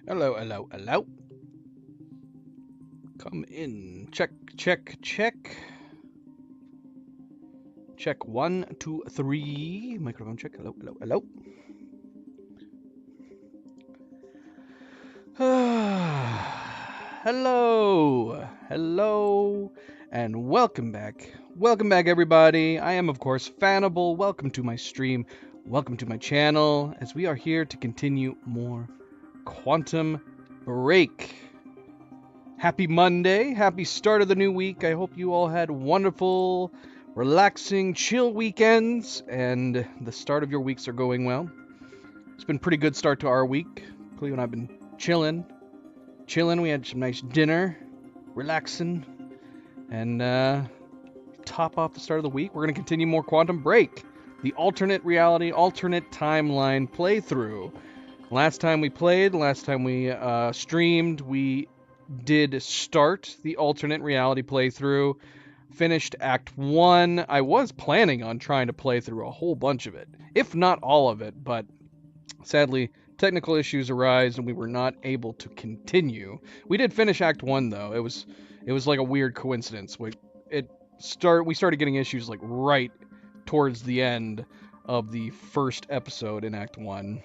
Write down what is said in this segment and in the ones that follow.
Hello, hello, hello. Come in. Check, check, check. Check 1, 2, 3. Microphone check. Hello, hello, hello. Hello, hello, and welcome back. Welcome back, everybody. I am, of course, Fanable. Welcome to my stream. Welcome to my channel, as we are here to continue more Quantum Break. Happy Monday. Happy start of the new week. I hope you all had wonderful, relaxing, chill weekends, and the start of your weeks are going well. It's been a pretty good start to our week. Cleo and I have been chilling. We had some nice dinner, relaxing, and top off the start of the week, we're going to continue more Quantum Break, the alternate reality, alternate timeline playthrough. Last time we played, last time we streamed, we did start the alternate reality playthrough, finished Act 1. I was planning on trying to play through a whole bunch of it, if not all of it, but sadly, technical issues arise and we were not able to continue. We did finish Act 1 though. It was like a weird coincidence. We started getting issues like right towards the end of the first episode in Act 1.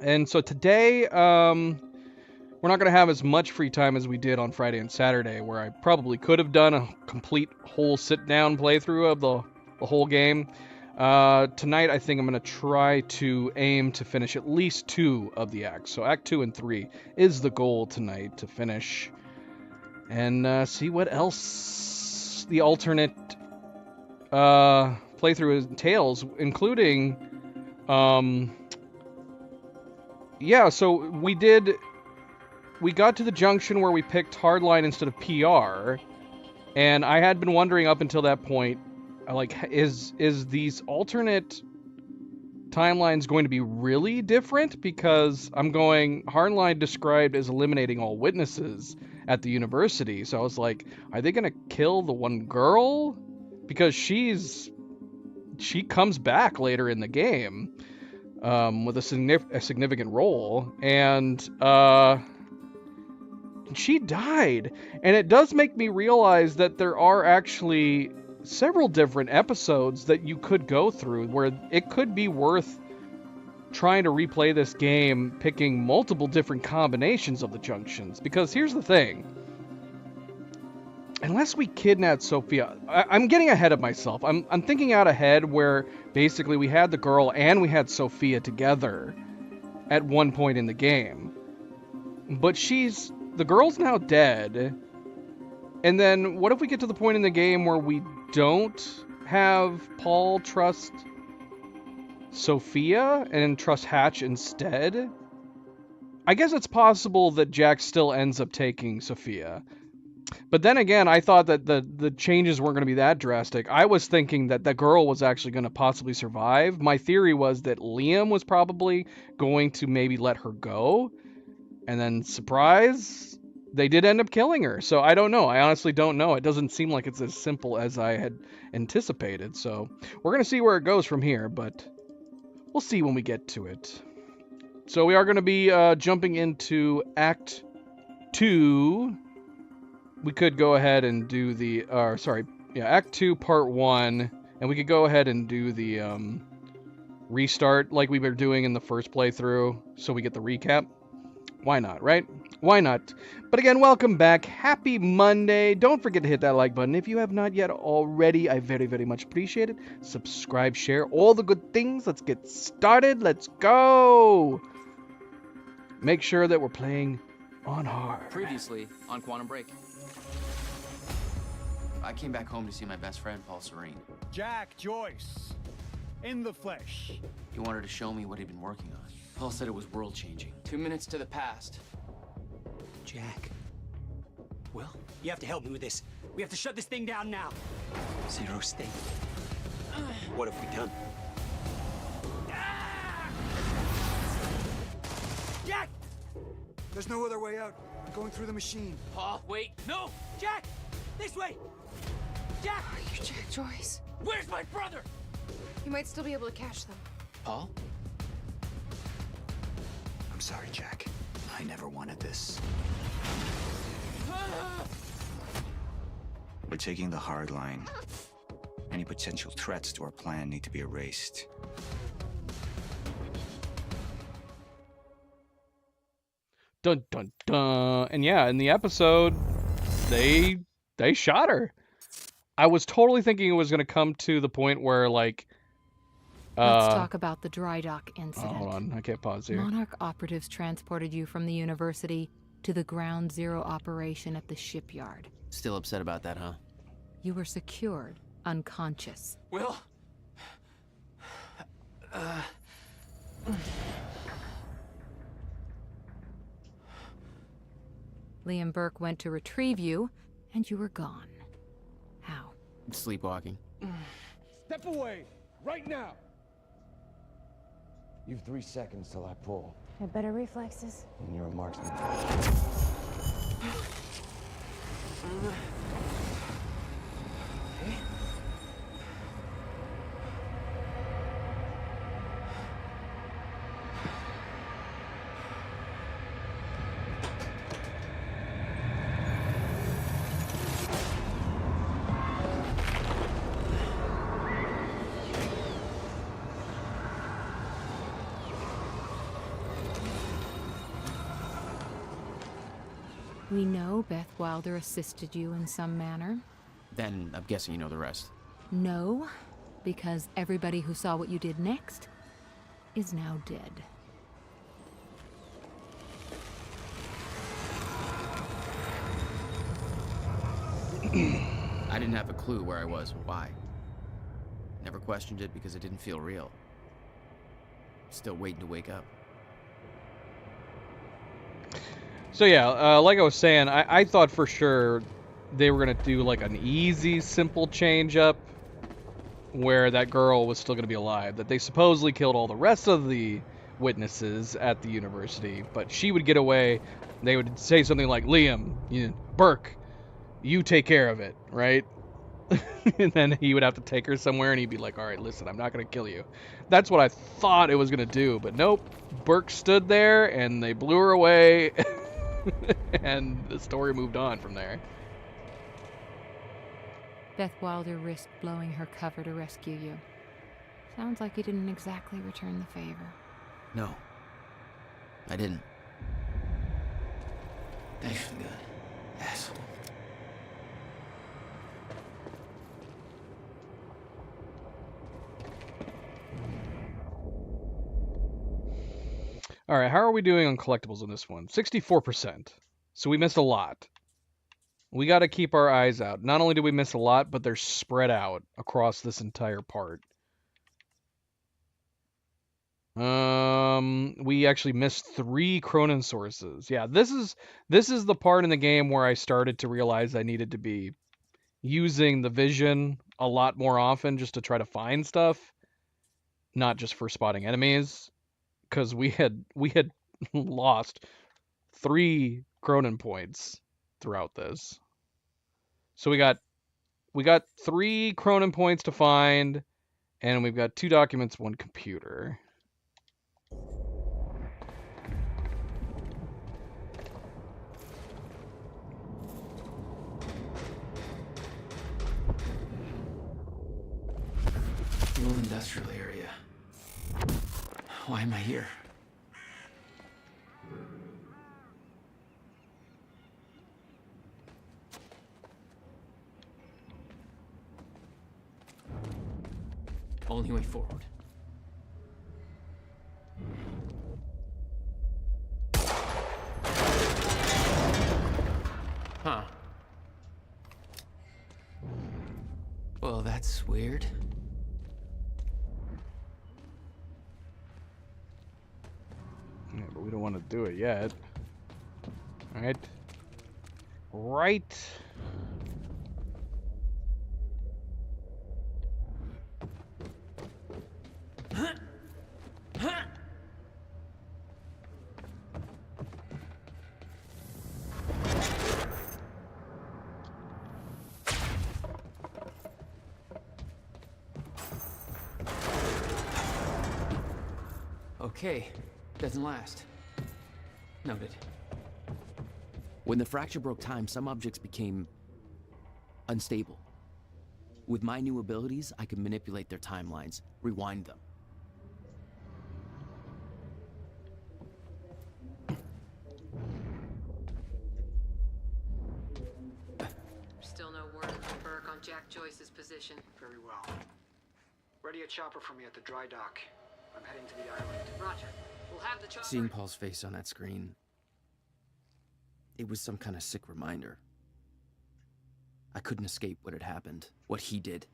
And so today, we're not going to have as much free time as we did on Friday and Saturday, where I probably could have done a complete whole sit-down playthrough of the whole game. Tonight, I think I'm going to try to aim to finish at least 2 of the acts. So Act 2 and 3 is the goal tonight to finish. And see what else the alternate playthrough entails, including... yeah, so we got to the junction where we picked Hardline instead of PR, and I had been wondering up until that point, like, is these alternate timelines going to be really different? Because I'm going, Hardline described as eliminating all witnesses at the university, so I was like, are they going to kill the one girl? Because she comes back later in the game, with a significant role, and she died. And it does make me realize that there are actually several different episodes that you could go through where it could be worth trying to replay this game, picking multiple different combinations of the junctions. Because here's the thing. Unless we kidnapped Sophia, I'm getting ahead of myself. I'm thinking out ahead where basically we had the girl and we had Sophia together at one point in the game. But the girl's now dead. And then what if we get to the point in the game where we don't have Paul trust Sophia and trust Hatch instead? I guess it's possible that Jack still ends up taking Sophia. But then again, I thought that the changes weren't going to be that drastic. I was thinking that the girl was actually going to possibly survive. My theory was that Liam was probably going to maybe let her go. And then, surprise, they did end up killing her. So I don't know. I honestly don't know. It doesn't seem like it's as simple as I had anticipated. So we're going to see where it goes from here, but we'll see when we get to it. So we are going to be jumping into Act 2. We could go ahead and do Act 2, Part 1, and we could go ahead and do the restart like we were doing in the first playthrough, so we get the recap. Why not, right? Why not? But again, welcome back. Happy Monday. Don't forget to hit that like button if you have not yet already. I very, very much appreciate it. Subscribe, share, all the good things. Let's get started. Let's go. Make sure that we're playing on hard. Previously on Quantum Break. I came back home to see my best friend, Paul Serene. Jack Joyce, in the flesh. He wanted to show me what he'd been working on. Paul said it was world-changing. 2 minutes to the past. Jack. Will, you have to help me with this. We have to shut this thing down now. Zero state. What have we done? Jack! There's no other way out. I'm going through the machine. Paul, wait. No! Jack! This way! Jack! You're Jack Joyce. Where's my brother? You might still be able to catch them. Paul? I'm sorry, Jack. I never wanted this. We're taking the hard line. Any potential threats to our plan need to be erased. Dun dun dun. And yeah, in the episode, they shot her. I was totally thinking it was gonna come to the point where like. Let's talk about the dry dock Oh, incident. hold on, I can't pause here. Monarch operatives transported you from the university to the Ground Zero operation at the shipyard. Still upset about that, huh? You were secured, unconscious. Will? Liam Burke went to retrieve you, and you were gone. How? Sleepwalking. Step away! Right now! You've 3 seconds till I pull, Had better reflexes. and you're a marksman. We know Beth Wilder assisted you in some manner. Then I'm guessing you know the rest. No, because everybody who saw what you did next is now dead. I didn't have a clue where I was or why. Never questioned it because it didn't feel real. Still waiting to wake up. So yeah, like I was saying, I thought for sure they were gonna do like an easy, simple change up where that girl was still gonna be alive. That they supposedly killed all the rest of the witnesses at the university, but she would get away. They would say something like, "Liam, Burke, you take care of it," right? And then he would have to take her somewhere, and he'd be like, "All right, listen, I'm not gonna kill you." That's what I thought it was gonna do, but nope. Burke stood there, and they blew her away. And the story moved on from there. Beth Wilder risked blowing her cover to rescue you. Sounds like you didn't exactly return the favor. No. I didn't. Thanks for the gun, asshole. All right, how are we doing on collectibles in this one? 64%. So we missed a lot. We got to keep our eyes out. Not only do we miss a lot, but they're spread out across this entire part. We actually missed 3 Cronin sources. Yeah, this is the part in the game where I started to realize I needed to be using the vision a lot more often just to try to find stuff, not just for spotting enemies. Because we had lost 3 Cronin points throughout this. So we got 3 Cronin points to find, and we've got 2 documents, 1 computer. Little industrial area. Why am I here? Only way forward. Huh. Well, that's weird. Yeah, but we don't want to do it yet. All right. Right. Okay, doesn't last. Noted. When the fracture broke time, some objects became unstable. With my new abilities, I can manipulate their timelines, rewind them. Still no word from Burke on Jack Joyce's position. Very well. Ready a chopper for me at the dry dock. I'm heading to the island. Roger. We'll have the chopper. Seeing Paul's face on that screen, it was some kind of sick reminder. I couldn't escape what had happened, what he did.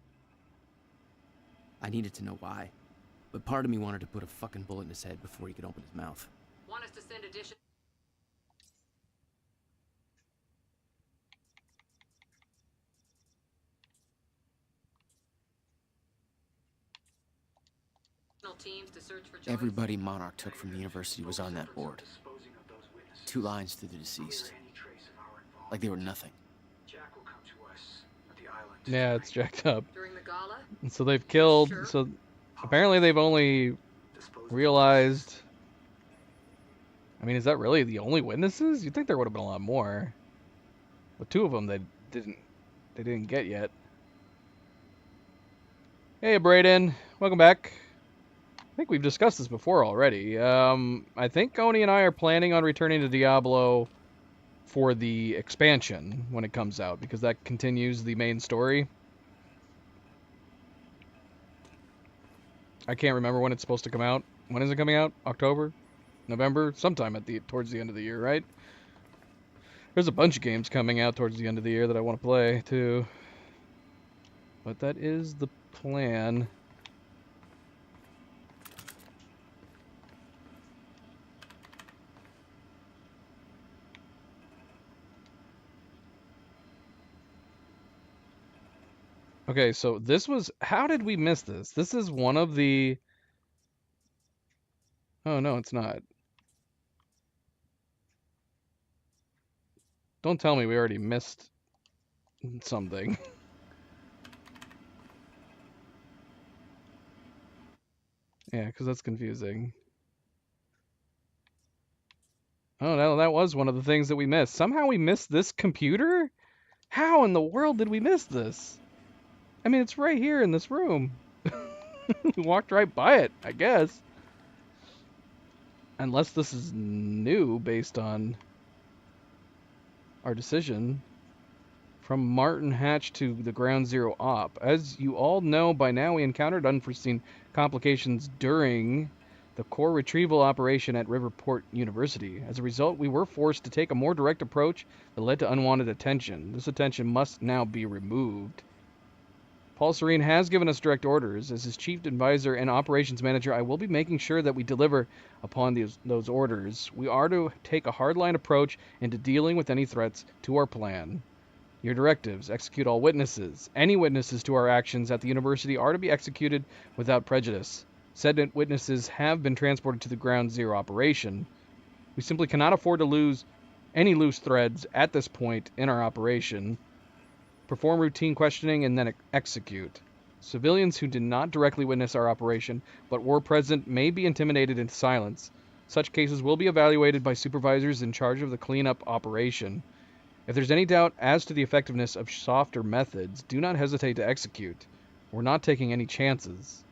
I needed to know why, but part of me wanted to put a fucking bullet in his head before he could open his mouth. Want us to send additional teams to search for Joyce? Everybody Monarch took from the university was on that board. 2 lines through the deceased. Like they were nothing. Jack will come to us at the island. Yeah, it's jacked up. During the gala? And so they've killed. Sure. So apparently they've only realized. I mean, is that really the only witnesses? You'd think there would have been a lot more. But 2 of them they didn't get yet. Hey, Brayden, welcome back. I think we've discussed this before already. I think Oni and I are planning on returning to Diablo for the expansion when it comes out, because that continues the main story. I can't remember when it's supposed to come out. When is it coming out? October? November? Sometime towards the end of the year, right? There's a bunch of games coming out towards the end of the year that I want to play, too. But that is the plan. Okay, so this was... How did we miss this? This is one of the... Oh, no, it's not. Don't tell me we already missed something. Yeah, because that's confusing. Oh, no, that was one of the things that we missed. Somehow we missed this computer? How in the world did we miss this? I mean, it's right here in this room. We walked right by it, I guess. Unless this is new based on our decision. From Martin Hatch to the Ground Zero Op. As you all know by now, we encountered unforeseen complications during the core retrieval operation at Riverport University. As a result, we were forced to take a more direct approach that led to unwanted attention. This attention must now be removed. Paul Serene has given us direct orders. As his chief advisor and operations manager, I will be making sure that we deliver upon those orders. We are to take a hardline approach into dealing with any threats to our plan. Your directives: execute all witnesses. Any witnesses to our actions at the university are to be executed without prejudice. Said witnesses have been transported to the Ground Zero operation. We simply cannot afford to lose any loose threads at this point in our operation. Perform routine questioning and then execute. Civilians who did not directly witness our operation but were present may be intimidated into silence. Such cases will be evaluated by supervisors in charge of the cleanup operation. If there's any doubt as to the effectiveness of softer methods, do not hesitate to execute. We're not taking any chances.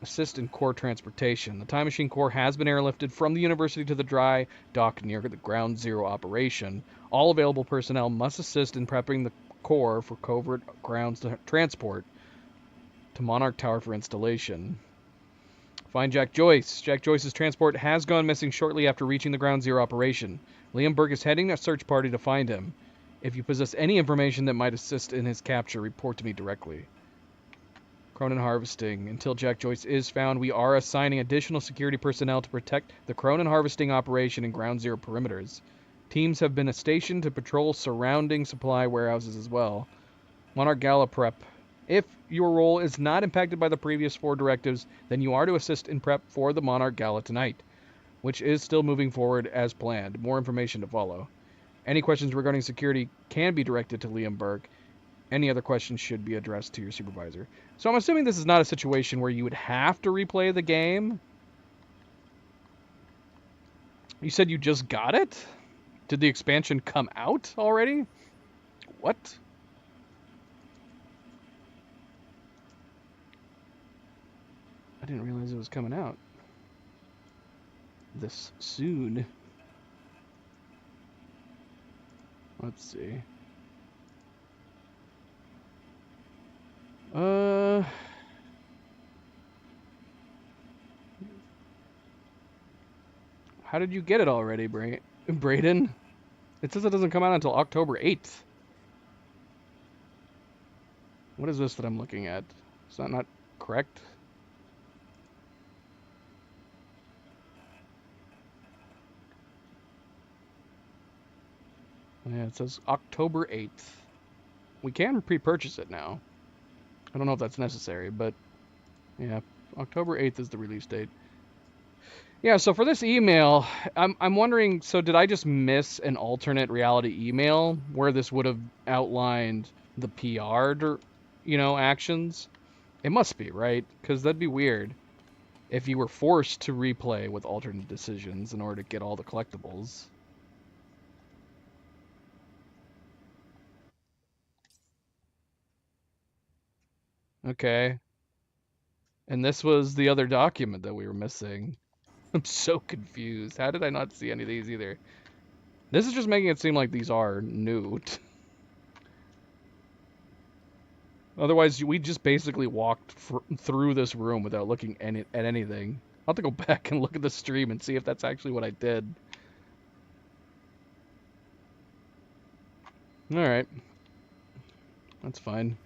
Assist in core transportation. The Time Machine Core has been airlifted from the university to the dry dock near the Ground Zero operation. All available personnel must assist in prepping the core for covert ground transport to Monarch Tower for installation. Find Jack Joyce. Jack Joyce's transport has gone missing shortly after reaching the Ground Zero operation. Liam Burke is heading a search party to find him. If you possess any information that might assist in his capture, report to me directly. Cronin Harvesting. Until Jack Joyce is found, we are assigning additional security personnel to protect the Cronin Harvesting operation and Ground Zero perimeters. Teams have been stationed to patrol surrounding supply warehouses as well. Monarch Gala prep. If your role is not impacted by the previous 4 directives, then you are to assist in prep for the Monarch Gala tonight, which is still moving forward as planned. More information to follow. Any questions regarding security can be directed to Liam Burke. Any other questions should be addressed to your supervisor. So I'm assuming this is not a situation where you would have to replay the game. You said you just got it? Did the expansion come out already? What? I didn't realize it was coming out this soon. Let's see. How did you get it already, Brayden? It says it doesn't come out until October 8th. What is this that I'm looking at? Is that not correct? Yeah, it says October 8th. We can pre-purchase it now. I don't know if that's necessary, but yeah, October 8th is the release date. Yeah, so for this email, I'm wondering, so did I just miss an alternate reality email where this would have outlined the PR, actions? It must be, right? Because that'd be weird if you were forced to replay with alternate decisions in order to get all the collectibles. Okay. And this was the other document that we were missing. I'm so confused. How did I not see any of these either? This is just making it seem like these are new. Otherwise, we just basically walked through this room without looking at anything. I'll have to go back and look at the stream and see if that's actually what I did. Alright. That's fine.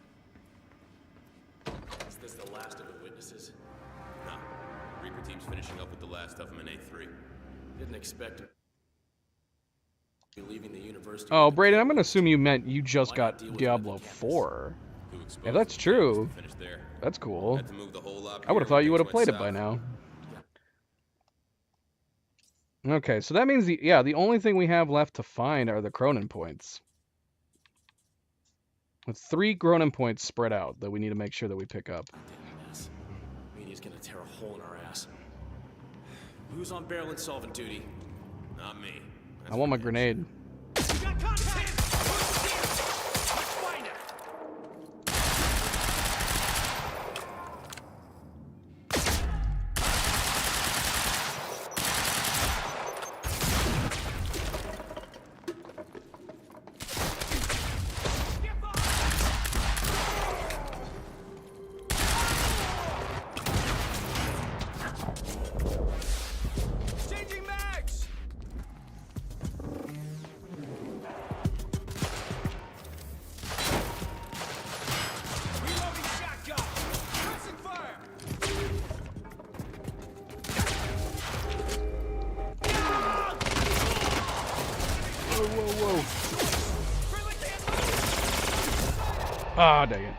Is this the last of the witnesses? No. Reaper team's finishing up with the last of them in A3. Didn't expect to be leaving the university. Oh, Brayden, I'm going to assume you meant you just got Diablo 4. If that's true, that's cool. I would have thought you would have played it by now. Okay, so that means, the only thing we have left to find are the Cronin points. With 3 Cronin points spread out that we need to make sure that we pick up. Media's gonna tear a hole in our ass. Who's on barrel and solvent duty? Not me. I want my grenade. We got contact! Let's find it! Ah, dang it.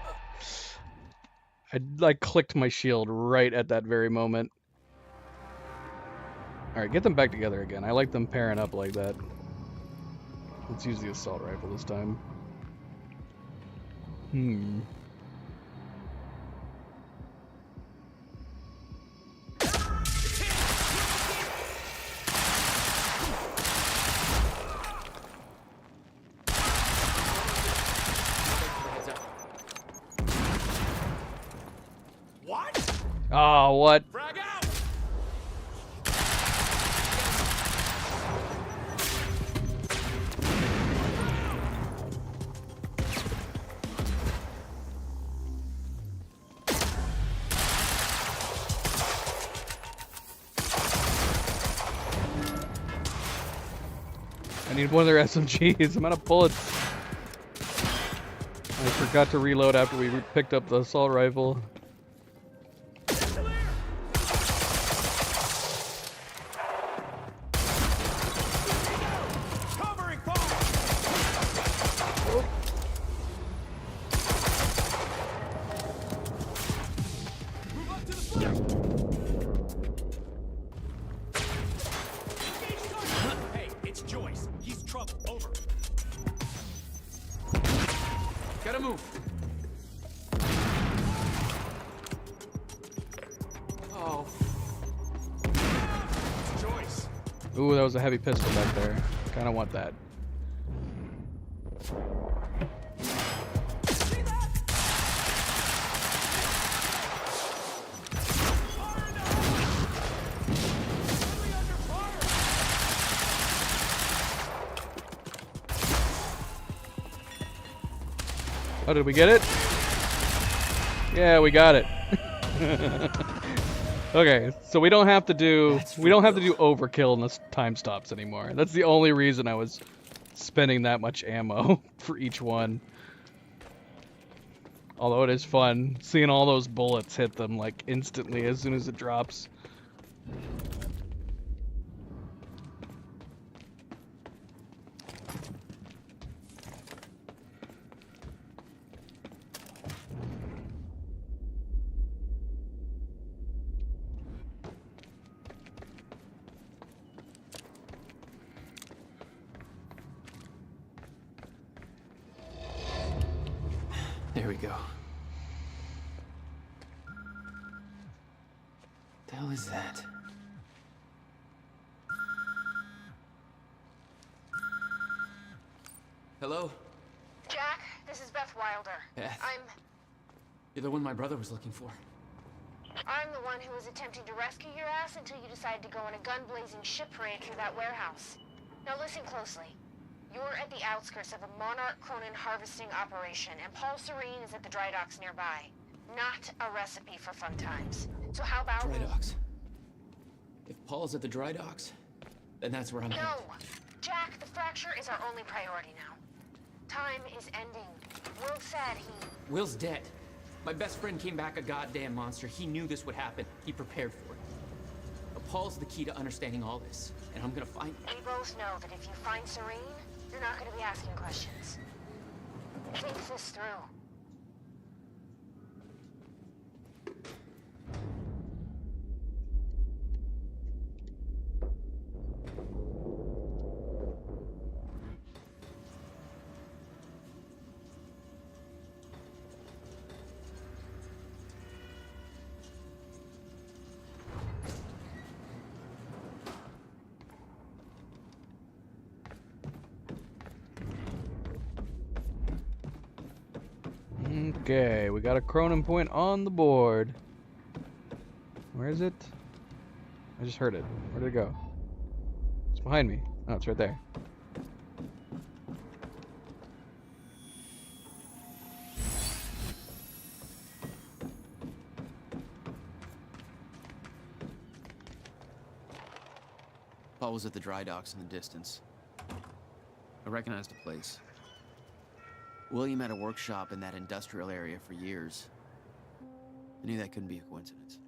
I clicked my shield right at that very moment. Alright, get them back together again. I like them pairing up like that. Let's use the assault rifle this time. Oh, what? Frag out! I need one of their SMGs. I'm out of bullets. I forgot to reload after we picked up the assault rifle. Hey, it's Joyce. He's trouble. Over. Gotta move. Oh. Joyce. Ooh, that was a heavy pistol back there. Kind of want that. Oh, did we get it? Yeah, we got it. Okay, so we don't have to do overkill in the time stops anymore. That's the only reason I was spending that much ammo for each one. Although it is fun seeing all those bullets hit them like instantly as soon as it drops. There we go. The hell is that? Hello? Jack, this is Beth Wilder. Beth? I'm You're the one my brother was looking for. the one who was attempting to rescue your ass until you decided to go on a gun-blazing ship parade through that warehouse. Now listen closely. You're at the outskirts of a Monarch Cronin harvesting operation, and Paul Serene is at the dry docks nearby. Not a recipe for fun times. So how about... Dry docks. If Paul's at the dry docks, then that's where I'm headed. No! Jack, the fracture is our only priority now. Time is ending. Will said he... Will's dead. My best friend came back a goddamn monster. He knew this would happen. He prepared for it. But Paul's the key to understanding all this, and I'm gonna find him. We both know that if you find Serene, you're not going to be asking questions. Think this through. Okay, we got a Cronin point on the board. Where is it? I just heard it. Where did it go? It's behind me. Oh, it's right there. Paul was at the dry docks in the distance. I recognized the place. William had a workshop in that industrial area for years. I knew that couldn't be a coincidence.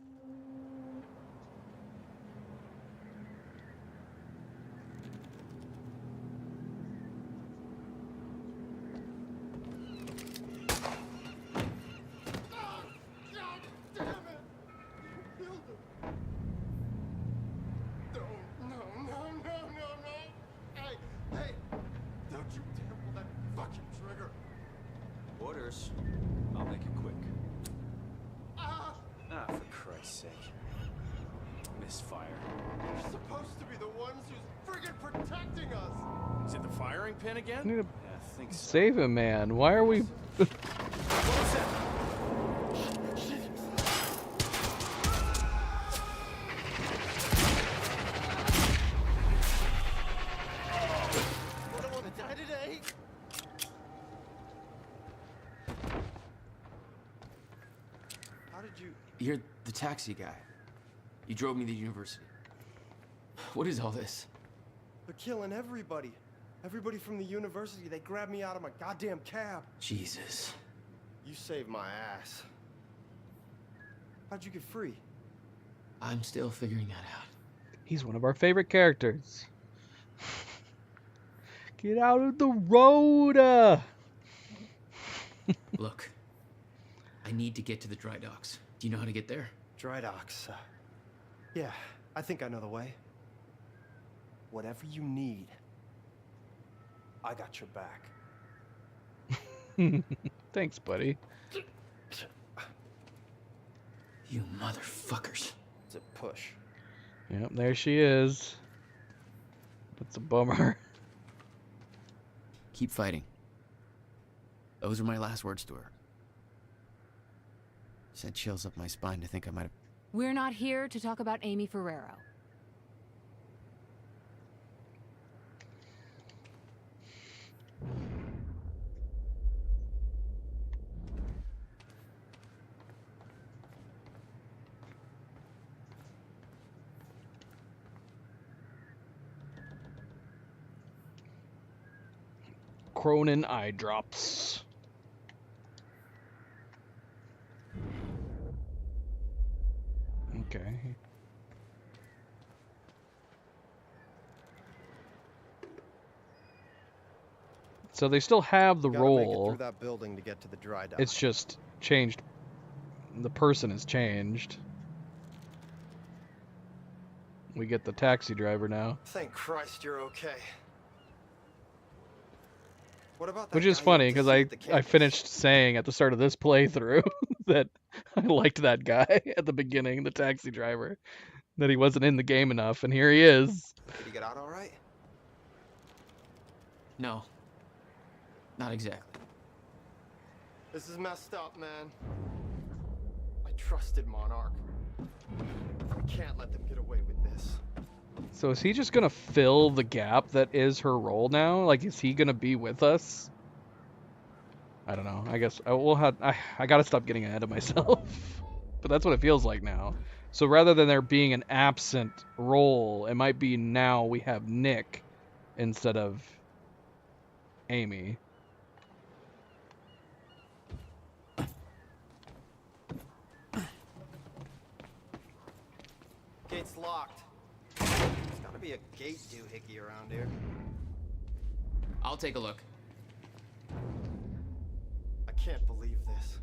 Orders. I'll make it quick. Ah, for Christ's sake. Misfire. You're supposed to be the ones who's friggin' protecting us! Is it the firing pin again? I need to Yeah, I think so. save him, man. Why are we... What was that? I don't want to die today! How did you... You're the taxi guy. You drove me to the university. What is all this? They're killing everybody. Everybody from the university, they grabbed me out of my goddamn cab. Jesus. You saved my ass. How'd you get free? I'm still figuring that out. He's one of our favorite characters. Get out of the road! Look, I need to get to the dry docks. Do you know how to get there? Dry docks. Yeah, I think I know the way. Whatever you need, I got your back. Thanks, buddy. You motherfuckers. It's a push. Yep, there she is. That's a bummer. Keep fighting. Those were my last words to her. Sent chills up my spine to think I might have... We're not here to talk about Amy Ferrero. Cronin eye drops. Okay. So they still have the Gotta make it role. through that building to get to the dry dock. It's just changed. The person has changed. We get the taxi driver now. Thank Christ you're okay. What about that Which is guy you funny went to because see I at the campus? finished saying at the start of this playthrough that I liked that guy at the beginning, the taxi driver, that he wasn't in the game enough, and here he is. Did he get out all right? No. Not exactly. This is messed up, man. I trusted Monarch. We can't let them get away with this. So is he just gonna fill the gap that is her role now? Like, is he gonna be with us? I don't know. I guess I gotta stop getting ahead of myself. But that's what it feels like now. So rather than there being an absent role, it might be now we have Nick instead of Amy. Gate's locked. There's gotta be a gate doohickey around here. I'll take a look. I can't believe this.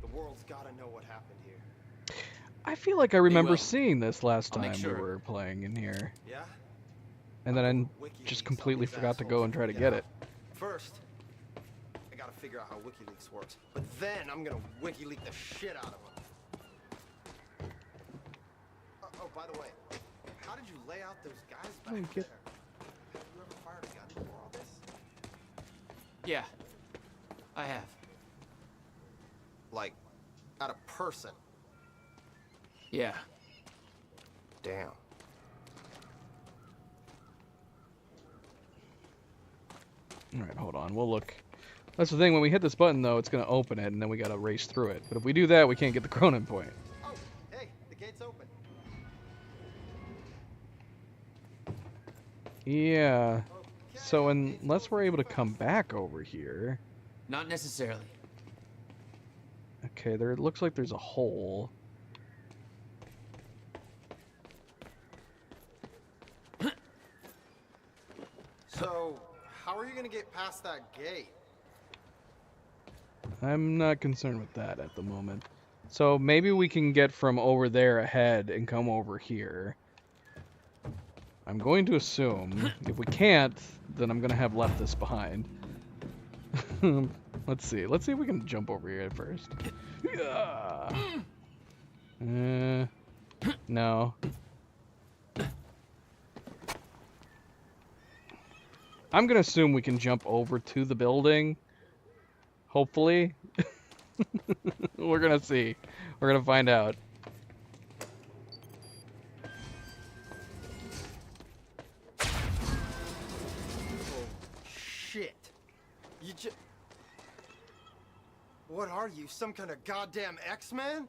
The world's gotta know what happened here. I feel like I remember will. seeing this last I'll make time sure. we were playing in here. Yeah? And then I WikiLeaks just on completely these forgot to assholes go and try to get out. it. First, I gotta figure out how WikiLeaks works. But then I'm gonna WikiLeak the shit out of them. Oh, by the way, how did you lay out those guys back Oh, there? get- Have you ever fired a gun before all this? Yeah. I have. Like, at a person. Yeah. Damn. Alright, hold on. We'll look. That's the thing. When we hit this button, though, it's going to open it, and then we got to race through it. But if we do that, we can't get the Cronin point. Oh, hey, the gate's open. Yeah. So unless we're able to come back over here... Not necessarily. Okay, there it looks like there's a hole. So, how are you gonna get past that gate? I'm not concerned with that at the moment. So maybe we can get from over there ahead and come over here. I'm going to assume. If we can't, then I'm going to have left this behind. Let's see. Let's see if we can jump over here first. No. I'm going to assume we can jump over to the building. Hopefully. We're going to see. We're going to find out. Shit. You just... What are you, some kind of goddamn X-Man?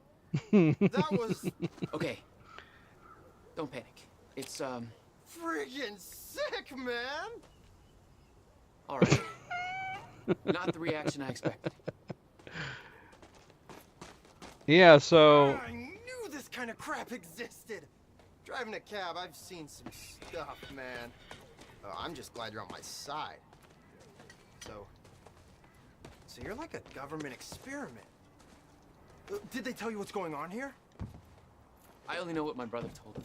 That was Okay. Don't panic. It's, friggin' sick, man! alright. Not the reaction I expected. Yeah, so... I knew this kind of crap existed! Driving a cab, I've seen some stuff, man. I'm just glad you're on my side. So you're like a government experiment. Did they tell you what's going on here? I only know what my brother told me.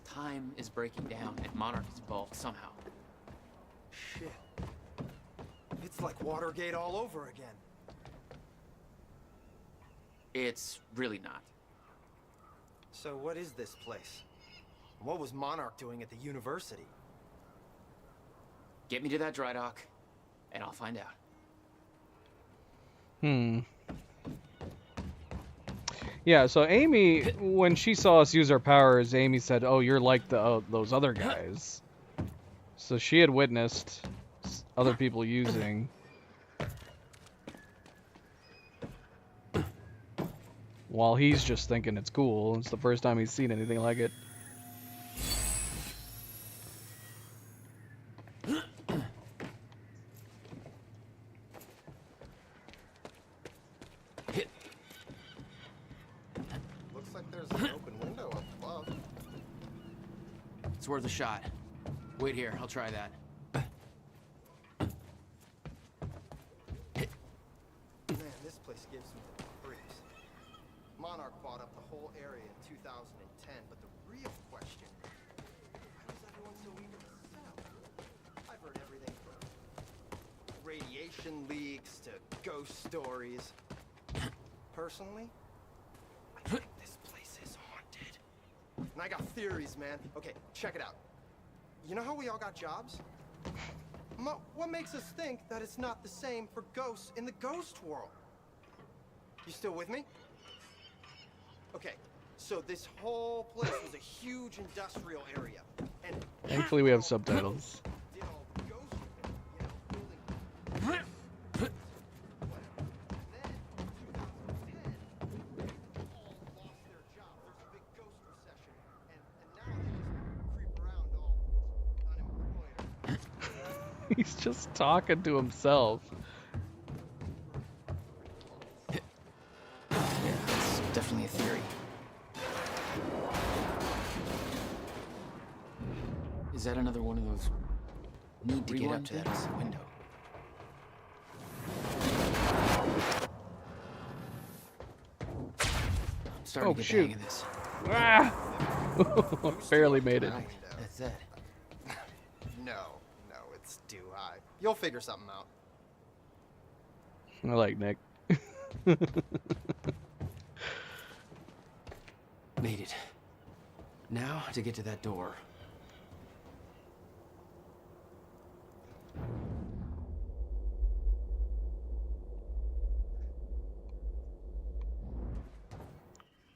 Time is breaking down and Monarch is involved somehow. Shit. It's like Watergate all over again. It's really not. So what is this place? What was Monarch doing at the university? Get me to that dry dock, and I'll find out. Yeah, so Amy, when she saw us use our powers, Amy said, "Oh, you're like those other guys." So she had witnessed other people using. While he's just thinking it's cool. It's the first time he's seen anything like it. Looks like there's an open window up above. It's worth a shot. Wait here, I'll try that. Man, this place gives me the creeps. Monarch bought up the whole area in 2010, but the real question, why was everyone so eager to sell? I've heard everything from radiation leaks to ghost stories. Personally, I think this place is haunted. And I got theories, man. Okay, check it out. You know how we all got jobs? What makes us think that it's not the same for ghosts in the ghost world? You still with me? Okay, so this whole place was a huge industrial area. And Thankfully we have subtitles. did all the ghost work, you know, building whatever. Then, 2010, all lost their jobs. There's a big ghost recession. And now they just creep around all unemployed. He's just talking to himself. It's definitely a theory. Is that another one of those need to get up to that window? I'm starting to get the hang of this. Ah! Barely made it. Right, that's it. No, it's too high. You'll figure something out. I like Nick. Made it. Now to get to that door.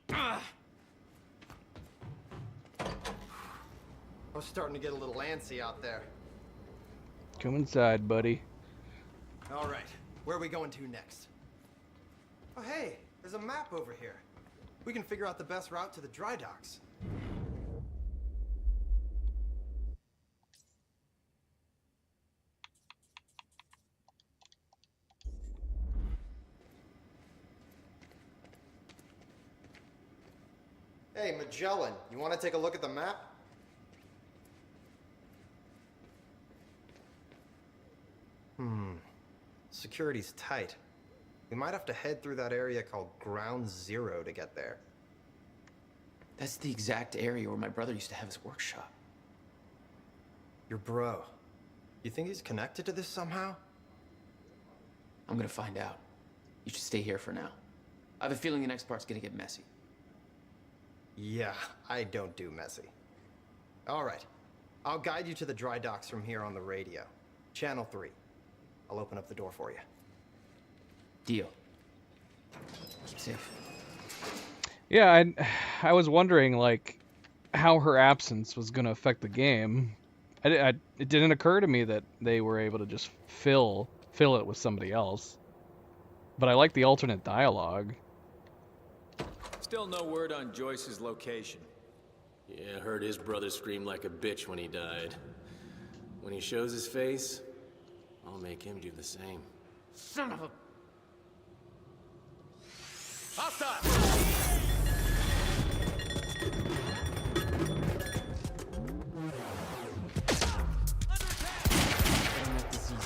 I was starting to get a little antsy out there. Come inside, buddy. All right, where are we going to next? Oh, hey, there's a map over here. We can figure out the best route to the dry docks. Hey, Magellan, you want to take a look at the map? Security's tight. We might have to head through that area called Ground Zero to get there. That's the exact area where my brother used to have his workshop. Your bro. You think he's connected to this somehow? I'm gonna find out. You should stay here for now. I have a feeling the next part's gonna get messy. Yeah, I don't do messy. All right. I'll guide you to the dry docks from here on the radio. Channel 3. I'll open up the door for you. Deal. Keep safe. Yeah, I was wondering, like, how her absence was going to affect the game. It didn't occur to me that they were able to just fill it with somebody else. But I like the alternate dialogue. Still no word on Joyce's location. Yeah, heard his brother scream like a bitch when he died. When he shows his face, I'll make him do the same. Son of a...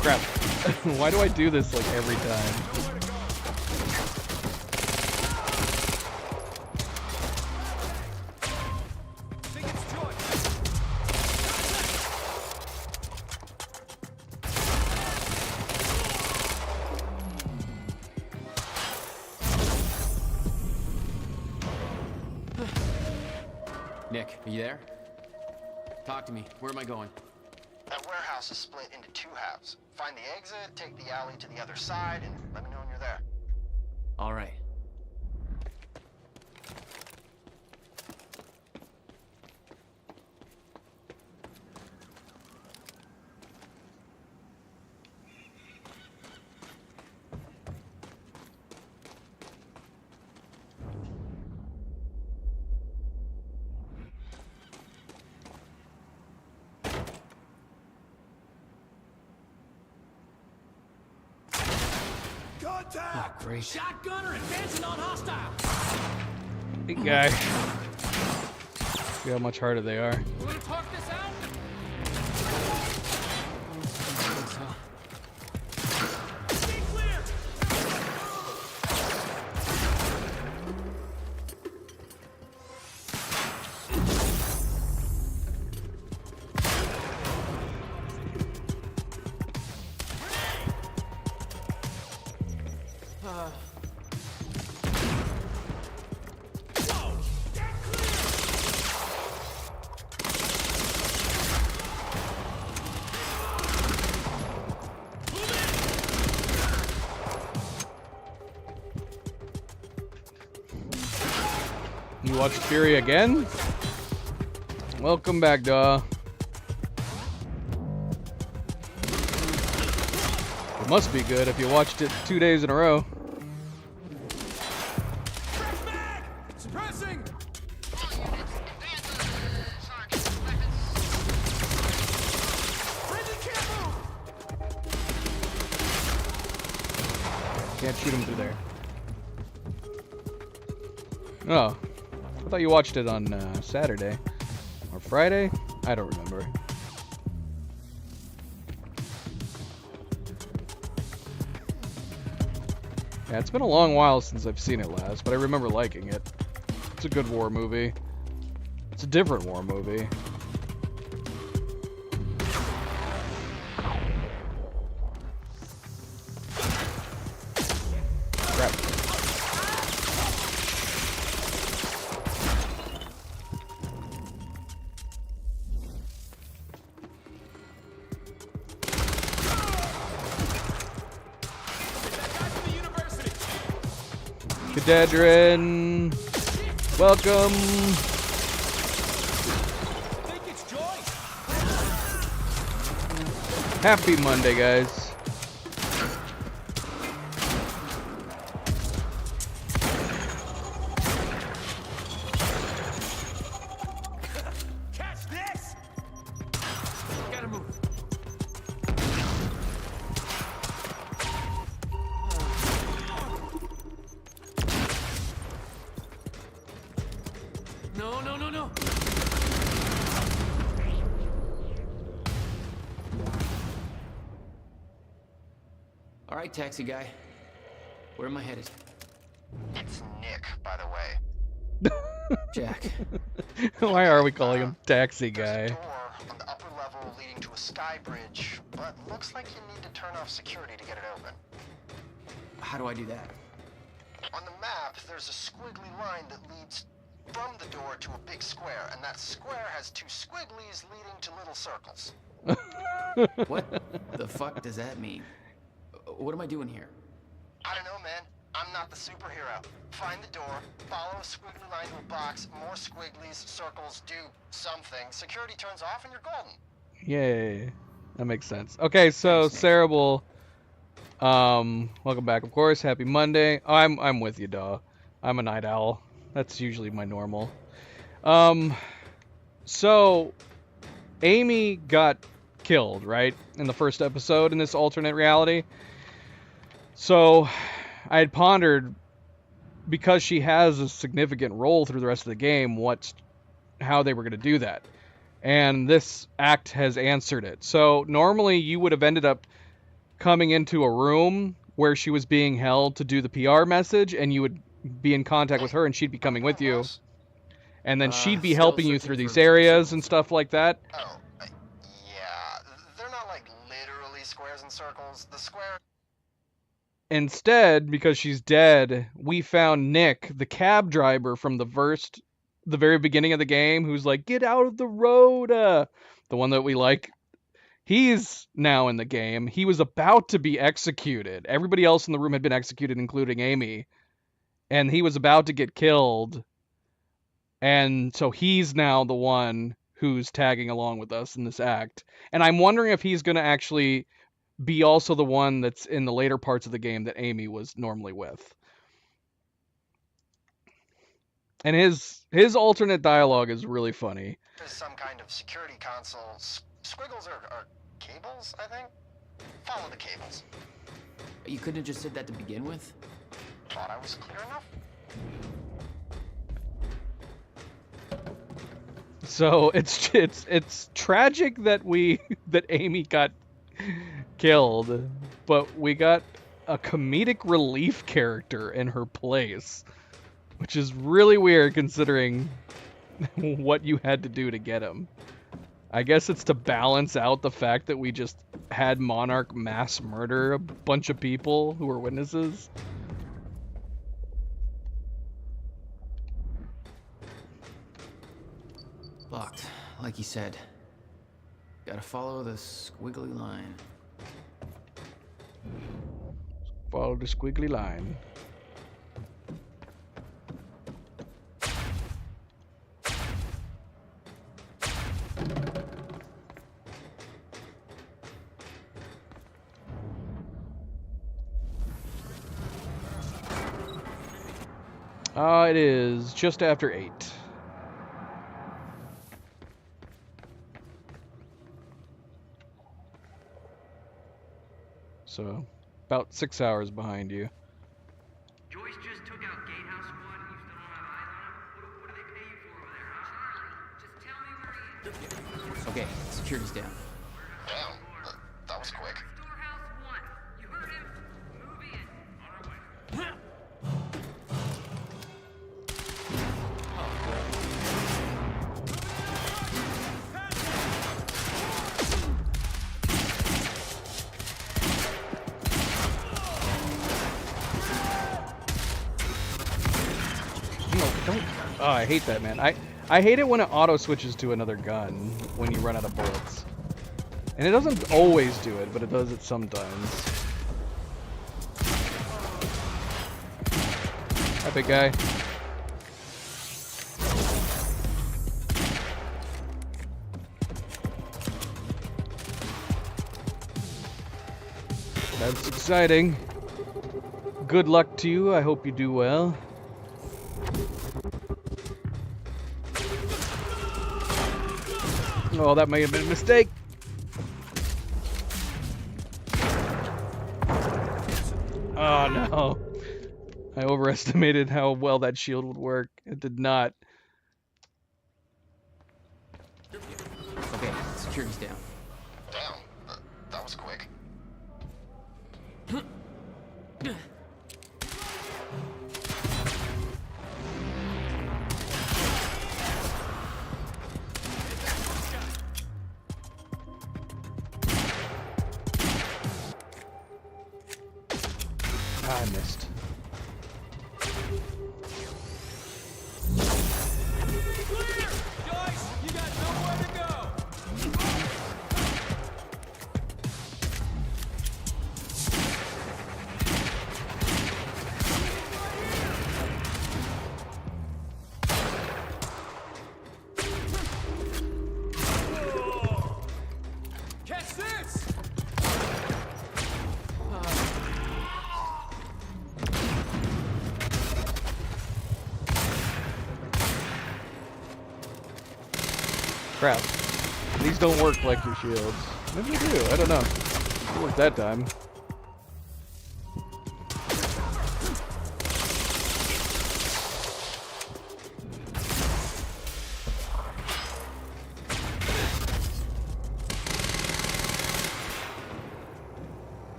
Crap. Why do I do this, like, every time? Nick, are you there? Talk to me. Where am I going? That warehouse is split into 2 halves. Find the exit, take the alley to the other side, and let me know when you're there. All right. Oh, great. Shotgunner advancing on hostile. Big guy. See how much harder they are. You wanna talk this out? Stay clear. You watched Fury again? Welcome back, duh. It must be good if you watched it 2 days in a row. Suppressing. Can't shoot him through there. Oh. I thought you watched it on Saturday. Or Friday? I don't remember. Yeah, it's been a long while since I've seen it last, but I remember liking it. It's a good war movie. It's a different war movie. Crap. Cadadrin, welcome. Happy Monday, guys. Catch this. Gotta move. No, no, no, no. All right, taxi guy. Where am I headed? It's Nick, by the way. Jack. Why are we calling him Taxi There's a Guy? door on the upper level leading to a sky bridge, but looks like you need to turn off security to get it open. How do I do that? On the map, there's a squiggly line that leads from the door to a big square, and that square has 2 squigglies leading to little circles. What the fuck does that mean? What am I doing here? I don't know, man. I'm not the superhero. Find the door, follow a squiggly line to a box, more squigglies, circles, do something. Security turns off and you're golden. Yay. That makes sense. Okay, so Cerebral, welcome back, of course. Happy Monday. Oh, I'm with you, duh. I'm a night owl. That's usually my normal. So Amy got killed, right? In the first episode in this alternate reality. So I had pondered, because she has a significant role through the rest of the game, how they were going to do that. And this act has answered it. So normally you would have ended up coming into a room where she was being held to do the PR message, and you would be in contact with her, and she'd be coming with you. And then she'd be helping you through these areas and stuff like that. Oh, yeah. They're not like literally squares and circles. The square... Instead, because she's dead, we found Nick, the cab driver from the very beginning of the game, who's like, "Get out of the road!" The one that we like He's now in the game. He was about to be executed. Everybody else in the room had been executed, including Amy. And he was about to get killed. And so he's now the one who's tagging along with us in this act. And I'm wondering if he's going to actually be also the one that's in the later parts of the game that Amy was normally with. And his alternate dialogue is really funny. There's some kind of security console. Squiggles are cables, I think? Follow the cables. You couldn't have just said that to begin with? Thought I was clear enough? So it's tragic that that Amy got killed, but we got a comedic relief character in her place, which is really weird considering what you had to do to get him. I guess it's to balance out the fact that we just had Monarch mass murder a bunch of people who were witnesses. Locked, like you said. Gotta follow the squiggly line. Follow the squiggly line. It is just after 8. So, about 6 hours behind you. Joyce just took out Gatehouse Squad and you still don't have eyes on him? What do they pay you for over there, huh? Charlie, just tell me where he is. Okay, security's down. Damn, that was quick. Storehouse 1. You heard him? Move in. On our way. Don't. Oh, I hate that, man. I hate it when it auto switches to another gun when you run out of bullets. And it doesn't always do it, but it does it sometimes. Hi, big guy. That's exciting. Good luck to you. I hope you do well. Oh, that may have been a mistake. Oh, no. I overestimated how well that shield would work. It did not. Okay, security's down. Damn, that was quick. I missed. Joyce, you got nowhere to go. Catch this! Crap. These don't work like your shields. Maybe they do. I don't know. It worked that time.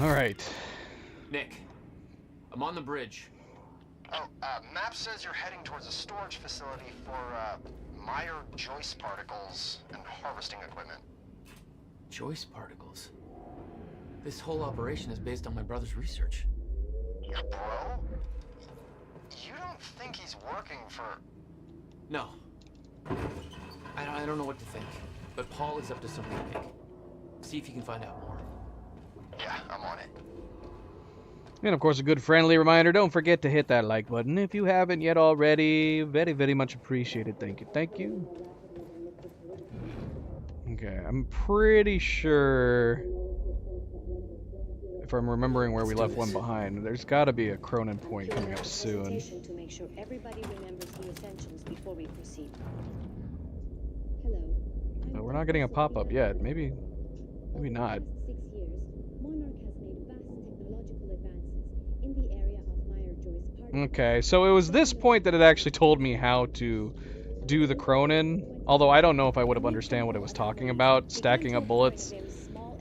All right. Nick, I'm on the bridge. Oh, map says you're heading towards a storage facility for, Meyer Joyce particles and harvesting equipment. Joyce particles? This whole operation is based on my brother's research. Your bro? You don't think he's working for... No. I don't know what to think, but Paul is up to something big. See if you can find out more. Yeah, I'm on it. And of course, a good friendly reminder, don't forget to hit that like button if you haven't yet already. Very, very much appreciated. Thank you. Thank you. Okay, I'm pretty sure, if I'm remembering where we left one behind, there's got to be a Cronin point coming up soon. To make sure everybody remembers the essentials before we proceed. Hello. But we're not getting a pop-up yet. Maybe not. 6 years, Monarch has made vast technological advances in the area of Meyer-Joyce particles. Okay, so it was this point that it actually told me how to do the Cronin, although I don't know if I would have understand what it was talking about, stacking up bullets.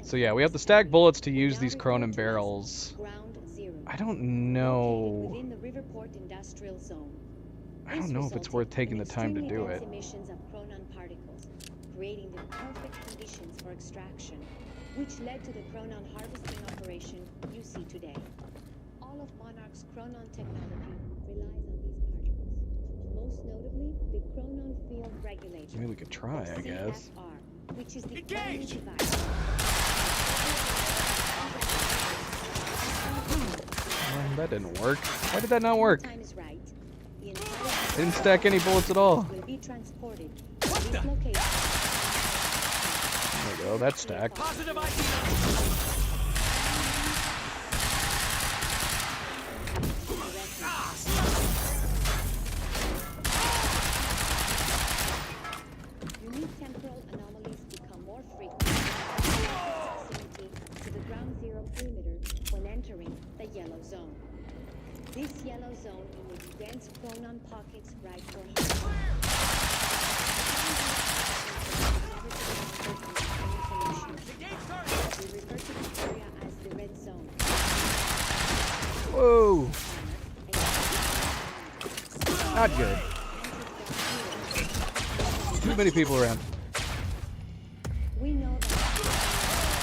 So yeah, we have to stack bullets to use these Cronin barrels. I don't know. I don't know if it's worth taking the time to do it. Emissions of Cronon particles, creating the perfect conditions for extraction, which led to the Cronon harvesting operation you see today. All of Monarch's Cronon technology relies on these particles, most notably the Cronon field regulator. Maybe we could try, I guess. CFR, which is the only device. That didn't work. Why did that not work? Time is right. I didn't stack any bullets at all. Will be transported to this location. There we go, that's stacked. Positive ID. Unique temporal anomalies become more frequent in proximity to the ground zero perimeter when entering the yellow zone. This yellow zone emits dense Cronon pockets right for harvesting. We refer to this area as the red zone. Whoa! Not good. Too many people around. We know that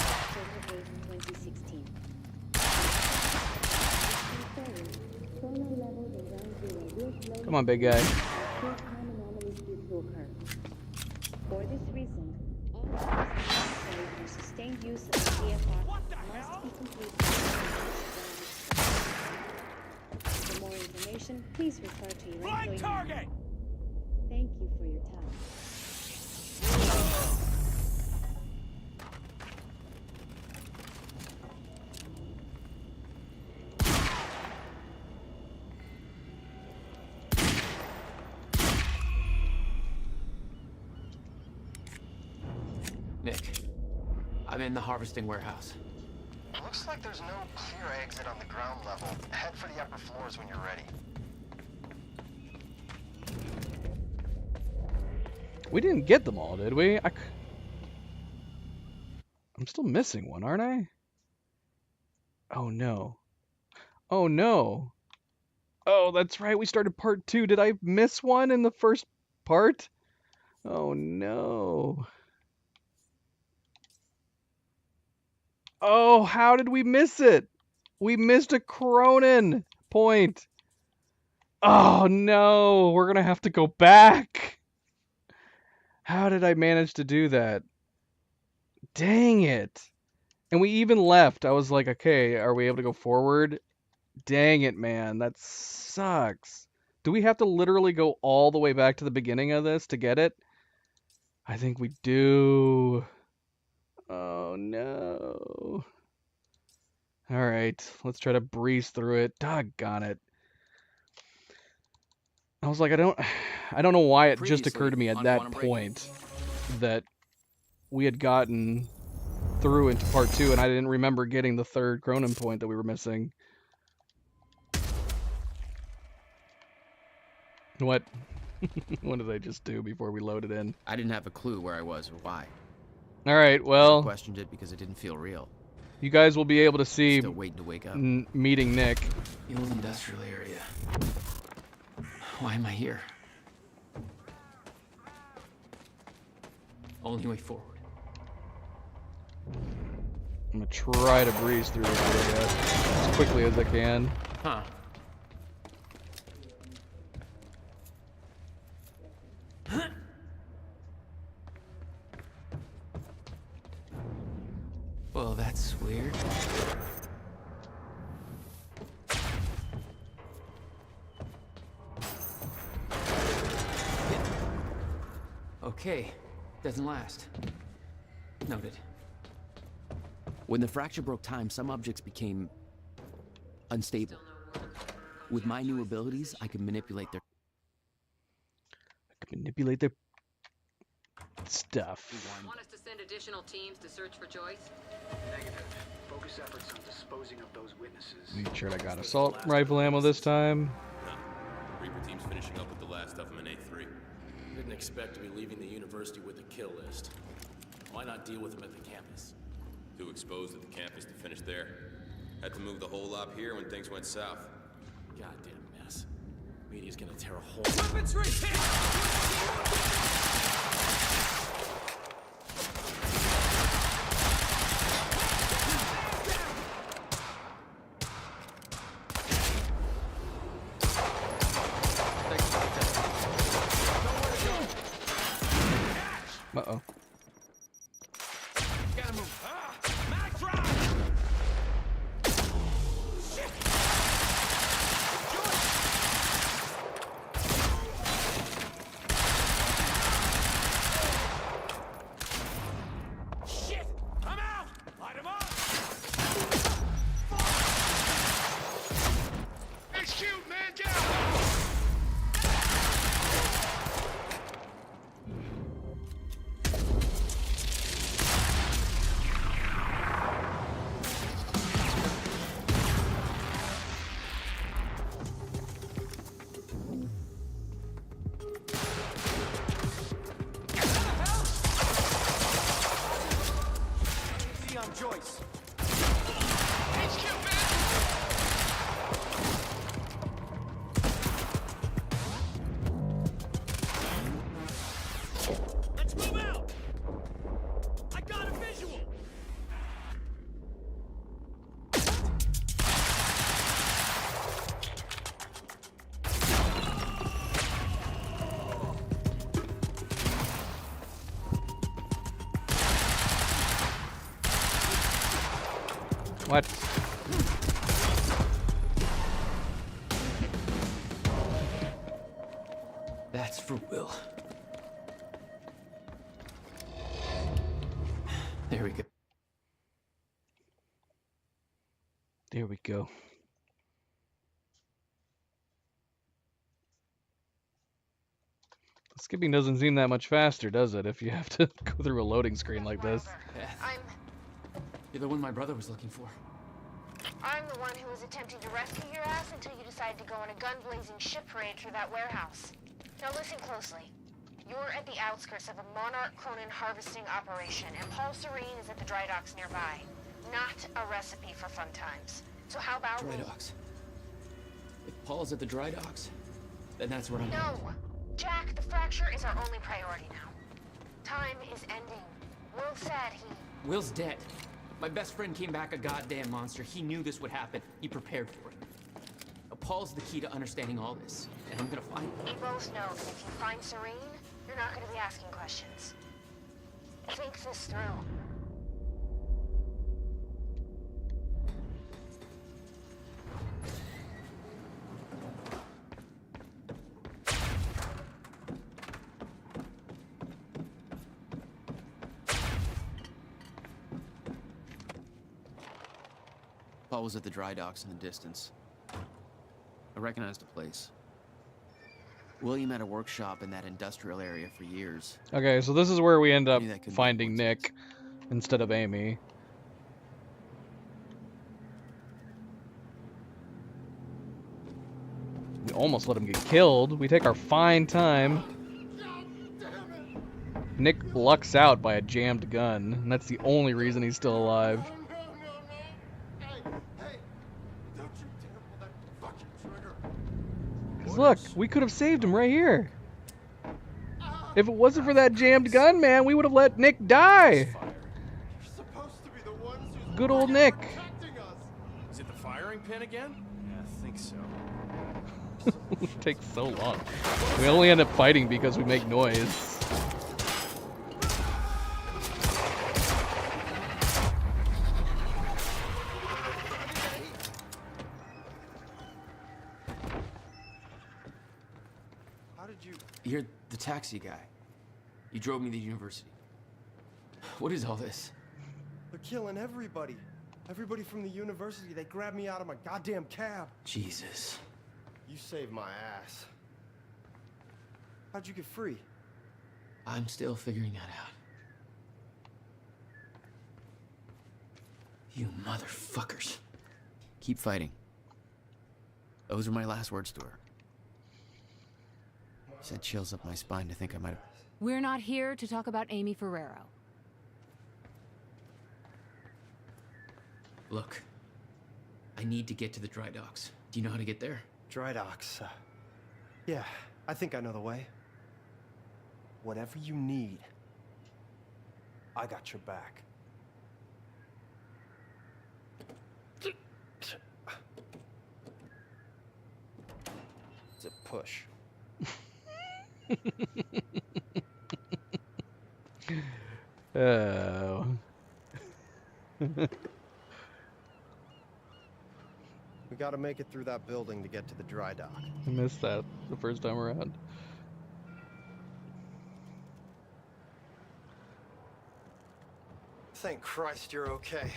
October 8, 2016. Cronon levels in ground zero will slowly Come on, big guy. time anomalies due to occur. For this reason, all actions necessary for sustained use of the CFR must be completed. For more information, please refer to your employee manual. Thank you for your time. Nick, I'm in the harvesting warehouse. Looks like there's no clear exit on the ground level. Head for the upper floors when you're ready. We didn't get them all, did we? I'm still missing one, aren't I? Oh no. Oh no. Oh, that's right. We started part 2. Did I miss one in the first part? Oh no. Oh, how did we miss it? We missed a Cronin point. Oh no. We're going to have to go back. How did I manage to do that? Dang it. And we even left. I was like, okay, are we able to go forward? Dang it, man. That sucks. Do we have to literally go all the way back to the beginning of this to get it? I think we do. Oh, no. All right. Let's try to breeze through it. Doggone it. I was like, I don't know why it just occurred to me at that point that we had gotten through into part 2 and I didn't remember getting the third Cronin point that we were missing. What? What did I just do before we loaded in? I didn't have a clue where I was or why. Alright, well, I questioned it because it didn't feel real. you guys will be able to see Still waiting to wake up. meeting Nick The old industrial area. Why am I here? Only way forward. I'm gonna try to breeze through this area as quickly as I can. Huh. Well, that's weird. Okay, doesn't last. Noted. When the fracture broke time, some objects became unstable. With my new abilities, I can manipulate their stuff. Want us to send additional teams to search for Joyce? Negative. Focus efforts on disposing of those witnesses. Make sure I got assault rifle ammo this time. No. Reaper team's finishing up with the last of them in A3. Didn't expect to be leaving the university with a kill list. Why not deal with them at the campus? Too exposed at the campus to finish there. Had to move the whole up here when things went south. Goddamn mess. Media's gonna tear a hole. Weapons ready! Uh-oh. Gotta move. Mag drop! Shit! Shit! I'm out! Light him up! HQ, man down! Joyce. HQ, man! Let's move out! I got a visual! What? That's for Will. There we go. There we go. Skipping doesn't seem that much faster, does it, if you have to go through a loading screen like this? You're the one my brother was looking for. I'm the one who was attempting to rescue your ass until you decided to go on a gun-blazing ship parade through that warehouse. Now listen closely. You're at the outskirts of a Monarch Cronin harvesting operation, and Paul Serene is at the dry docks nearby. Not a recipe for fun times. So how about Dry docks. If Paul's at the dry docks, then that's where I'm. No! Jack, the fracture is our only priority now. Time is ending. Will said he... Will's dead. My best friend came back a goddamn monster. He knew this would happen. He prepared for it. Now, Paul's the key to understanding all this, and I'm gonna find him. We both know that if you find Serene, you're not gonna be asking questions. Think this through. Paul was at the dry docks in the distance. I recognized the place. William had a workshop in that industrial area for years. Okay, so this is where we end up finding Nick instead of Amy. We almost let him get killed. We take our fine time. Nick lucks out by a jammed gun, and that's the only reason he's still alive. look, we could have saved him right here. If it wasn't for that jammed gun, man, we would have let Nick die. Good old Nick. Is it the firing pin again? Yeah, I think so. It takes so long. We only end up fighting because we make noise. How did you... You're the taxi guy. You drove me to the university. What is all this? They're killing everybody. Everybody from the university. They grabbed me out of my goddamn cab. Jesus. You saved my ass. How'd you get free? I'm still figuring that out. You motherfuckers. Keep fighting. Those are my last words to her. Sent chills up my spine to think I might have... We're not here to talk about Amy Ferrero. Look, I need to get to the dry docks. Do you know how to get there? Dry docks. Yeah, I think I know the way. Whatever you need, I got your back. It's a push. Oh. We gotta make it through that building to get to the dry dock. I missed that the first time around. Thank Christ you're okay.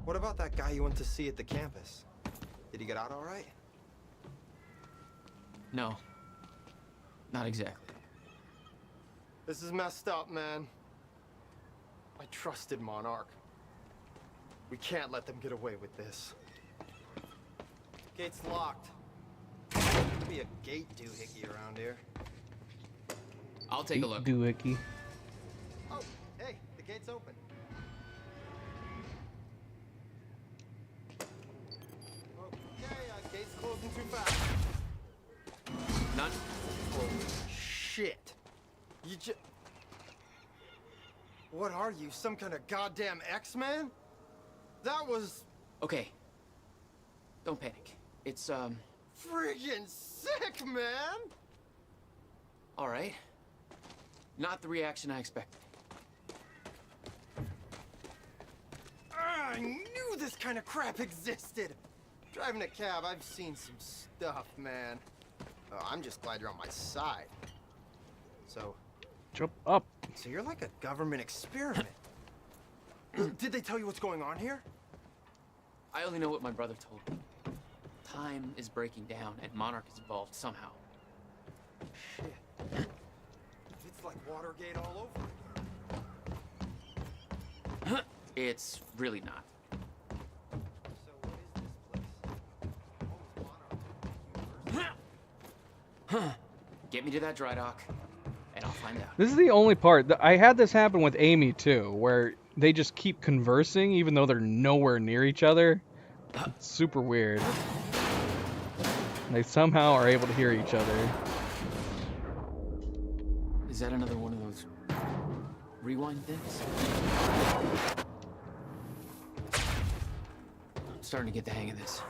What about that guy you went to see at the campus? Did he get out all right? No. Not exactly. This is messed up, man. I trusted Monarch. We can't let them get away with this. Gate's locked. Could be a gate doohickey around here. I'll take a look. Doohickey. Oh, hey, the gate's open. Okay, gate's closing too fast. None. Holy shit. You just... What are you, some kind of goddamn X-Man? That was... Okay. Don't panic. It's, friggin' sick, man! Alright. Not the reaction I expected. I knew this kind of crap existed! Driving a cab, I've seen some stuff, man. Oh, I'm just glad you're on my side. So... Jump up. So you're like a government experiment. Did they tell you what's going on here? I only know what my brother told me. Time is breaking down, and Monarch is involved somehow. Shit. It's like Watergate all over. It's really not. So what is this place? Get me to that dry dock, and I'll find out. This is the only part. I had this happen with Amy too, where they just keep conversing even though they're nowhere near each other. It's super weird. They somehow are able to hear each other. Is that another one of those rewind things? I'm starting to get the hang of this.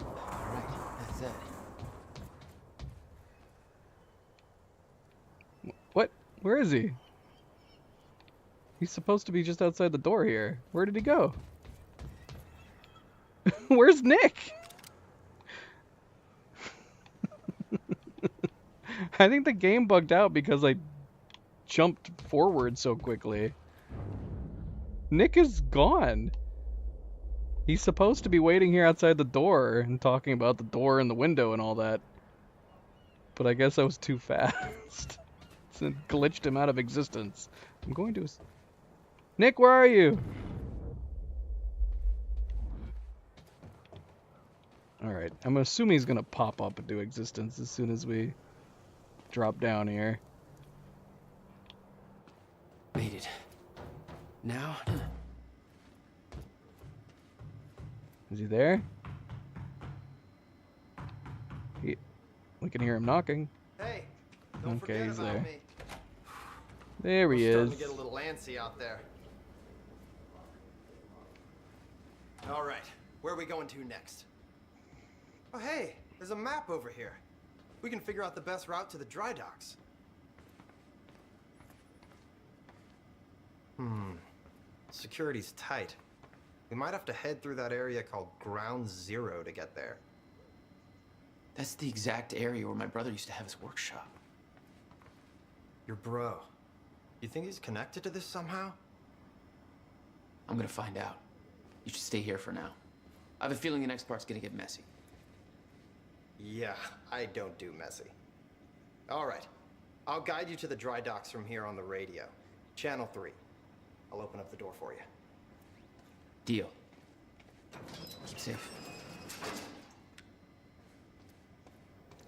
All right, that's it. What? Where is he? He's supposed to be just outside the door here. Where did he go? Where's Nick? I think the game bugged out because I jumped forward so quickly. Nick is gone. He's supposed to be waiting here outside the door and talking about the door and the window and all that. But I guess I was too fast. So it glitched him out of existence. I'm going to... Nick, where are you? Alright, I'm assuming he's gonna pop up into existence as soon as we drop down here. Made it. Now? Is he there? We can hear him knocking. Hey, don't Okay, forget he's about there. me. There he Starting is. to get a little antsy out there. All right, where are we going to next? Oh, hey, there's a map over here. We can figure out the best route to the dry docks. Security's tight. We might have to head through that area called Ground Zero to get there. That's the exact area where my brother used to have his workshop. Your bro. You think he's connected to this somehow? I'm gonna find out. You should stay here for now. I have a feeling the next part's gonna get messy. Yeah, I don't do messy. All right. I'll guide you to the dry docks from here on the radio. Channel 3. I'll open up the door for you. Deal. Keep safe.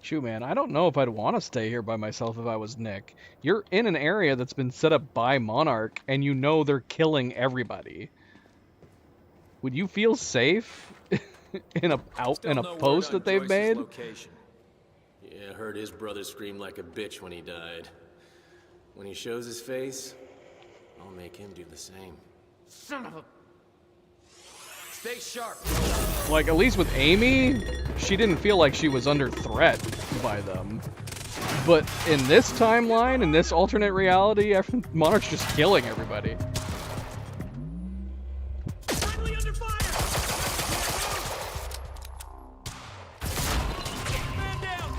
Shoot, man, I don't know if I'd want to stay here by myself if I was Nick. You're in an area that's been set up by Monarch, and you know they're killing everybody. Would you feel safe in a post that they've made? Location. Yeah, I heard his brother scream like a bitch when he died. When he shows his face, I'll make him do the same. Son of a... Stay sharp. Like, at least with Amy, she didn't feel like she was under threat by them. But in this timeline, in this alternate reality, Monarch's just killing everybody. Friendly under fire! Man down!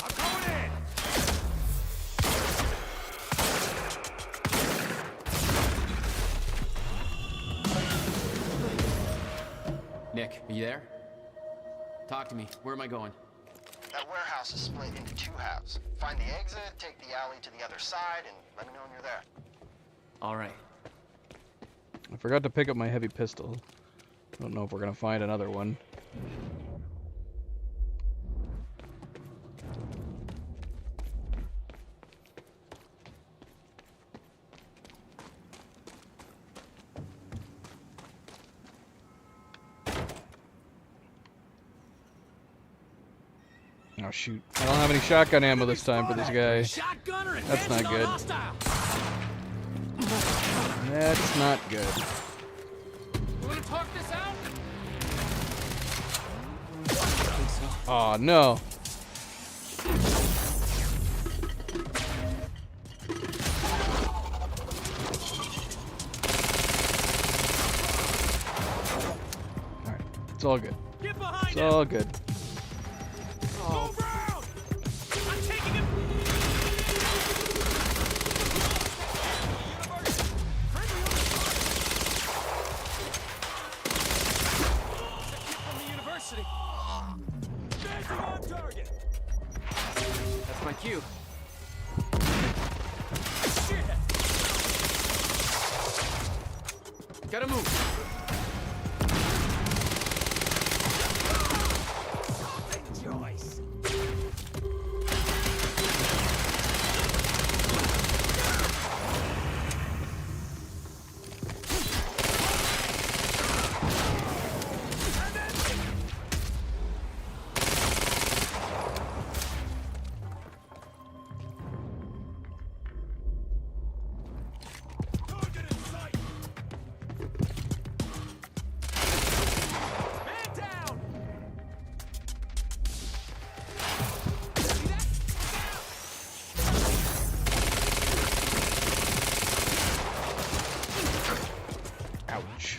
I'm going in! Nick, are you there? Talk to me. Where am I going? That warehouse is split into 2 halves. Find the exit, take the alley to the other side, and let me know when you're there. All right. I forgot to pick up my heavy pistol. I don't know if we're gonna find another one. Oh shoot. I don't have any shotgun ammo this time for this guy. That's not good. That's not good. You wanna talk this out? Oh no. Alright, it's all good. It's all good. Move around! I'm taking him! From the university. Staying on target. That's my cue. Shit! Gotta move. Joyce. Target in sight. Man down. Ouch.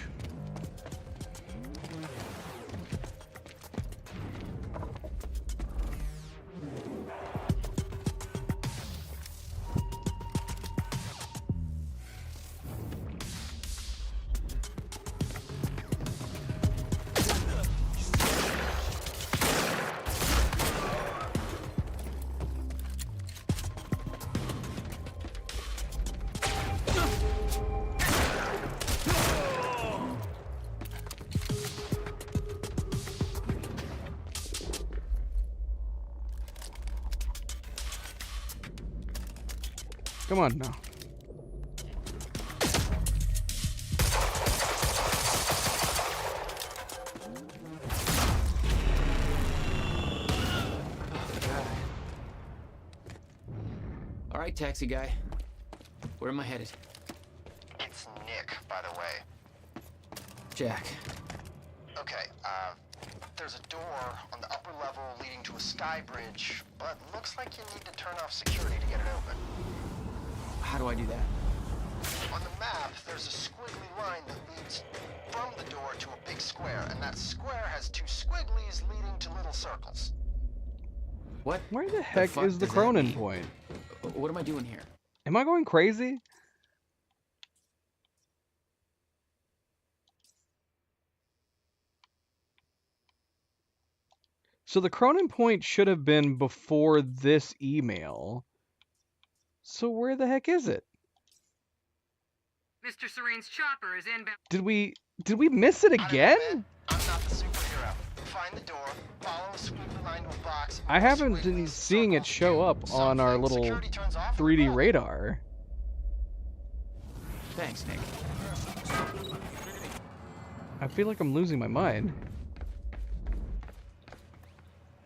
Come on now. right, taxi guy. Where am I headed? It's Nick, by the way. Jack. Okay, there's a door on the upper level leading to a sky bridge, but looks like you need to turn off security to get it open. How do I do that? On the map, there's a squiggly line that leads from the door to a big square, and that square has two squigglies leading to little circles. What? Where the heck fuck is the does that Cronin mean? point? What am I doing here? Am I going crazy? So the Cronin point should have been before this email. So where the heck is it? Mr. Serene's chopper is inbound. Did we miss it again? I'm not the superhero. Find the door, follow a squiggly line to a box. I haven't been seeing it show up on our little 3D radar. Thanks, Nick. I feel like I'm losing my mind.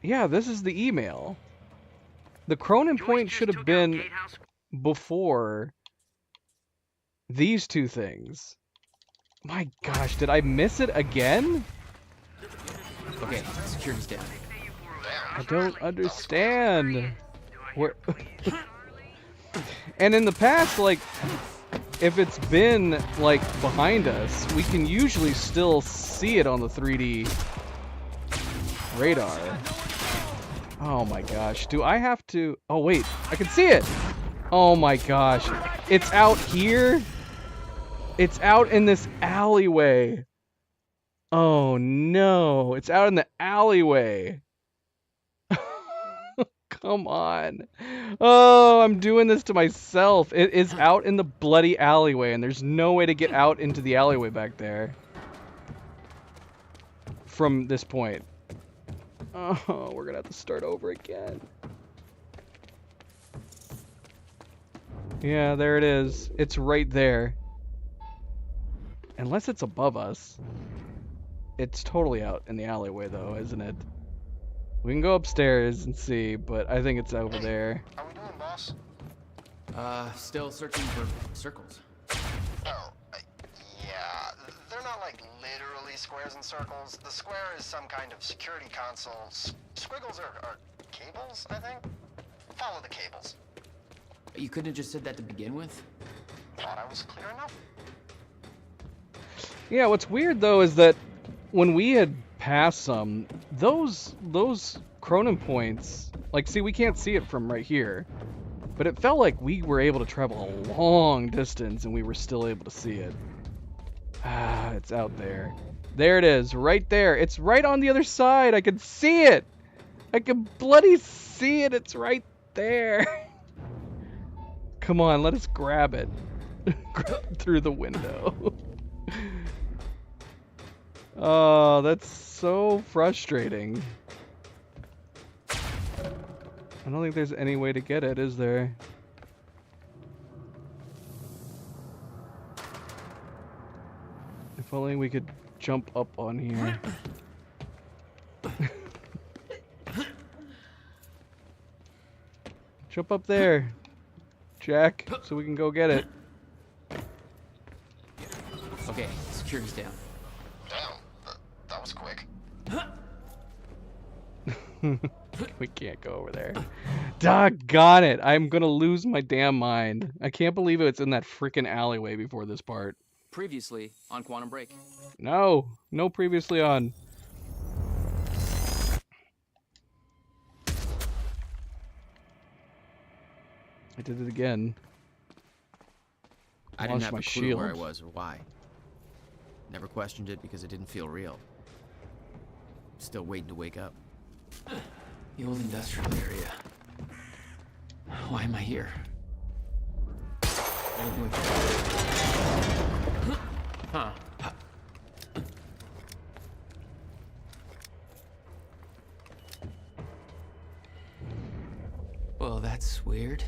Yeah, this is the email. The Cronin point should have been before these two things. My gosh, did I miss it again? Okay, security's down. I don't understand. Where... And in the past, like, if it's been, like, behind us, we can usually still see it on the 3D radar. Oh my gosh, do I have to... Oh wait, I can see it! Oh my gosh, it's out here? It's out in this alleyway. Oh no, it's out in the alleyway. Come on. Oh, I'm doing this to myself. It is out in the bloody alleyway, and there's no way to get out into the alleyway back there from this point. Oh, we're gonna have to start over again. Yeah, there it is. It's right there. Unless it's above us. It's totally out in the alleyway, though, isn't it? We can go upstairs and see, but I think it's over there. How we doing, boss? Still searching for circles. Oh, yeah. They're not like literally squares and circles. The square is some kind of security console. Squiggles are cables, I think. Follow the cables. You couldn't have just said that to begin with? Thought I was clear enough. Yeah, what's weird, though, is that when we had passed some, those Cronin points, like, see, we can't see it from right here, but it felt like we were able to travel a long distance and we were still able to see it. Ah, it's out there. There it is, right there. It's right on the other side. I can see it. I can bloody see it. It's right there. Come on, let us grab it. Through the window. Oh, that's so frustrating. I don't think there's any way to get it, is there? If only we could jump up on here. Jump up there, Jack, so we can go get it. Okay, security's down. Damn, that was quick. We can't go over there. Doggone it, I'm gonna lose my damn mind. I can't believe it's in that freaking alleyway before this part. Previously on Quantum Break. No previously on. I did it again. I didn't Launched have my a clue shield. where I was or why. Never questioned it because it didn't feel real. Still waiting to wake up. The old industrial area. Why am I here? Huh. Well, that's weird.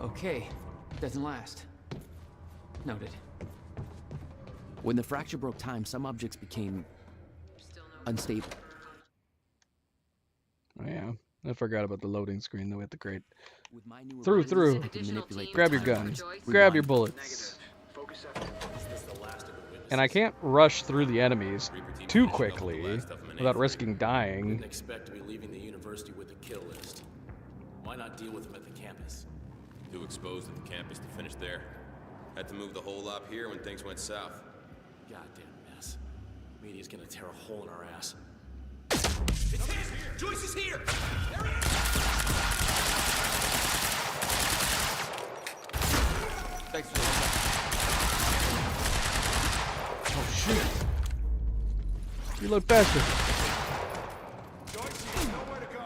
Okay, doesn't last. Noted. When the fracture broke time, some objects became unstable. Oh yeah, I forgot about the loading screen though at the crate. With my new Through. abilities, I can manipulate Grab your time. guns. Grab your Rewind. bullets. Focus effort. And I can't rush through the enemies too quickly without risking dying. Didn't expect to be leaving the university with a kill list. Why not deal with them at the campus? Too exposed at the campus to finish there. Had to move the whole lot here when things went south. Goddamn mess. Media's gonna tear a hole in our ass. It's him! Joyce is here! There he is! Thanks for the Oh shit! Reload faster. Joyce, you know where to go.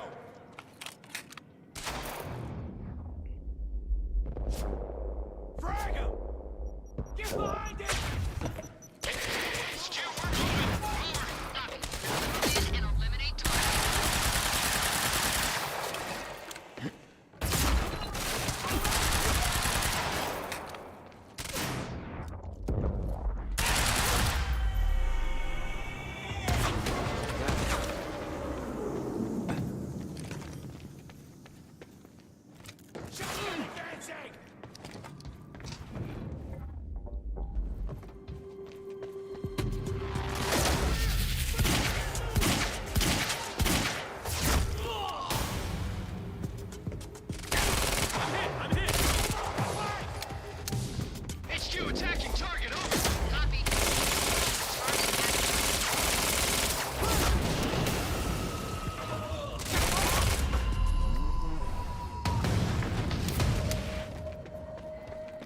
Frag him! Get behind it!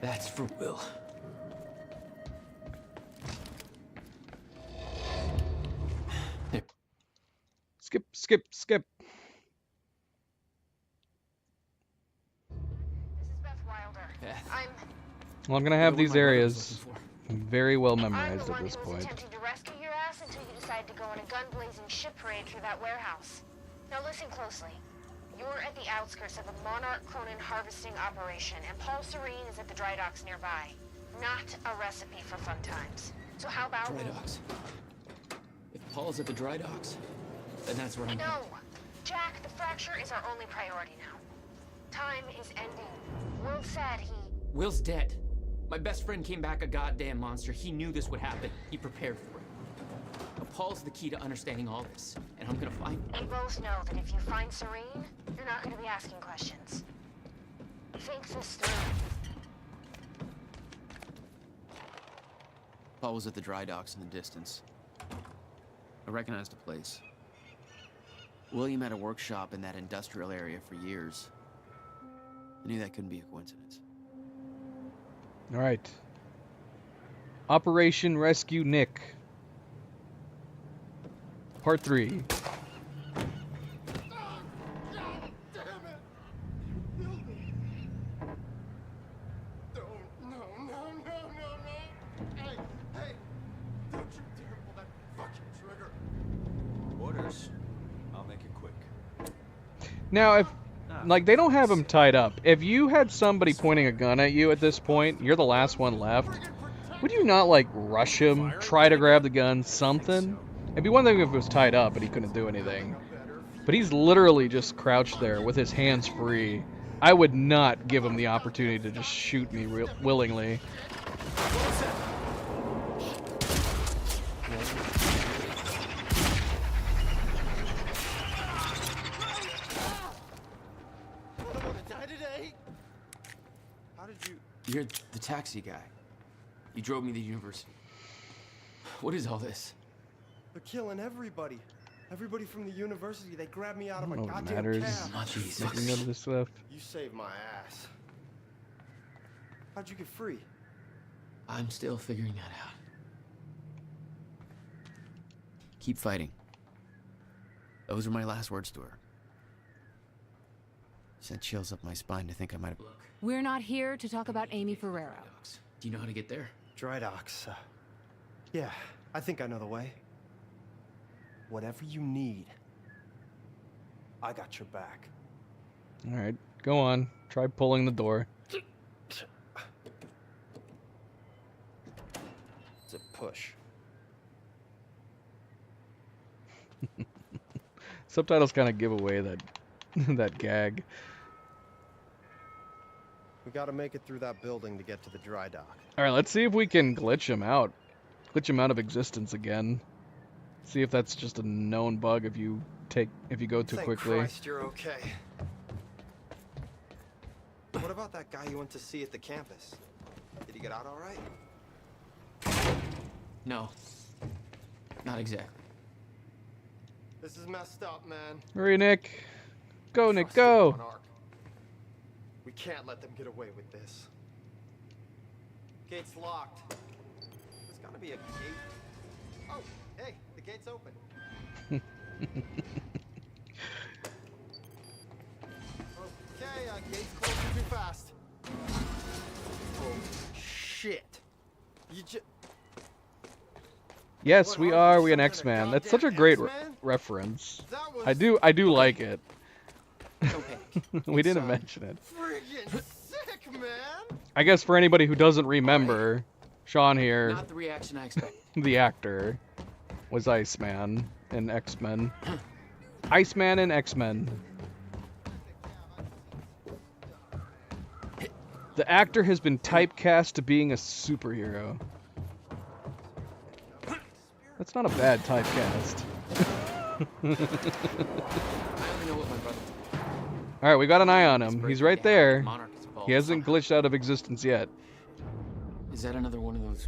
That's for Will. Skip, skip, skip. This is Beth Wilder. Well, I'm gonna have What these my brother was areas looking very well I'm the memorized at one this who was point. attempting to rescue your ass until you decided to go on a gun-blazing ship parade through that warehouse. Now listen closely. You're at the outskirts of a Monarch Cronin harvesting operation, and Paul Serene is at the dry docks nearby. Not a recipe for fun times. So how about Dry docks. If Paul's at the dry docks, then that's where I'm No! Jack, the fracture is our only priority now. Time is ending. Will said he... Will's dead. My best friend came back a goddamn monster. He knew this would happen. He prepared for it. Now, Paul's the key to understanding all this, and I'm gonna find him. We both know that if you find Serene, you're not going to be asking questions. Think this through. Paul was at the dry docks in the distance. I recognized the place. William had a workshop in that industrial area for years. I knew that couldn't be a coincidence. All right. Operation Rescue Nick. Part 3. Now, if, like, they don't have him tied up. If you had somebody pointing a gun at you at this point, you're the last one left, would you not, like, rush him, try to grab the gun, something? It'd be one thing if it was tied up and he couldn't do anything. But he's literally just crouched there with his hands free. I would not give him the opportunity to just shoot me willingly. You're the taxi guy. You drove me to the university. What is all this? They're killing everybody. Everybody from the university. They grabbed me out of my Oh, it goddamn matters. cab. Making none of this stuff. You saved my ass. How'd you get free? I'm still figuring that out. Keep fighting. Those were my last words to her. Sent chills up my spine to think I might have... We're not here to talk about Amy Ferrero. Do you know how to get there? Dry docks. Yeah, I think I know the way. Whatever you need, I got your back. All right, go on. Try pulling the door. Is it push. Subtitles kind of give away that that gag. We gotta make it through that building to get to the dry dock. All right, let's see if we can glitch him out. Glitch him out of existence again. See if that's just a known bug if you go too Thank quickly. Christ you're okay. What about that guy you went to see at the campus? Did he get out all right? No. Not exactly. This is messed up, man. Hurry, Nick. Go, Nick, Trust in go. Monarch. We can't let them get away with this. Gate's locked. There's gotta be a gate. Oh, hey, the gate's open. Okay, gate's closing too fast. Oh, shit. You just... Yes, we are. We an X-Man. That's such a great reference. I do like it. We didn't mention it. Friggin' sick, man. I guess for anybody who doesn't remember, Sean here, Not the reaction I expected. the actor, was Iceman in X-Men. Iceman in X-Men. The actor has been typecast to being a superhero. That's not a bad typecast. I only know what my brother. Alright, we got an eye on him. He's right there. Monarch is involved He hasn't glitched out of existence yet. Is that another one of those?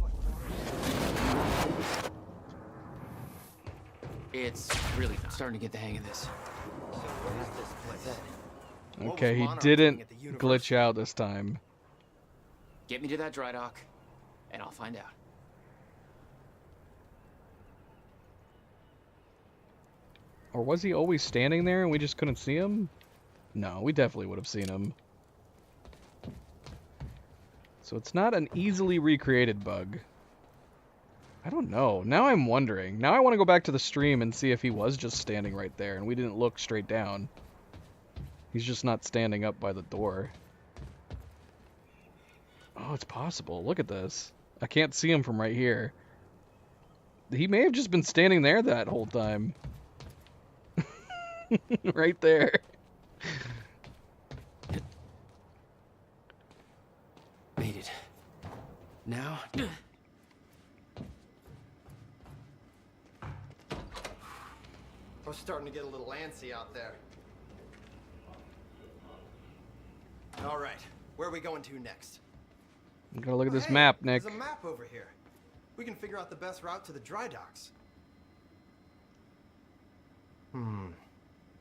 It's really not. Starting to get the hang of this. So where is this place? Okay, he Monarch doing didn't at the university? glitch out this time. Get me to that dry dock, and I'll find out. Or was he always standing there and we just couldn't see him? No, we definitely would have seen him. So it's not an easily recreated bug. I don't know. Now I'm wondering. Now I want to go back to the stream and see if he was just standing right there and we didn't look straight down. He's just not standing up by the door. Oh, it's possible. Look at this. I can't see him from right here. He may have just been standing there that whole time. Right there. Made it. Now? I was starting to get a little antsy out there. All right, where are we going to next? I'm gonna look at this Hey, map, Nick. There's a map over here. We can figure out the best route to the dry docks.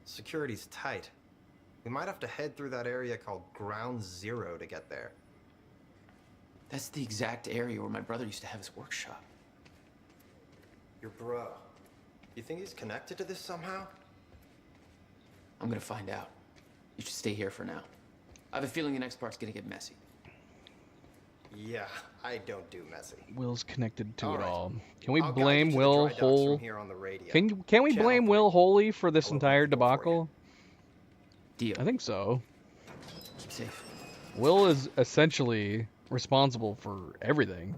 Security's tight. We might have to head through that area called Ground Zero to get there. That's the exact area where my brother used to have his workshop. Your bro. You think he's connected to this somehow? I'm gonna find out. You should stay here for now. I have a feeling the next part's gonna get messy. Yeah, I don't do messy. Will's connected to it Alright. all. Can we I'll guide blame you to the Will dry docks whole? from here on the radio. Can we Channel blame 3. Will wholly for this I'll open entire the door for you. debacle? Deal. I think so. Keep safe. Will is essentially responsible for everything.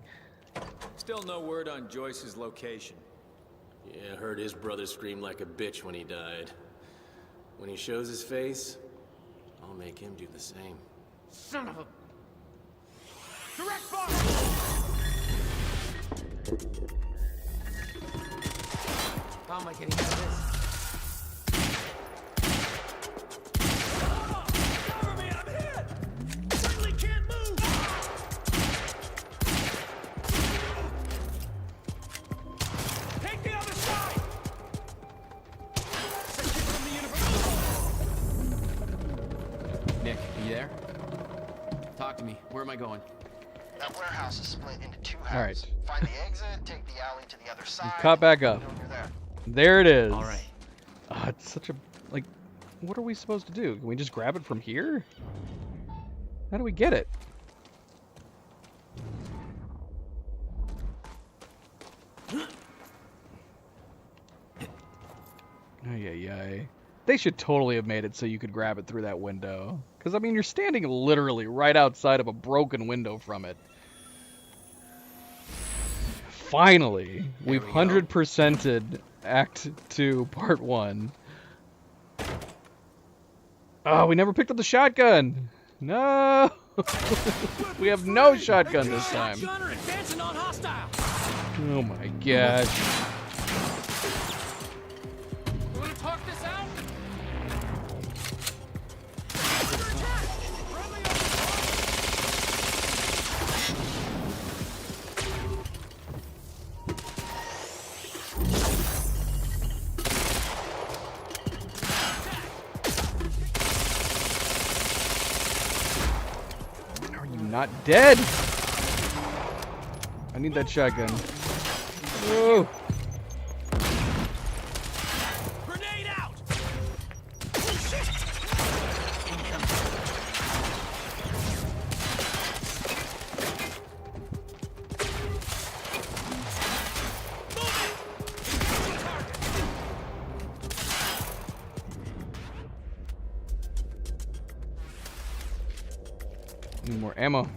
Still no word on Joyce's location. Yeah, heard his brother scream like a bitch when he died. When he shows his face, I'll make him do the same. Son of a... Direct fire! How am I getting out of this? Cover me, I'm hit! Friendly can't move! Take the other side! Section from the university! Nick, are you there? Talk to me. Where am I going? That warehouse is split into two All right. halves. Find the exit, take the alley to the other side. Caught back up. Know when you're there. There it is. All right. Ah, it's such a like. What are we supposed to do? Can we just grab it from here? How do we get it? Ay, ay, ay. They should totally have made it so you could grab it through that window. Because, I mean, you're standing literally right outside of a broken window from it. Finally, we've 100%ed Act 2, Part 1. Oh, we never picked up the shotgun! No! We have no shotgun this time. Oh my gosh. You wanna talk this out? Are you not dead? I need that shotgun. Whoa. Grenade out! Need more ammo.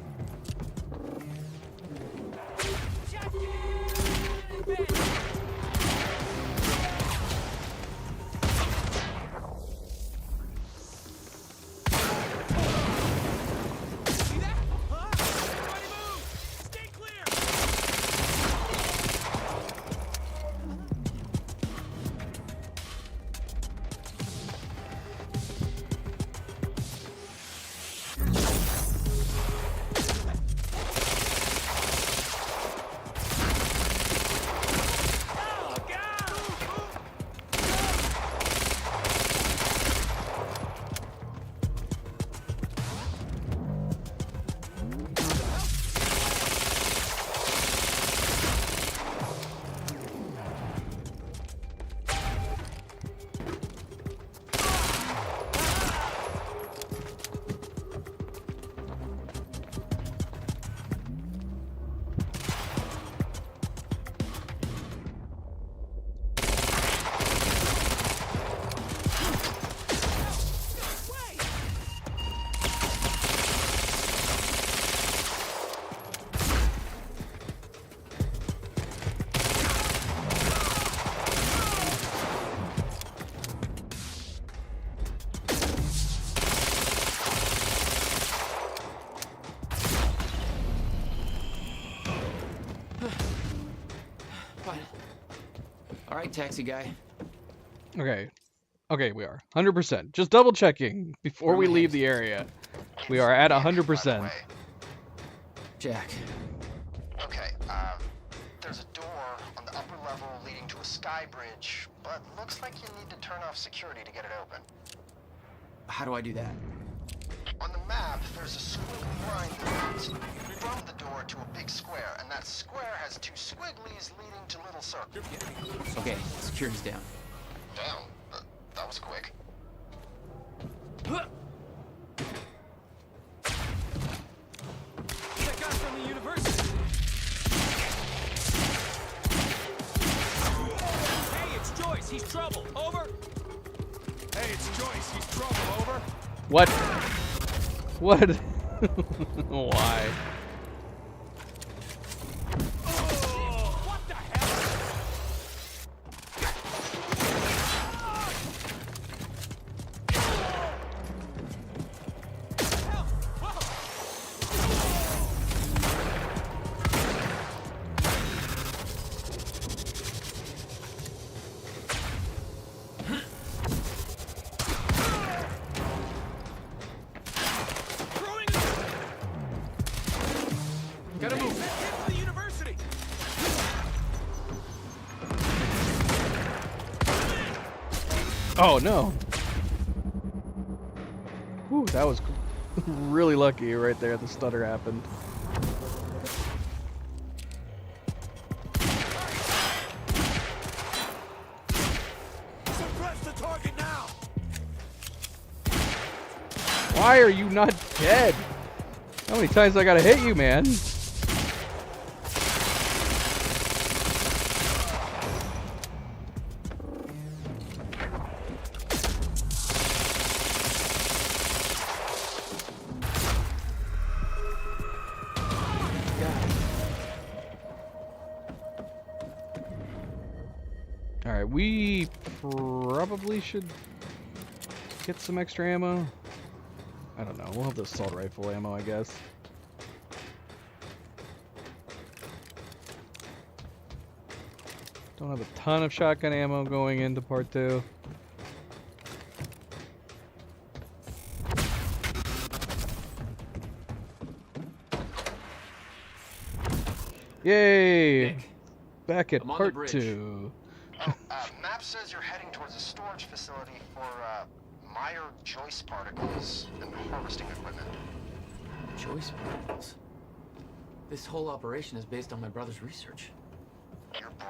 All right, taxi guy. Okay. Okay, we are. 100%. Just double checking before we leave the area. We are at 100%. Jack. Okay, there's a door on the upper level leading to a sky bridge, but looks like you need to turn off security to get it open. How do I do that? On the map, there's a squiggly line that leads from the door to a big square, and that square has two squigglies leading to little circles. Okay, security's down. Down? That was quick. That guy from the university. Hey, it's Joyce. He's trouble. Over. Hey, it's Joyce. He's trouble. Over. What? What? Why? What the hell? Gotta move. Get to the university. Oh no. Ooh, that was really lucky right there. The stutter happened. Suppress the target now. Why are you not dead? How many times I gotta hit you, man? we probably should get some extra ammo. I don't know. We'll have the assault rifle ammo, I guess. Don't have a ton of shotgun ammo going into part 2. Yay! Nick, Back at I'm on the part bridge. 2. Oh, map says you're heading towards a storage facility for, Meyer Joyce particles and harvesting equipment. Joyce particles. This whole operation is based on my brother's research. Your bro?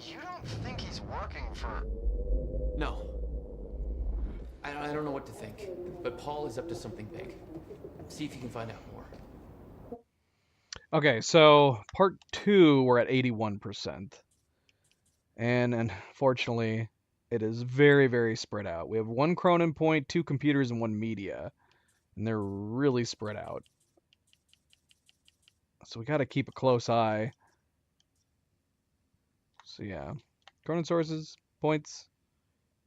You don't think he's working for... No. I don't know what to think, but Paul is up to something big. See if you can find out more. Okay, so part 2, we're at 81%. And unfortunately, it is very, very spread out. We have 1 Cronin point, 2 computers, and 1 media. And they're really spread out. So we got to keep a close eye. So yeah, Cronin sources, points,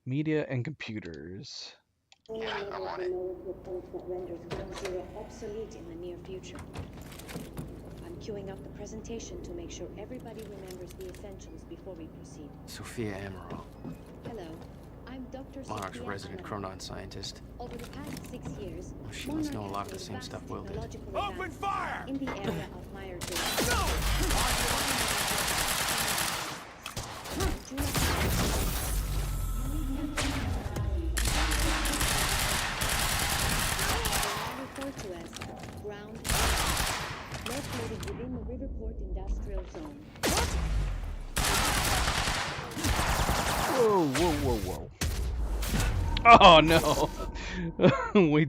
media, and computers. Yeah, I'm on it. That renders Ground Zero obsolete in the near future. I'm queuing up the presentation to make sure everybody remembers the essentials before we proceed. Sophia Amaral, Hello, I'm Dr. Monarch's Sophia resident Amaral. Cronon scientist. Over the past 6 years, She must know a Monarch lot of has the same made stuff vast Will did. technological Open advances fire! in the area of Meyer Joyce. Referred to as ground located within the Riverport Industrial Zone. Whoa, whoa, whoa, whoa. Oh no! We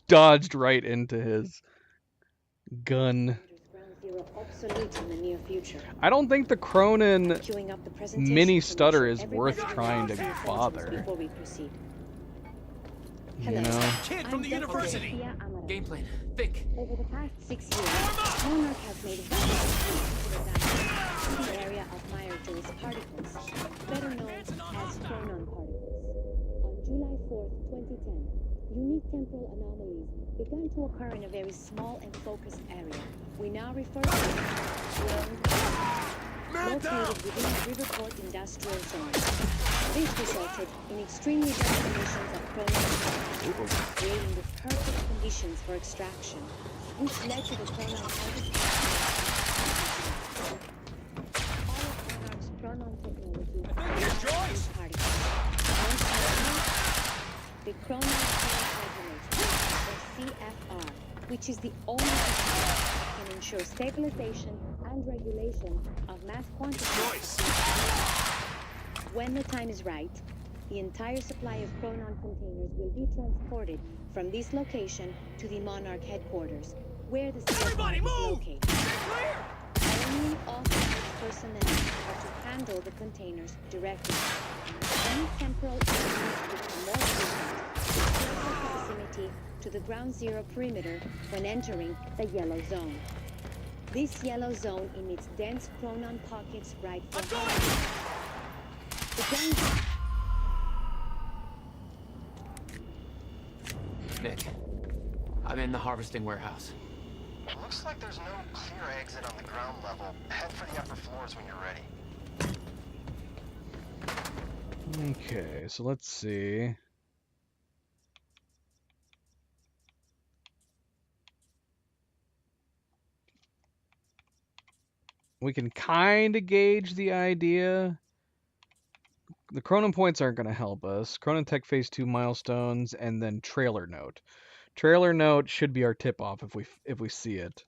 dodged right into his gun. Ground Zero obsolete in the near future. I don't think the Cronin Queuing up the presentation mini to make stutter sure is worth everybody trying remembers to the essentials bother. before we proceed. You Hello. know? Kid from the I'm Dr. university. Sophia Amaral. Game plan. Think. Over the past 6 years, Monarch has made vast advances in the area of Meyer Joyce particles, better known as Cronon particles. On July 4th, 2010, unique temporal anomalies began to occur in a very small and focused area. We now refer to as located within the Riverport Industrial Zone. This resulted in extremely dense emissions of Cronon particles, creating the perfect conditions for extraction, which led to the Cronon harvesting. All of Monarch's Cronon technology Here's Joyce! particles. The Cronon Regulator, or CFR, which is the only technology that can ensure stabilization and regulation of mass quantities. When the time is right, the entire supply of Cronon containers will be transported from this location to the Monarch headquarters, where the CFR is located. Only authorized personnel are to handle the containers directly. Any temporal elements become more frequent with closer proximity to the Ground Zero perimeter when entering the yellow zone. This yellow zone emits dense Cronon pockets right for harvest. The Ground Nick, I'm in the harvesting warehouse. Looks like there's no clear exit on the ground level. Head for the upper floors when you're ready. Okay, so let's see. We can kind of gauge the idea. The Cronin points aren't going to help us. Cronin Tech Phase 2 milestones, and then Trailer Note. Trailer Note should be our tip-off if we see it.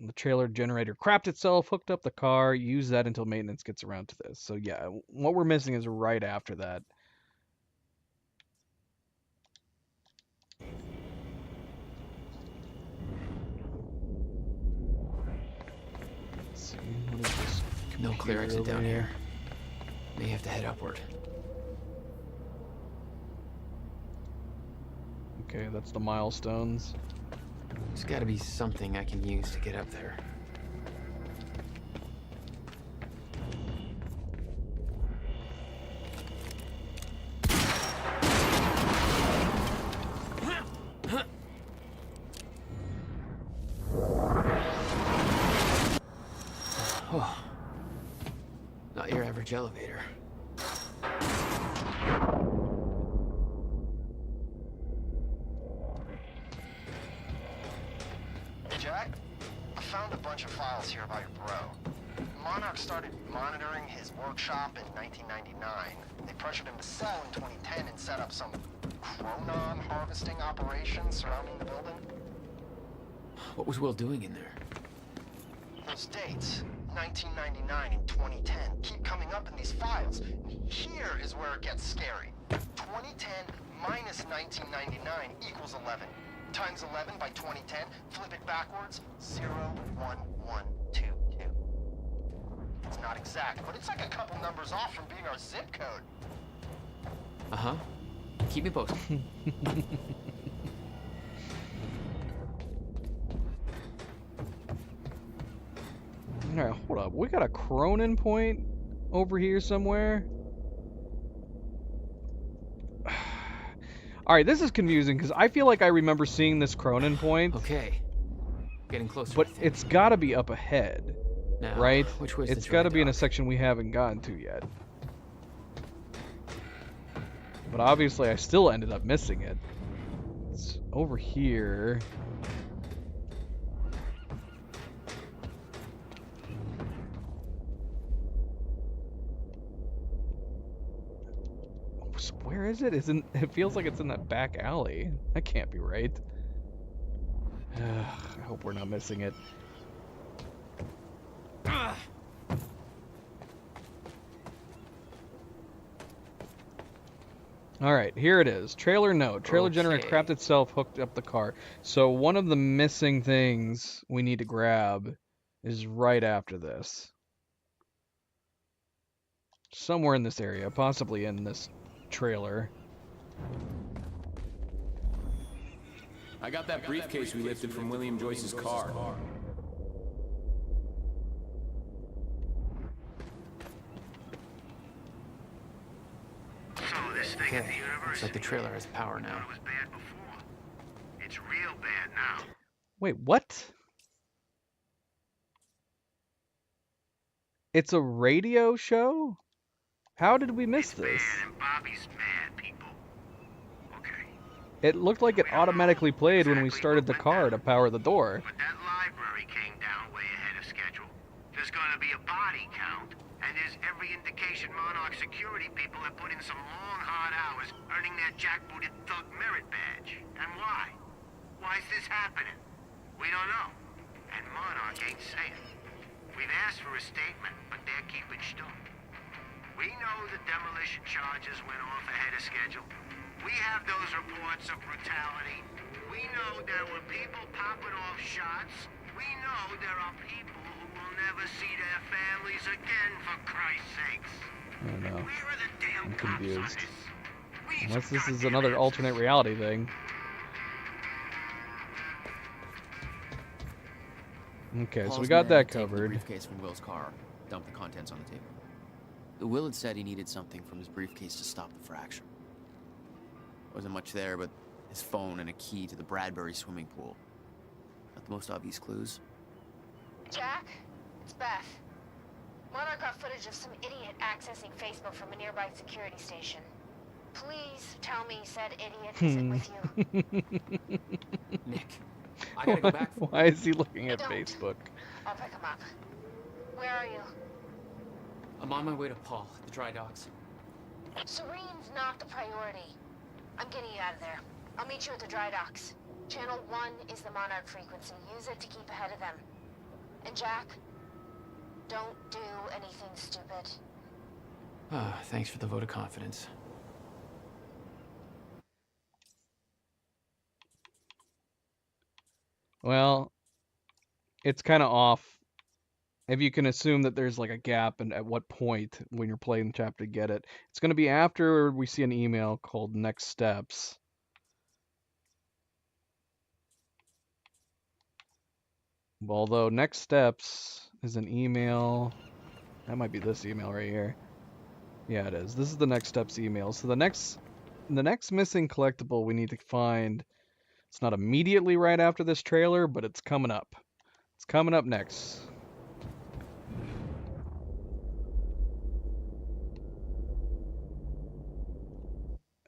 The trailer generator crapped itself, hooked up the car, use that until maintenance gets around to this. So yeah, what we're missing is right after that. Let's see, what is this? No clear computer exit over down here. May have to head upward. Okay, that's the milestones. There's gotta be something I can use to get up there. Which elevator? Hey, Jack? I found a bunch of files here about your bro. Monarch started monitoring his workshop in 1999. They pressured him to sell in 2010 and set up some chronon harvesting operation surrounding the building. What was Will doing in there? Those dates, 1999 and 2010, keep coming up in these files. Here is where it gets scary. 2010 minus 1999 equals 11. Times 11 by 2010, flip it backwards, 01122. It's not exact, but it's like a couple numbers off from being our zip code. Uh-huh. Keep me posted. Alright, hold up. We got a Cronin point over here somewhere. Alright, this is confusing because I feel like I remember seeing this Cronin point. Okay. Getting closer. But it's gotta be up ahead. Now, right? Which way's it's the gotta dry be in a dock? section we haven't gotten to yet. But obviously I still ended up missing it. It's over here. Where is it? It feels like it's in that back alley. That can't be right. I hope we're not missing it. Alright, here it is. Trailer note. Trailer generator crapped itself, hooked up the car. So one of the missing things we need to grab is right after this. Somewhere in this area, possibly in this trailer. I got that briefcase we lifted from William Joyce's car. Okay. Looks like the trailer has power now. It's real bad now. Wait, what? It's a radio show? How did we miss this? And Bobby's mad, people. Okay. It looked like it automatically played when we started the car to power the door. But that library came down way ahead of schedule. There's gonna be a body count, and there's every indication Monarch security people have put in some long, hard hours earning their jackbooted thug merit badge. And why? Why is this happening? We don't know. And Monarch ain't saying. We've asked for a statement, but they're keeping stum. We know the demolition charges went off ahead of schedule. We have those reports of brutality. We know there were people popping off shots. We know there are people who will never see their families again, for Christ's sakes. I don't know. Where are the damn I'm cops on confused. this? Unless this is another alternate reality thing. Okay, so Paul's we got men that had taken covered. The briefcase from Will's car, dumped the contents on the table. Will had said he needed something from his briefcase to stop the fracture. Wasn't much there, but his phone and a key to the Bradbury swimming pool. Not the most obvious clues. Jack, it's Beth. Monarch got footage of some idiot accessing Facebook from a nearby security station. Please tell me said idiot isn't with you. Nick, I gotta go back. Why is he looking at Don't. Facebook? I'll pick him up. Where are you? I'm on my way to Paul at the dry docks. Serene's not the priority. I'm getting you out of there. I'll meet you at the dry docks. Channel 1 is the Monarch frequency. Use it to keep ahead of them. And Jack, don't do anything stupid. Ah, thanks for the vote of confidence. Well, it's kind of off. If you can assume that there's like a gap and at what point when you're playing the chapter to get it. It's going to be after we see an email called Next Steps. Although Next Steps is an email. That might be this email right here. Yeah, it is. This is the Next Steps email. So the next missing collectible we need to find. It's not immediately right after this trailer, but it's coming up. It's coming up next.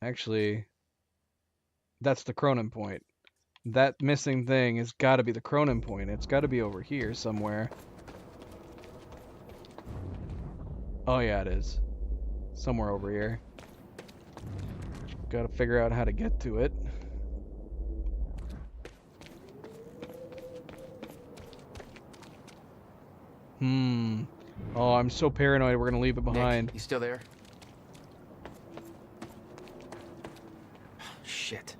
Actually, that's the Cronin point. That missing thing has got to be the Cronin point. It's got to be over here somewhere. Oh yeah, it is. Somewhere over here. Got to figure out how to get to it. Oh, I'm so paranoid we're gonna leave it behind. Nick, you still there? Shit.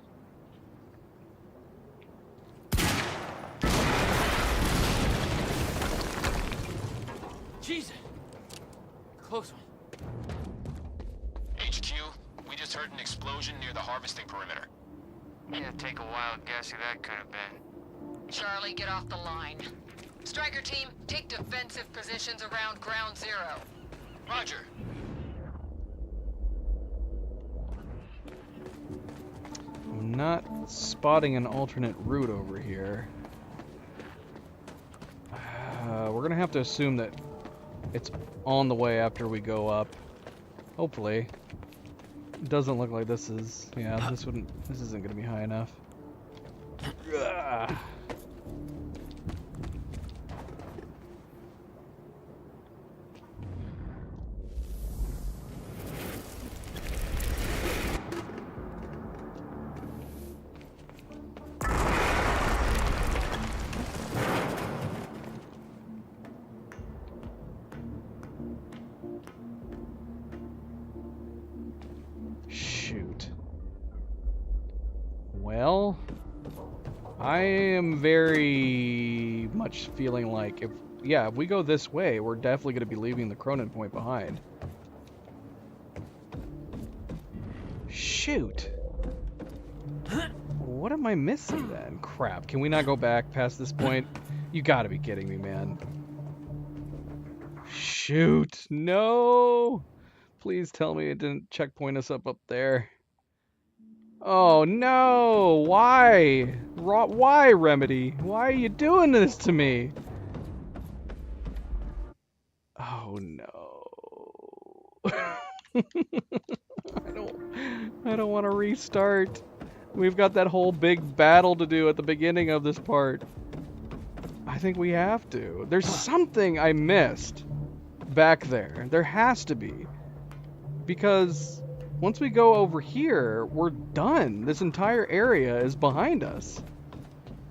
Jesus! Close one. HQ, we just heard an explosion near the harvesting perimeter. Yeah, take a wild guess who that could have been. Charlie, get off the line. Striker team, take defensive positions around Ground Zero. Roger. I'm not spotting an alternate route over here. We're gonna have to assume that it's on the way after we go up. Hopefully. It doesn't look like this is... Yeah, this isn't gonna be high enough. Ugh. Well, I am very much feeling like if we go this way, we're definitely going to be leaving the Cronin point behind. Shoot. What am I missing then? Crap, can we not go back past this point? You gotta be kidding me, man. Shoot, no! Please tell me it didn't checkpoint us up there. Oh no! Why? Why, Remedy? Why are you doing this to me? Oh no. I don't want to restart. We've got that whole big battle to do at the beginning of this part. I think we have to. There's something I missed back there. There has to be. Because once we go over here, we're done. This entire area is behind us.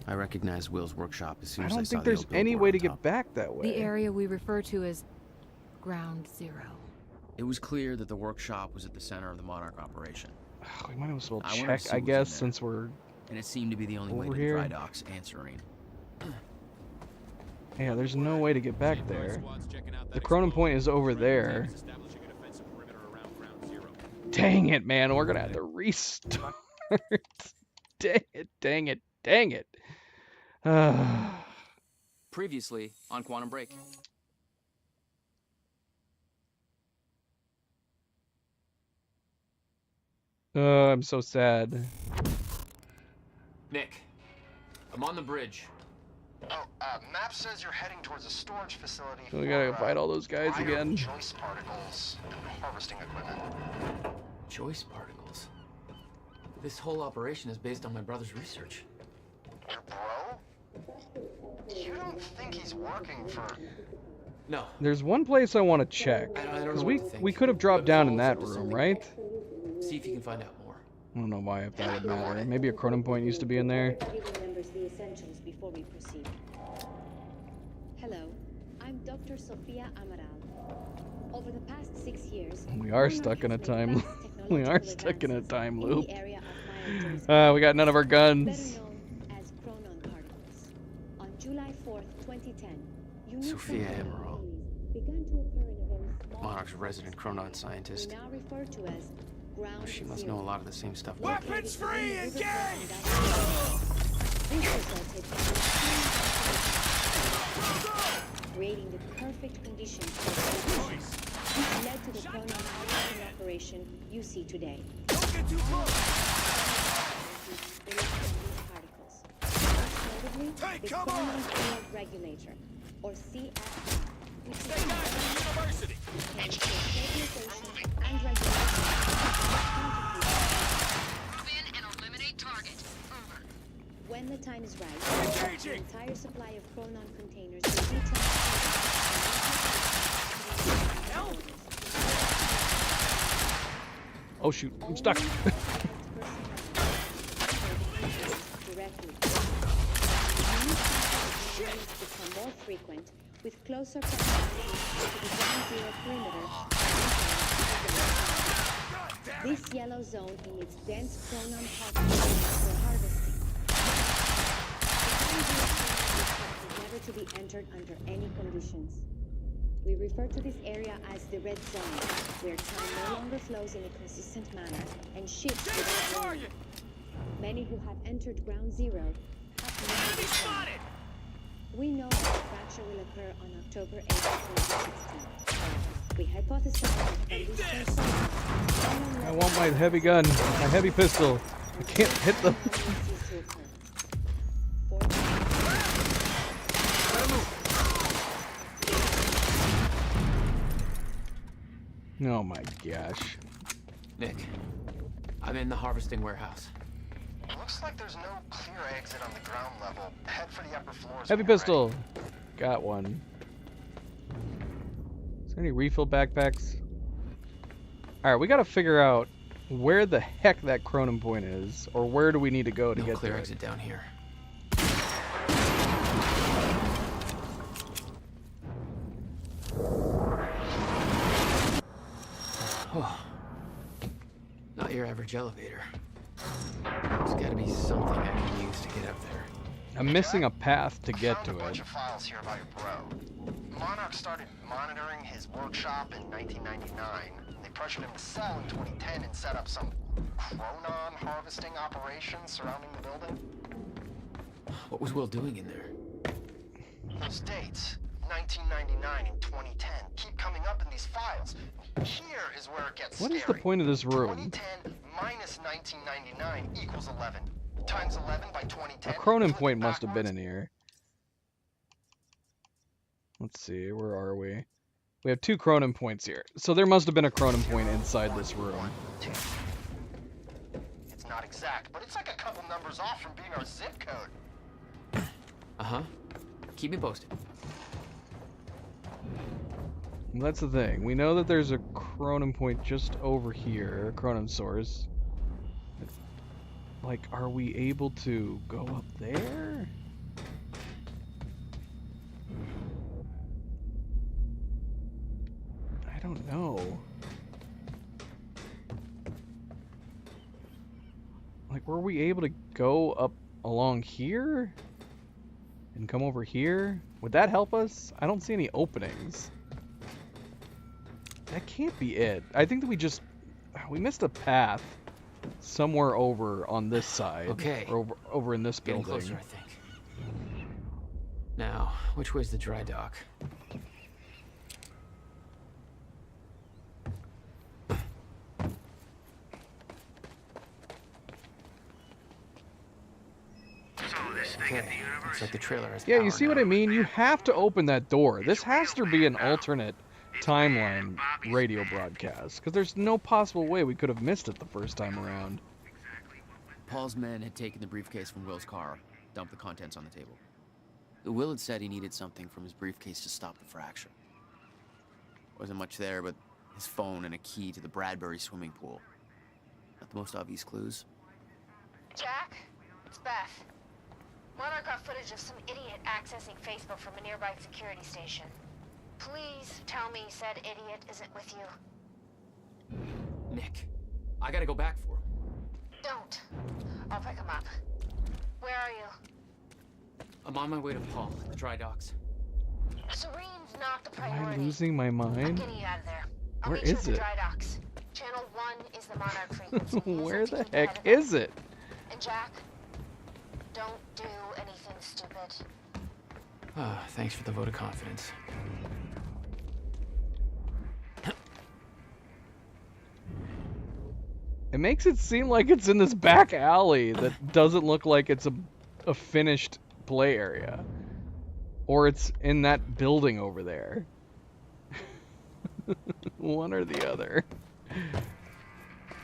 I recognized Will's workshop as soon as I saw the don't think there's any way to get back that way. The area we refer to as Ground Zero. It was clear that the workshop was at the center of the Monarch operation. We might as well check, I guess, since we're and it seemed to be the only way to here. the dry docks and Serene. Yeah, there's no way to get back there. The Cronin point is over there. Dang it, man, we're gonna have to restart. Dang it. Previously on Quantum Break. I'm so sad. Nick, I'm on the bridge. Oh, map says you're heading towards a storage facility So we gotta fight all those guys again. Choice particles and harvesting equipment. Choice particles? This whole operation is based on my brother's research. Your bro? You don't think he's working for... No. There's one place I want to check. Because we could have dropped down in that room, right? See if you can find out more. I don't know why if that would matter. Maybe a Cronin point used to be in there. Remembers the essentials before we proceed. Hello, I'm Dr. Sofia Amaral. Over the past 6 years, We are stuck in a time. We are stuck in a time loop. We got none of our guns. as Cronon particles. On July 4th, 2010, Sofia Amaral. began to occur in a very small Monarch's resident Cronon scientist. now referred to as Ground She must Zero. know a lot of the same stuff. Weapons free, engage! Creating the perfect conditions for which led to the Cronon harvesting operation you see today. Don't get too close! The Cronon Field Regulator, or CFR, which is university. And regulation When the time is right, the entire supply of Chronon containers will be transported. Oh shoot, I'm stuck. Directly. Become more frequent with closer proximity to the ground zero perimeter. This yellow zone emits dense chronon particles for harvesting. The ground zero perimeter is never to be entered under any conditions. We refer to this area as the red zone, where time no longer flows in a consistent manner and shifts without warning. Many who have entered ground zero have never returned. We know that the fracture will occur on October 8, 2016. We hypothesize that from this transformation, I want my heavy gun, my heavy pistol. I can't hit them. Oh my gosh. Nick, I'm in the harvesting warehouse. Looks like there's no clear exit on the ground level. Head for the upper floors. Heavy pistol. Got one. Is there any refill backpacks? Alright, we gotta figure out where the heck that Chronon point is, or where do we need to go to get clear there. exit down here. Oh, not your average elevator. There's gotta be something I can use to get up there. I'm missing a path to get to A bunch it. of files here about your bro. Monarch started monitoring his workshop in 1999. They pressured him to sell in 2010 and set up some Chronon harvesting operation surrounding the building. What was Will doing in there? Those dates, 1999 and 2010, keep coming up in these files. Here is where it gets What scary. is the point of this room? 2010 minus 1999 equals 11. Times 11 by 2010. A Chronon point must have been in here. Let's see, where are we? We have 2 Chronon points here. So there must have been a Chronon point inside this room. It's not exact, but it's like a couple numbers off from being our zip code. Uh-huh. Keep me posted. That's the thing. We know that there's a Chronon point just over here, a Chronon source. Like, are we able to go up there? I don't know. Like, were we able to go up along here? And come over here? Would that help us? I don't see any openings. That can't be it. I think that we missed a path somewhere over on this side. Okay. Or over in this Getting building. closer, I think. Now, which way's the dry dock? Okay, looks like the trailer has Yeah, you power see now. what I mean? You have to open that door. This has to be an alternate timeline radio broadcast, because there's no possible way we could have missed it the first time around. Paul's men had taken the briefcase from Will's car, dumped the contents on the table. Will had said he needed something from his briefcase to stop the fracture. Wasn't much there, but his phone and a key to the Bradbury swimming pool. Not the most obvious clues. Jack, it's Beth. Monarch got footage of some idiot accessing Facebook from a nearby security station. Please tell me said idiot isn't with you. Nick, I gotta go back for him. Don't. I'll pick him up. Where are you? I'm on my way to Paul at the dry docks. Serene's not the Am priority. I losing my I'm mind? getting you out of there. I'll Where meet you is at the it? dry docks. Channel 1 is the Monarch frequency. Where So the keep ahead heck of it. is it? And Jack, don't do anything stupid. Ah, thanks for the vote of confidence. It makes it seem like it's in this back alley that doesn't look like it's a finished play area. Or it's in that building over there. One or the other.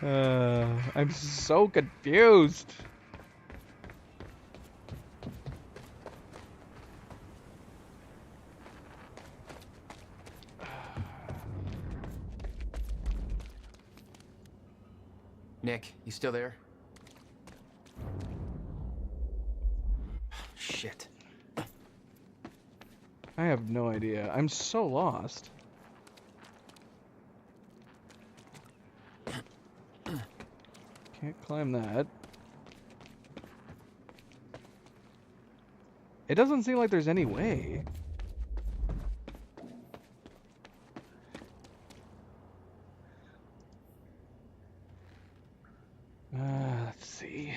I'm so confused. Nick, you still there? Shit. I have no idea. I'm so lost. Can't climb that. It doesn't seem like there's any way. Let's see.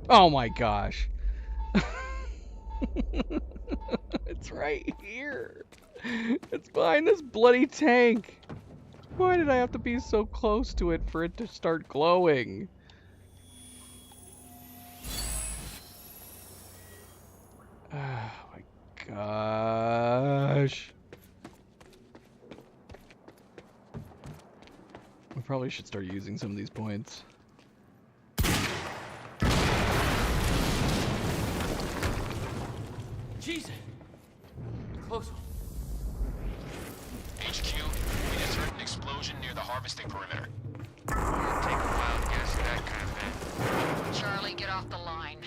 Oh my gosh. It's right here. It's behind this bloody tank. Why did I have to be so close to it for it to start glowing? Oh my gosh. We probably should start using some of these points. Jesus! Close. HQ, we just heard an explosion near the harvesting perimeter. Take a wild guess who that could have been. Charlie, get off the line.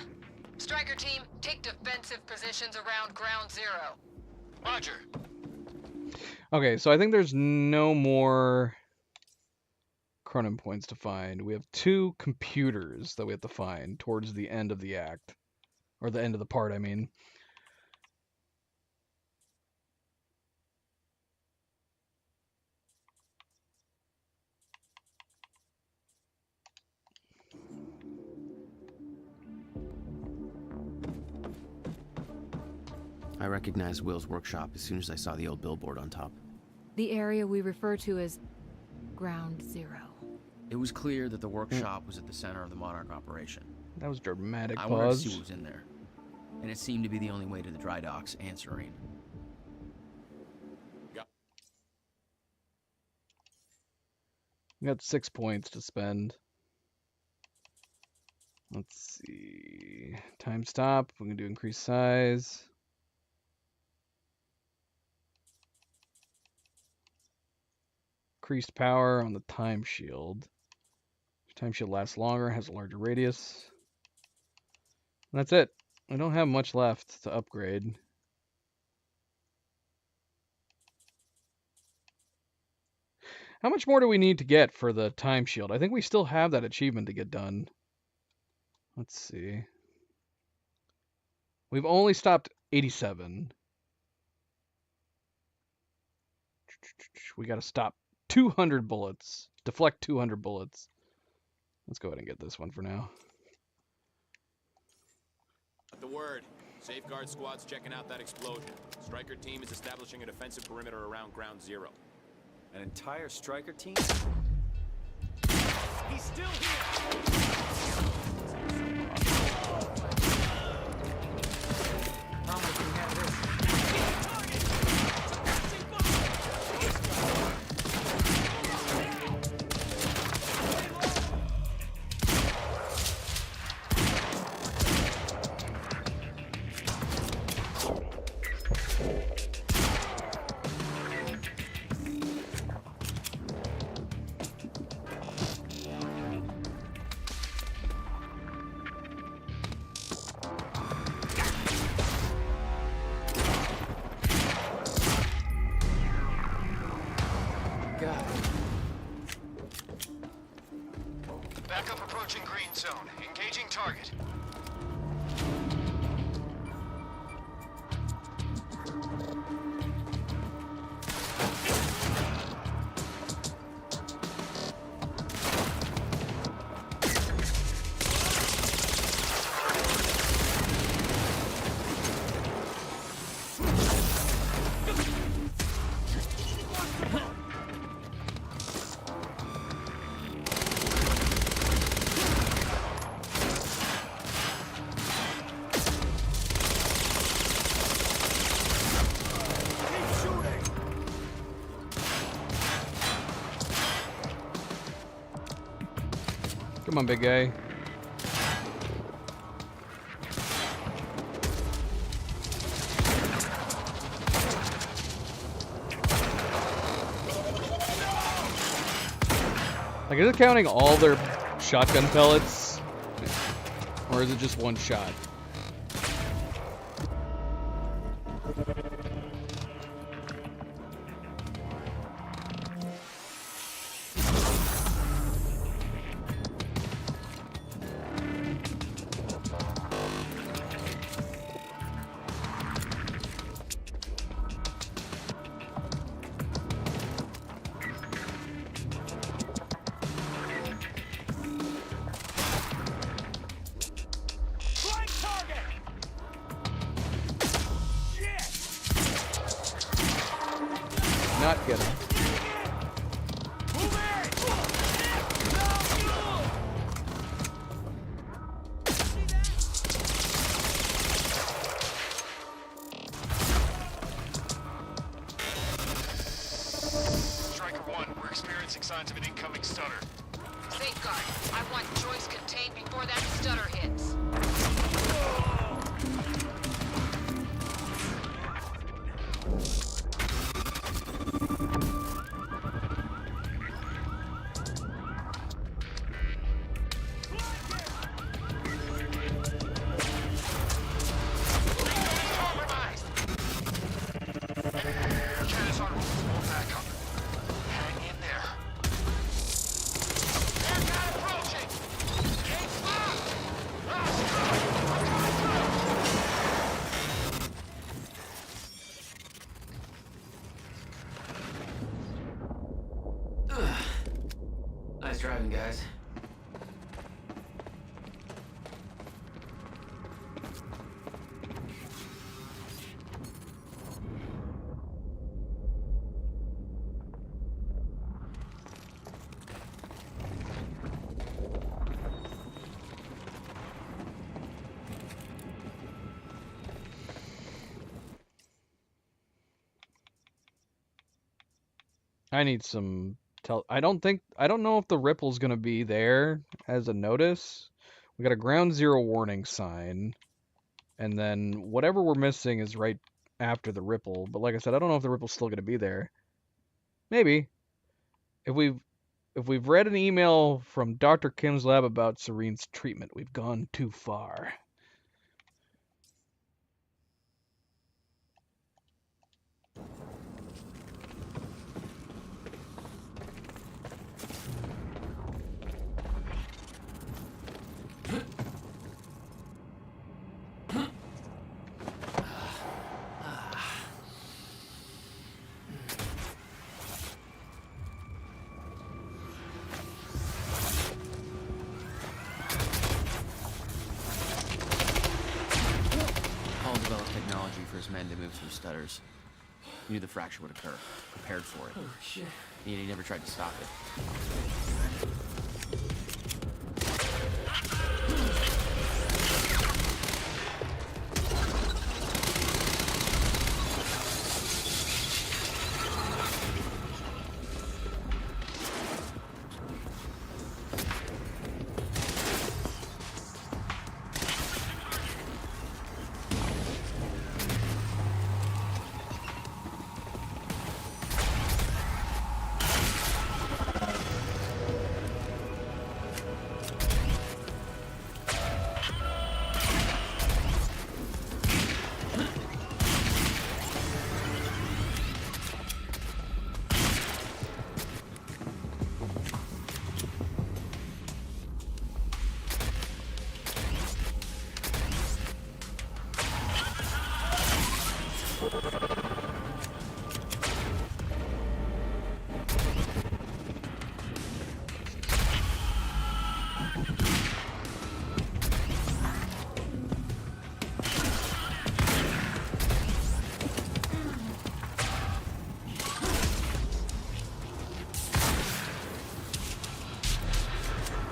Striker team, take defensive positions around Ground Zero. Roger. Okay, so I think there's no more Cronin points to find. We have 2 computers that we have to find towards the end of the act. Or the end of the part, I mean. I recognized Will's workshop as soon as I saw the old billboard on top. The area we refer to as Ground Zero. It was clear that the workshop was at the center of the Monarch operation. That was dramatic I wanted to pause. see what was in there, and it seemed to be the only way to the dry docks and Serene. We got 6 points to spend. Let's see. Time stop. We can do increase size. Increased power on the time shield. Time shield lasts longer, has a larger radius. And that's it. I don't have much left to upgrade. How much more do we need to get for the time shield? I think we still have that achievement to get done. Let's see. We've only stopped 87. We got to stop 200 bullets. Deflect 200 bullets. Let's go ahead and get this one for now. The word. Safeguard squad's checking out that explosion. Striker team is establishing a defensive perimeter around Ground Zero. An entire striker team? He's still here! Come on, big guy. Like, is it counting all their shotgun pellets? Or is it just one shot? Not get him. Striker 1, we're experiencing signs of an incoming stutter. Safeguard. I want Joyce contained before that stutter hits. Nice driving, guys. I need some I don't know if the ripple's gonna be there as a notice. We got a ground zero warning sign, and then whatever we're missing is right after the ripple. But like I said, I don't know if the ripple's still gonna be there. Maybe. If we've read an email from Dr. Kim's lab about Serene's treatment, we've gone too far. Technology for his men to move through stutters. He knew the fracture would occur, prepared for it. Oh, shit. And he never tried to stop it.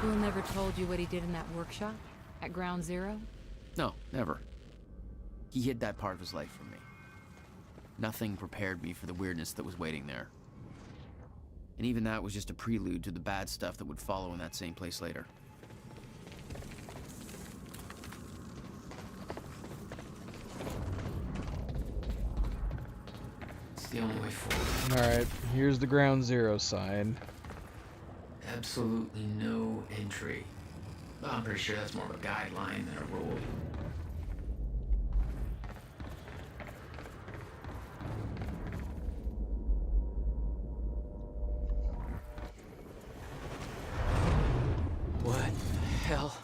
Will never told you what he did in that workshop at Ground Zero? No, never. He hid that part of his life from me. Nothing prepared me for the weirdness that was waiting there. And even that was just a prelude to the bad stuff that would follow in that same place later. the only way forward. Alright, here's the ground zero sign. Absolutely no entry. Well, I'm pretty sure that's more of a guideline than a rule. What the hell?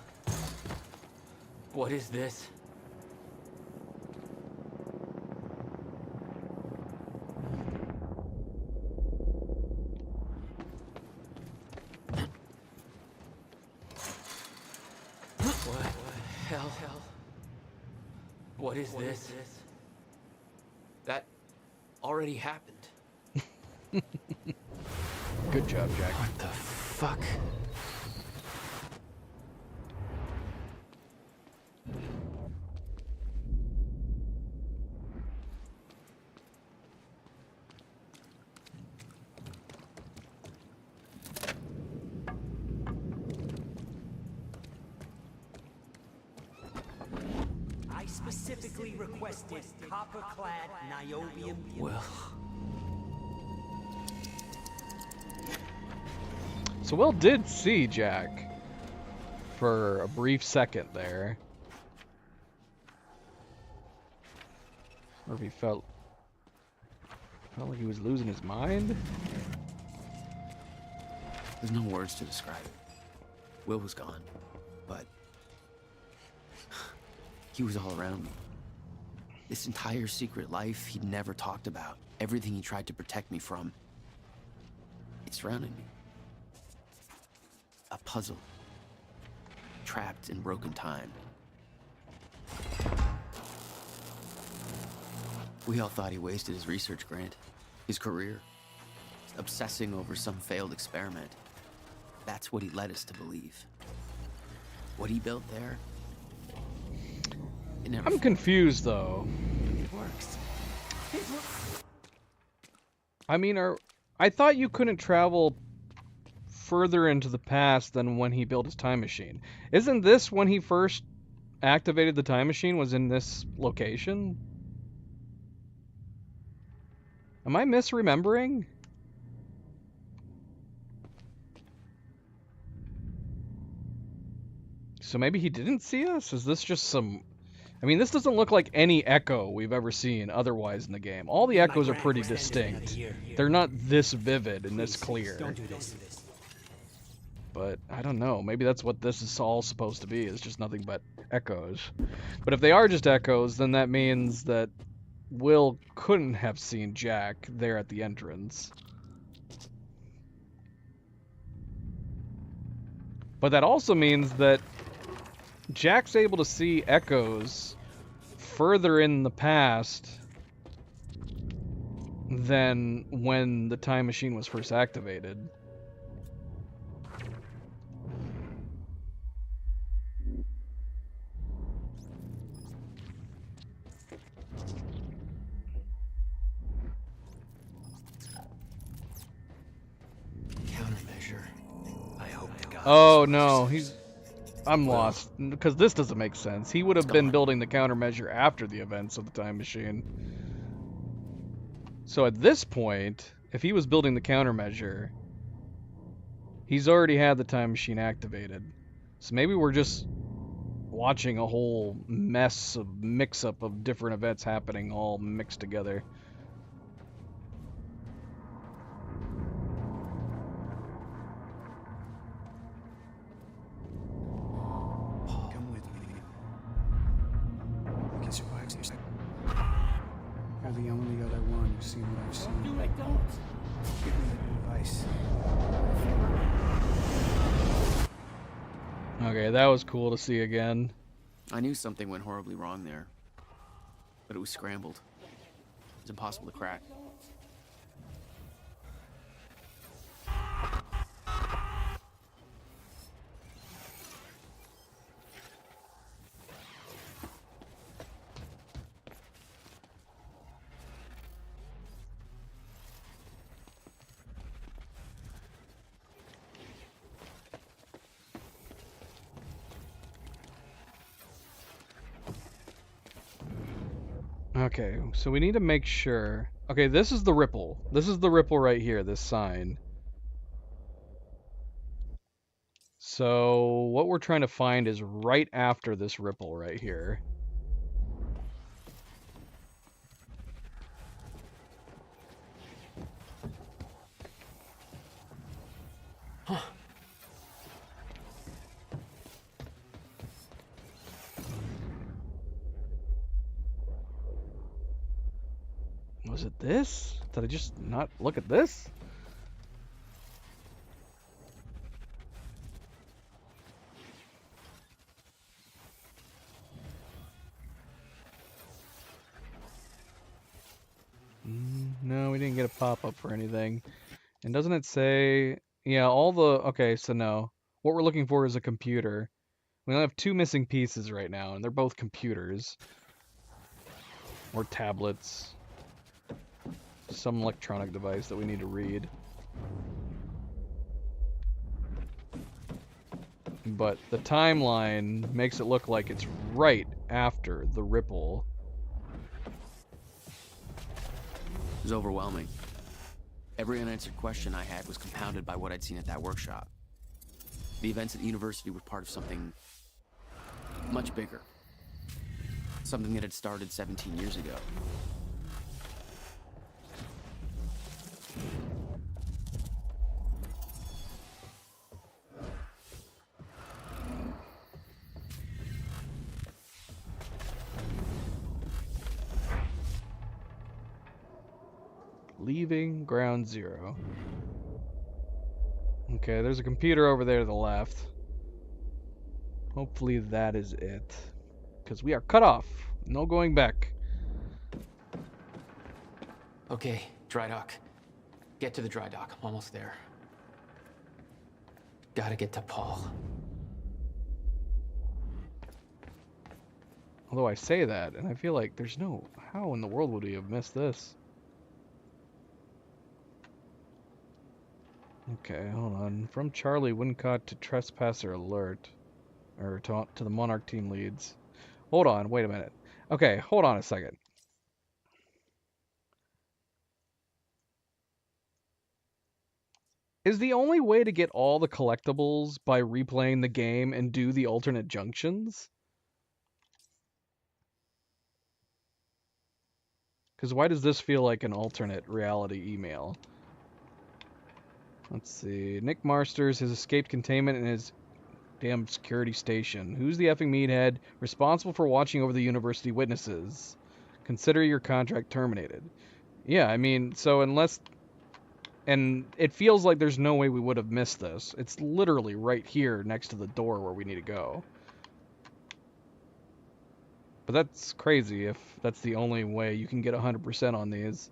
What is this? What is this? That already happened. Good job, Jack. What the fuck? I specifically requested copper-clad niobium. Well. So Will did see Jack for a brief second there. Or if he felt like he was losing his mind. There's no words to describe it. Will was gone, but he was all around me. This entire secret life he'd never talked about, everything he tried to protect me from, it surrounded me. A puzzle, trapped in broken time. We all thought he wasted his research grant, his career, obsessing over some failed experiment. That's what he led us to believe. What he built there, it never I'm confused though. It works. I mean, I thought you couldn't travel further into the past than when he built his time machine. Isn't this when he first activated the time machine, was in this location? Am I misremembering? So maybe he didn't see us? Is this just some... I mean, this doesn't look like any echo we've ever seen otherwise in the game. All the echoes are pretty distinct. They're not this vivid and this clear. Don't do this. But I don't know. Maybe that's what this is all supposed to be. It's just nothing but echoes. But if they are just echoes, then that means that Will couldn't have seen Jack there at the entrance. But that also means that Jack's able to see echoes further in the past than when the time machine was first activated. Countermeasure. I hope to God. Oh no, I'm lost, because this doesn't make sense. He would have been building the countermeasure after the events of the time machine. So at this point, if he was building the countermeasure, he's already had the time machine activated. So maybe we're just watching a whole mix-up of different events happening all mixed together. You're the only other one who's seen what I've seen. Do it, don't. Give me advice. Okay, that was cool to see again. I knew something went horribly wrong there, but it was scrambled. It's impossible to crack. Okay, so we need to make sure... Okay, this is the ripple. This is the ripple right here, this sign. So what we're trying to find is right after this ripple right here. Huh. Was it this? Did I just not look at this? No, we didn't get a pop-up for anything. And doesn't it say... Yeah, all the... Okay, so no. What we're looking for is a computer. We only have 2 missing pieces right now, and they're both computers. Or tablets. Some electronic device that we need to read. But the timeline makes it look like it's right after the ripple. It was overwhelming. Every unanswered question I had was compounded by what I'd seen at that workshop. The events at the university were part of something much bigger. Something that had started 17 years ago. Leaving Ground Zero. Okay, there's a computer over there to the left. Hopefully that is it. Because we are cut off. No going back. Okay, dry dock. Get to the dry dock. I'm almost there. Gotta get to Paul. Although I say that, and I feel like there's no... How in the world would we have missed this? Okay, hold on. From Charlie Wincott to Trespasser Alert. Or to the Monarch team leads. Hold on, wait a minute. Okay, hold on a second. Is the only way to get all the collectibles by replaying the game and do the alternate junctions? Because why does this feel like an alternate reality email? Let's see. Nick Marsters has escaped containment in his damn security station. Who's the effing meathead responsible for watching over the university witnesses? Consider your contract terminated. Yeah, I mean, so unless... And it feels like there's no way we would have missed this. It's literally right here next to the door where we need to go. But that's crazy if that's the only way you can get 100% on these.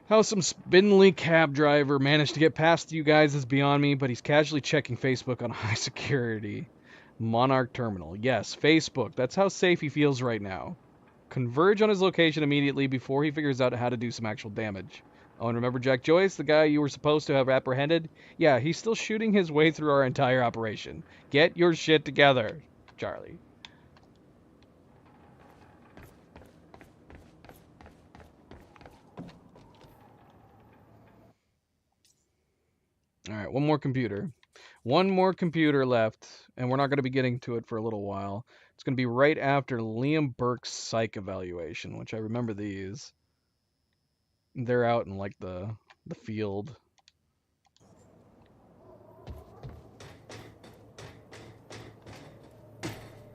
How some spindly cab driver managed to get past you guys is beyond me, but he's casually checking Facebook on high security. Monarch Terminal. Yes, Facebook. That's how safe he feels right now. Converge on his location immediately before he figures out how to do some actual damage. Oh, and remember Jack Joyce, the guy you were supposed to have apprehended? Yeah, he's still shooting his way through our entire operation. Get your shit together, Charlie. Alright, one more computer. One more computer left, and we're not going to be getting to it for a little while. It's going to be right after Liam Burke's psych evaluation, which I remember these. They're out in, like, the field.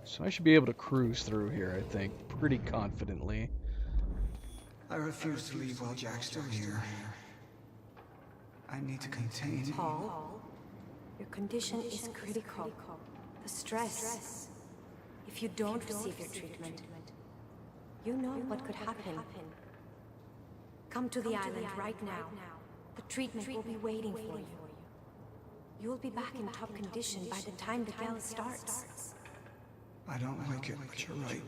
So I should be able to cruise through here, I think, pretty confidently. I refuse to leave while Jack's still here. I need to contain... Paul, your condition is critical. The stress. If you don't receive your treatment, you know what could happen. Come to the island right now. The treatment will be waiting for you. You'll be back in top condition by the time the gala starts. I don't like it, but you're right.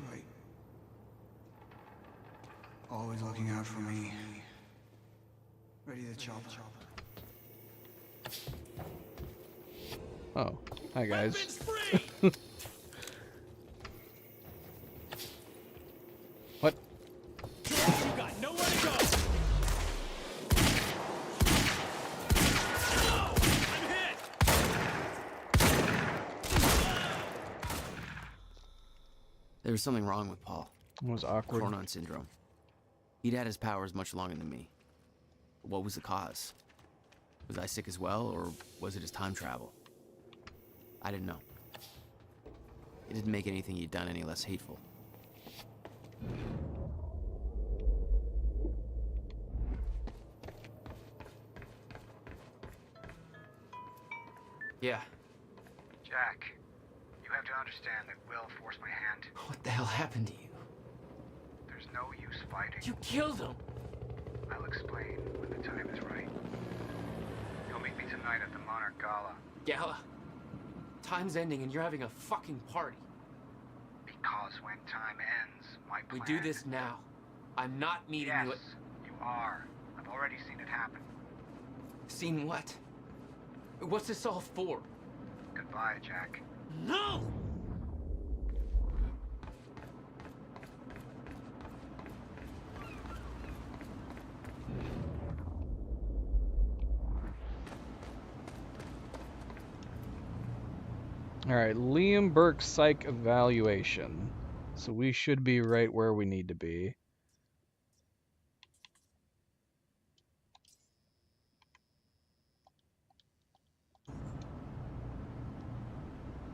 Always looking out for me. Ready to chop. Oh, hi guys. What? You got no There was something wrong with Paul. It was awkward. Chronon syndrome. He'd had his powers much longer than me. What was the cause? Was I sick as well, or was it his time travel? I didn't know. It didn't make anything he'd done any less hateful. Yeah. Jack, you have to understand that Will forced my hand. What the hell happened to you? There's no use fighting. You killed him! I'll explain when the time is right. You'll meet me tonight at the Monarch Gala. Gala? Time's ending and you're having a fucking party. Because when time ends, my plan... We do this now. I'm not meeting yes, you at... you are. I've already seen it happen. Seen what? What's this all for? Goodbye, Jack. No! All right, Liam Burke psych evaluation. So we should be right where we need to be.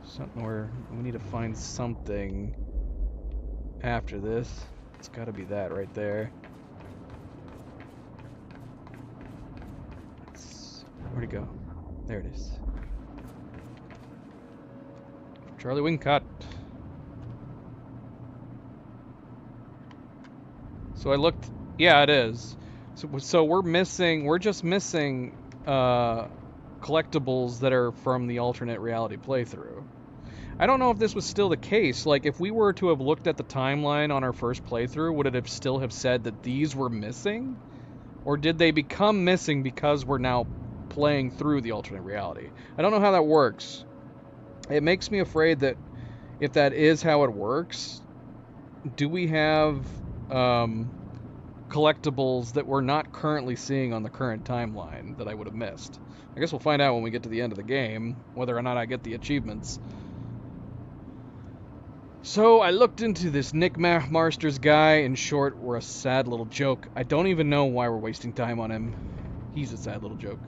Something where we need to find something after this. It's got to be that right there. Where'd it go? There it is. Charlie Wincott. So I looked. Yeah, it is. So we're just missing collectibles that are from the alternate reality playthrough. I don't know if this was still the case. Like, if we were to have looked at the timeline on our first playthrough, would it have still have said that these were missing? Or did they become missing because we're now playing through the alternate reality? I don't know how that works. It makes me afraid that if that is how it works, do we have collectibles that we're not currently seeing on the current timeline that I would have missed? I guess we'll find out when we get to the end of the game, whether or not I get the achievements. So I looked into this Nick Marsters guy. In short, we're a sad little joke. I don't even know why we're wasting time on him. He's a sad little joke.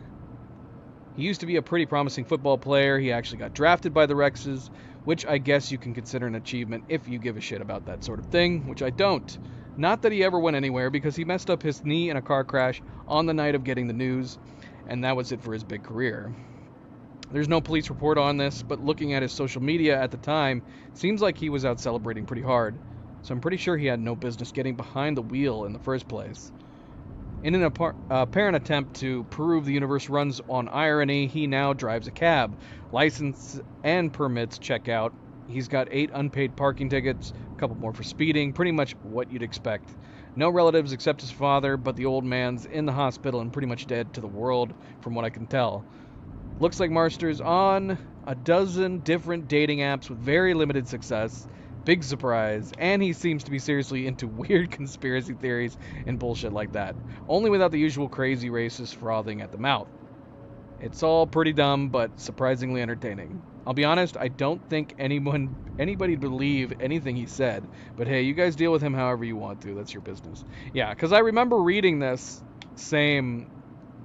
He used to be a pretty promising football player. He actually got drafted by the Rexes, which I guess you can consider an achievement if you give a shit about that sort of thing, which I don't. Not that he ever went anywhere, because he messed up his knee in a car crash on the night of getting the news, and that was it for his big career. There's no police report on this, but looking at his social media at the time, seems like he was out celebrating pretty hard, so I'm pretty sure he had no business getting behind the wheel in the first place. In an apparent attempt to prove the universe runs on irony, he now drives a cab. License and permits check out. He's got 8 unpaid parking tickets, a couple more for speeding, pretty much what you'd expect. No relatives except his father, but the old man's in the hospital and pretty much dead to the world, from what I can tell. Looks like Marster's on a dozen different dating apps with very limited success. Big surprise. And he seems to be seriously into weird conspiracy theories and bullshit like that. Only without the usual crazy racist frothing at the mouth. It's all pretty dumb, but surprisingly entertaining. I'll be honest, I don't think anybody believe anything he said. But hey, you guys deal with him however you want to. That's your business. Yeah, because I remember reading this same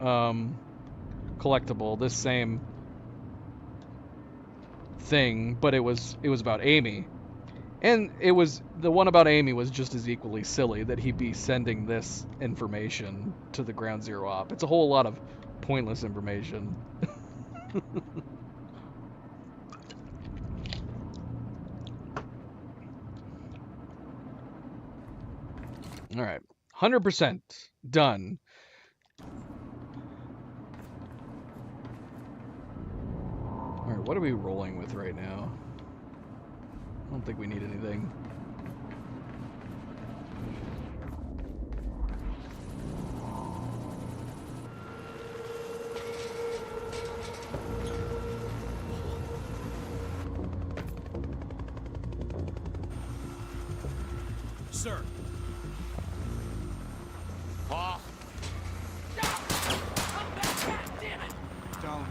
collectible, this same thing, but it was about Amy. And it was, the one about Amy was just as equally silly, that he'd be sending this information to the Ground Zero op. It's a whole lot of pointless information. Alright, 100% done. Alright, what are we rolling with right now? I don't think we need anything. Sir. Paul. Come back, damn it! Don't.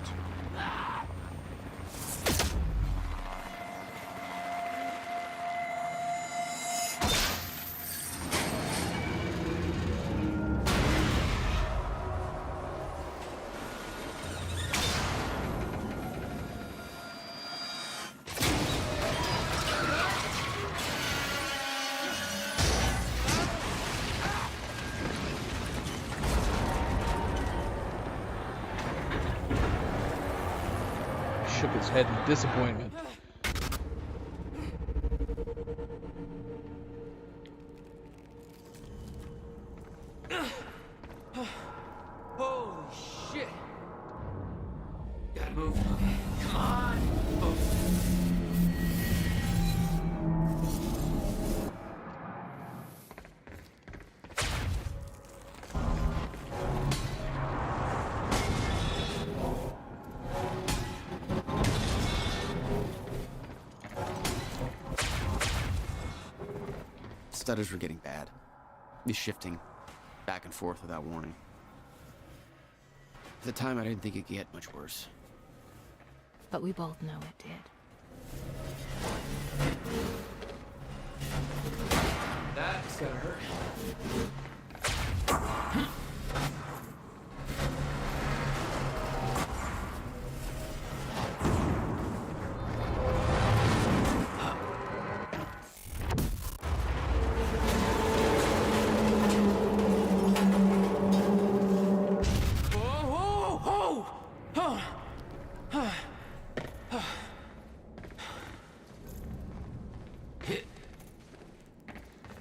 shook his head in disappointment. Holy shit! Gotta move. Okay, come on. Oh. Stutters were getting bad. He's shifting back and forth without warning. At the time, I didn't think it could get much worse. But we both know it did. That's gotta hurt.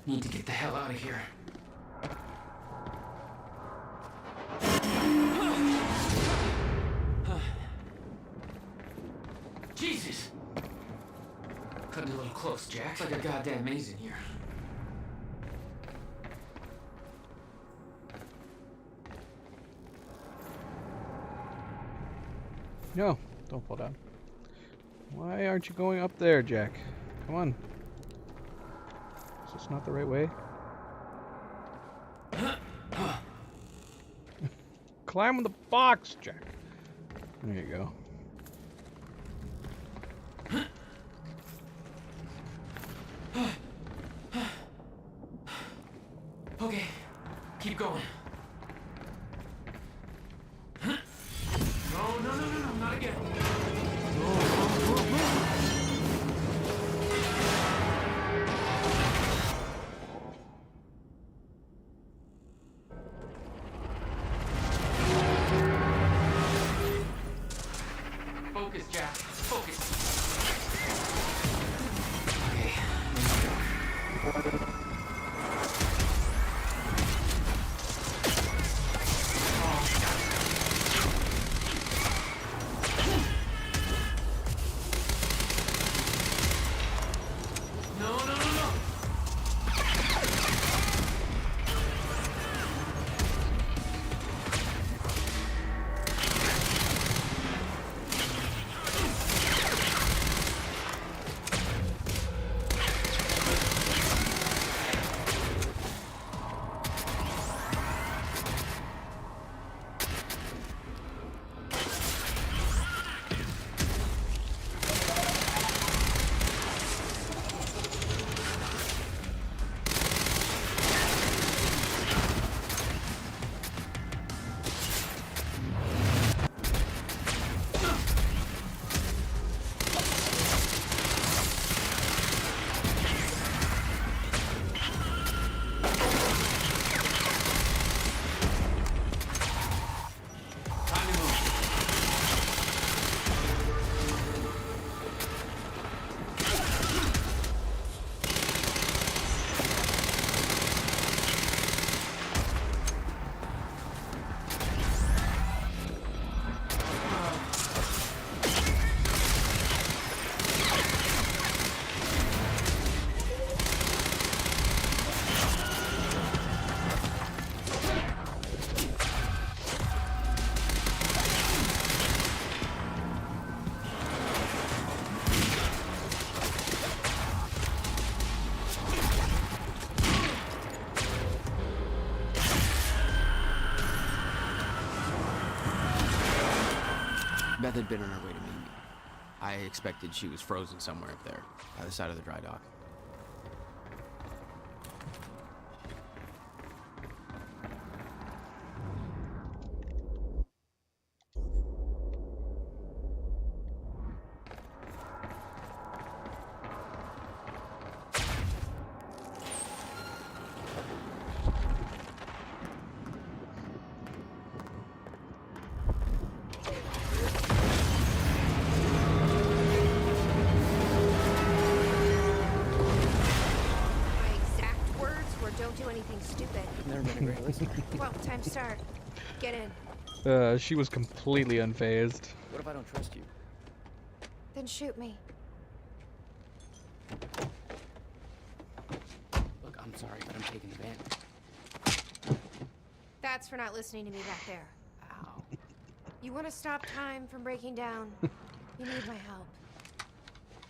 Need to get the hell out of here. Jesus! Cutting a little close, Jack. It's like a goddamn maze in here. No, don't fall down. Why aren't you going up there, Jack? Come on. Is this not the right way? Climb on the box, Jack. There you go. Okay, keep going. No, not again. Focus, Jack. Focus. Okay. Beth had been on her way to meet me. I expected she was frozen somewhere up there, by the side of the dry dock. Don't do anything stupid. Never been a great listener. Well, time to start. Get in. She was completely unfazed. What if I don't trust you? Then shoot me. Look, I'm sorry, but I'm taking the van. That's for not listening to me back there. Ow. You want to stop time from breaking down? You need my help.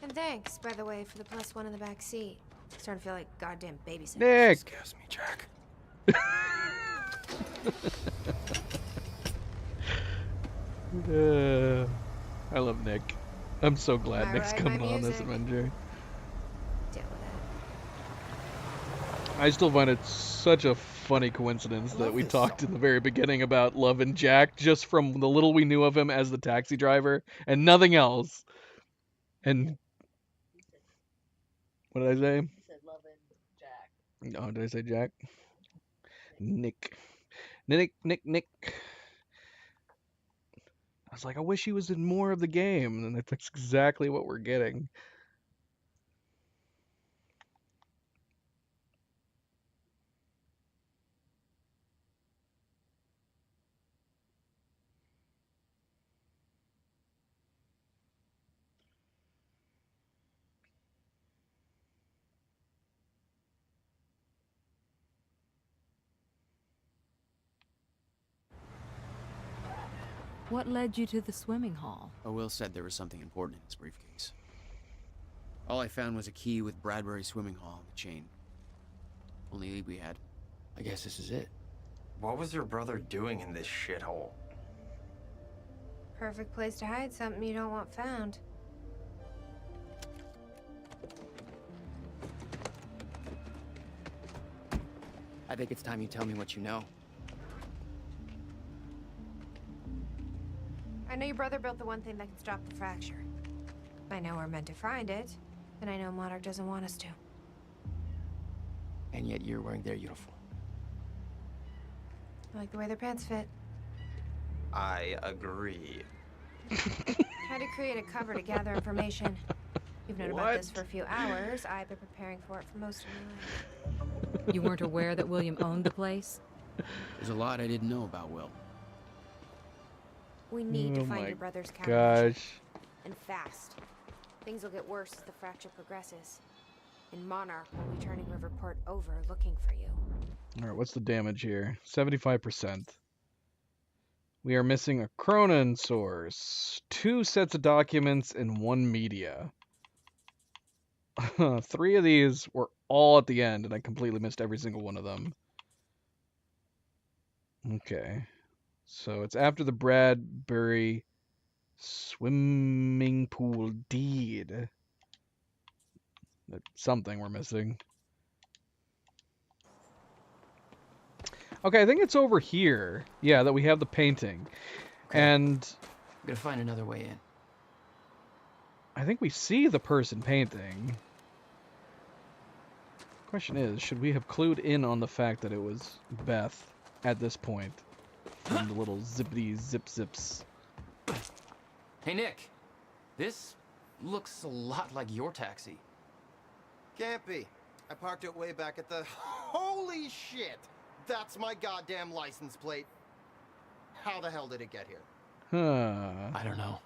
And thanks, by the way, for the +1 in the back seat. Starting to feel like goddamn babysitter. Nick! Scares me, Jack. I love Nick. I'm so glad Nick's coming on this adventure. Deal with it. I still find it such a funny coincidence that we talked in the very beginning about loving Jack just from the little we knew of him as the taxi driver and nothing else. And what did I say? You said loving Jack. Oh, did I say Jack? Nick. I was like, I wish he was in more of the game, and that's exactly what we're getting. What led you to the swimming hall? Oh, Will said there was something important in his briefcase. All I found was a key with Bradbury Swimming Hall on the chain. Only lead we had. I guess this is it. What was your brother doing in this shithole? Perfect place to hide something you don't want found. I think it's time you tell me what you know. I know your brother built the one thing that can stop the fracture. I know we're meant to find it, and I know Monarch doesn't want us to. And yet you're wearing their uniform. I like the way their pants fit. I agree. Had to create a cover to gather information. You've known about this for a few hours. I've been preparing for it for most of my life. You weren't aware that William owned the place? There's a lot I didn't know about Will. We need to find your brother's couch. Gosh. And fast. Things will get worse as the fracture progresses. And Monarch will be turning Riverport over looking for you. Alright, what's the damage here? 75%. We are missing a Cronin source, 2 sets of documents, and 1 media. 3 of these were all at the end, and I completely missed every single one of them. Okay. So it's after the Bradbury swimming pool deed. That's something we're missing. Okay, I think it's over here. Yeah, that we have the painting. Okay. And I'm gonna find another way in. I think we see the person painting. Question is, should we have clued in on the fact that it was Beth at this point? From the little zippity zip zips. Hey, Nick. This looks a lot like your taxi. Can't be. I parked it way back at the... Holy shit! That's my goddamn license plate. How the hell did it get here? I don't know.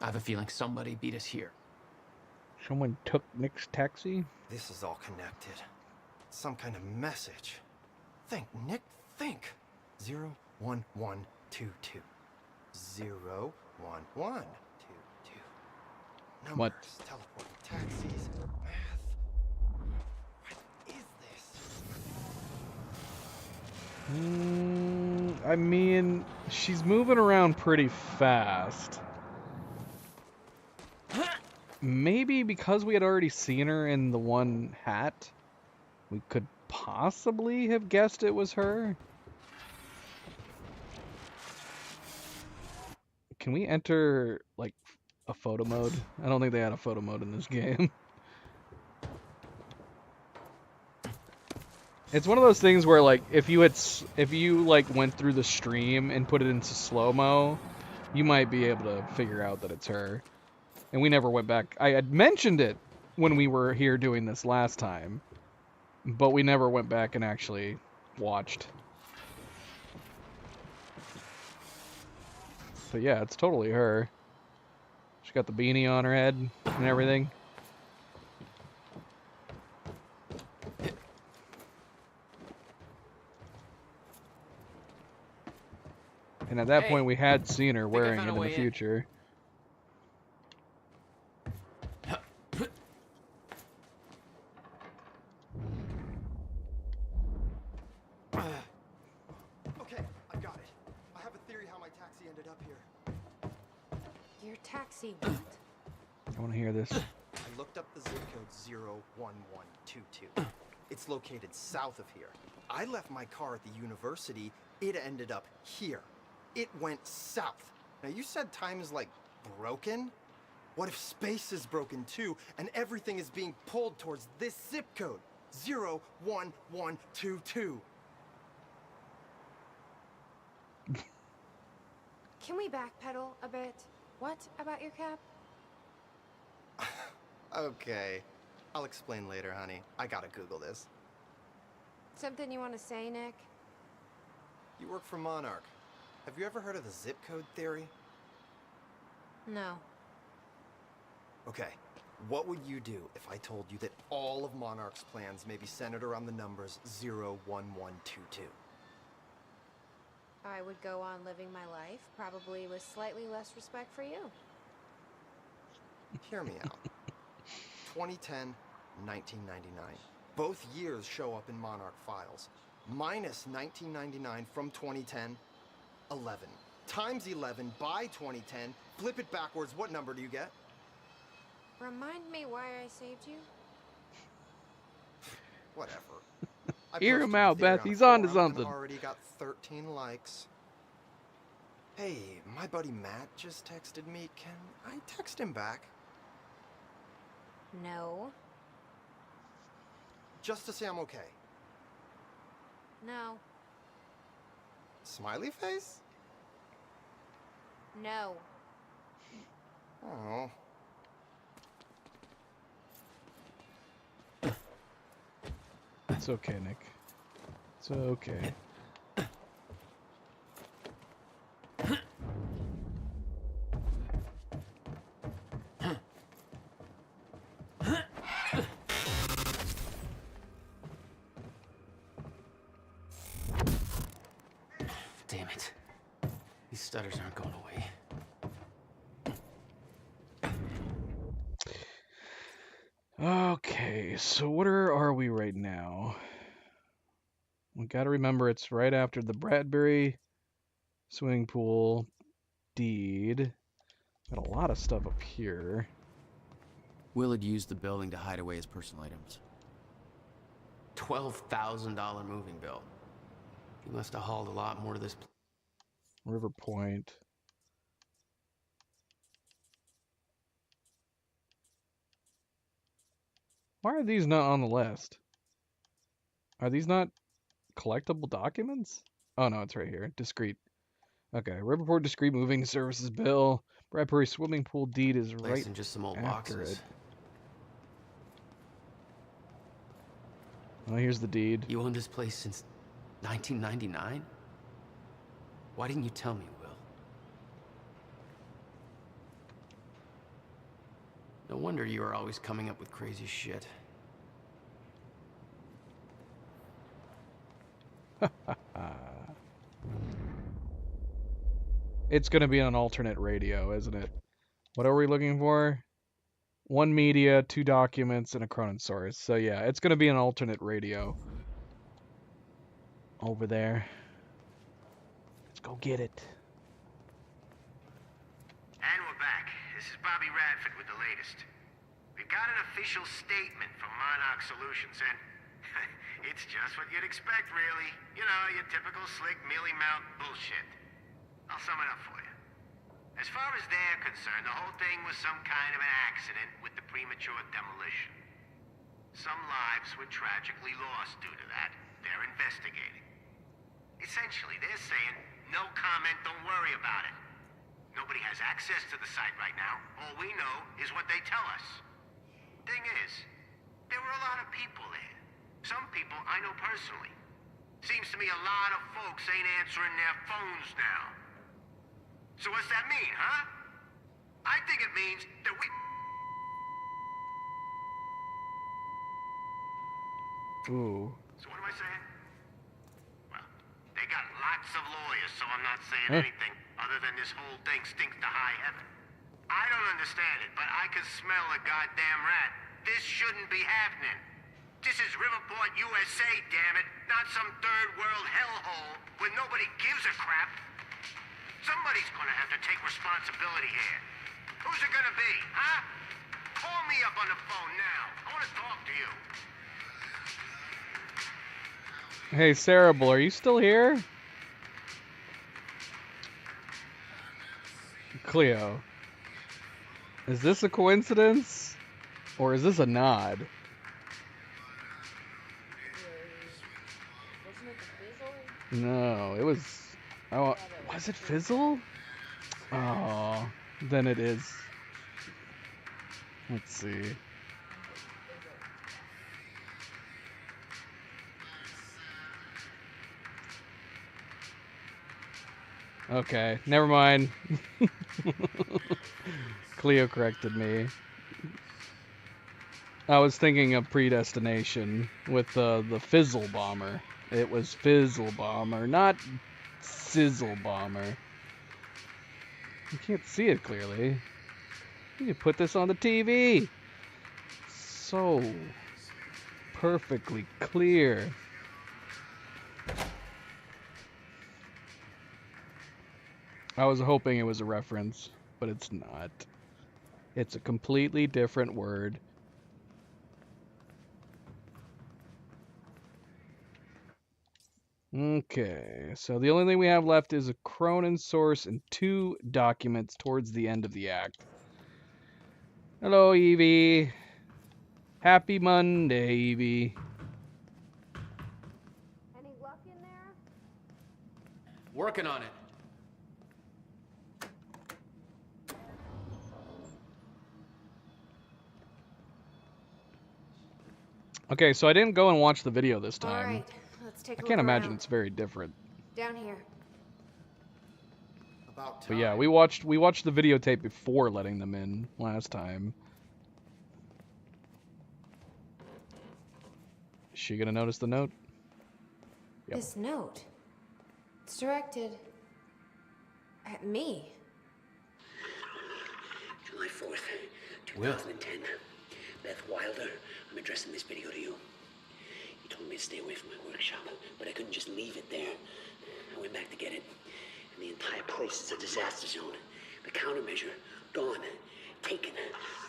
I have a feeling somebody beat us here. Someone took Nick's taxi? This is all connected. Some kind of message. Think, Nick, think. 01122. 01122. Numbers, What? teleport, taxis, math. What is this? I mean, she's moving around pretty fast. Maybe because we had already seen her in the one hat, we could possibly have guessed it was her. Can we enter, like, a photo mode? I don't think they had a photo mode in this game. It's one of those things where, like, if you went through the stream and put it into slow-mo, you might be able to figure out that it's her. And we never went back. I had mentioned it when we were here doing this last time. but we never went back and actually watched. But yeah, it's totally her. She got the beanie on her head and everything. And at that point, we had seen her wearing it in the future. Okay, I got it. I have a theory how my taxi ended up here. Your taxi what? I want to hear this. I looked up the zip code 01122. It's located south of here. I left my car at the university. It ended up here. It went south. Now you said time is like broken? What if space is broken too and everything is being pulled towards this zip code? 01122. Can we backpedal a bit? What about your cap? Okay. I'll explain later, honey. I gotta Google this. Something you want to say, Nick? You work for Monarch. Have you ever heard of the zip code theory? No. Okay. What would you do if I told you that all of Monarch's plans may be centered around the numbers 01122? I would go on living my life, probably with slightly less respect for you. Hear me out. 2010, 1999. Both years show up in Monarch files. Minus 1999 from 2010, 11. Times 11 by 2010, flip it backwards, what number do you get? Remind me why I saved you? Whatever. Hear him out, Beth. He's on to something. Already got 13 likes. Hey, my buddy Matt just texted me. Can I text him back? No. Just to say I'm okay. No. Smiley face? No. Oh. It's okay, Nick. It's okay. Damn it. These stutters aren't going away. Okay, so where are we right now? We gotta remember it's right after the Bradbury swimming pool deed. Got a lot of stuff up here. Will had used the building to hide away his personal items. $12,000 moving bill. He must have hauled a lot more to this place. River Point. Why are these not on the list? Are these not collectible documents? Oh no, it's right here. Discrete. Okay, Riverport discrete moving services bill. Bradbury swimming pool deed is right In just some old after boxes. it. Oh, here's the deed. You owned this place since 1999? Why didn't you tell me, Will? No wonder you were always coming up with crazy shit. It's gonna be an alternate radio, isn't it? What are we looking for? 1 media, 2 documents, and a Cronin source. So yeah, it's gonna be an alternate radio. Over there. Let's go get it. And we're back. This is Bobby Radford with the latest. We've got an official statement from Monarch Solutions, and it's just what you'd expect, really. You know, your typical slick mealy-mouthed bullshit. I'll sum it up for you. As far as they're concerned, the whole thing was some kind of an accident with the premature demolition. Some lives were tragically lost due to that. They're investigating. Essentially, they're saying, no comment, don't worry about it. Nobody has access to the site right now. All we know is what they tell us. Thing is, there were a lot of people there. Some people I know personally. Seems to me a lot of folks ain't answering their phones now. So what's that mean, huh? I think it means that we... Ooh. So what am I saying? Well, they got lots of lawyers, so I'm not saying anything other than this whole thing stinks to high heaven. I don't understand it, but I can smell a goddamn rat. This shouldn't be happening. This is Riverport, USA, damn it, not some third world hellhole where nobody gives a crap. Somebody's gonna have to take responsibility here. Who's it gonna be, huh? Call me up on the phone now. I wanna talk to you. Hey, Cerebral, are you still here? Cleo. Is this a coincidence? Or is this a nod? Wasn't it the Fizzle? No, it was... Oh, was it Fizzle? Oh, then it is. Let's see. Okay, never mind. Cleo corrected me. I was thinking of Predestination with the Fizzle Bomber. It was Fizzle Bomber, not Sizzle Bomber. You can't see it clearly. You can put this on the TV. So perfectly clear. I was hoping it was a reference, but it's not. It's a completely different word. Okay, so the only thing we have left is a Cronin source and 2 documents towards the end of the act. Hello, Evie. Happy Monday, Evie. Any luck in there? Working on it. Okay, so I didn't go and watch the video this time. All right, let's take a I look can't imagine around. it's very different. Down here. About time. But yeah, we watched the videotape before letting them in last time. Is she gonna notice the note? Yep. This note. It's directed at me. July 4th, 2010. Beth Wilder, I'm addressing this video to you. You told me to stay away from my workshop, but I couldn't just leave it there. I went back to get it, and the entire place is a disaster zone. The countermeasure, gone, taken.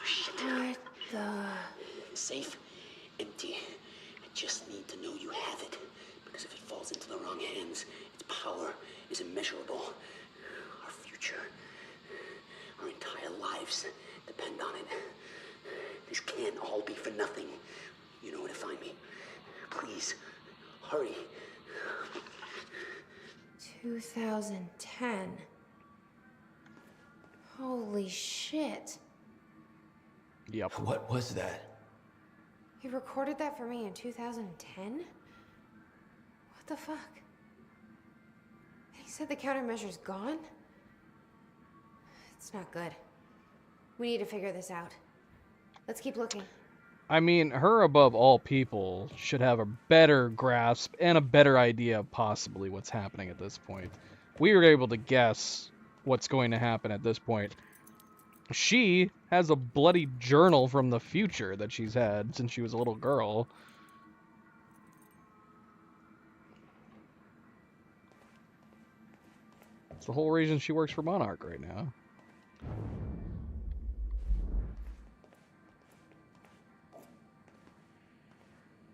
Shit. What the... Safe, empty. I just need to know you have it, because if it falls into the wrong hands, its power is immeasurable. Our future, our entire lives depend on it. This can't all be for nothing. You know where to find me. Please, hurry. 2010. Holy shit. Yep. What was that? He recorded that for me in 2010? What the fuck? He said the countermeasure's gone? It's not good. We need to figure this out. Let's keep looking. I mean, her above all people should have a better grasp and a better idea of possibly what's happening at this point. We were able to guess what's going to happen at this point. She has a bloody journal from the future that she's had since she was a little girl. It's the whole reason she works for Monarch right now.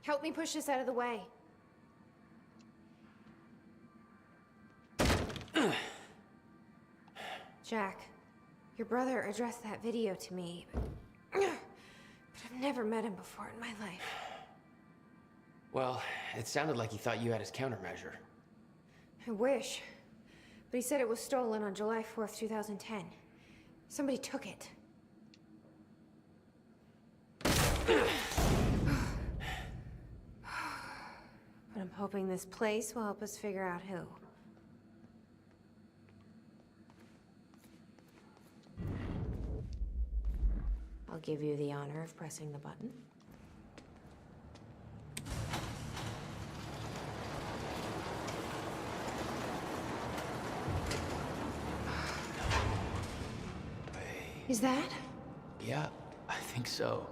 Help me push this out of the way. Jack, your brother addressed that video to me, but I've never met him before in my life. Well, it sounded like he thought you had his countermeasure. I wish. But he said it was stolen on July 4th, 2010. Somebody took it. I'm hoping this place will help us figure out who. I'll give you the honor of pressing the button. Is that? Yeah, I think so.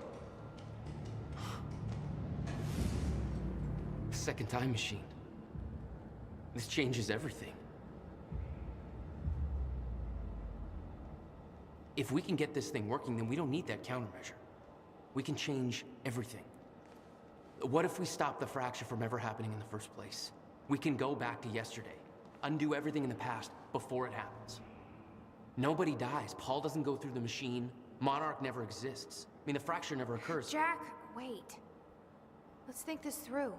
Second time machine. This changes everything. If we can get this thing working, then we don't need that countermeasure. We can change everything. What if we stop the fracture from ever happening in the first place? We can go back to yesterday, undo everything in the past before it happens. Nobody dies. Paul doesn't go through the machine. Monarch never exists. I mean, the fracture never occurs. Jack, wait. Let's think this through.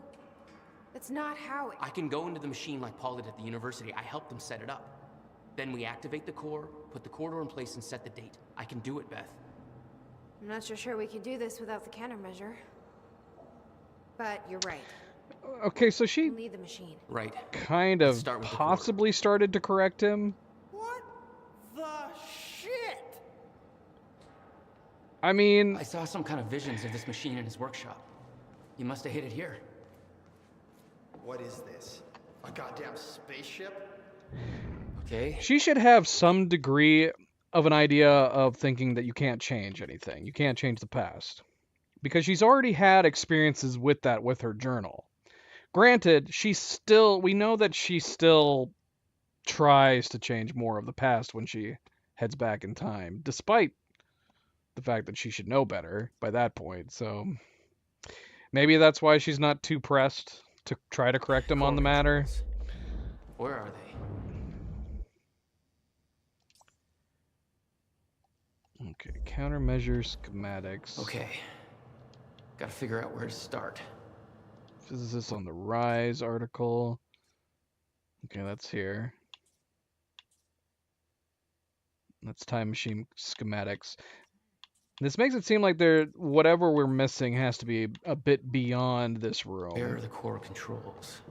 That's not how it... I can go into the machine like Paul did at the university. I helped them set it up. Then we activate the core, put the corridor in place, and set the date. I can do it, Beth. I'm not so sure we can do this without the countermeasure. But you're right. Okay, so she We'll need the machine. Right. kind of possibly started to correct him. The shit! I mean... I saw some kind of visions of this machine in his workshop. You must have hit it here. What is this? A goddamn spaceship? Okay. She should have some degree of an idea of thinking that you can't change anything. You can't change the past. Because she's already had experiences with that with her journal. Granted, we know that she still tries to change more of the past when she heads back in time, despite the fact that she should know better by that point. So maybe that's why she's not too pressed to try to correct him on the matter. Where are they? Okay, countermeasure schematics. Okay. Gotta figure out where to start. Physicist on the Rise article. Okay, that's here. That's time machine schematics. This makes it seem like whatever we're missing has to be a bit beyond this room. Where are the core controls?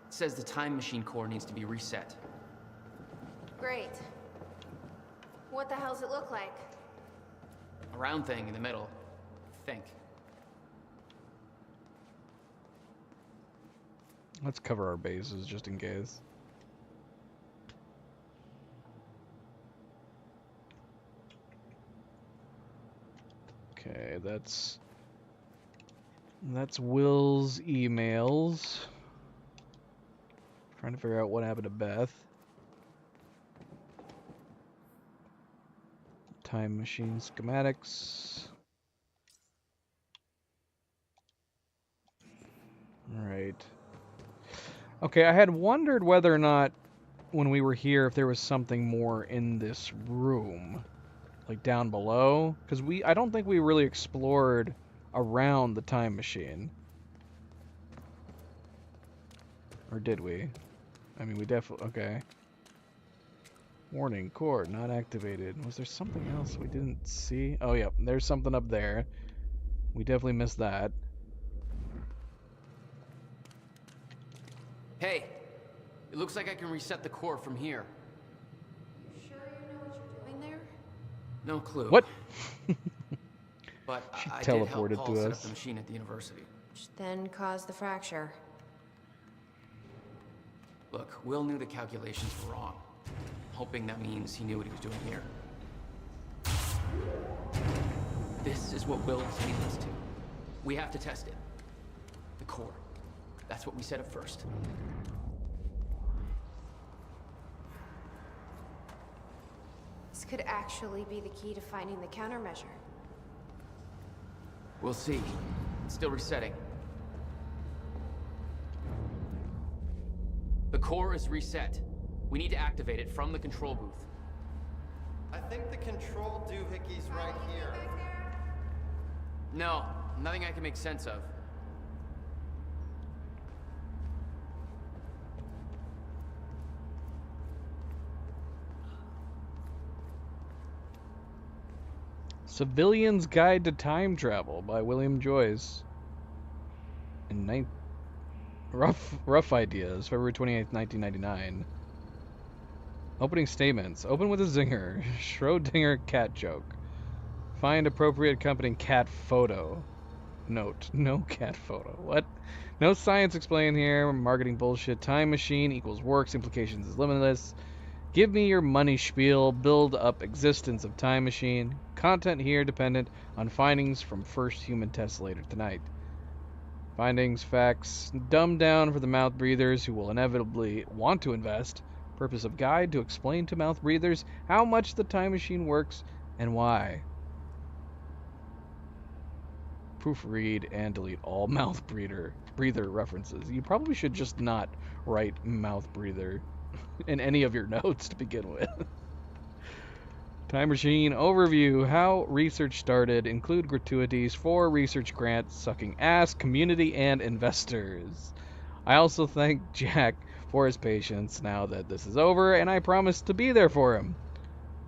It says the time machine core needs to be reset. Great. What the hell's it look like? A round thing in the middle. I think. Let's cover our bases just in case. Okay, that's Will's emails. Trying to figure out what happened to Beth. Time machine schematics. Alright. Okay, I had wondered whether or not when we were here if there was something more in this room. Like down below. Because I don't think we really explored around the time machine. Or did we? I mean, we definitely... Okay. Warning, core not activated. Was there something else we didn't see? Oh, yeah. There's something up there. We definitely missed that. Hey! It looks like I can reset the core from here. You sure you know what you're doing there? No clue. What? But She I teleported did help Paul to set us. up the machine at the university. Which then caused the fracture. Look, Will knew the calculations were wrong. Hoping that means he knew what he was doing here. This is what Will is leading us to. We have to test it. The core. That's what we set up first. This could actually be the key to finding the countermeasure. We'll see. It's still resetting. The core is reset. We need to activate it from the control booth. I think the control doohickey's right here. No, nothing I can make sense of. Civilian's Guide to Time Travel by William Joyce. Rough Ideas, February 28th, 1999. Opening statements. Open with a zinger. Schrodinger cat joke. Find appropriate accompanying cat photo. Note. No cat photo. What? No science explained here. Marketing bullshit. Time machine equals works. Implications is limitless. Give me your money spiel. Build up existence of time machine. Content here dependent on findings from first human tests later tonight. Findings, facts, dumbed down for the mouth breathers who will inevitably want to invest. Purpose of guide to explain to mouth breathers how much the time machine works and why. Proofread and delete all mouth breather references. You probably should just not write mouth breather in any of your notes to begin with. Time Machine Overview. How research started. Include gratuities for research grants, sucking ass, community, and investors. I also thank Jack for his patience now that this is over, and I promise to be there for him.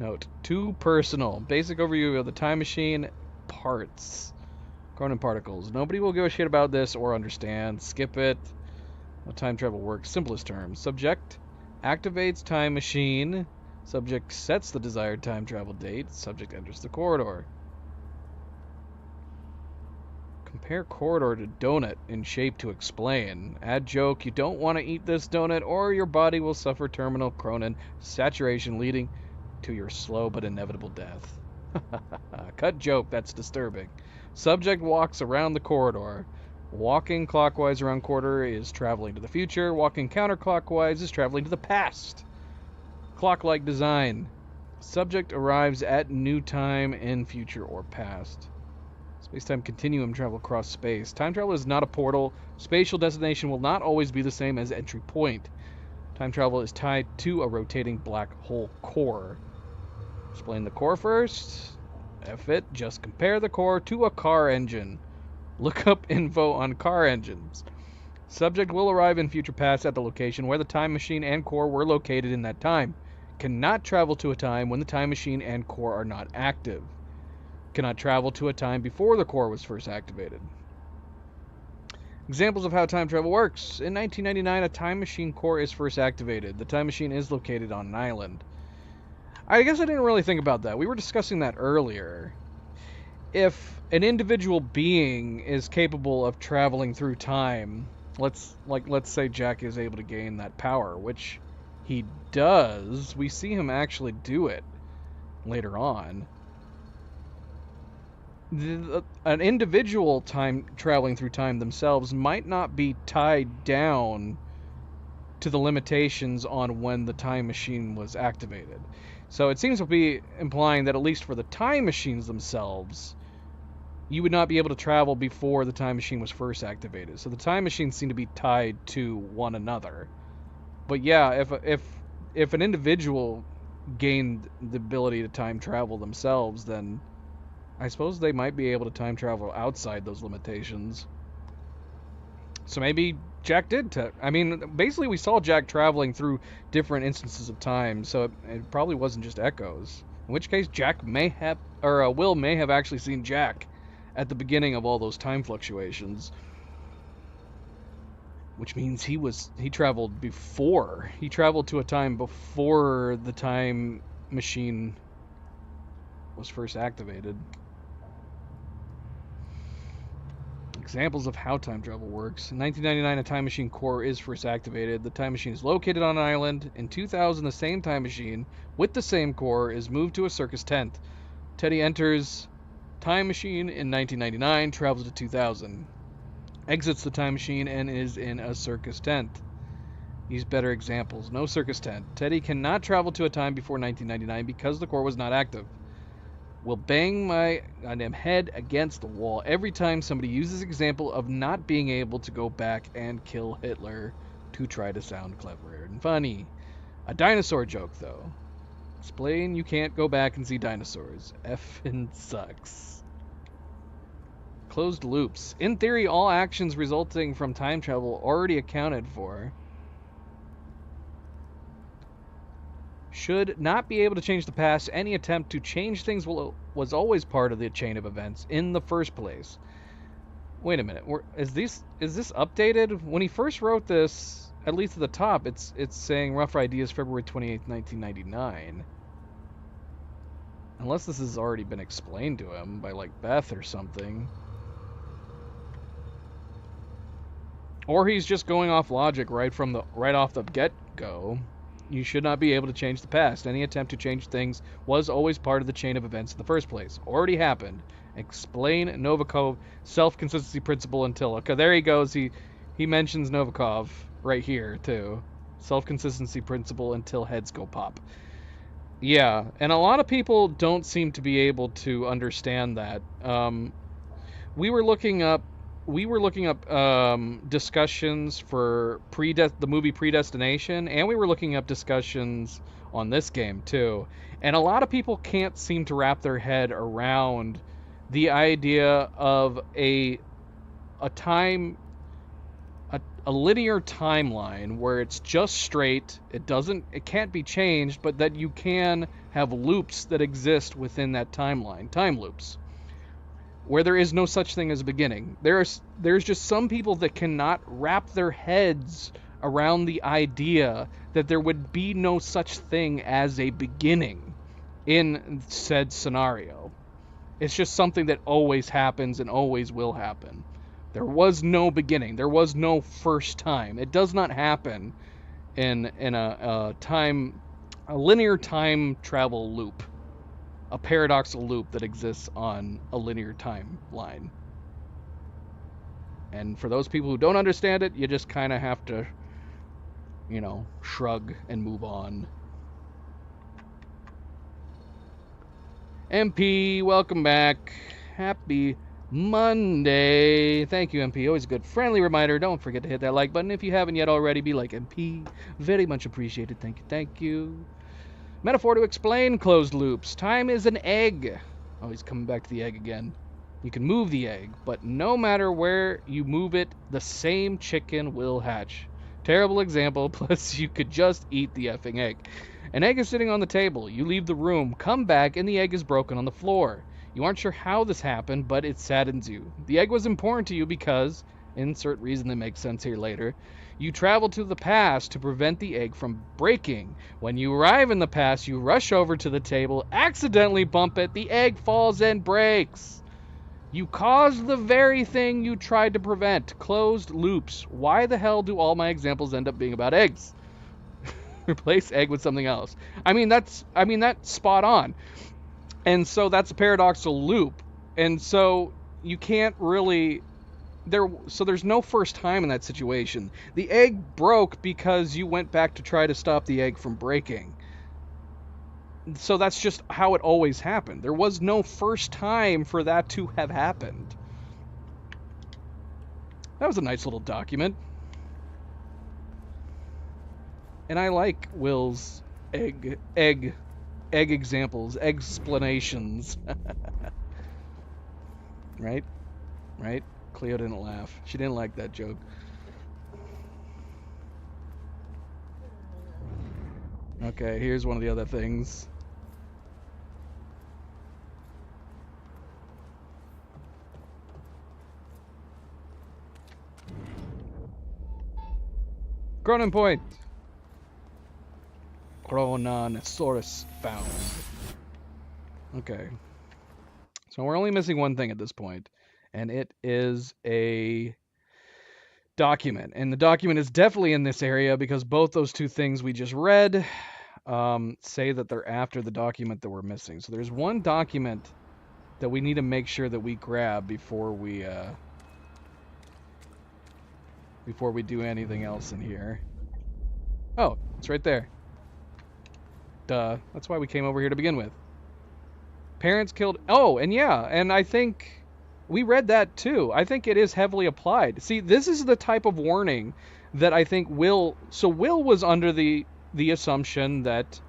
Note, too personal. Basic overview of the Time Machine parts. Cronin particles. Nobody will give a shit about this or understand. Skip it. How time travel works. Simplest terms. Subject activates time machine. Subject sets the desired time travel date. Subject enters the corridor. Compare corridor to donut in shape to explain. Add joke. You don't want to eat this donut or your body will suffer terminal Cronin saturation leading to your slow but inevitable death. Cut joke. That's disturbing. Subject walks around the corridor. Walking clockwise around corridor is traveling to the future. Walking counterclockwise is traveling to the past. Clock-like design. Subject arrives at new time in future or past. Space-time continuum travel across space. Time travel is not a portal. Spatial destination will not always be the same as entry point. Time travel is tied to a rotating black hole core. Explain the core first. F it. Just compare the core to a car engine. Look up info on car engines. Subject will arrive in future past at the location where the time machine and core were located in that time. Cannot travel to a time when the time machine and core are not active. Cannot travel to a time before the core was first activated. Examples of how time travel works. In 1999, a time machine core is first activated. The time machine is located on an island. I guess I didn't really think about that. We were discussing that earlier. If an individual being is capable of traveling through time, let's say Jack is able to gain that power, which he does. We see him actually do it later on. An individual time traveling through time themselves might not be tied down to the limitations on when the time machine was activated. So it seems to be implying that at least for the time machines themselves, you would not be able to travel before the time machine was first activated. So the time machines seem to be tied to one another. But yeah, if an individual gained the ability to time travel themselves, then I suppose they might be able to time travel outside those limitations. So maybe Jack did. I mean, basically we saw Jack traveling through different instances of time, so it probably wasn't just echoes. In which case, Jack may have, or Will may have actually seen Jack at the beginning of all those time fluctuations. Which means he traveled before. He traveled to a time before the time machine was first activated. Examples of how time travel works. In 1999, a time machine core is first activated. The time machine is located on an island. In 2000, the same time machine with the same core is moved to a circus tent. Teddy enters time machine in 1999, travels to 2000. Exits the time machine and is in a circus tent. These better examples. No circus tent. Teddy cannot travel to a time before 1999 because the core was not active. Will bang my goddamn head against the wall every time somebody uses example of not being able to go back and kill Hitler to try to sound clever and funny. A dinosaur joke, though. Explain you can't go back and see dinosaurs. Effing sucks. Closed loops. In theory, all actions resulting from time travel already accounted for. should not be able to change the past. Any attempt to change things was always part of the chain of events in the first place. Wait a minute. Is this updated? When he first wrote this, at least at the top, it's saying rough ideas February 28th, 1999. Unless this has already been explained to him by like Beth or something. Or he's just going off logic right off the get-go. You should not be able to change the past. Any attempt to change things was always part of the chain of events in the first place. Already happened. Explain Novikov self-consistency principle until... Okay, there he goes. He mentions Novikov right here, too. Self-consistency principle until heads go pop. Yeah, and a lot of people don't seem to be able to understand that. We were looking up discussions for the movie Predestination, and we were looking up discussions on this game too. And a lot of people can't seem to wrap their head around the idea of a linear timeline where it's just straight, it can't be changed, but that you can have loops that exist within that timeline, time loops, where there is no such thing as a beginning. There's just some people that cannot wrap their heads around the idea that there would be no such thing as a beginning in said scenario. It's just something that always happens and always will happen. There was no beginning. There was no first time. It does not happen in a linear time travel loop. A paradoxical loop that exists on a linear timeline. And for those people who don't understand it, you just kind of have to, shrug and move on. MP, welcome back. Happy Monday. Thank you, MP. Always a good friendly reminder. Don't forget to hit that like button if you haven't yet already. Be like MP. Very much appreciated. Thank you. Thank you. Metaphor to explain closed loops. Time is an egg. Oh, he's coming back to the egg again. You can move the egg, but no matter where you move it, the same chicken will hatch. Terrible example, plus you could just eat the effing egg. An egg is sitting on the table. You leave the room, come back, and the egg is broken on the floor. You aren't sure how this happened, but it saddens you. The egg was important to you because, insert reason that makes sense here later, you travel to the past to prevent the egg from breaking. When you arrive in the past, you rush over to the table, accidentally bump it, the egg falls and breaks. You caused the very thing you tried to prevent. Closed loops. Why the hell do all my examples end up being about eggs? Replace egg with something else. That's spot on. And so that's a paradoxical loop. And so you can't really... there's no first time in that situation. The egg broke because you went back to try to stop the egg from breaking. So that's just how it always happened. There was no first time for that to have happened. That was a nice little document. And I like Will's egg examples, explanations. Right? Cleo didn't laugh. She didn't like that joke. Okay, here's one of the other things. Cronin Point. Chronosaurus found. Okay. So we're only missing one thing at this point, and it is a document. And the document is definitely in this area because both those two things we just read say that they're after the document that we're missing. So there's one document that we need to make sure that we grab before we do anything else in here. Oh, it's right there. Duh. That's why we came over here to begin with. Parents killed... Oh, and yeah, and I think we read that too. I think it is heavily applied. See, this is the type of warning that I think Will... So Will was under the assumption that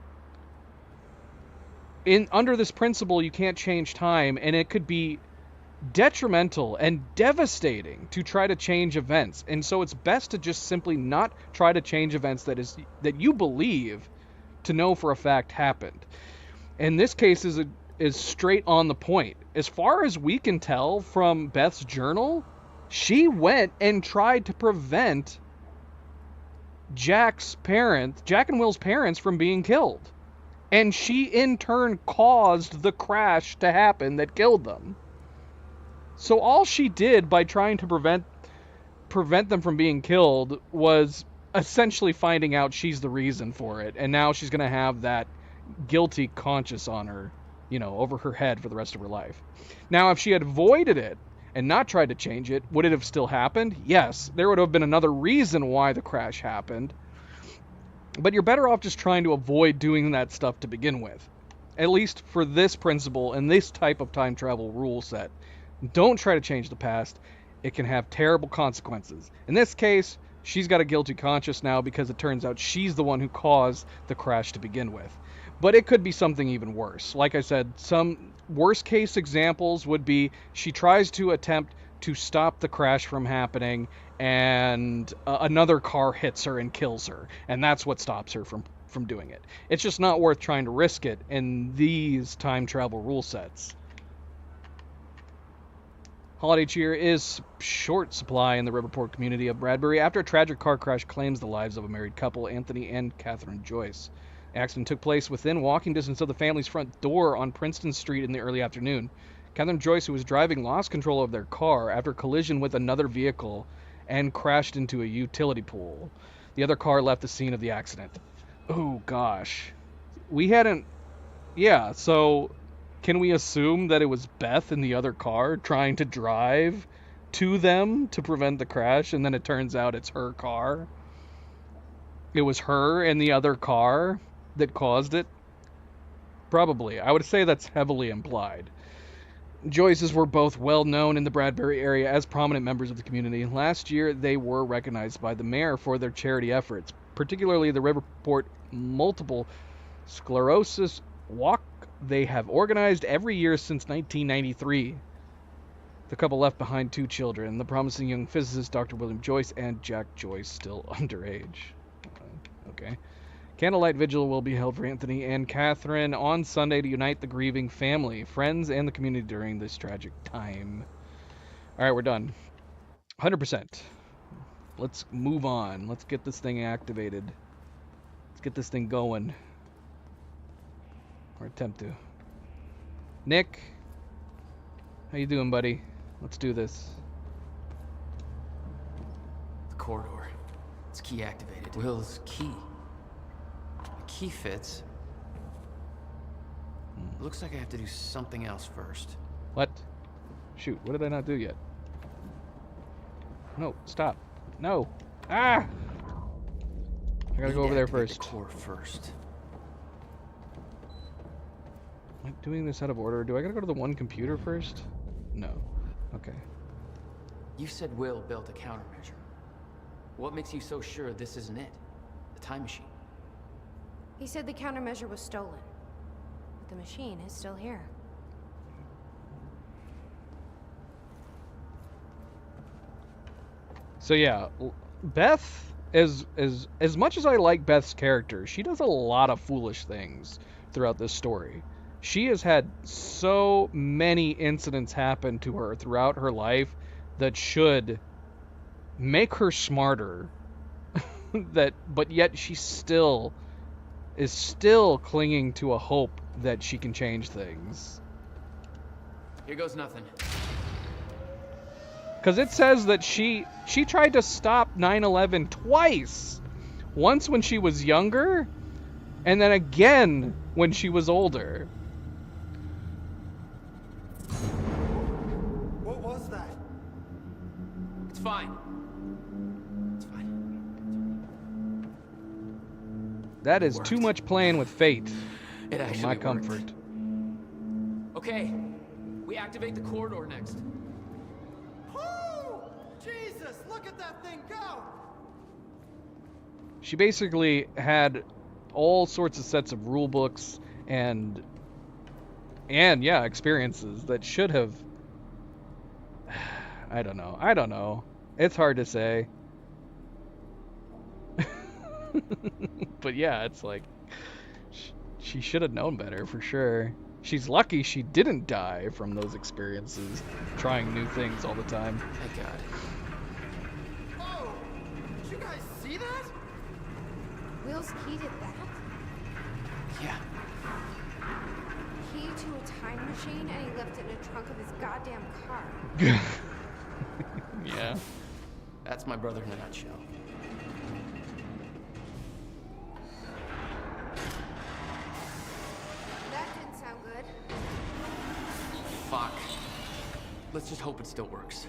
under this principle you can't change time, and it could be detrimental and devastating to try to change events. And so it's best to just simply not try to change events that you believe to know for a fact happened. And this case is straight on the point. As far as we can tell from Beth's journal, she went and tried to prevent Jack and Will's parents from being killed. And she in turn caused the crash to happen that killed them. So all she did by trying to prevent them from being killed was essentially finding out she's the reason for it. And now she's going to have that guilty conscience on her, over her head for the rest of her life. Now, if she had avoided it and not tried to change it, would it have still happened? Yes, there would have been another reason why the crash happened. But you're better off just trying to avoid doing that stuff to begin with. At least for this principle and this type of time travel rule set. Don't try to change the past. It can have terrible consequences. In this case, she's got a guilty conscience now because it turns out she's the one who caused the crash to begin with. But it could be something even worse. Like I said, some worst case examples would be she tries to attempt to stop the crash from happening and another car hits her and kills her. And that's what stops her from doing it. It's just not worth trying to risk it in these time travel rule sets. Holiday cheer is short supply in the Riverport community of Bradbury after a tragic car crash claims the lives of a married couple, Anthony and Catherine Joyce. The accident took place within walking distance of the family's front door on Princeton Street in the early afternoon. Catherine Joyce, who was driving, lost control of their car after a collision with another vehicle and crashed into a utility pole. The other car left the scene of the accident. Oh, gosh. So can we assume that it was Beth in the other car trying to drive to them to prevent the crash, and then it turns out it's her car? It was her and the other car that caused it? Probably. I would say that's heavily implied. Joyces were both well known in the Bradbury area as prominent members of the community. Last year, they were recognized by the mayor for their charity efforts, particularly the Riverport Multiple Sclerosis Walk they have organized every year since 1993. The couple left behind 2 children, the promising young physicist Dr. William Joyce and Jack Joyce, still underage. Okay. Candlelight vigil will be held for Anthony and Catherine on Sunday to unite the grieving family, friends, and the community during this tragic time. All right, we're done. 100%. Let's move on. Let's get this thing activated. Let's get this thing going. Or attempt to. Nick, how you doing, buddy? Let's do this. The corridor. It's key activated. Will's key. The key fits. Looks like I have to do something else first. What? Shoot, what did I not do yet? No, stop. No. Ah! I gotta go over there first. The core first. Am I doing this out of order? Do I gotta go to the one computer first? No. Okay. You said Will built a countermeasure. What makes you so sure this isn't it? The time machine. He said the countermeasure was stolen. But the machine is still here. So yeah, Beth, as much as I like Beth's character, she does a lot of foolish things throughout this story. She has had so many incidents happen to her throughout her life that should make her smarter. But yet she is still clinging to a hope that she can change things. Here goes nothing. Because it says that she tried to stop 9/11 twice. Once when she was younger, and then again when she was older. What was that? It's fine. It's fine. That is too much playing with fate. It actually for my worked. comfort. Okay, we activate the corridor next. Jesus, look at that thing go! She basically had all sorts of sets of rule books and yeah, experiences that should have. I don't know. It's hard to say. But yeah, it's like She should have known better, for sure. She's lucky she didn't die from those experiences, trying new things all the time. Thank God. Oh! Did you guys see that? Will's key did that? Yeah. Key to a time machine, and he left it in the trunk of his goddamn car. Yeah. That's my brother in a nutshell. That didn't sound good. Fuck. Let's just hope it still works.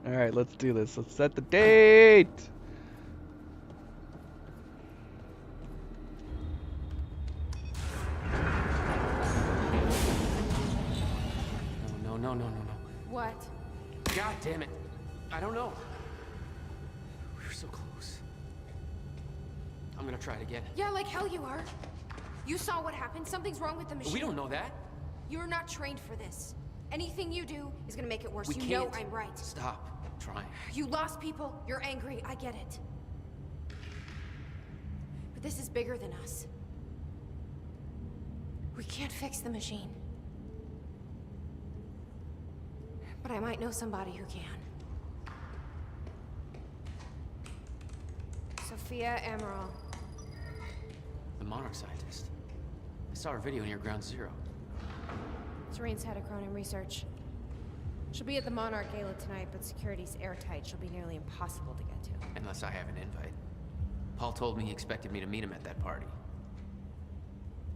Alright, let's do this. Let's set the date! No. What? God damn it. I don't know. We were so close. I'm gonna try it again. Yeah, like hell you are. You saw what happened. Something's wrong with the machine. We don't know that. You're not trained for this. Anything you do is gonna make it worse. We You can't. know I'm right. Stop trying. You lost people. You're angry. I get it. But this is bigger than us. We can't fix the machine. But I might know somebody who can. Sophia Amaral. The Monarch scientist. I saw her video near Ground Zero. Serene's head of Cronin Research. She'll be at the Monarch Gala tonight, but security's airtight. She'll be nearly impossible to get to. Unless I have an invite. Paul told me he expected me to meet him at that party.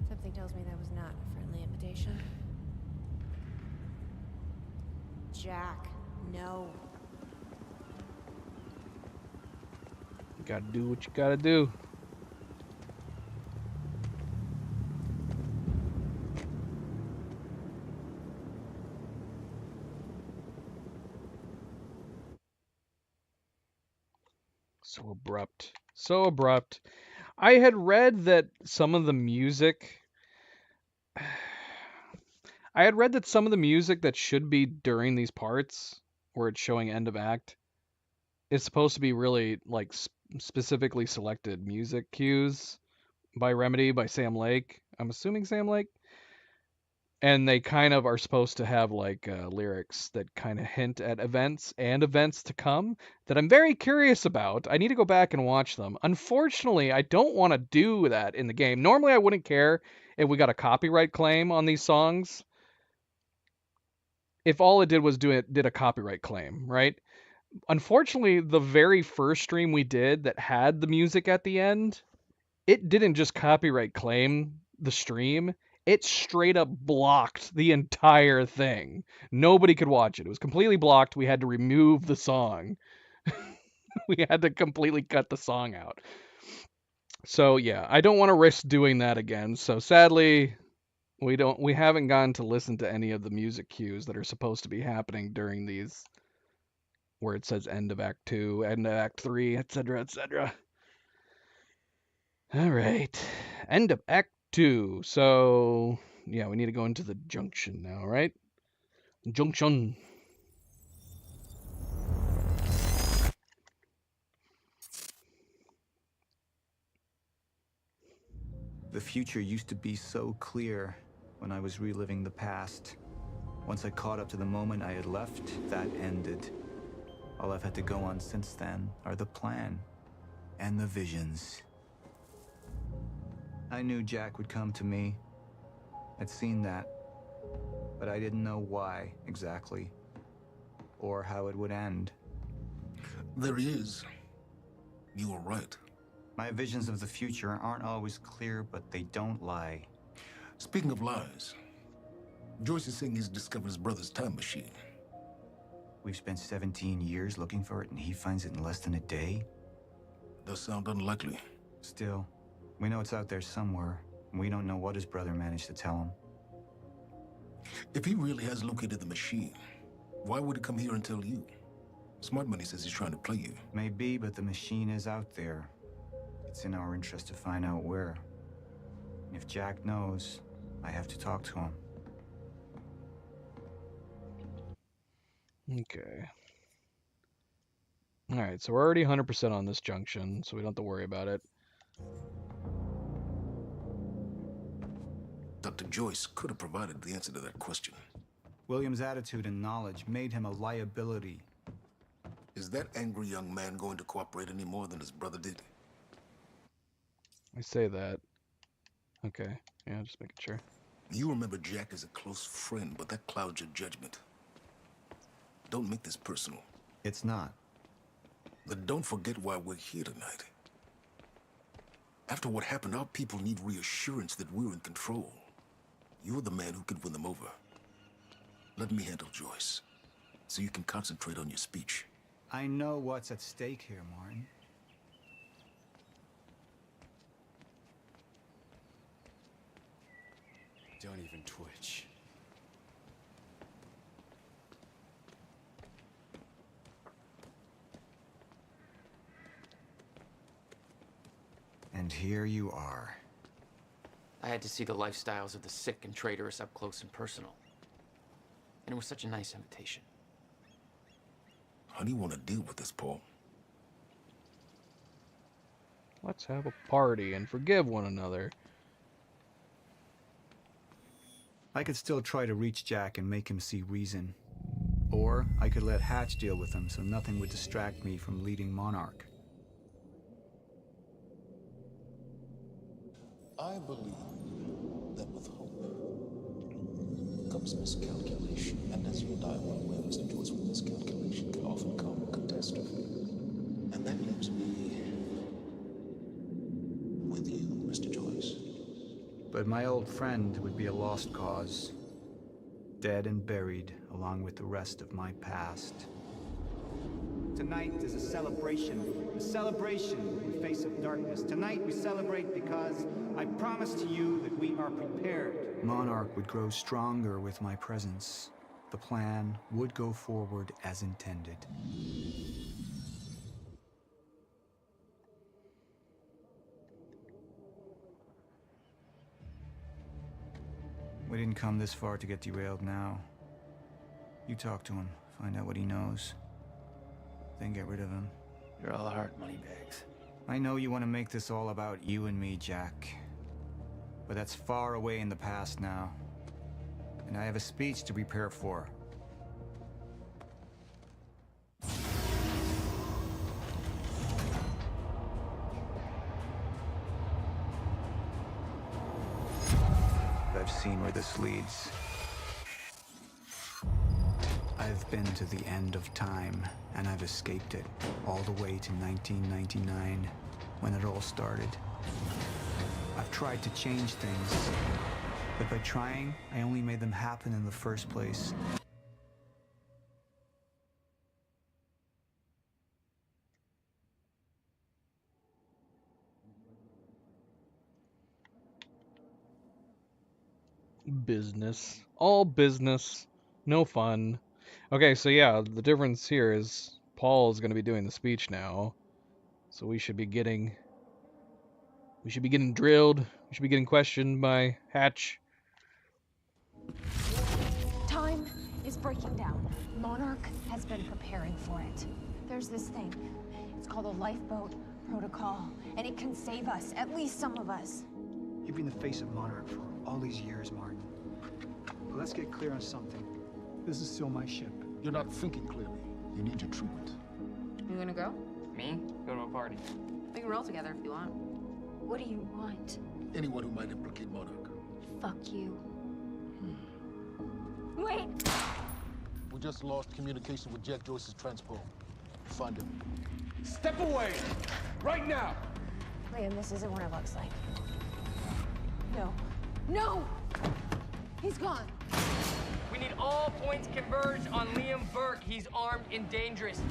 Something tells me that was not a friendly invitation. Jack, no. You gotta do what you gotta do. So abrupt. So abrupt. I had read that some of the music... I had read that some of the music that should be during these parts, where it's showing end of act, is supposed to be really, like, specifically selected music cues by Remedy, by Sam Lake. I'm assuming Sam Lake. And they kind of are supposed to have, like, lyrics that kind of hint at events and events to come that I'm very curious about. I need to go back and watch them. Unfortunately, I don't want to do that in the game. Normally, I wouldn't care if we got a copyright claim on these songs. If all it did was did a copyright claim, right? Unfortunately, the very first stream we did that had the music at the end, it didn't just copyright claim the stream. It straight up blocked the entire thing. Nobody could watch it. It was completely blocked. We had to remove the song. We had to completely cut the song out. So yeah, I don't want to risk doing that again. So sadly, we haven't gotten to listen to any of the music cues that are supposed to be happening during these, where it says end of Act 2, end of Act 3, etc., etc. All right, end of Act 2. So yeah, we need to go into the junction now, right? Junction. The future used to be so clear when I was reliving the past. Once I caught up to the moment I had left, that ended. All I've had to go on since then are the plan and the visions. I knew Jack would come to me. I'd seen that, but I didn't know why exactly, or how it would end. There he is. You were right. My visions of the future aren't always clear, but they don't lie. Speaking of lies, Joyce is saying he's discovered his brother's time machine. We've spent 17 years looking for it, and he finds it in less than a day? Does sound unlikely. Still, we know it's out there somewhere, and we don't know what his brother managed to tell him. If he really has located the machine, why would he come here and tell you? Smart Money says he's trying to play you. Maybe, but the machine is out there. It's in our interest to find out where. If Jack knows, I have to talk to him. Okay. Alright, so we're already 100% on this junction, so we don't have to worry about it. Dr. Joyce could have provided the answer to that question. William's attitude and knowledge made him a liability. Is that angry young man going to cooperate any more than his brother did? I say that. Okay, yeah, just making sure. You remember Jack as a close friend, but that clouds your judgment. Don't make this personal. It's not. But don't forget why we're here tonight. After what happened, our people need reassurance that we're in control. You're the man who can win them over. Let me handle Joyce, so you can concentrate on your speech. I know what's at stake here, Martin. Don't even twitch. And here you are. I had to see the lifestyles of the sick and traitorous up close and personal. And it was such a nice invitation. How do you want to deal with this, Paul? Let's have a party and forgive one another. I could still try to reach Jack and make him see reason. Or I could let Hatch deal with him so nothing would distract me from leading Monarch. I believe that with hope comes miscalculation, and as you and I are well aware, Mr. Joyce, with miscalculation can often come catastrophe. And that leaves me with you, Mr. Joyce. But my old friend would be a lost cause. Dead and buried, along with the rest of my past. Tonight is a celebration in the face of darkness. Tonight we celebrate because I promise to you that we are prepared. Monarch would grow stronger with my presence. The plan would go forward as intended. We didn't come this far to get derailed now. You talk to him, find out what he knows. Then get rid of him. You're all heart, Moneybags. I know you want to make this all about you and me, Jack. But that's far away in the past now. And I have a speech to prepare for. I've seen where this leads. I've been to the end of time, and I've escaped it, all the way to 1999, when it all started. I've tried to change things, but by trying, I only made them happen in the first place. Business. All business. No fun. Okay, so yeah, the difference here is Paul is going to be doing the speech now. So we should be getting drilled. We should be getting questioned by Hatch. Time is breaking down. Monarch has been preparing for it. There's this thing. It's called a lifeboat protocol, and it can save us, at least some of us. You've been the face of Monarch for all these years, Martin. But let's get clear on something. This is still my ship. You're not thinking clearly. You need your treatment. You gonna go? Me? Go to a party. We can roll together if you want. What do you want? Anyone who might implicate Monarch. Fuck you. Wait! We just lost communication with Jack Joyce's transport. Find him. Step away! Right now! Liam, this isn't what it looks like. No. No! He's gone. We need all points converged on Liam Burke. He's armed and dangerous.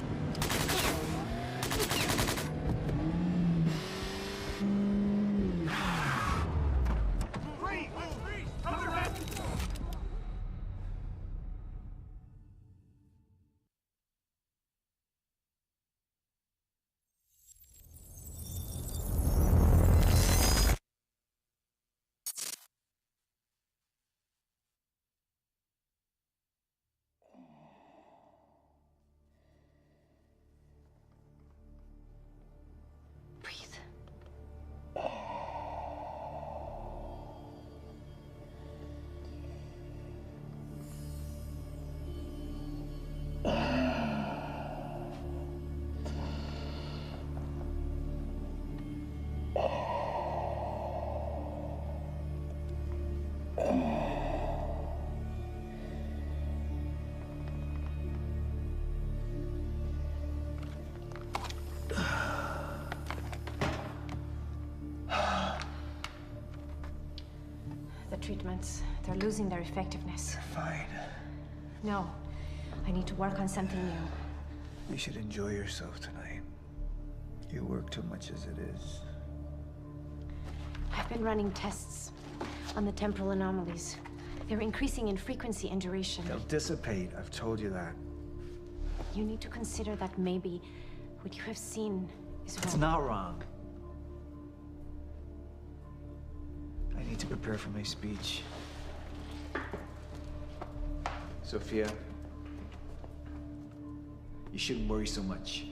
the treatments. They're losing their effectiveness. They're fine. No. I need to work on something new. You should enjoy yourself tonight. You work too much as it is. I've been running tests on the temporal anomalies. They're increasing in frequency and duration. They'll dissipate. I've told you that. You need to consider that maybe what you have seen is wrong. It's not wrong. I need to prepare for my speech. Sophia, you shouldn't worry so much.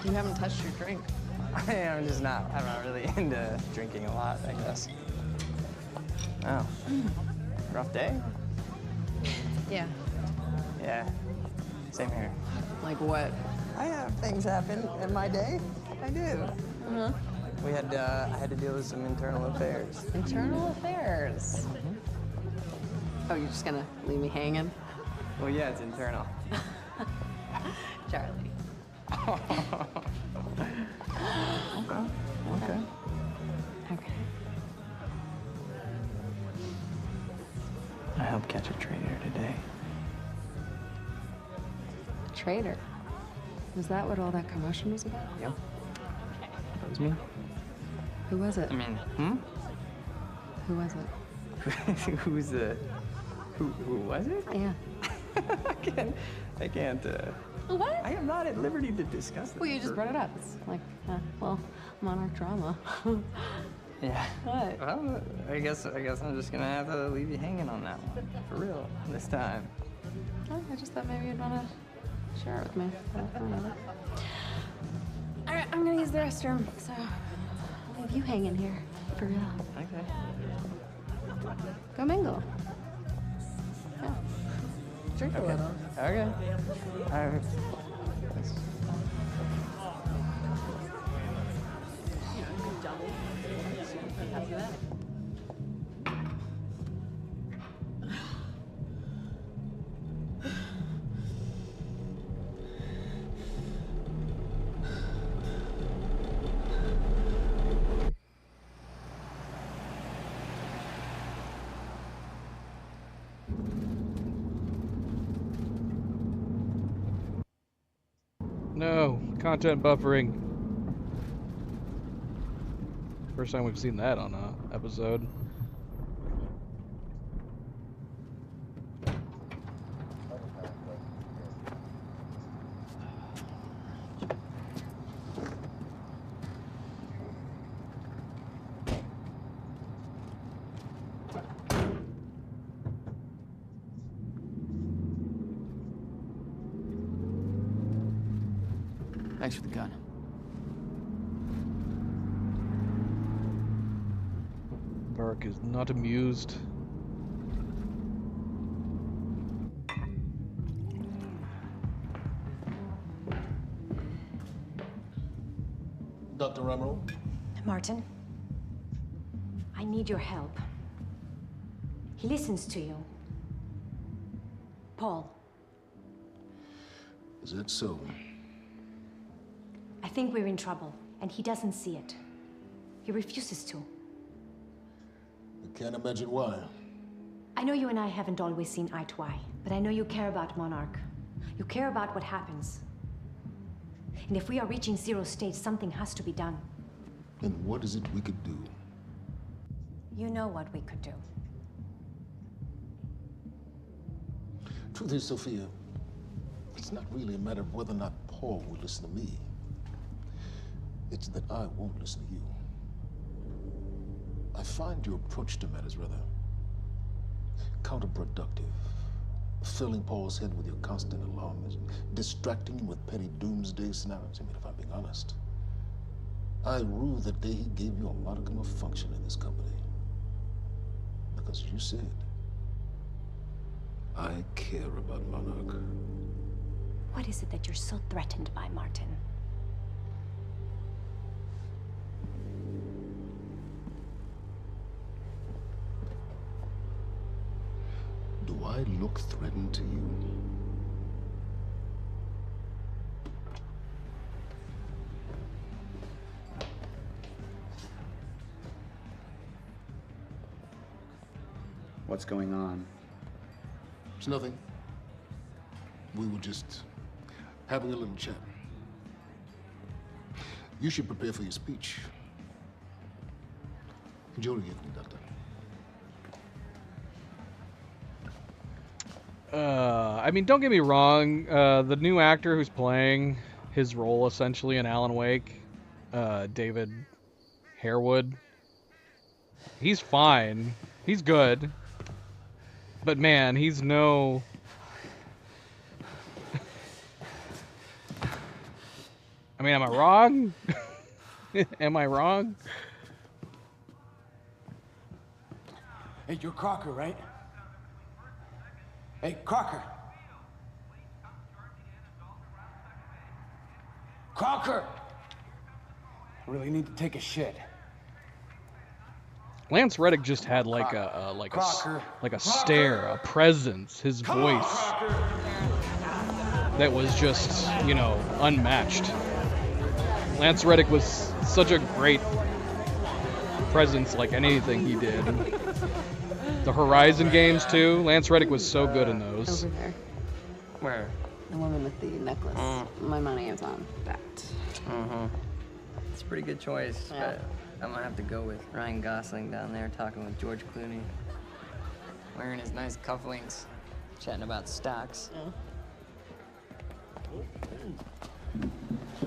You haven't touched your drink. I'm not really into drinking a lot, I guess. Oh. Rough day? Yeah. Yeah. Same here. Like what? I have things happen in my day. I do. Uh-huh. I had to deal with some internal affairs. Internal affairs? Mm-hmm. Oh, you're just gonna leave me hanging? Well, yeah, it's internal. Charlie. Okay. Okay. I helped catch a traitor today. Traitor? Was that what all that commotion was about? Yep. That was me. Who was it? I mean, Who was it? Who was it? Yeah. I can't, What? I am not at liberty to discuss this. Well, you just brought it up. It's like, Monarch drama. Yeah. What? Well, I guess I'm just gonna have to leave you hanging on that one. For real, this time. Oh, I just thought maybe you'd want to share it with me. All right, I'm gonna use the restroom, so I'll leave you hanging here. For real. Okay. Go mingle. Yeah. Drink a little. Okay. All right. No, content buffering. First time we've seen that on a episode. Thanks for the gun. Burke is not amused. Dr. Emerald? Martin, I need your help. He listens to you. Paul. Is that so? I think we're in trouble, and he doesn't see it. He refuses to. I can't imagine why. I know you and I haven't always seen eye to eye, but I know you care about Monarch. You care about what happens. And if we are reaching zero stage, something has to be done. And what is it we could do? You know what we could do. Truth is, Sophia, it's not really a matter of whether or not Paul will listen to me. It's that I won't listen to you. I find your approach to matters rather counterproductive. Filling Paul's head with your constant alarmism, distracting him with petty doomsday scenarios. I mean, if I'm being honest, I rue the day he gave you a modicum of function in this company. Because you said I care about Monarch. What is it that you're so threatened by, Martin? Do I look threatened to you? What's going on? It's nothing. We were just having a little chat. You should prepare for your speech. Enjoy the evening, Doctor. I mean, don't get me wrong. The new actor who's playing his role essentially in Alan Wake, David Harewood, he's fine. He's good. But man, he's no... I mean, am I wrong? Am I wrong? Hey, you're Crocker, right? Hey, Crocker! Crocker! I really need to take a shit. Lance Reddick just had like a stare, a presence, his voice that was just, you know, unmatched. Lance Reddick was such a great presence, like anything he did. The Horizon games too. Lance Reddick was so good in those. Over there. Where? The woman with the necklace. My money is on that. It's a pretty good choice, Yeah. but I'm gonna have to go with Ryan Gosling down there talking with George Clooney. Wearing his nice cufflinks, chatting about stocks.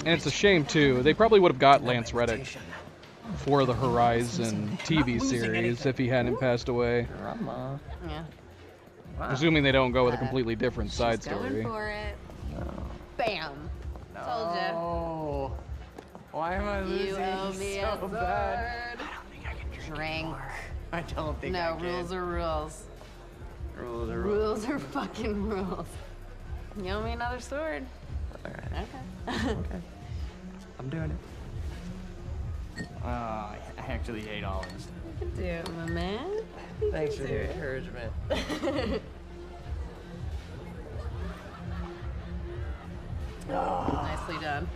And it's a shame too. They probably would have got Lance Reddick for the Horizon TV series if he hadn't passed away. Yeah. Assuming they don't go with a completely different side Going story. for it. Bam. Told ya. Oh, why am I losing You owe me so a sword. bad? Drink. I don't think I No, can. rules are rules. Rules are rules. Rules are fucking rules. You owe me another sword. Alright. Okay. Okay. I'm doing it. I actually hate all of this. You can do it, my man. Thanks for the encouragement. Nicely done.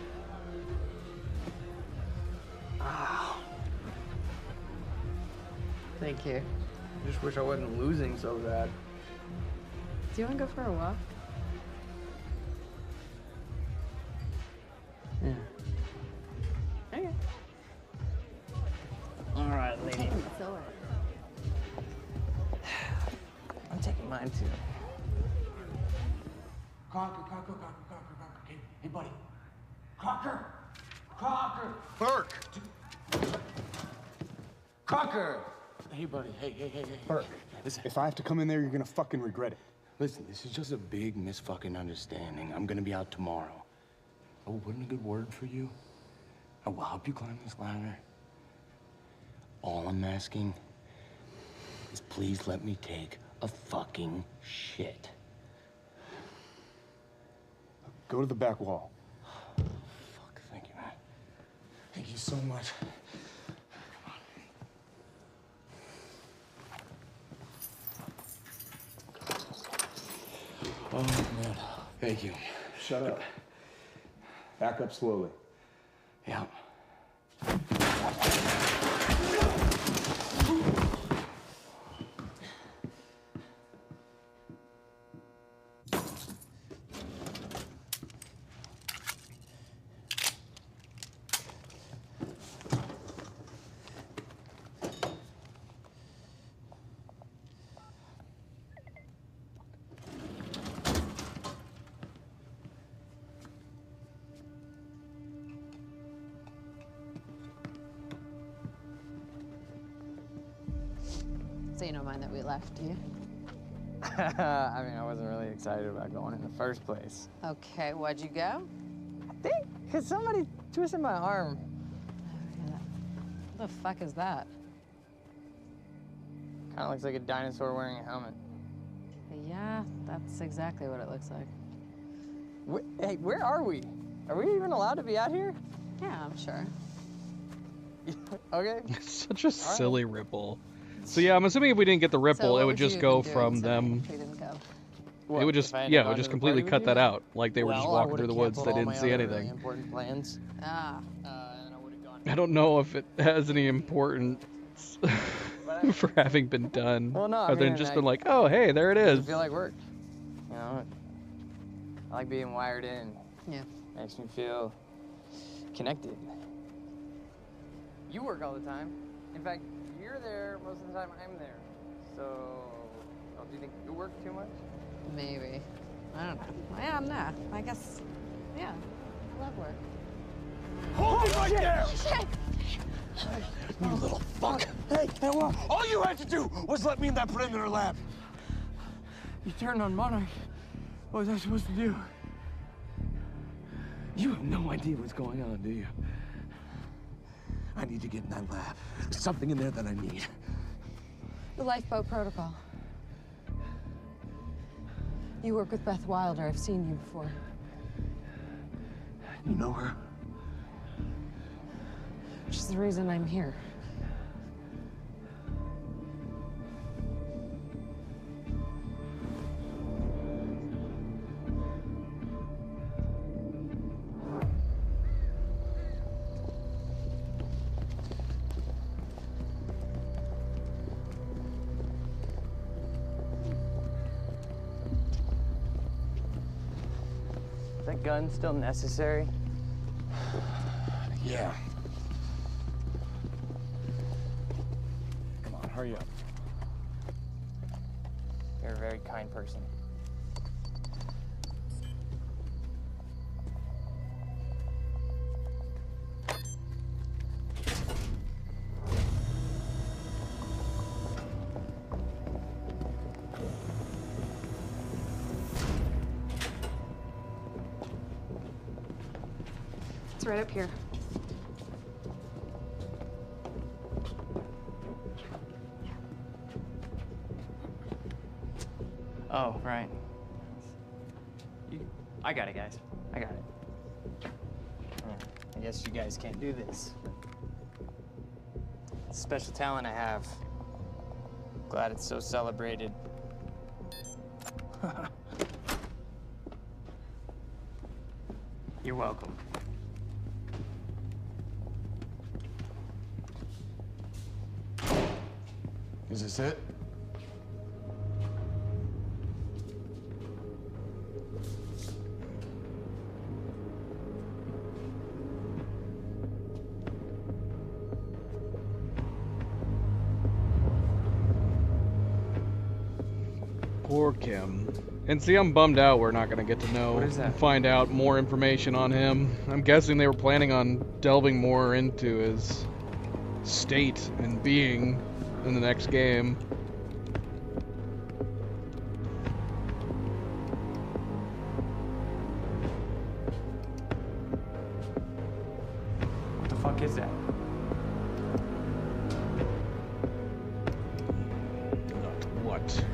Thank you. I just wish I wasn't losing so bad. Do you want to go for a walk? Yeah. Okay. All right, lady. Taking the sword. I'm taking mine too. Crocker. Hey, buddy. Crocker! Burke! Crocker! Hey, buddy. Hey. Burke, Listen. if I have to come in there, you're gonna fucking regret it. Listen, this is just a big misfucking understanding. I'm gonna be out tomorrow. I will put in a good word for you. I will help you climb this ladder. All I'm asking is please let me take a fucking shit. Go to the back wall. Fuck, thank you, man. Thank you so much. Oh, man. Thank you. Shut up. Back up slowly. Yeah. So you don't mind that we left, do you? I mean, I wasn't really excited about going in the first place. Okay, why'd you go? I think because somebody twisted my arm. What the fuck is that? Kind of looks like a dinosaur wearing a helmet. Yeah, that's exactly what it looks like. Hey, where are we? Are we even allowed to be out here? Yeah, I'm sure. Okay. Such a silly ripple. So yeah, I'm assuming if we didn't get the ripple, it would just go from them. It would just, yeah, it would just completely cut that out. Like they were just walking through the woods, they didn't see anything. Important plans. Ah. And I would have gone. I don't know if it has any importance for having been done. Well, no, I other than mean, just been like, oh, hey, there it is. Doesn't feel like work. You know, I like being wired in. Yeah. Makes me feel connected. You work all the time. In fact, you're there most of the time I'm there. So, do you think you work too much? Maybe. I don't know. Yeah, I'm not. I guess, yeah. I love work. Hold it right there! Shit! You little fuck. Hey, well, all you had to do was let me in that perimeter lab. You turned on Monarch. What was I supposed to do? You have no idea what's going on, do you? I need to get in that lab. There's something in there that I need. The lifeboat protocol. You work with Beth Wilder. I've seen you before. You know her? She's the reason I'm here. Is that gun still necessary? Yeah. Come on, hurry up. You're a very kind person. It's right up here. Oh, right. I got it, guys. I got it. I guess you guys can't do this. It's a special talent I have. Glad it's so celebrated. You're welcome. Is this it? Poor Kim. And see, I'm bummed out we're not going to get to know What is that? and find out more information on him. I'm guessing they were planning on delving more into his state and being in the next game. What the fuck is that? What?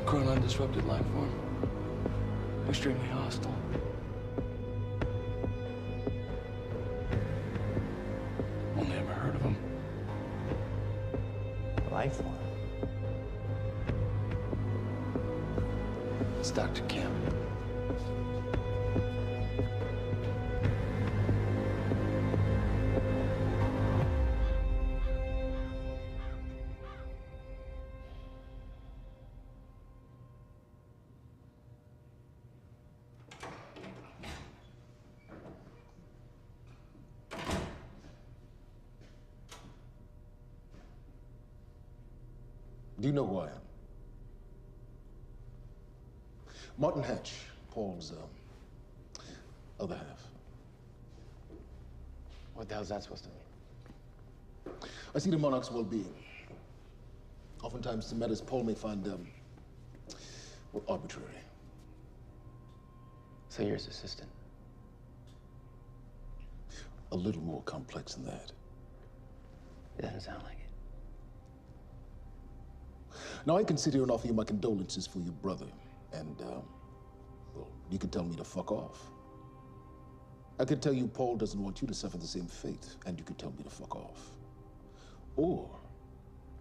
Chronon disrupted life form. Extremely hostile. Only ever heard of him. Life form. It's Dr. Kim. Do you know who I am? Martin Hatch, Paul's other half. What the hell's that supposed to mean? I see the Monarch's well-being. Oftentimes, the matters Paul may find, well, arbitrary. So you're his assistant? A little more complex than that. It doesn't sound like it. Now, I can sit here and offer you my condolences for your brother, and, well, you can tell me to fuck off. I could tell you Paul doesn't want you to suffer the same fate, and you could tell me to fuck off. Or,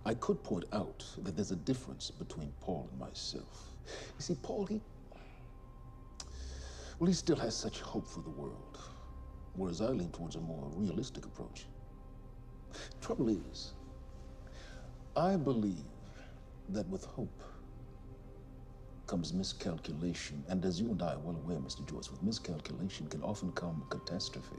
I could point out that there's a difference between Paul and myself. You see, Paul, he still has such hope for the world, whereas I lean towards a more realistic approach. Trouble is, I believe that with hope comes miscalculation, and as you and I are well aware, Mr. Joyce, with miscalculation can often come catastrophe.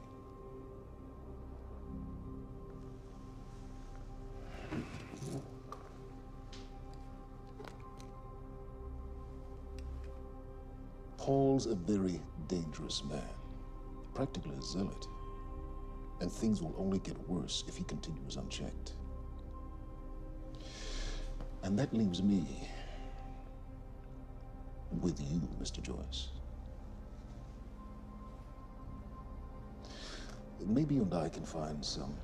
Paul's a very dangerous man, practically a zealot, and things will only get worse if he continues unchecked. And that leaves me with you, Mr. Joyce. Maybe you and I can find some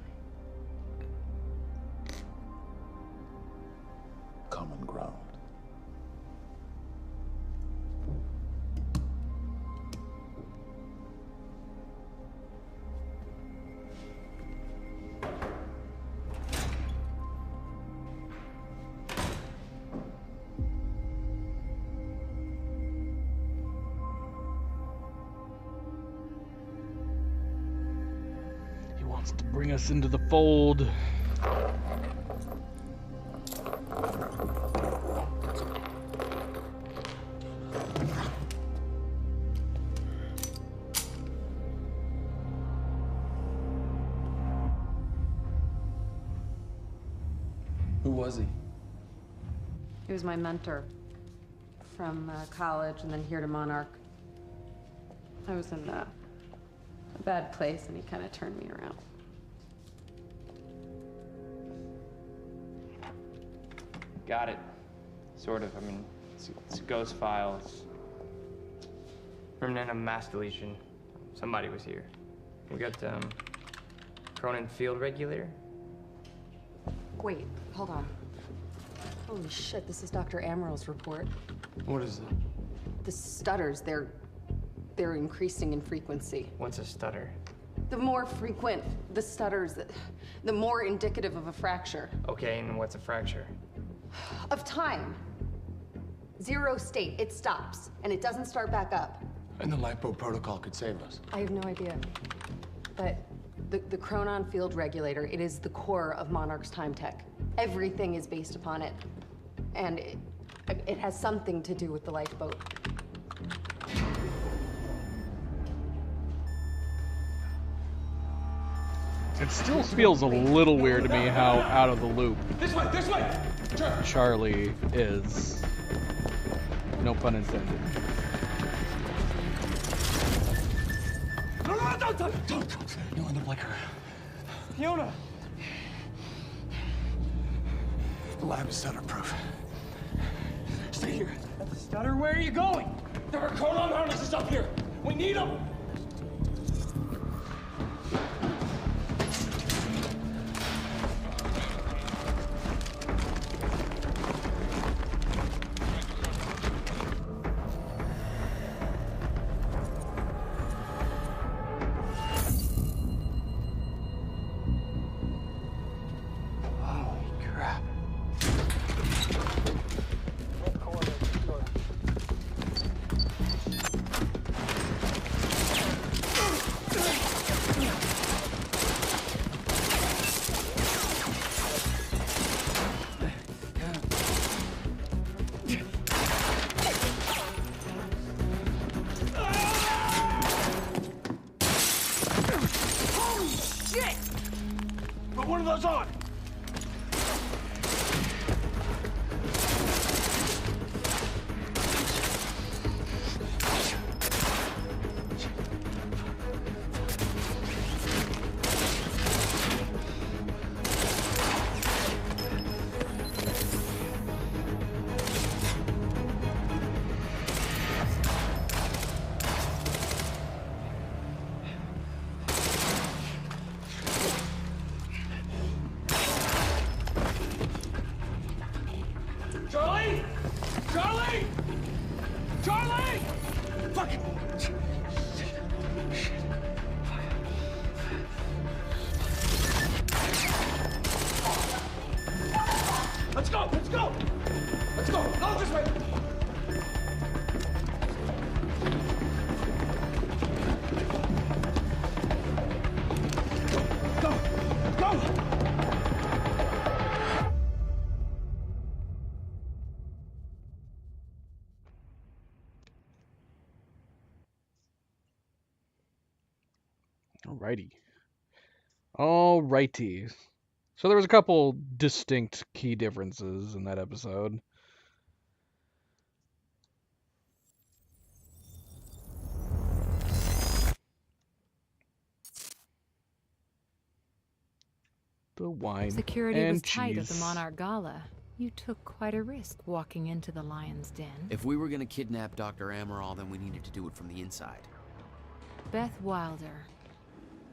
common ground. To bring us into the fold. Who was he? He was my mentor from college and then here to Monarch. I was in a bad place and he kind of turned me around. Got it. Sort of. I mean, it's a ghost file. It's remnant of mass deletion. Somebody was here. We got, Cronin Field Regulator. Wait, hold on. Holy shit, this is Dr. Amaril's report. What is it? The stutters, they're increasing in frequency. What's a stutter? The more frequent the stutters, the more indicative of a fracture. Okay, and what's a fracture? Of time. Zero state, it stops, and it doesn't start back up. And the LiPo protocol could save us. I have no idea. But the Cronin Field Regulator, it is the core of Monarch's time tech. Everything is based upon it. And it has something to do with the lifeboat. It still feels a little weird to me how out of the loop This way! Charlie is. No pun intended. No, don't! You'll end up like her. Fiona! The lab is stutter-proof. Stay here. Stutter, where are you going? There are Cronin harnesses up here! We need them! on! Let's go! Let's go! Let's go! Go this way! Go! Go! Alrighty. Alrighty. So there was a couple distinct key differences in that episode. The wine Security and was tight at the cheese. Monarch Gala. You took quite a risk walking into the Lion's Den. If we were gonna kidnap Dr. Amaral, then we needed to do it from the inside. Beth Wilder.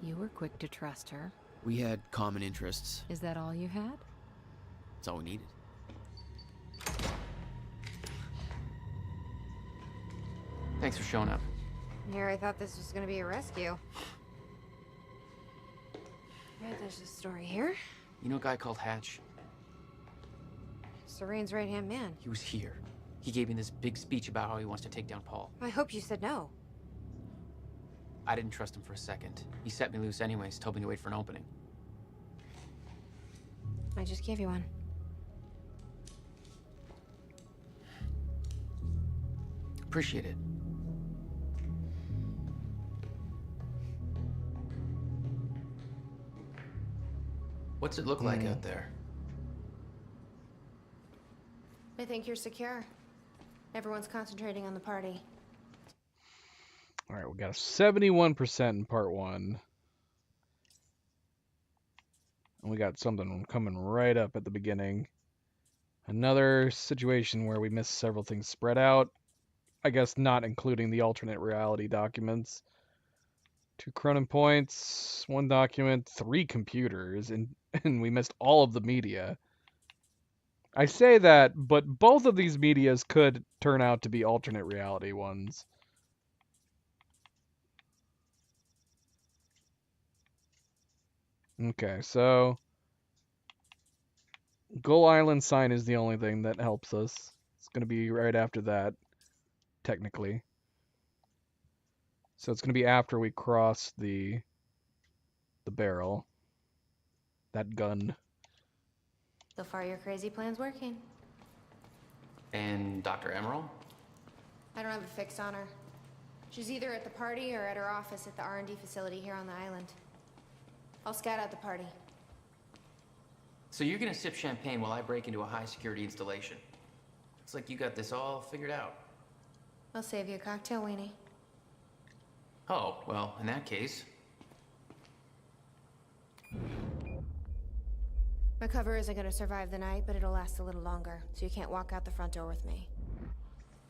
You were quick to trust her. We had common interests. Is that all you had? That's all we needed. Thanks for showing up. Here, I thought this was gonna be a rescue. Right, there's a story here. You know a guy called Hatch? Serene's right-hand man. He was here. He gave me this big speech about how he wants to take down Paul. I hope you said no. I didn't trust him for a second. He set me loose anyways, told me to wait for an opening. I just gave you one. Appreciate it. What's it look like out there? I think you're secure. Everyone's concentrating on the party. Alright, we got a 71% in part 1. And we got something coming right up at the beginning. Another situation where we missed several things spread out. I guess not including the alternate reality documents. 2 Cronin points, 1 document, 3 computers, and we missed all of the media. I say that, but both of these medias could turn out to be alternate reality ones. Okay, so Gull Island sign is the only thing that helps us. It's going to be right after that, technically. So it's going to be after we cross the barrel. That gun. So far, your crazy plan's working. And Dr. Emerald? I don't have a fix on her. She's either at the party or at her office at the R&D facility here on the island. I'll scout out the party. So you're gonna sip champagne while I break into a high-security installation. Looks like you got this all figured out. I'll save you a cocktail, Weenie. Oh, well, in that case... My cover isn't gonna survive the night, but it'll last a little longer, so you can't walk out the front door with me.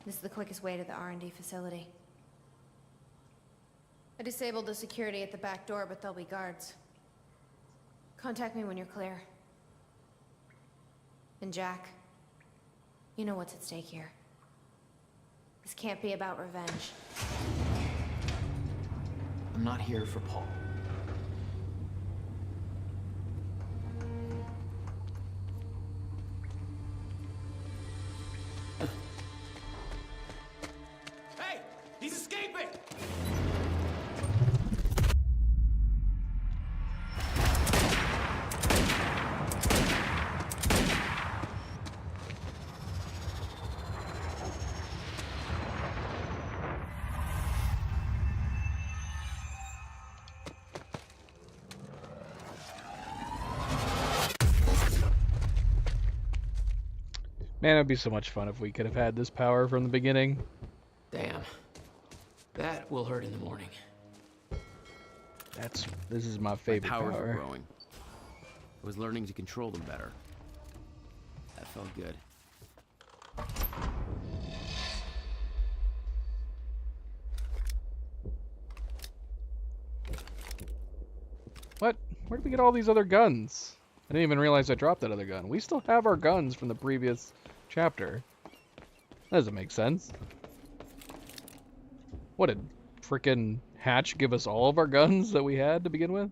This is the quickest way to the R&D facility. I disabled the security at the back door, but there'll be guards. Contact me when you're clear. And Jack, you know what's at stake here. This can't be about revenge. I'm not here for Paul. Hey! He's escaping! Man, it'd be so much fun if we could have had this power from the beginning. Damn. That will hurt in the morning. This is my favorite My powers power. were growing. I was learning to control them better. That felt good. What? Where did we get all these other guns? I didn't even realize I dropped that other gun. We still have our guns from the previous chapter. That doesn't make sense. What, did frickin' Hatch give us all of our guns that we had to begin with?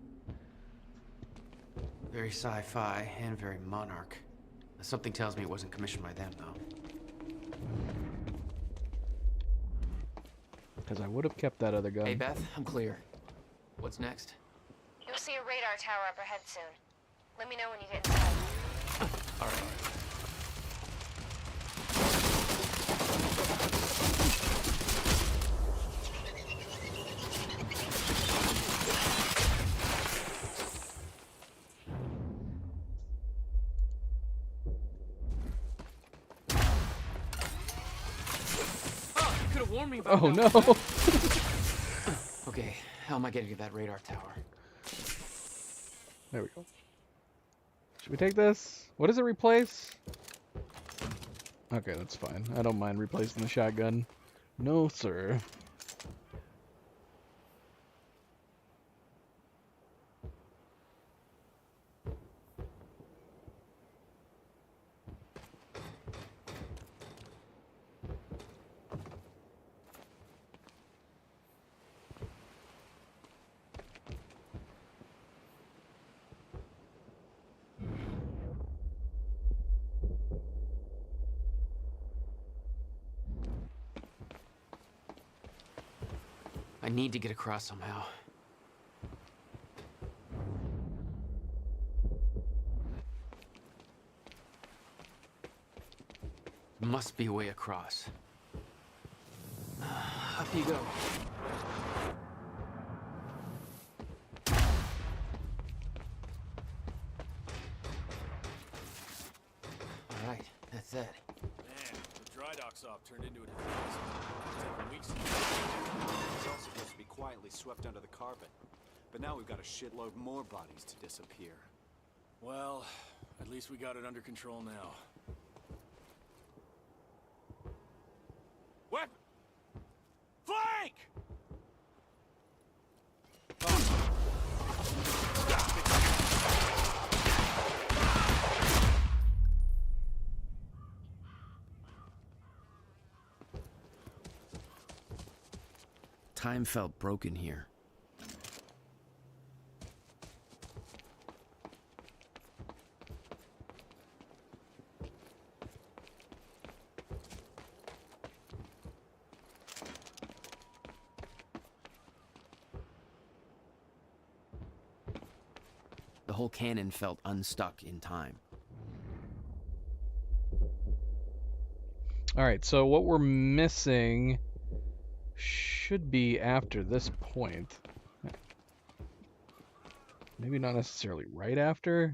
Very sci-fi and very Monarch. Something tells me it wasn't commissioned by them, though. Because I would have kept that other gun. Hey, Beth, I'm clear. What's next? You'll see a radar tower up ahead soon. Let me know when you get inside. All right. Warn me about oh no! Okay, how am I getting to that radar tower? There we go. Should we take this? What does it replace? Okay, that's fine. I don't mind replacing the shotgun. No, sir. I need to get across somehow. Must be a way across. Up you go. All right, that's it. Man, the dry dock's off turned into a disaster. It's taken weeks to It's all supposed to be quietly swept under the carpet. But now we've got a shitload more bodies to disappear. Well, at least we got it under control now. Weapon! Flank! Time felt broken here. The whole cannon felt unstuck in time. Alright, so what we're missing should be after this point. Maybe not necessarily right after.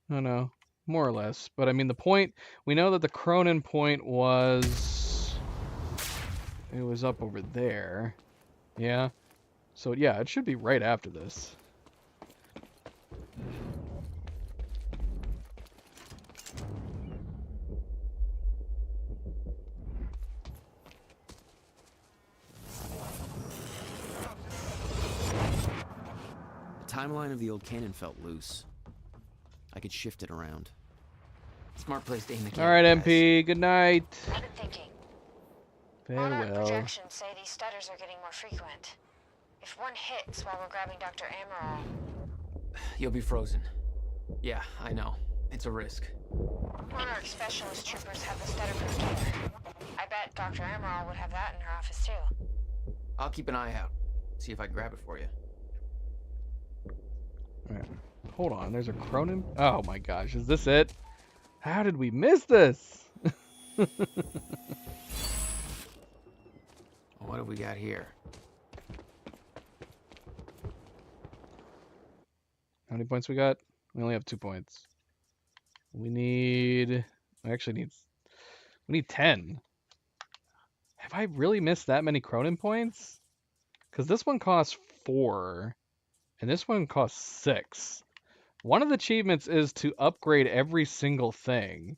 I don't know. More or less. But I mean, the point, we know that the Cronin point was... It was up over there. Yeah. So yeah, it should be right after this. The timeline of the old cannon felt loose. I could shift it around. Smart place to aim the cannon. Alright, MP, good night. I've been thinking. Monarch Farewell. projections say these stutters are getting more frequent. If one hits while we're grabbing Dr. Amaral... You'll be frozen. Yeah, I know. It's a risk. Monarch specialist troopers have the stutter proof gear. I bet Dr. Amaral would have that in her office too. I'll keep an eye out. See if I can grab it for you. Alright. Hold on, there's a Cronin? Oh my gosh, is this it? How did we miss this? What have we got here? How many points we got? We only have 2 points. We need... We need 10. Have I really missed that many Cronin points? Because this one costs 4. And this one costs 6. One of the achievements is to upgrade every single thing.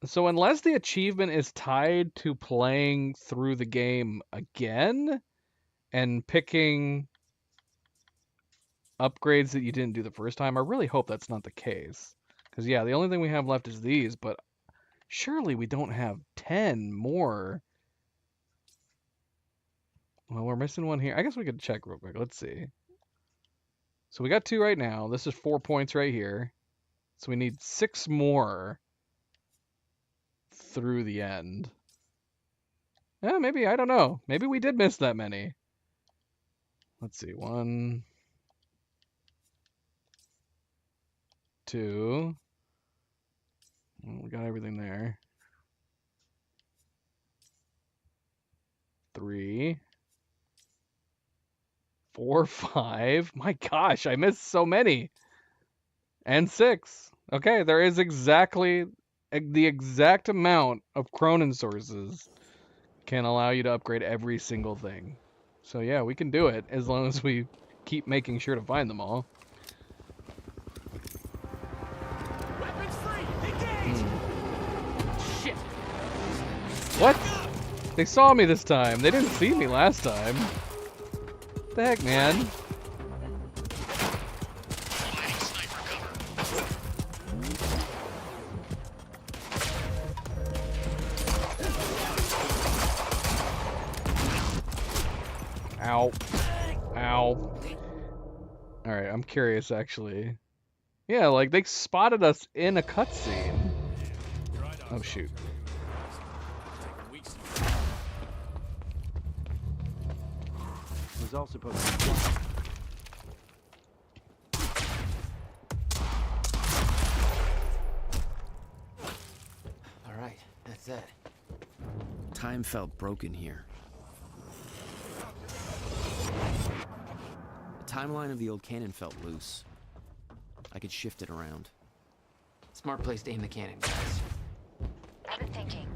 So unless the achievement is tied to playing through the game again and picking upgrades that you didn't do the first time, I really hope that's not the case. Because yeah, the only thing we have left is these, but surely we don't have 10 more. Well, we're missing one here. I guess we could check real quick. Let's see. So we got 2 right now. This is 4 points right here. So we need 6 more through the end. Maybe, I don't know. Maybe we did miss that many. Let's see. 1, 2. Well, we got everything there. 3, 4, 5. My gosh, I missed so many. And 6. Okay, there is exactly the exact amount of Cronin sources can allow you to upgrade every single thing. So yeah, we can do it as long as we keep making sure to find them all. Weapons free! Engage! Shit! What? They saw me this time. They didn't see me last time. What the heck, man? Ow. Ow. Alright, I'm curious actually. Yeah, like they spotted us in a cutscene. Oh shoot. Was all supposed to be. All right, that's it. Time felt broken here. The timeline of the old cannon felt loose. I could shift it around. Smart place to aim the cannon, guys. I've been thinking.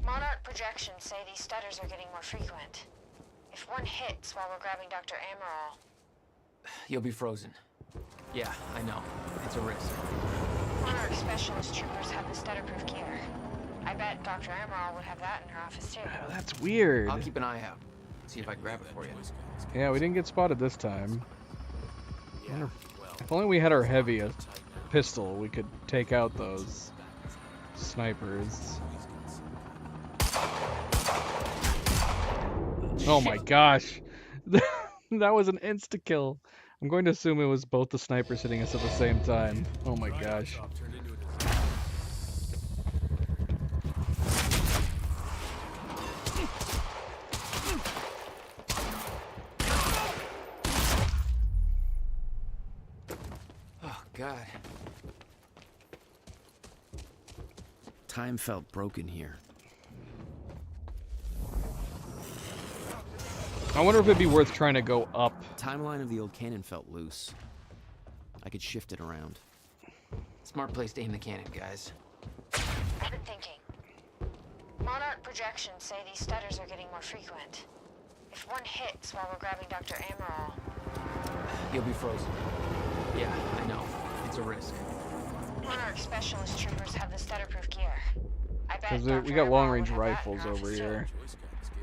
Monarch projections say these stutters are getting more frequent. If one hits while we're grabbing Dr. Amaral... You'll be frozen. Yeah, I know. It's a risk. Monarch specialist troopers have the stutterproof gear. I bet Dr. Amaral would have that in her office too. Oh, that's weird. I'll keep an eye out. See if I can grab it for you. Yeah, we didn't get spotted this time. If only we had our heavy pistol, we could take out those snipers. Oh my gosh. That was an insta-kill. I'm going to assume it was both the snipers hitting us at the same time. Oh my gosh. Oh God. Time felt broken here. I wonder if it'd be worth trying to go up. Timeline of the old cannon felt loose. I could shift it around. Smart place to aim the cannon, guys. I've been thinking. Monarch projections say these stutters are getting more frequent. If one hits while we're grabbing Dr. Amaral... You'll be frozen. Yeah, I know. It's a risk. Monarch specialist troopers have the stutterproof gear. I bet Because we Dr. got Amaral long-range would have that in rifles her over office, too. here.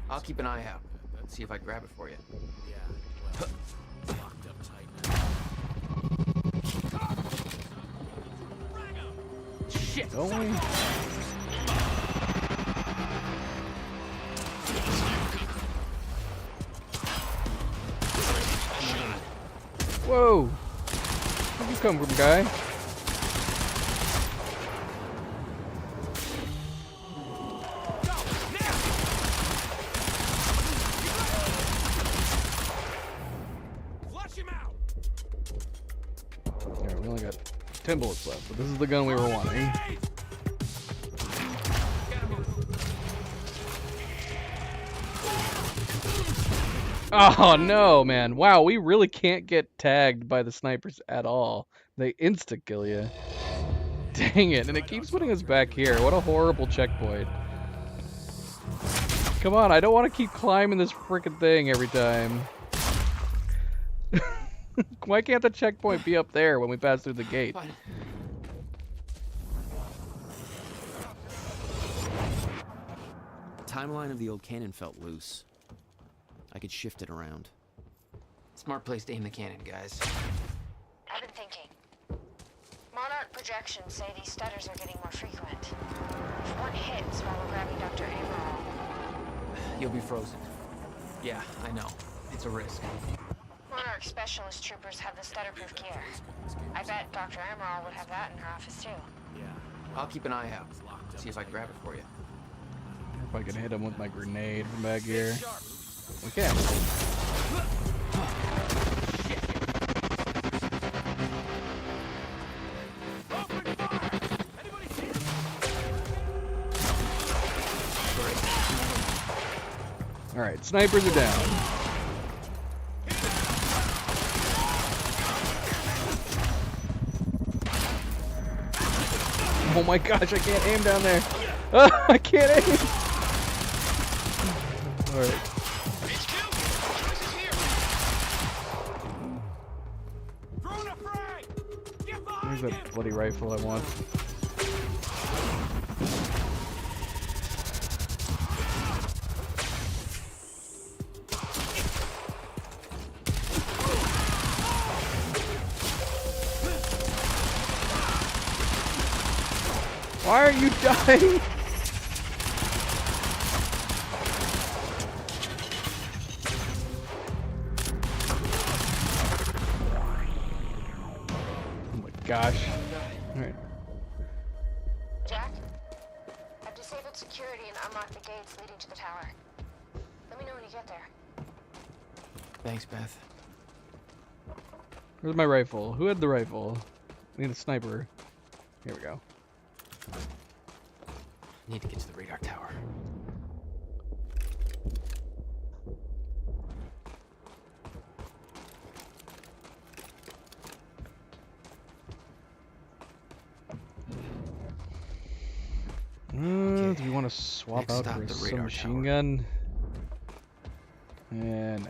I'll keep an eye out. See if I can grab it for you. Shit! Don't we? Whoa! Where'd you come from, guy? Alright, we only got 10 bullets left, but this is the gun we were wanting. Oh no, man. Wow, we really can't get tagged by the snipers at all. They insta-kill you. Dang it, and it keeps putting us back here. What a horrible checkpoint. Come on, I don't want to keep climbing this frickin' thing every time. Why can't the checkpoint be up there when we pass through the gate? The timeline of the old cannon felt loose. I could shift it around. Smart place to aim the cannon, guys. I've been thinking. Monarch projections say these stutters are getting more frequent. If one hits while we're grabbing Dr. Amaral... You'll be frozen. Yeah, I know. It's a risk. Monarch Monarch specialist troopers have the stutter-proof gear. I bet Dr. Emerald would have that in her office too. Yeah. I'll keep an eye out. See if I can grab it for you. If I can hit him with my grenade from back here. We can. Alright, snipers are down. Oh my gosh, I can't aim down there. I can't aim. Alright. Where's that bloody rifle I want? Why are you dying? Oh my gosh. Alright. Jack, I've disabled security and unlocked the gates leading to the tower. Let me know when you get there. Thanks, Beth. Where's my rifle? Who had the rifle? I need a sniper. Here we go. Need to get to the radar tower. Do we want to swap Next out stop, for the some radar machine tower. gun? Nah.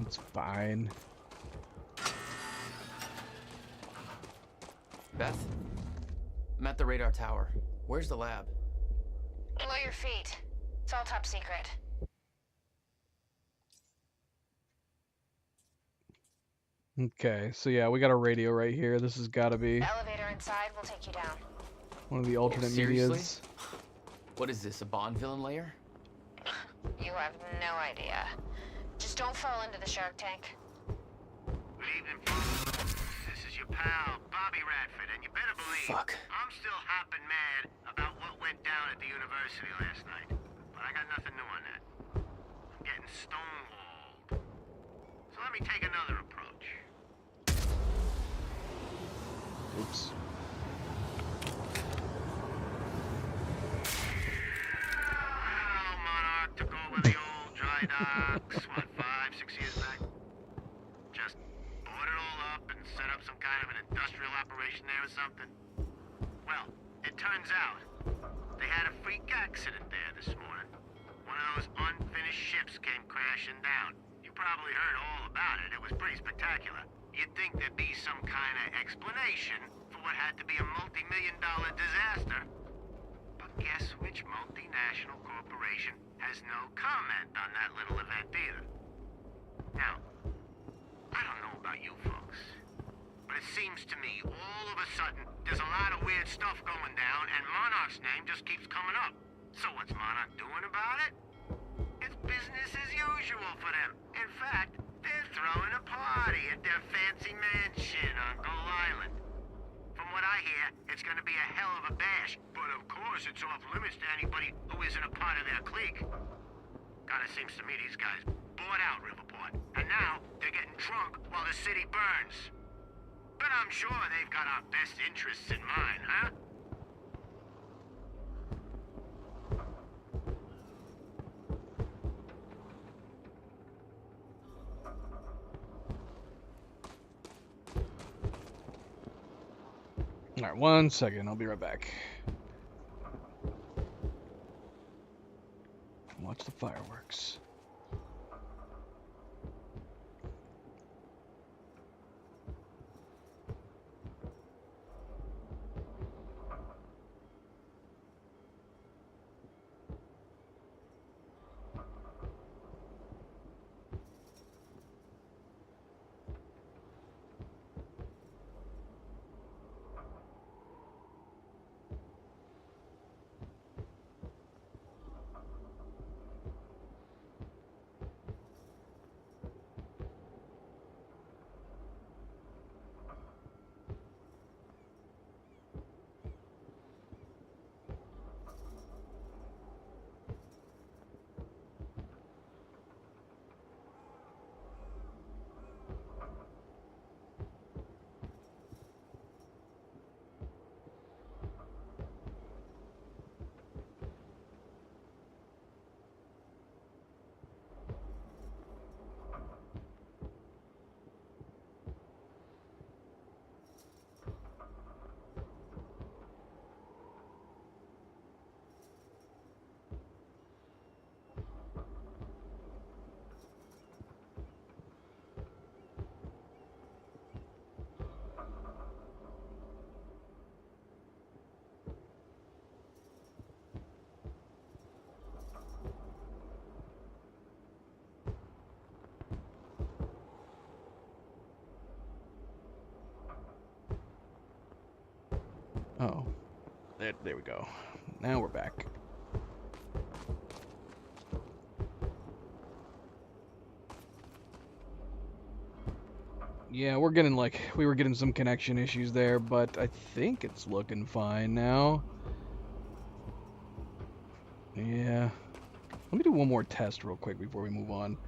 It's fine. Beth? I'm at the radar tower. Where's the lab? Below your feet. It's all top secret. Okay, so yeah, we got a radio right here. This has got to be The elevator inside will take you down. one of the alternate Seriously? medias. What is this, a Bond villain lair? You have no idea. Just don't fall into the shark tank. Good evening, folks. This is your pal, Bobby Radford, and you better believe I'm still hopping mad about what went down at the university last night. But I got nothing new on that. I'm getting stonewalled. So let me take another approach. Oops. Well, Monarch took over the old dry docks, what, 5, 6 years back? Just bought it all up and set up some kind of an industrial operation there or something. Well, it turns out they had a freak accident there this morning. One of those unfinished ships came crashing down. You probably heard all about it. It was pretty spectacular. You'd think there'd be some kind of explanation for what had to be a multi-million-dollar disaster. But guess which multinational corporation has no comment on that little event either? Now, I don't know about you folks, but it seems to me all of a sudden there's a lot of weird stuff going down and Monarch's name just keeps coming up. So what's Monarch doing about it? It's business as usual for them. In fact, they're throwing a party at their fancy mansion on Gull Island. From what I hear, it's gonna be a hell of a bash, but of course it's off limits to anybody who isn't a part of their clique. Kinda seems to me these guys bought out Riverport, and now they're getting drunk while the city burns. But I'm sure they've got our best interests in mind, huh? Alright, 1 second. I'll be right back. Watch the fireworks. Oh. There we go. Now we're back. Yeah, we were getting some connection issues there, but I think it's looking fine now. Yeah. Let me do one more test real quick before we move on.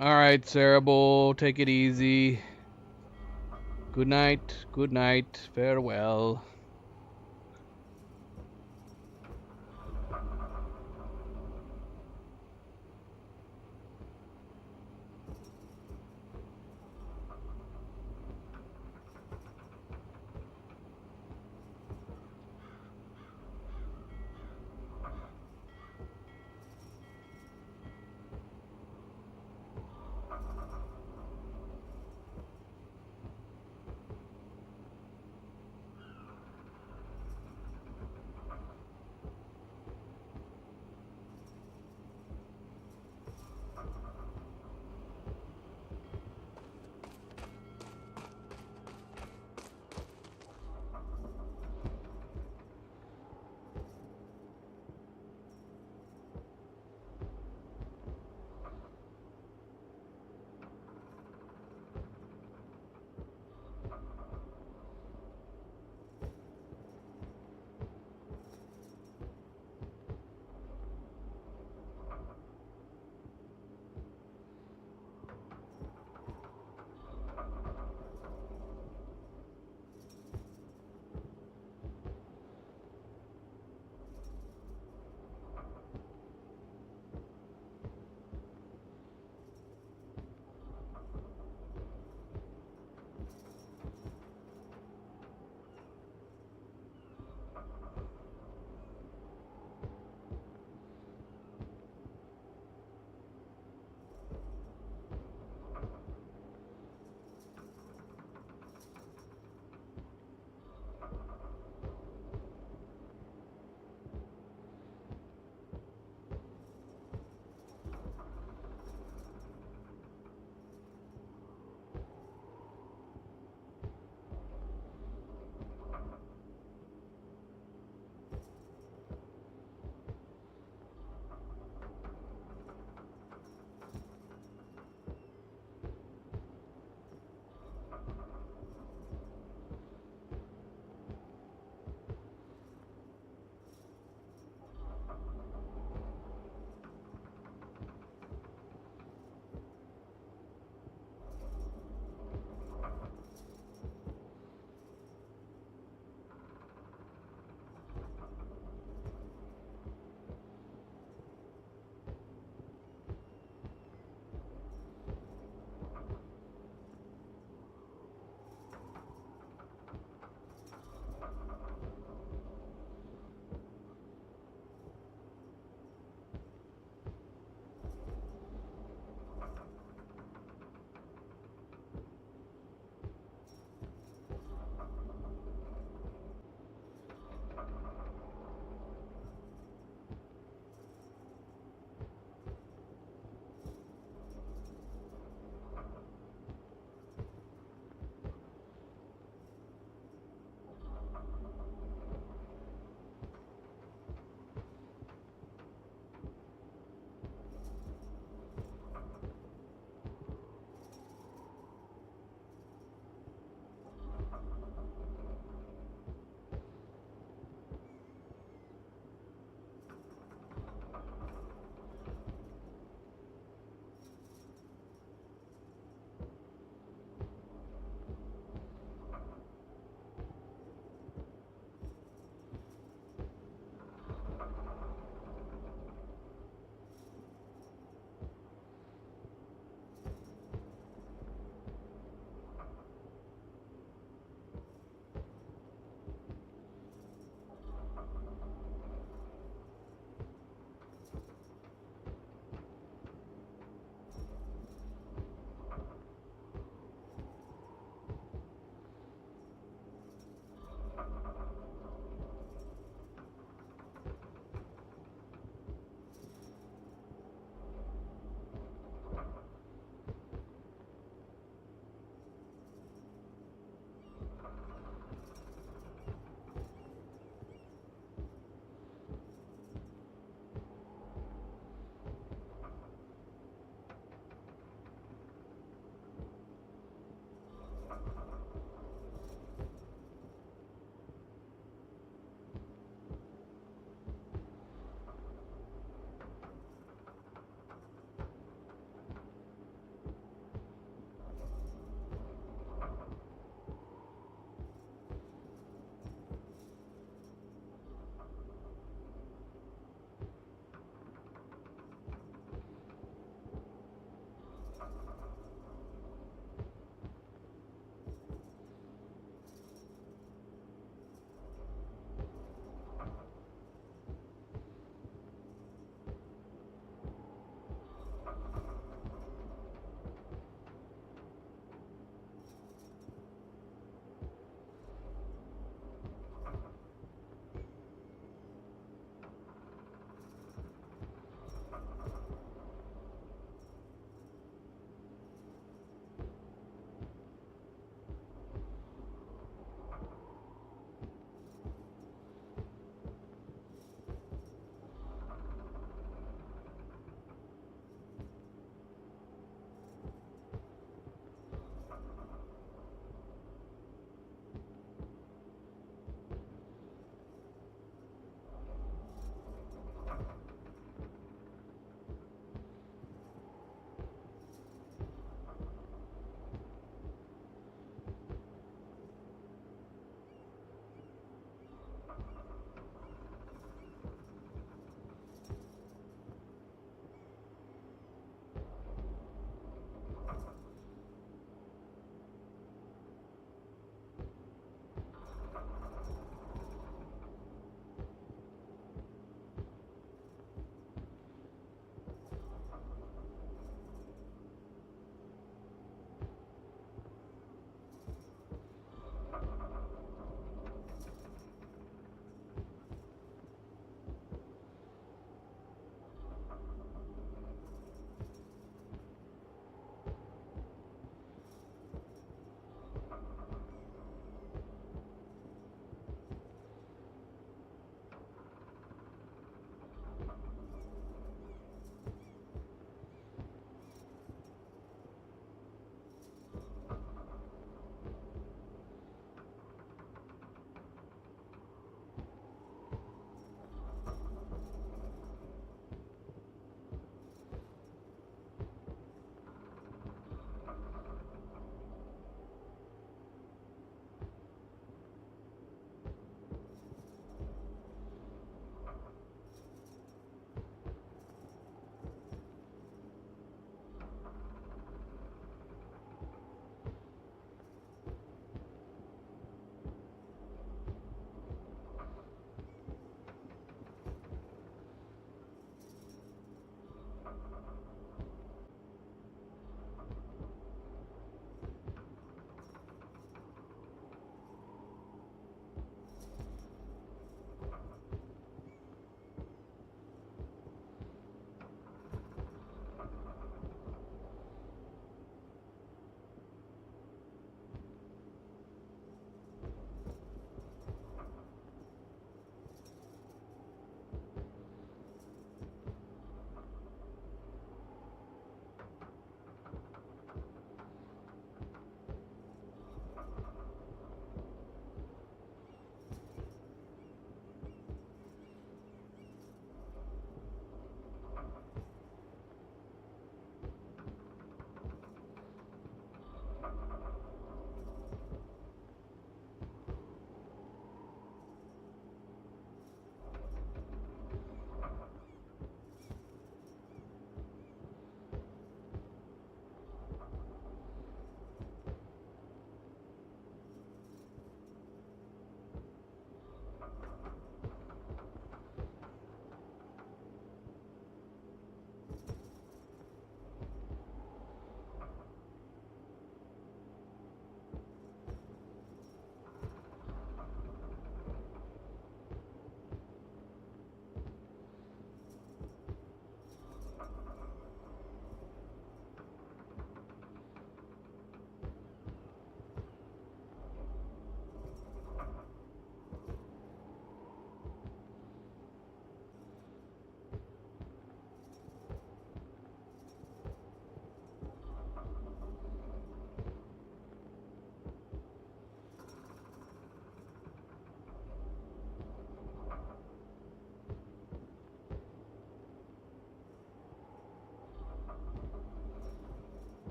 Alright, Cerebral, take it easy. Good night, farewell.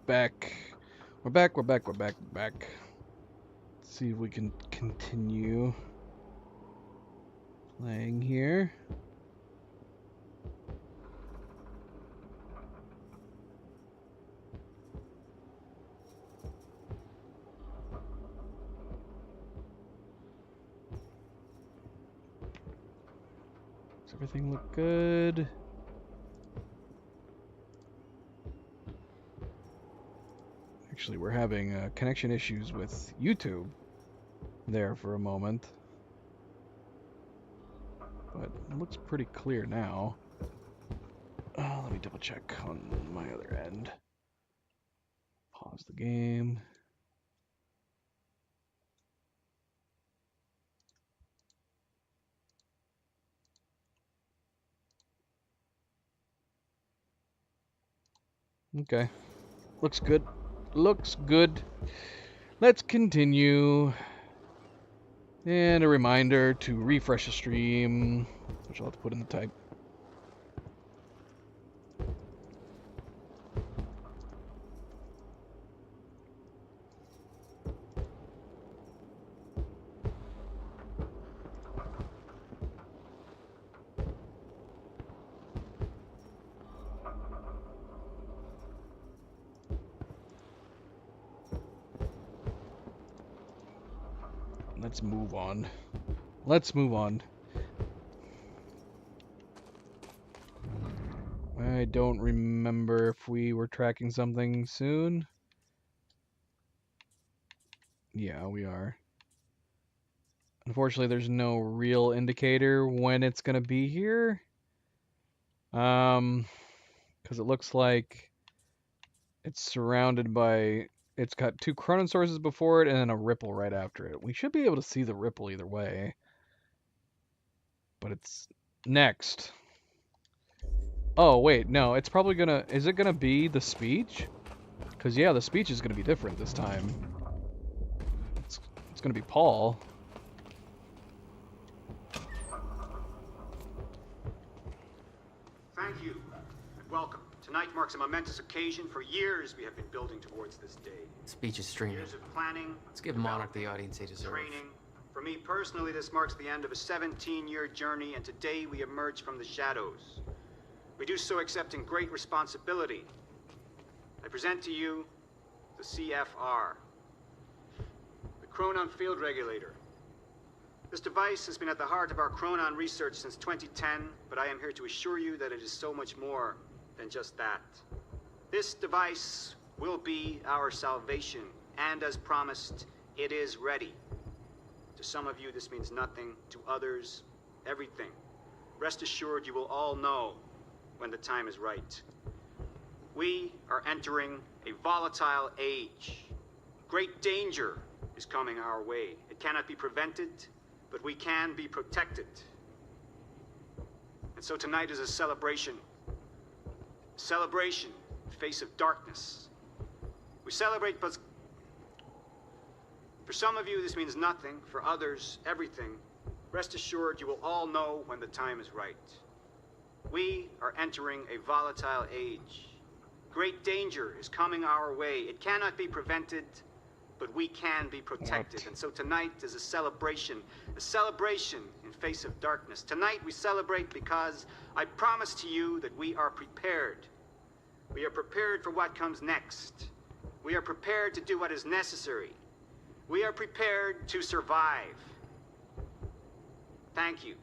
back. We're back. Let's see if we can continue playing here. Does everything look good? Actually, we're having connection issues with YouTube there for a moment. But it looks pretty clear now. Let me double check on my other end. Pause the game. Okay. Looks good. Looks good. Let's continue. And a reminder to refresh the stream, which I'll have to put in the type. Let's move on. Let's move on. I don't remember if we were tracking something soon. Yeah, we are. Unfortunately, there's no real indicator when it's going to be here. Because it looks like it's surrounded by... It's got 2 Chronon sources before it and then a ripple right after it. We should be able to see the ripple either way. But it's next. Oh, wait, no, it's probably gonna... Is it gonna be the speech? Because, yeah, the speech is gonna be different this time. It's gonna be Paul. Thank you, and welcome. Tonight marks a momentous occasion. For years, we have been building towards this day. Speech is streaming. Years of planning. Let's give Monarch the audience they deserve. Training. For me personally, this marks the end of a 17-year journey, and today we emerge from the shadows. We do so accepting great responsibility. I present to you the CFR, the Chronon Field Regulator. This device has been at the heart of our Chronon research since 2010, but I am here to assure you that it is so much more than just that. This device will be our salvation, and as promised, it is ready. To some of you, this means nothing. To others, everything. Rest assured, you will all know when the time is right. We are entering a volatile age. Great danger is coming our way. It cannot be prevented, but we can be protected. And so tonight is a celebration. A celebration in the face of darkness. We celebrate, but for some of you this means nothing. For others, everything. Rest assured, you will all know when the time is right. We are entering a volatile age. Great danger is coming our way. It cannot be prevented, but we can be protected. And so tonight is a celebration in face of darkness. Tonight we celebrate because I promise to you that we are prepared. We are prepared for what comes next. We are prepared to do what is necessary. We are prepared to survive. Thank you.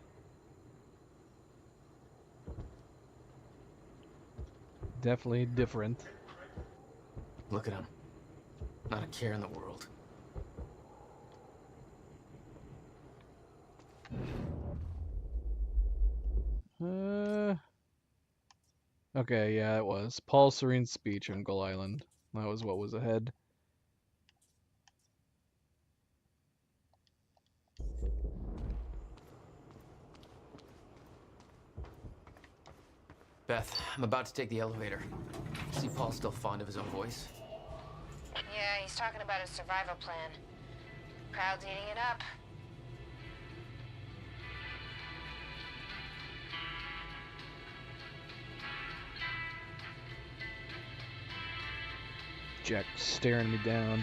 Definitely different. Look at him. Not a care in the world. Okay, yeah, it was. Paul Serene's speech on Gull Island. That was what was ahead. Beth, I'm about to take the elevator. See Paul's still fond of his own voice? Yeah, he's talking about his survival plan. Crowd's eating it up. Jack staring me down.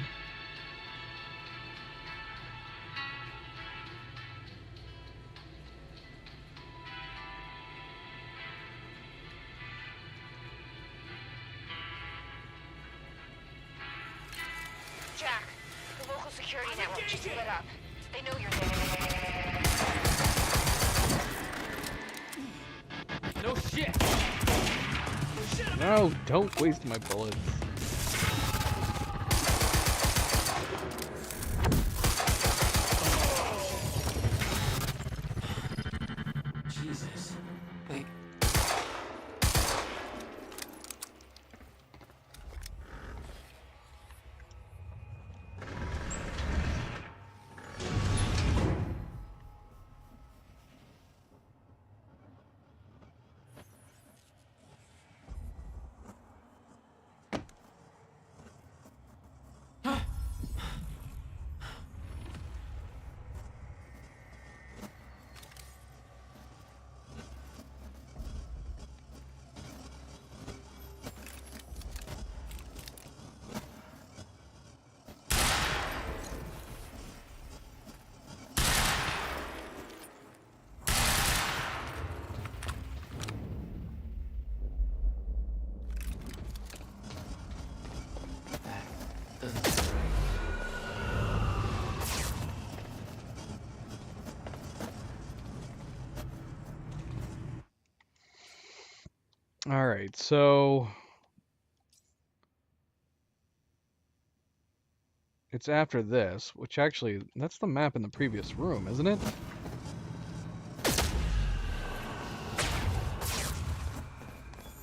Jack, the local security network just lit up. They know you're there. No shit! No, don't waste my bullets. Jesus. Like... All right, so it's after this, which actually, that's the map in the previous room, isn't it?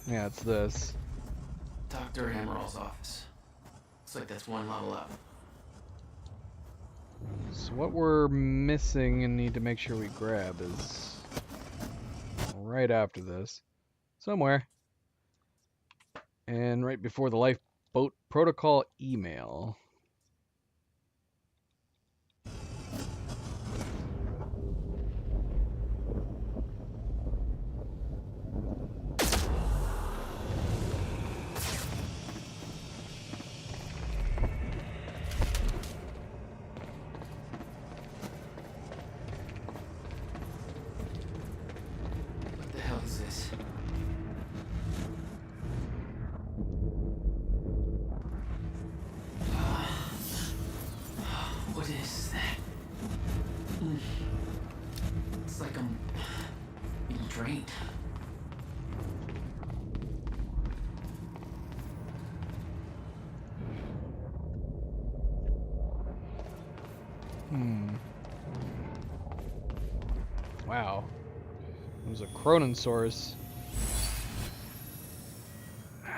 Yeah, it's this. Dr. Hammerall's office. Looks like that's one level up. So what we're missing and need to make sure we grab is right after this. Somewhere. And right before the lifeboat protocol email. What the hell is this? What is that? It's like I'm being drained. Wow. It was a Chrononsaurus.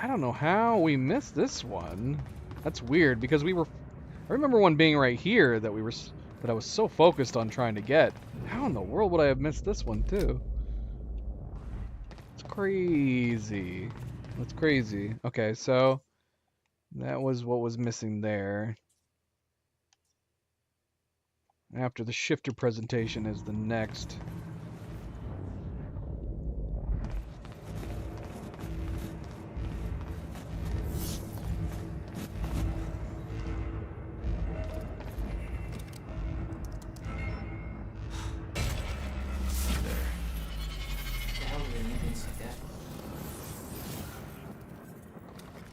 I don't know how we missed this one. That's weird because we were... I remember one being right here that we were... that I was so focused on trying to get. How in the world would I have missed this one too? It's crazy. That's crazy. Okay, so... that was what was missing there. After the shifter presentation is the next.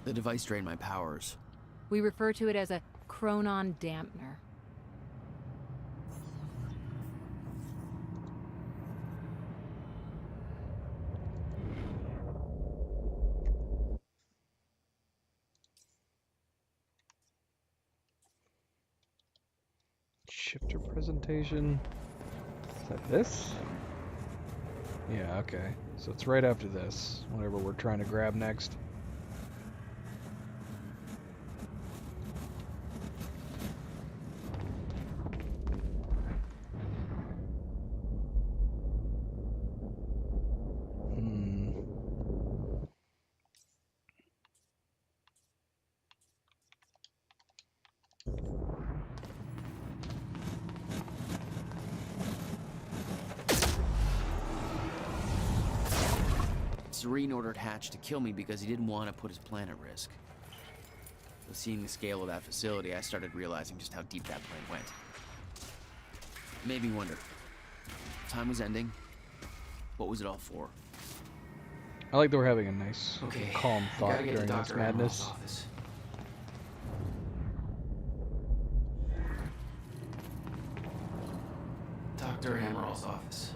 The device drained my powers. We refer to it as a chronon dampener. Shifter presentation. Is that this? Yeah, okay. So it's right after this, whatever we're trying to grab next. Serene ordered Hatch to kill me because he didn't want to put his plan at risk. But seeing the scale of that facility, I started realizing just how deep that plane went. It made me wonder. Time was ending. What was it all for? I like that we're having a nice, calm thought gotta get to during this Dr. madness. Emerald's office. Dr. Emerald's office.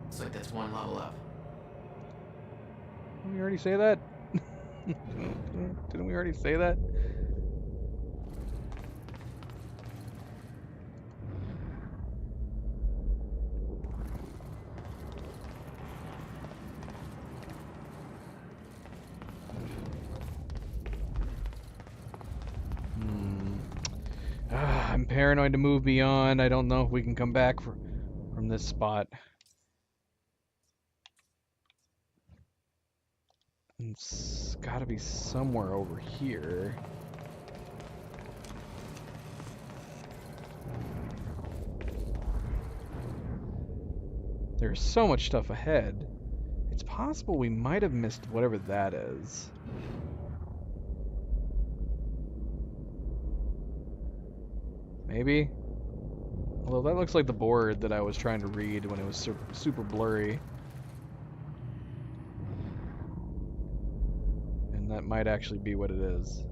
Looks like that's one level up. Didn't we already say that? Didn't we already say that? I'm paranoid to move beyond. I don't know if we can come back from this spot. It's gotta be somewhere over here. There's so much stuff ahead. It's possible we might have missed whatever that is. Maybe? Although that looks like the board that I was trying to read when it was super blurry. And that might actually be what it is.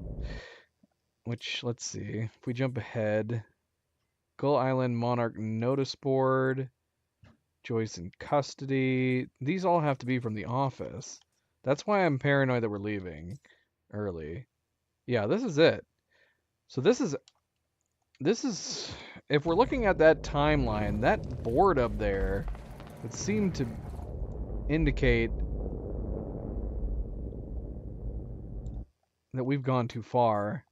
Which, let's see. If we jump ahead. Gull Island Monarch notice board. Joyce in custody. These all have to be from the office. That's why I'm paranoid that we're leaving early. Yeah, this is it. So this is, if we're looking at that timeline, that board up there would seem to indicate that we've gone too far.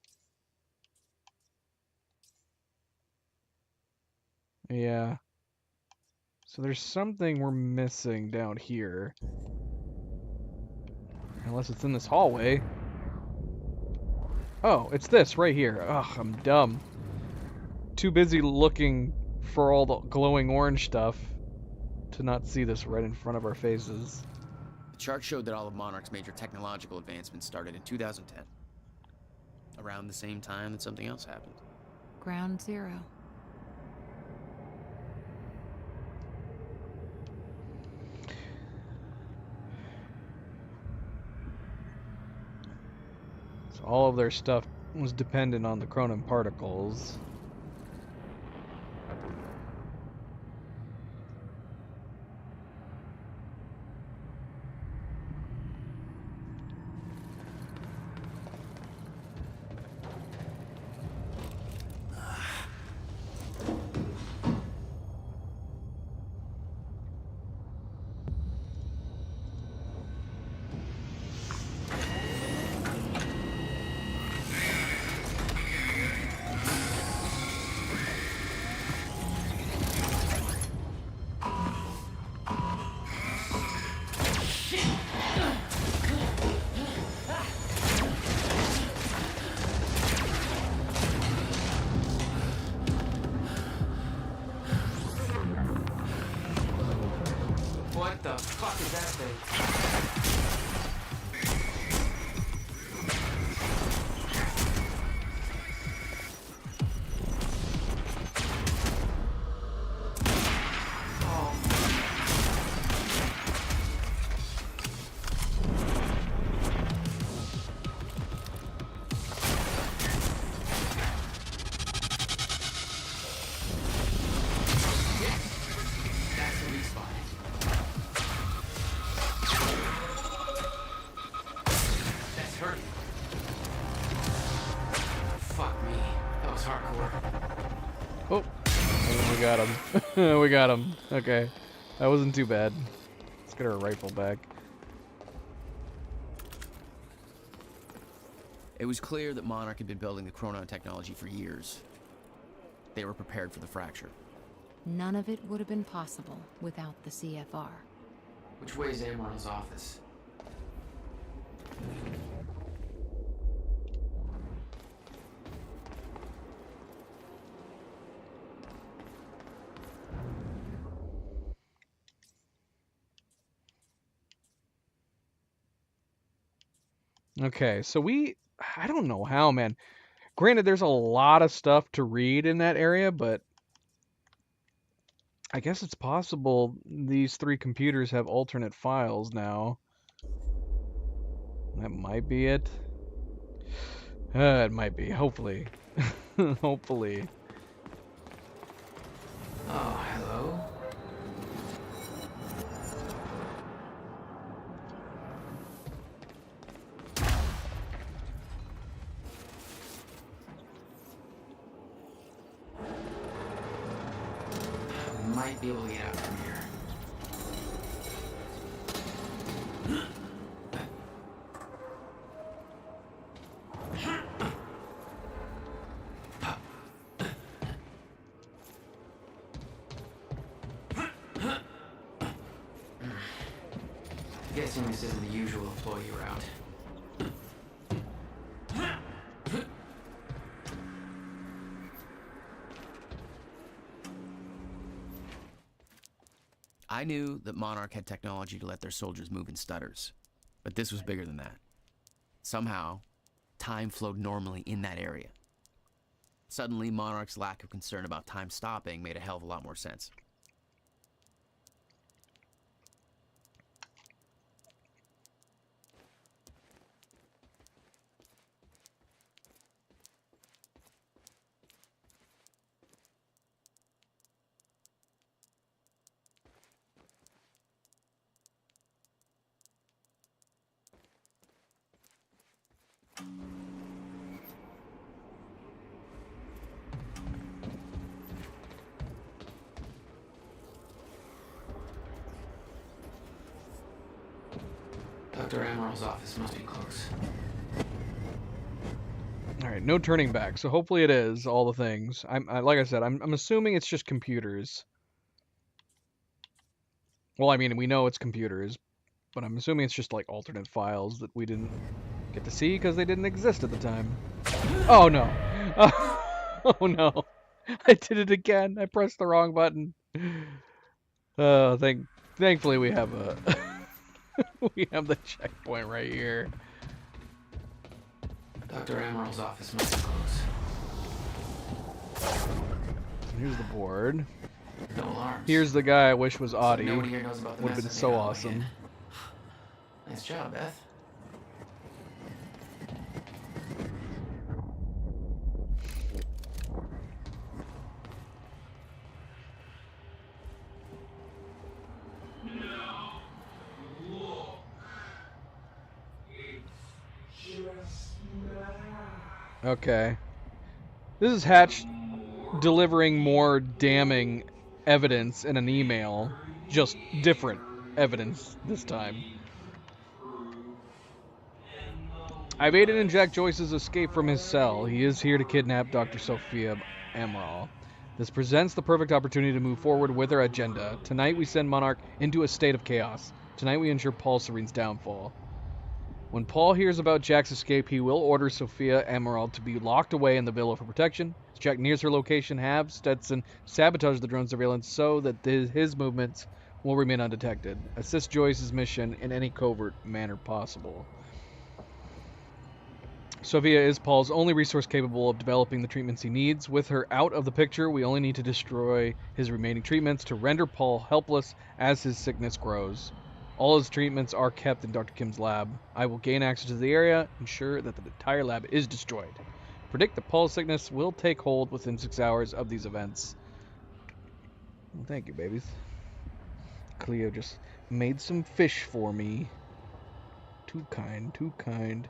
Yeah. So there's something we're missing down here. Unless it's in this hallway. Oh, it's this right here. Ugh, I'm dumb. Too busy looking for all the glowing orange stuff to not see this right in front of our faces. The chart showed that all of Monarch's major technological advancements started in 2010. Around the same time that something else happened. Ground Zero. So all of their stuff was dependent on the Cronin particles. What the fuck is that thing? That's the respawn. That's hurting. Fuck me. That was hardcore. Oh, we got him. We got him. Okay, that wasn't too bad. Let's get our rifle back. It was clear that Monarch had been building the Chronon technology for years. They were prepared for the fracture. None of it would have been possible without the CFR. Which way is Amaril's office? Okay, so I don't know how, man. Granted, there's a lot of stuff to read in that area, but I guess it's possible these 3 computers have alternate files now. That might be it. It might be. Hopefully. Hopefully. Oh, hello. Might be able to get out from here. Guessing this isn't the usual employee route. I knew that Monarch had technology to let their soldiers move in stutters, but this was bigger than that. Somehow, time flowed normally in that area. Suddenly, Monarch's lack of concern about time stopping made a hell of a lot more sense. Dr. Emerald's office must be close. Alright, no turning back, so hopefully it is all the things. Like I said, I'm assuming it's just computers. Well, I mean, we know it's computers, but I'm assuming it's just like alternate files that we didn't get to see because they didn't exist at the time. Oh no. Oh no. I did it again. I pressed the wrong button. Thankfully we have a we have the checkpoint right here. Dr. Emerald's office must be close. Here's the board. No alarms. Here's the guy I wish was Audie. Nobody here knows about the Would have mess been I so made out awesome. again. Nice job, Beth. Okay. This is Hatch delivering more damning evidence in an email. Just different evidence this time. I've aided in Jack Joyce's escape from his cell. He is here to kidnap Dr. Sophia Amaral. This presents the perfect opportunity to move forward with our agenda. Tonight we send Monarch into a state of chaos. Tonight we ensure Paul Serene's downfall. When Paul hears about Jack's escape, he will order Sophia Amaral to be locked away in the villa for protection. As Jack nears her location, have Stetson sabotage the drone surveillance so that his movements will remain undetected. Assist Joyce's mission in any covert manner possible. Sophia is Paul's only resource capable of developing the treatments he needs. With her out of the picture, we only need to destroy his remaining treatments to render Paul helpless as his sickness grows. All his treatments are kept in Dr. Kim's lab. I will gain access to the area, ensure that the entire lab is destroyed. Predict that Paul's sickness will take hold within 6 hours of these events. Well, thank you, babies. Cleo just made some fish for me. Too kind, too kind.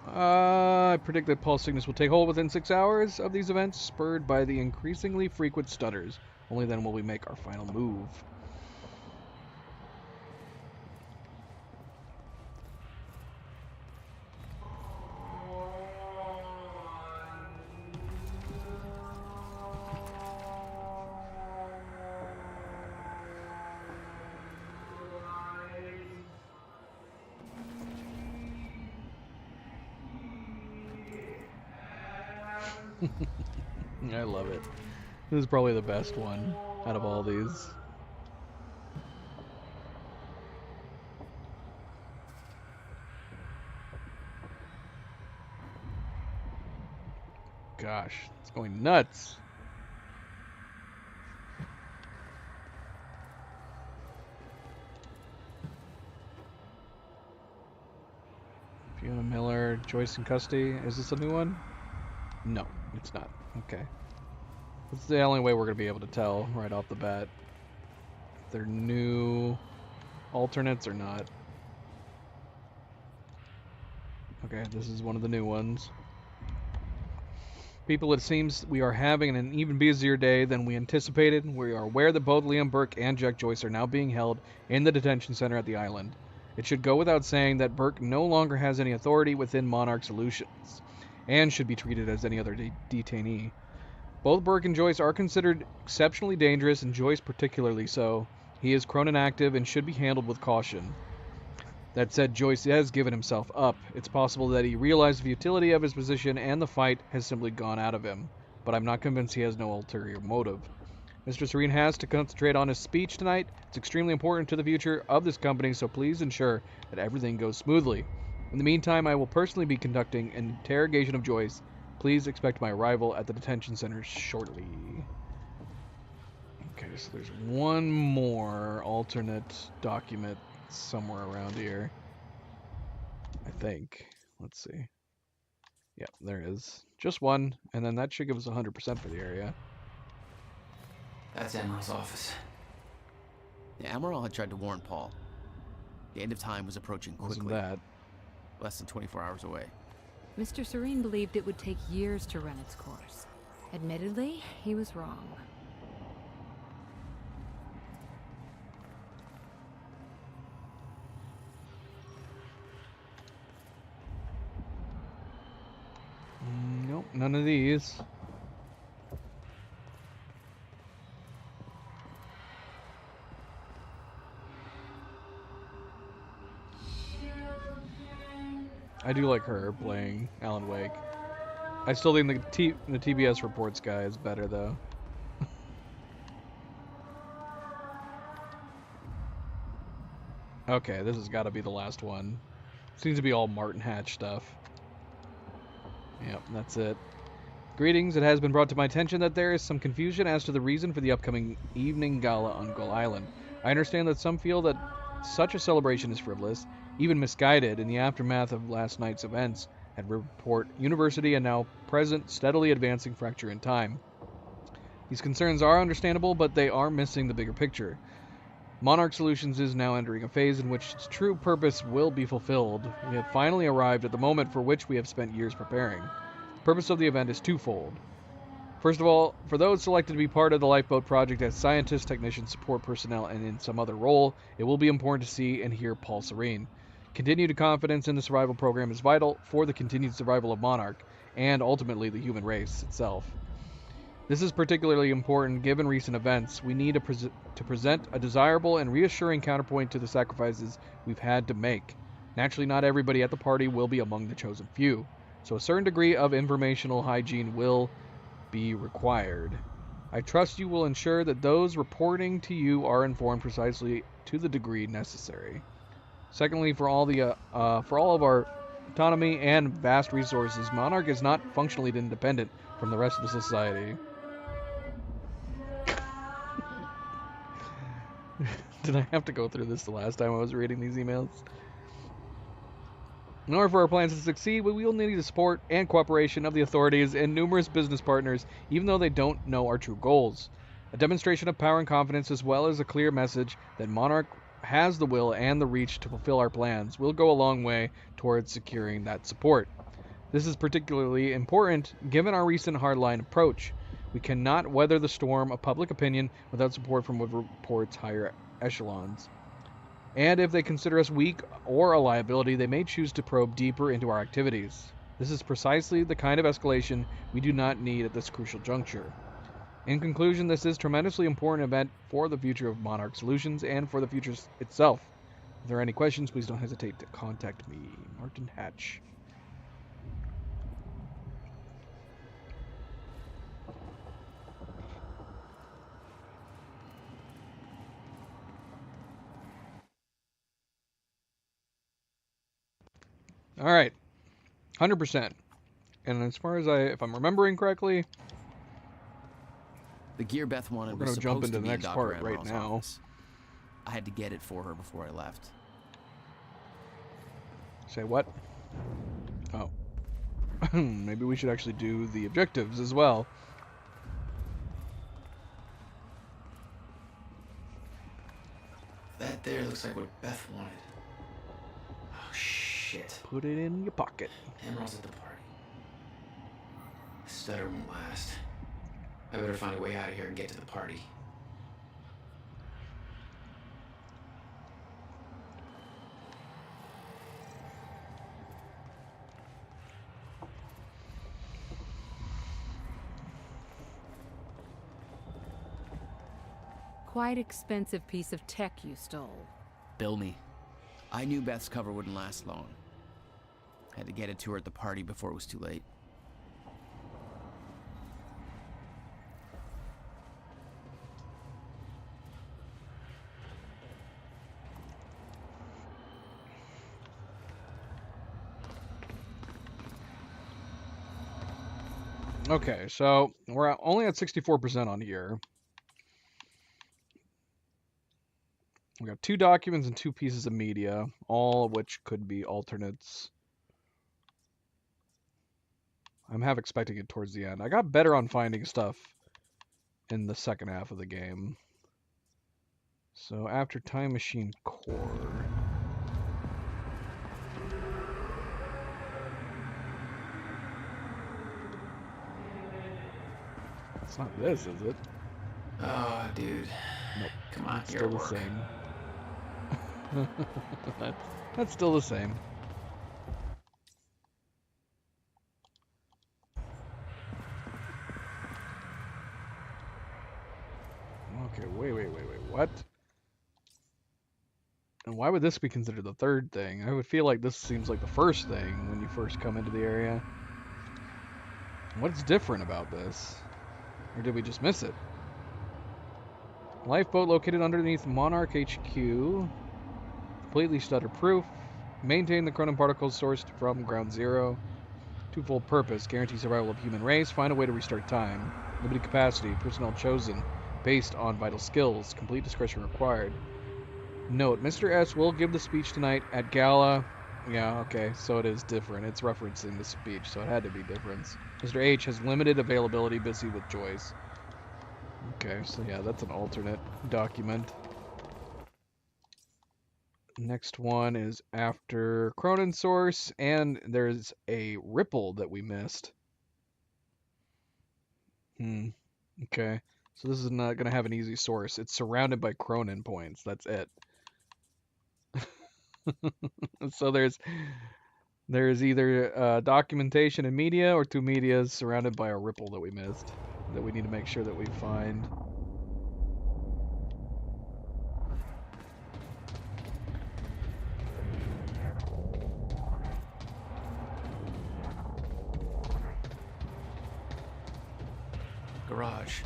I predict that Paul's sickness will take hold within 6 hours of these events, spurred by the increasingly frequent stutters. Only then will we make our final move. I love it. This is probably the best one out of all these. gosh, it's going nuts. Fiona Miller, Joyce in custody. Is this a new one? No, it's not. Okay. This is the only way we're going to be able to tell right off the bat if they're new alternates or not. Okay, this is one of the new ones. People, it seems we are having an even busier day than we anticipated. We are aware that both Liam Burke and Jack Joyce are now being held in the detention center at the island. It should go without saying that Burke no longer has any authority within Monarch Solutions, and should be treated as any other detainee. Both Burke and Joyce are considered exceptionally dangerous, and Joyce particularly so. He is Cronin active and should be handled with caution. That said, Joyce has given himself up. It's possible that he realized the futility of his position and the fight has simply gone out of him, but I'm not convinced he has no ulterior motive. Mr. Serene has to concentrate on his speech tonight. It's extremely important to the future of this company, so please ensure that everything goes smoothly. In the meantime, I will personally be conducting an interrogation of Joyce. Please expect my arrival at the detention center shortly. Okay, so there's one more alternate document somewhere around here, I think. Let's see. Yep, there is. Just one, and then that should give us 100% for the area. That's Amaral's office. Yeah, Amaral had tried to warn Paul. The end of time was approaching quickly. Wasn't that? Less than 24 hours away. Mr. Serene believed it would take years to run its course. Admittedly, he was wrong. Nope, none of these. I do like her playing Alan Wake. I still think the TBS Reports guy is better though. Okay, this has got to be the last one. Seems to be all Martin Hatch stuff. Yep, that's it. Greetings, it has been brought to my attention that there is some confusion as to the reason for the upcoming evening gala on Gull Island. I understand that some feel that such a celebration is frivolous, even misguided in the aftermath of last night's events at Report University and now present steadily advancing fracture in time. These concerns are understandable, but they are missing the bigger picture. Monarch Solutions is now entering a phase in which its true purpose will be fulfilled. We have finally arrived at the moment for which we have spent years preparing. The purpose of the event is twofold. First of all, for those selected to be part of the Lifeboat Project as scientists, technicians, support personnel, and in some other role, it will be important to see and hear Paul Serene. Continued confidence in the survival program is vital for the continued survival of Monarch, and ultimately the human race itself. This is particularly important given recent events. We need to present a desirable and reassuring counterpoint to the sacrifices we've had to make. Naturally, not everybody at the party will be among the chosen few, so a certain degree of informational hygiene will be required. I trust you will ensure that those reporting to you are informed precisely to the degree necessary. Secondly, for all of our autonomy and vast resources, Monarch is not functionally independent from the rest of the society. Did I have to go through this the last time I was reading these emails? In order for our plans to succeed, we will need the support and cooperation of the authorities and numerous business partners, even though they don't know our true goals. A demonstration of power and confidence, as well as a clear message that Monarch has the will and the reach to fulfill our plans, will go a long way towards securing that support. This is particularly important given our recent hardline approach. We cannot weather the storm of public opinion without support from Report's higher echelons. And if they consider us weak or a liability, they may choose to probe deeper into our activities. This is precisely the kind of escalation we do not need at this crucial juncture. In conclusion, this is a tremendously important event for the future of Monarch Solutions and for the future itself. If there are any questions, please don't hesitate to contact me, Martin Hatch. All right, 100%. and as far as if I'm remembering correctly, The gear Beth wanted we're was gonna jump supposed into to the be in next Dr. part right Amaril's now. office. I had to get it for her before I left. Say what? Oh. Maybe we should actually do the objectives as well. That there looks like what Beth wanted. Oh, shit. Put it in your pocket. Emerald's at the party. The stutter won't last. I better find a way out of here and get to the party. Quite expensive piece of tech you stole. Bill me. I knew Beth's cover wouldn't last long. Had to get it to her at the party before it was too late. Okay, so we're only at 64% on here. We got 2 documents and 2 pieces of media, all of which could be alternates. I'm half expecting it towards the end. I got better on finding stuff in the second half of the game. So after Time Machine Core... It's not this, is it? Oh, dude. Nope. Come on, It's your still the work. same. That's still the same. Okay, wait, what? And why would this be considered the third thing? I would feel like this seems like the first thing when you first come into the area. What's different about this? Or did we just miss it? Lifeboat located underneath Monarch HQ. Completely stutter-proof. Maintain the chronon particles sourced from Ground Zero. Twofold purpose. Guarantee survival of human race. Find a way to restart time. Limited capacity. Personnel chosen. Based on vital skills. Complete discretion required. Note, Mr. S will give the speech tonight at Gala. Yeah, okay, so it is different. It's referencing the speech, so it had to be different. Mr. H has limited availability, busy with Joyce. Okay, so yeah, that's an alternate document. Next one is after Chronon Source, and there's a ripple that we missed. Okay. So this is not going to have an easy source. It's surrounded by Chronon points. That's it. So there's either documentation and media or 2 medias surrounded by a ripple that we missed that we need to make sure that we find. Garage.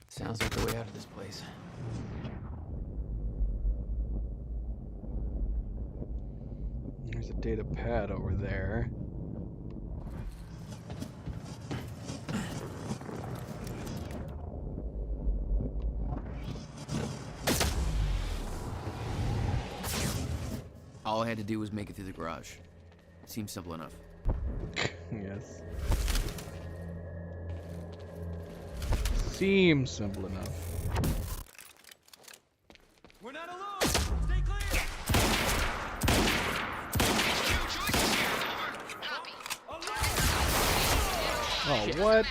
Sounds like the way out of this place. There's a data pad over there. All I had to do was make it through the garage. Seems simple enough. Yes. Seems simple enough. We're not alone! Stay clear! Oh, what?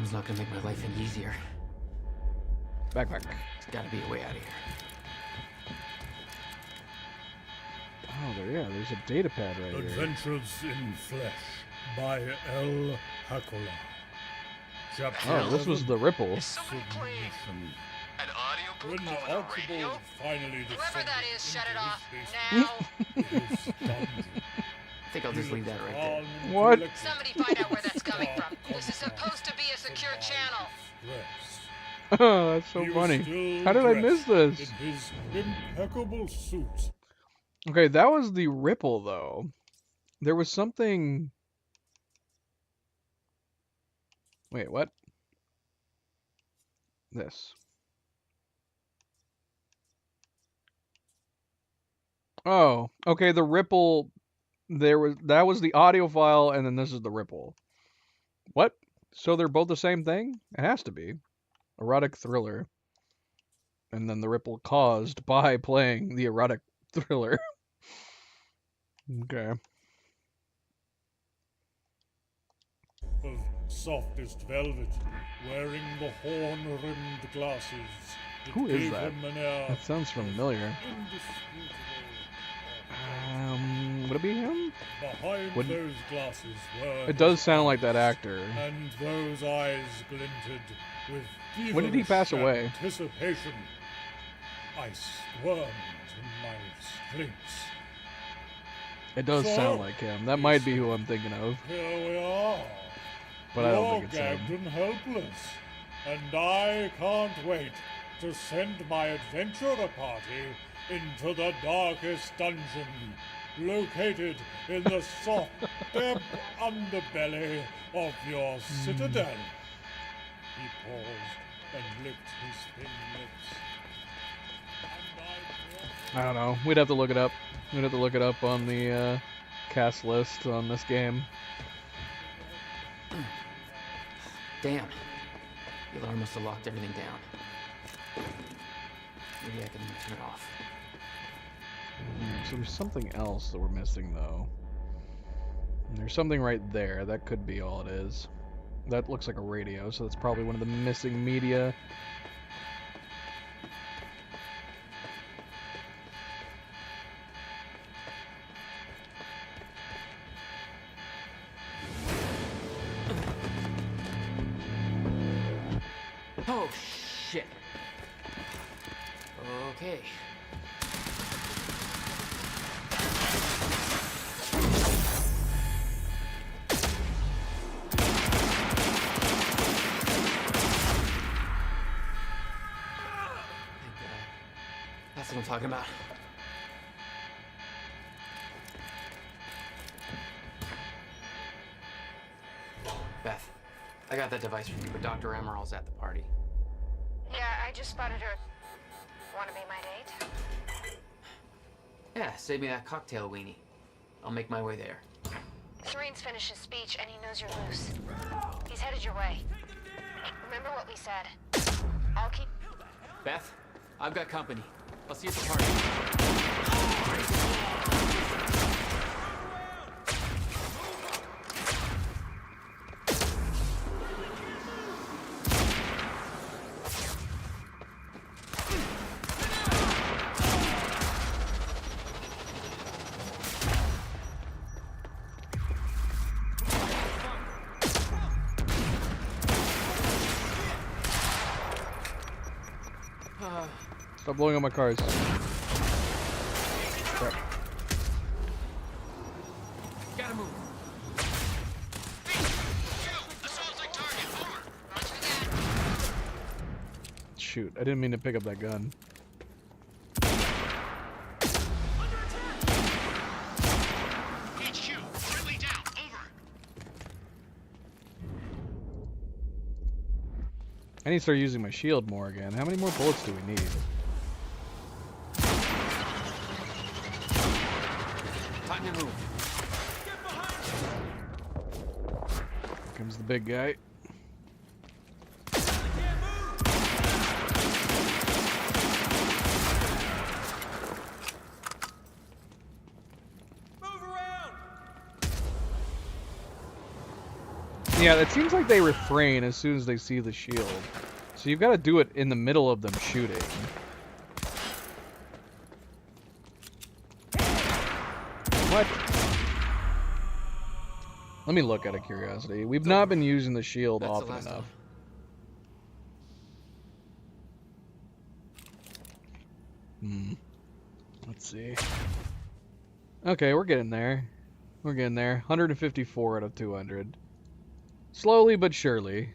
Tim's not gonna make my life any easier. Backpack. There's gotta be a way out of here. Oh, there's a data pad right here. Adventures in Flesh by L. Hakola. Chapter Oh, this was the Ripple. Submission. When the Archibald finally Whoever that is, shut it off now. I think I'll just leave that right there. What? Somebody find out where that's coming from. This is supposed to be a secure channel. Oh, that's so funny. How did I miss this? In his impeccable suit. Okay, that was the Ripple, though. There was something... Wait, what? This. Oh, okay, the Ripple... That was the audio file, and then this is the Ripple. What? So they're both the same thing? It has to be. Erotic thriller. And then the Ripple caused by playing the erotic thriller. Okay. Of softest velvet, wearing the horn-rimmed glasses. Who is gave that? him an air That sounds familiar. indisputable. Would it be him? Behind Would- those glasses were It does his sound like eyes, that actor. And those eyes glinted with When did he pass feverish away? anticipation. I squirmed in my restraints. It does So, sound like him. That might be who I'm thinking of. Here we are. But I don't You're think it's him. gagged and helpless. And I can't wait to send my adventurer party into the darkest dungeon, located in the soft, damp underbelly of your citadel. He paused and licked his thin lips. I don't know. We'd have to look it up. We'd have to look it up on the cast list on this game. Damn. The alarm must have locked everything down. Maybe I can turn it off. So there's something else that we're missing, though. There's something right there. That could be all it is. That looks like a radio, so that's probably one of the missing media. Oh, shit. Okay. That's what I'm talking about. Beth, I got that device for you, but Dr. Emerald's at the party. Yeah, I just spotted her. Wanna be my date? Yeah, save me that cocktail weenie. I'll make my way there. Serene's finished his speech and he knows you're loose. He's headed your way. Remember what we said. I'll keep... Beth, I've got company. I'll see you at the party. Stop blowing up my cars. Crap. Gotta move. Shoot, I didn't mean to pick up that gun. HQ, friendly down, over. I need to start using my shield more again. How many more bullets do we need? Time to move. Here comes the big guy. Move around! Yeah, it seems like they refrain as soon as they see the shield. So you've got to do it in the middle of them shooting. What? Let me look out of curiosity. We've not been using the shield often enough. Let's see. Okay, we're getting there. We're getting there. 154 out of 200. Slowly but surely.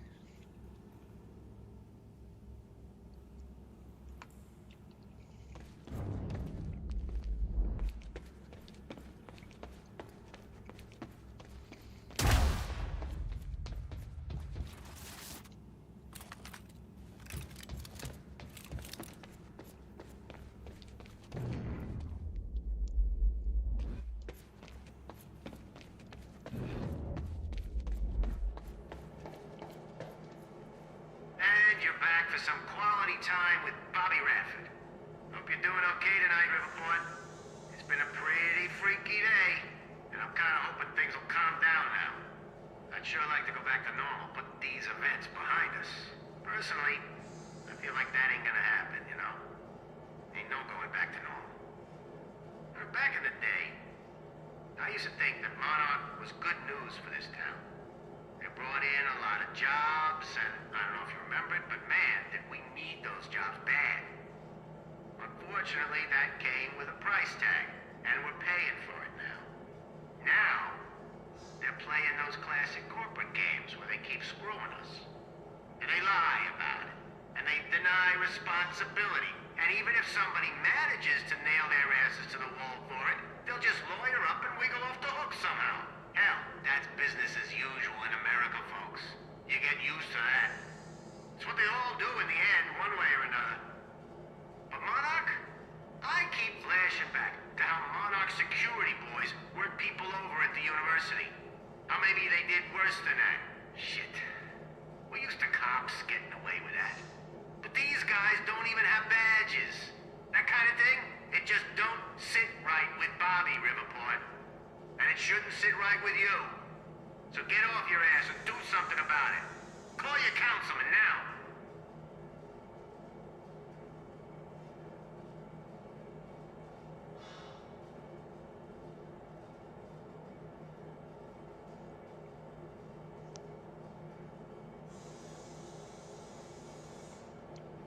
Some quality time with Bobby Radford. Hope you're doing okay tonight, Riverport. It's been a pretty freaky day, and I'm kind of hoping things will calm down now. I'd sure like to go back to normal, put these events behind us. Personally, I feel like that ain't gonna happen, you know? Ain't no going back to normal. Back in the day, I used to think that Monarch was good news for this town. They brought in a lot of jobs, and I don't know if you remember it, but man, did we need those jobs bad. Unfortunately, that came with a price tag, and we're paying for it now. Now, they're playing those classic corporate games where they keep screwing us. And they lie about it, and they deny responsibility. And even if somebody manages to nail their asses to the wall for it, they'll just lawyer up and wiggle off the hook somehow. Hell, that's business as usual in America, folks. You get used to that. It's what they all do in the end, one way or another. But Monarch? I keep flashing back to how Monarch security boys work people over at the university. How maybe they did worse than that. Shit. We're used to cops getting away with that. But these guys don't even have badges. That kind of thing, it just don't sit right with Bobby, Riverport. And it shouldn't sit right with you. So get off your ass and do something about it. Call your councilman now.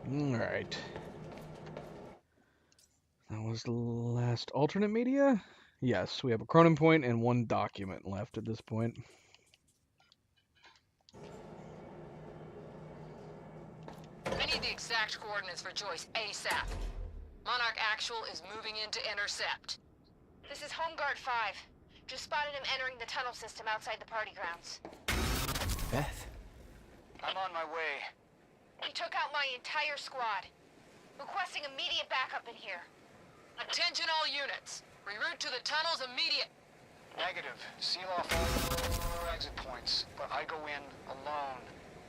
Alright. That was the last alternate media? Yes, we have a Cronin point and one document left at this point. I need the exact coordinates for Joyce ASAP. Monarch Actual is moving in to intercept. This is Home Guard 5. Just spotted him entering the tunnel system outside the party grounds. Beth? I'm on my way. He took out my entire squad. Requesting immediate backup in here. Attention all units. Reroute to the tunnels immediate. Negative. Seal off all exit points, but I go in alone.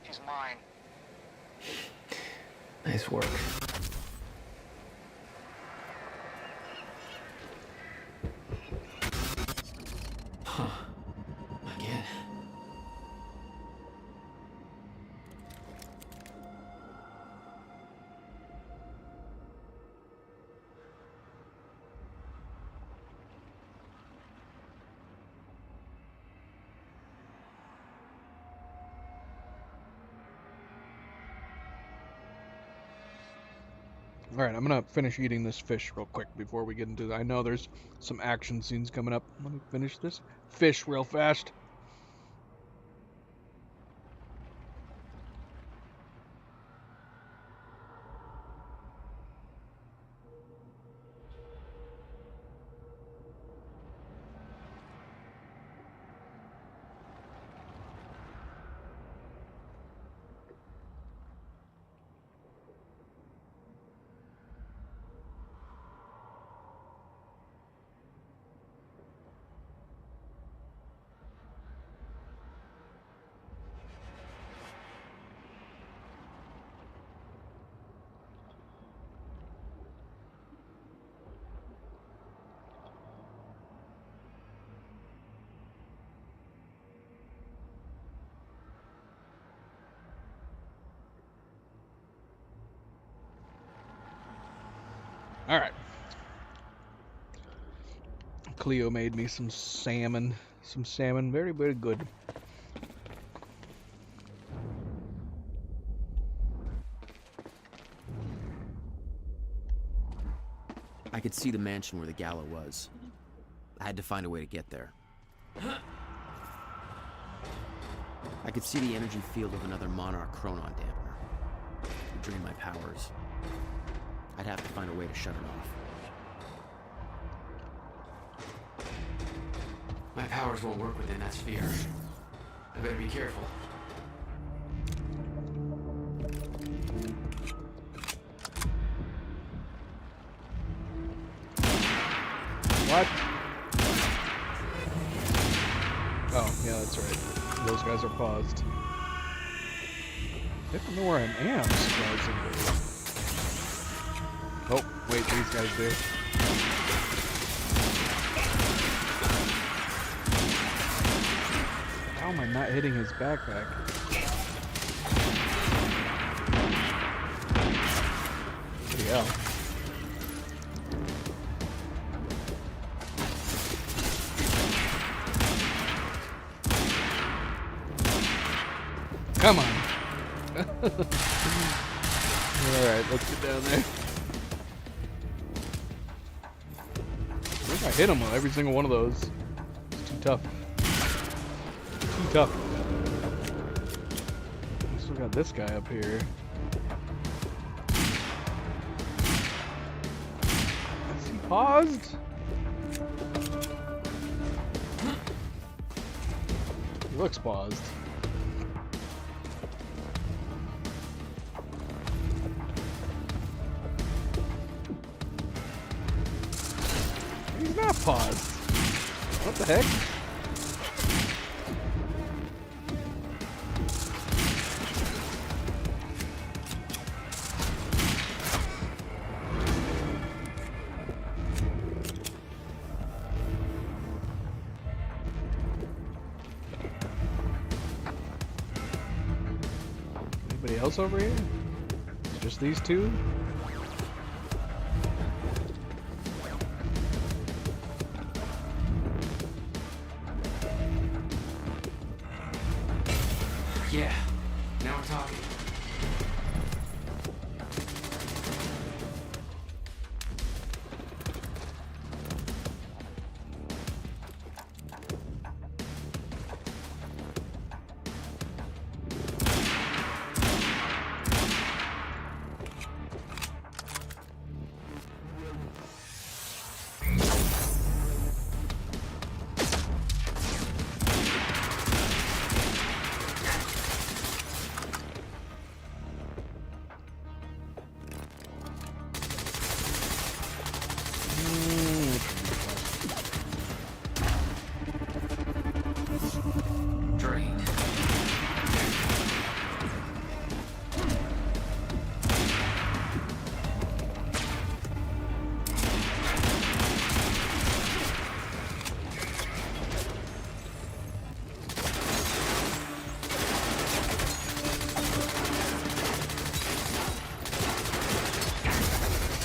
He's mine. Nice work. Huh. Again. Alright, I'm gonna finish eating this fish real quick before we get into I know there's some action scenes coming up. Let me finish this fish real fast. All right. Cleo made me some salmon. Some salmon, very, very good. I could see the mansion where the gala was. I had to find a way to get there. I could see the energy field of another Monarch Chronon dampener. It would drain my powers. I'd have to find a way to shut it off. My powers won't work within that sphere. I better be careful. What? Oh, yeah, that's right. Those guys are paused. I don't know where I am, surprisingly. Oh, wait, these guys do. How am I not hitting his backpack? Bloody hell. Come on. Alright, let's get down there. I think I hit him with every single one of those. It's too tough. Too tough. I still got this guy up here. Is he paused? He looks paused. He's not paused. What the heck? Anybody else over here? It's just these two? Yeah, now we're talking.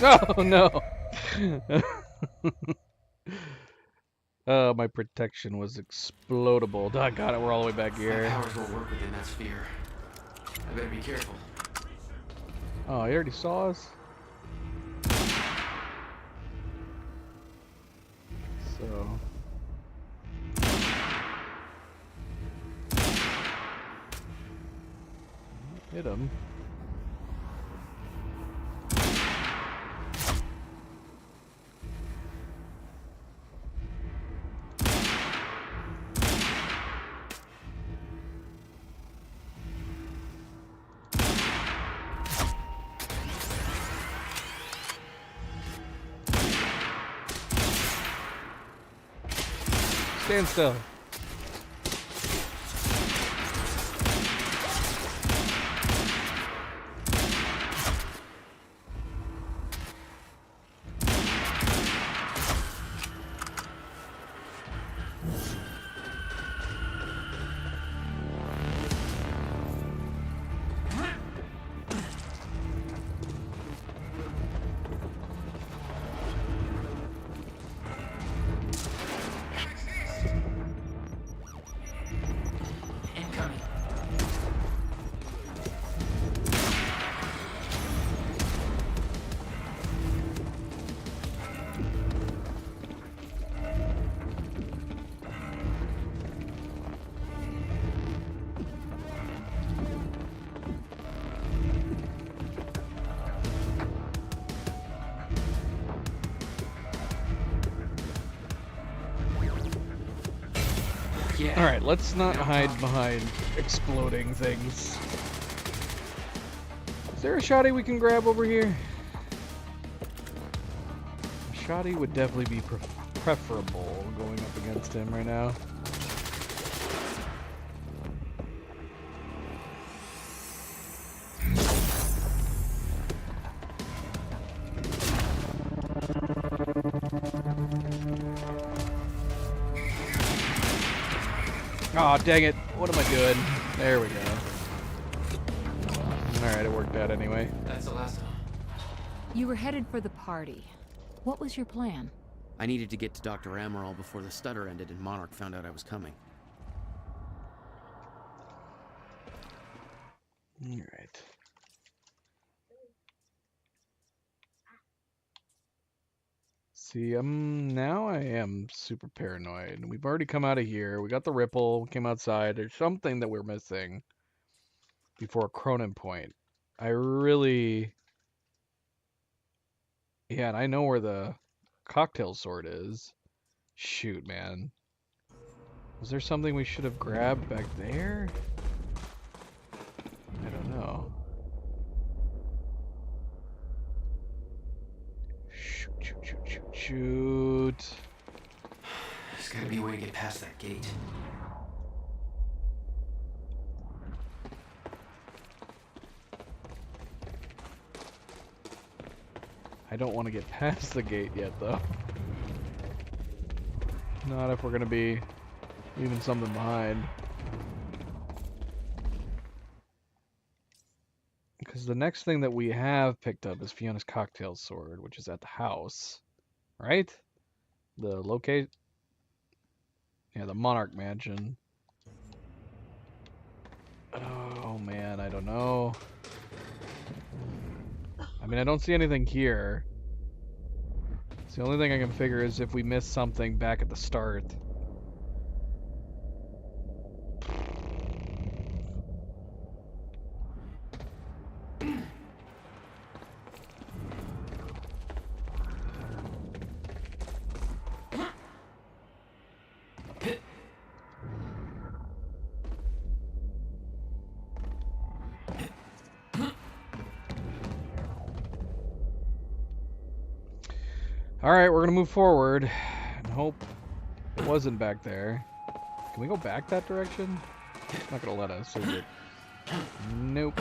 Oh no! My protection was explodable. Oh, got it. We're all the way back here. My powers won't work within that sphere. I better be careful. Oh, he already saw us? So... hit him. Stand still. Yeah. Alright, let's not hide behind exploding things. Is there a shotty we can grab over here? A shotty would definitely be preferable going up against him right now. Aw, oh, dang it. What am I doing? There we go. Alright, it worked out anyway. That's the last time. You were headed for the party. What was your plan? I needed to get to Dr. Amaral before the stutter ended and Monarch found out I was coming. Alright. See, now I am super paranoid. We've already come out of here. We got the ripple, came outside. There's something that we're missing before Cronin Point. I really... Yeah, and I know where the cocktail sword is. Shoot, man. Was there something we should have grabbed back there? I don't know. Shoot, shoot, shoot, shoot, shoot. There's gotta be a way to get past that gate. I don't want to get past the gate yet, though. Not if we're gonna be leaving something behind. Because the next thing that we have picked up is Fiona's cocktail sword, which is at the house. Right? The locate... Yeah, the Monarch Mansion. Oh, man, I don't know. I mean, I don't see anything here. So the only thing I can figure is if we miss something back at the start. Alright, we're gonna move forward and hope it wasn't back there. Can we go back that direction? It's not gonna let us, is it? Nope.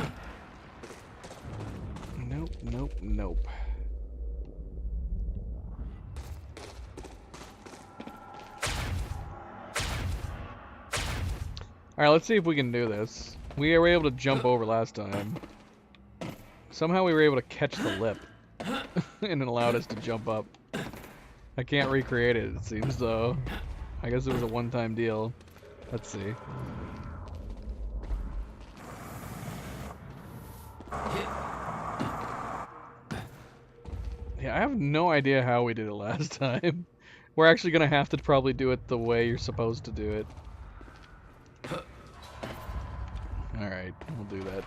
Nope, nope, nope. Alright, let's see if we can do this. We were able to jump over last time. Somehow we were able to catch the lip. And it allowed us to jump up. I can't recreate it, it seems, though. I guess it was a one-time deal. Let's see. Yeah, I have no idea how we did it last time. We're actually gonna have to probably do it the way you're supposed to do it. Alright, we'll do that.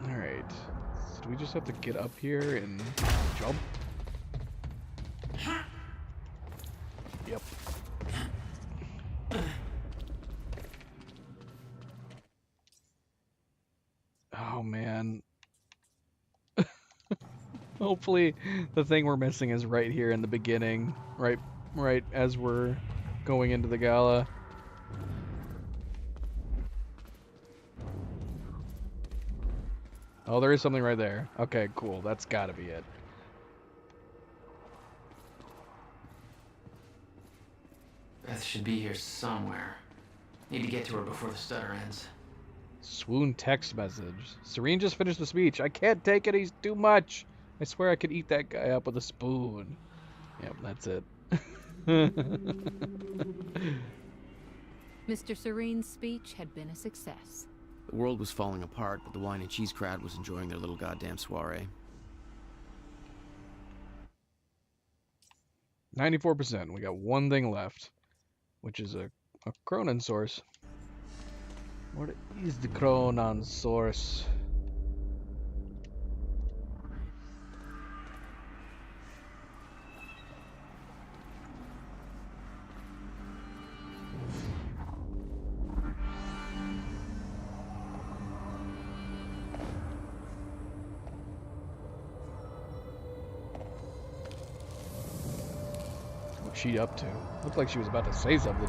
Alright. So do we just have to get up here and jump? Yep. Oh man. Hopefully the thing we're missing is right here in the beginning. Right as we're going into the gala. Oh, there is something right there. Okay, cool. That's gotta be it. Beth should be here somewhere. Need to get to her before the stutter ends. Swoon text message. Serene just finished the speech. I can't take it. He's too much. I swear I could eat that guy up with a spoon. Yep, that's it. Mr. Serene's speech had been a success. The world was falling apart, but the wine and cheese crowd was enjoying their little goddamn soiree. 94%. We got one thing left, which is a Cronin source. What is the Cronin source? she up to? Looked like she was about to say something.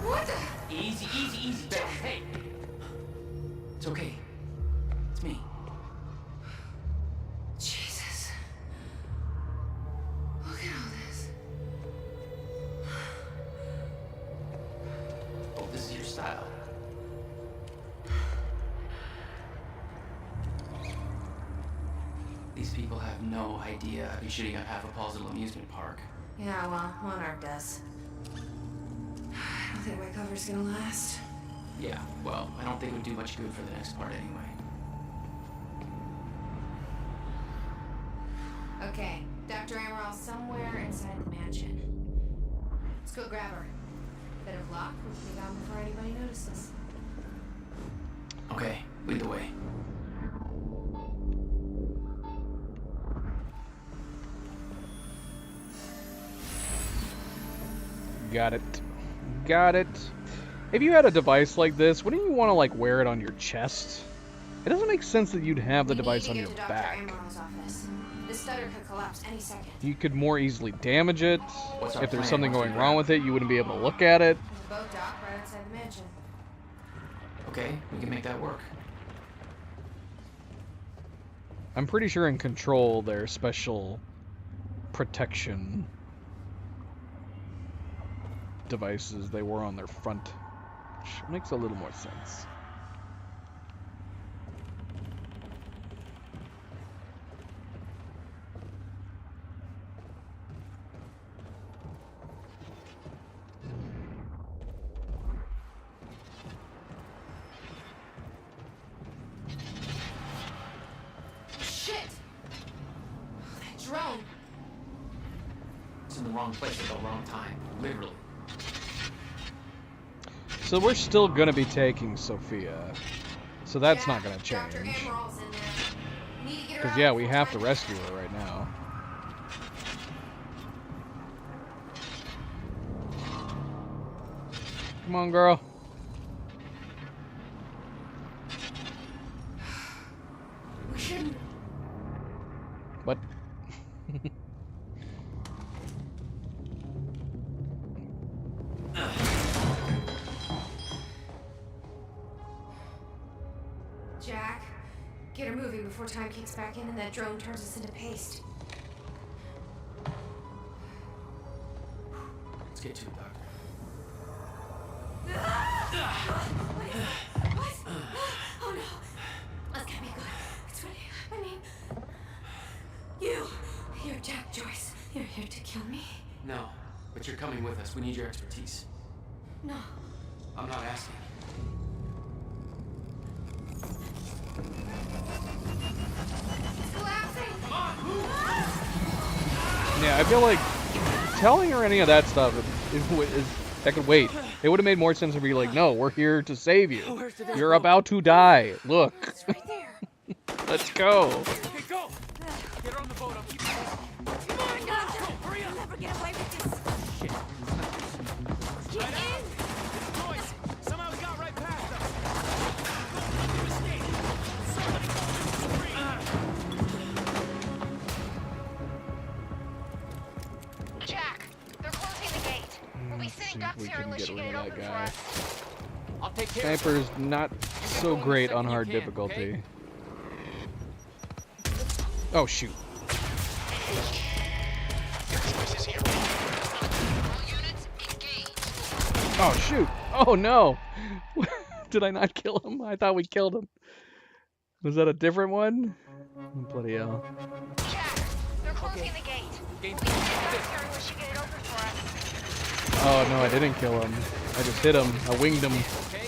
What the? Easy, easy, easy, Beth. Hey. It's okay. It's me. Jesus. Look at all this. Oh, this is your style. These people have no idea I'd be shooting up half a Paul's little amusement park. Yeah, well, Monarch does. I don't think my cover's gonna last. Yeah, well, I don't think it would do much good for the next part anyway. Okay, Dr. Amaral somewhere inside the mansion. Let's go grab her. Bit of luck, we'll be gone before anybody notices. Okay, lead the way. Got it. Got it. If you had a device like this, wouldn't you want to like wear it on your chest? It doesn't make sense that you'd have the device on your back. This stutter could collapse any second. You could more easily damage it. What's our If there's plan something once we going grab wrong with it, you wouldn't be able to look at it. The boat dock right outside the mansion. Okay, we can make that work. I'm pretty sure in Control there's special protection devices they wore on their front, which makes a little more sense. Shit! That drone! It's in the wrong place at the wrong time. Literally. So we're still gonna be taking Sophia, so that's not gonna change. Dr. Amaral's in there. Need to get her Because out yeah, we before have to time- rescue her right now. Come on, girl. We shouldn't. What? Jack, get her moving before time kicks back in and that drone turns us into paste. Let's get to it, Doctor. What? Oh no. That's gotta be good. It's what I mean. You're Jack Joyce. You're here to kill me? No, but you're coming with us. We need your expertise. No. I'm not asking. It's collapsing. Come on, move! Yeah, I feel like telling her any of that stuff is that could wait. It would have made more sense to be like, no, we're here to save you. You're about to die. Look. It's right there. Let's go. Okay, go! Get her on the boat. I'll keep you. Come on, Doctor. Hurry up. You'll never get away with this. Shit. Get in. Joyce! Somehow we got right past them. You escaped. Somebody call the Jack, they're closing the gate. We'll be sitting ducks we here can unless get you rid get of it that open for guy. us. I'll take care of Sniper's not so great on hard you can, difficulty. okay? Oh shoot. Oh shoot. Oh no. Did I not kill him? I thought we killed him. Was that a different one? Oh, bloody hell. Jack, they're closing the gate. We'll be sitting ducks here unless you get it open for us. Oh no, I didn't kill him. I just hit him. I winged him. Okay?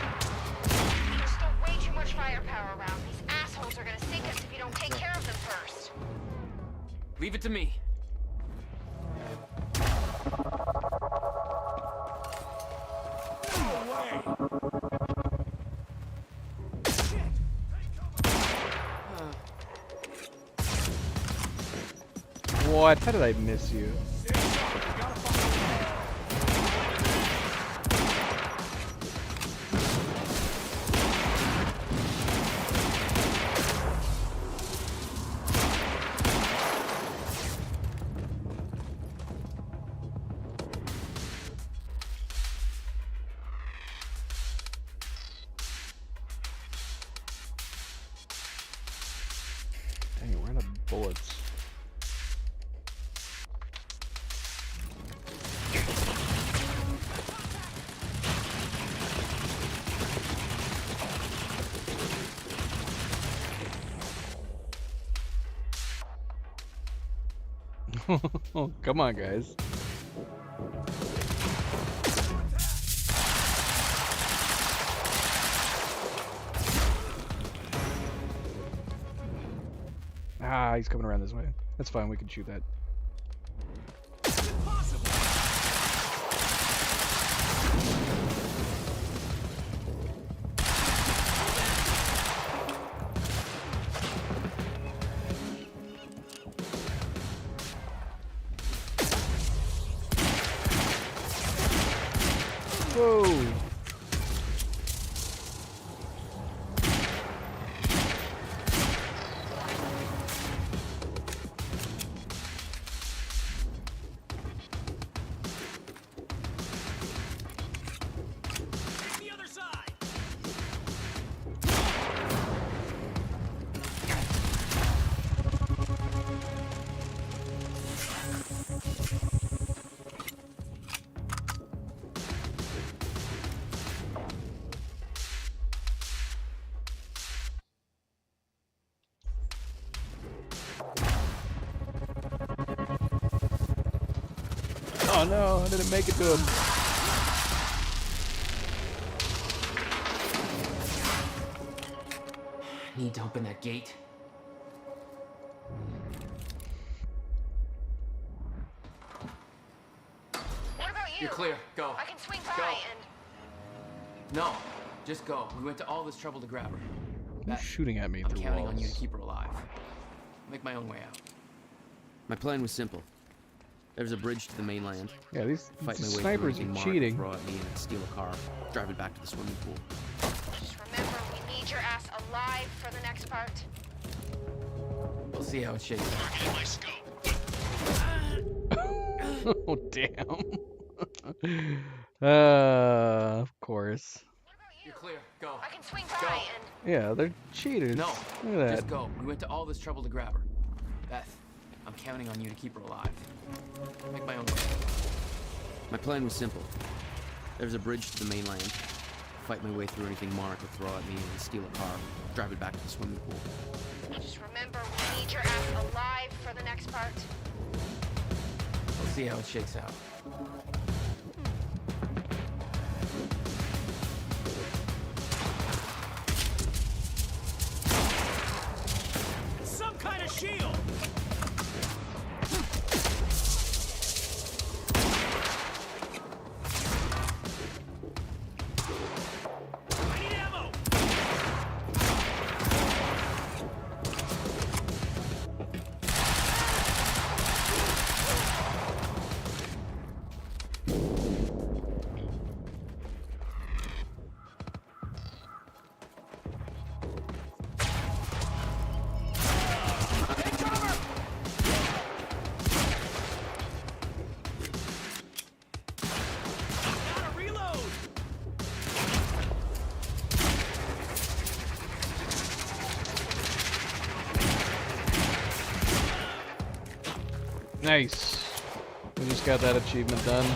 There's still way too much firepower around. These assholes are gonna sink us if you don't take care of them first. Leave it to me. No way! What? How did I miss you? Dang it, we're out of bullets. Come on, guys. Ah, he's coming around this way. That's fine, we can shoot that. Whoa! The other side. Oh no, I didn't make it to him. Need to open that gate. What about you? You're clear. Go. I can swing by Go. and... No, just go. We went to all this trouble to grab her. Who's shooting at me I'm through counting walls? on you to keep her alive. Make my own way out. My plan was simple. There was a bridge to the mainland. Yeah, these Fight my way through snipers anything are Mark cheating. would throw at me and steal a car, drive it back to the swimming pool. Just remember, we need your ass alive for the next part. We'll see how it shakes out. Oh damn. Of course. You're clear. Go. I can swing by and... Yeah, they're cheaters. No, Look at just that. go. We went to all this trouble to grab her. Beth, I'm counting on you to keep her alive. Make my own way. My plan was simple. There was a bridge to the mainland. Fight my way through anything Mark would throw at me and steal a car, drive it back to the swimming pool. Just remember, we need your ass alive for the next part. We'll see how it shakes out. Some kind of shield. I need ammo. Gotta reload. Nice. We just got that achievement done.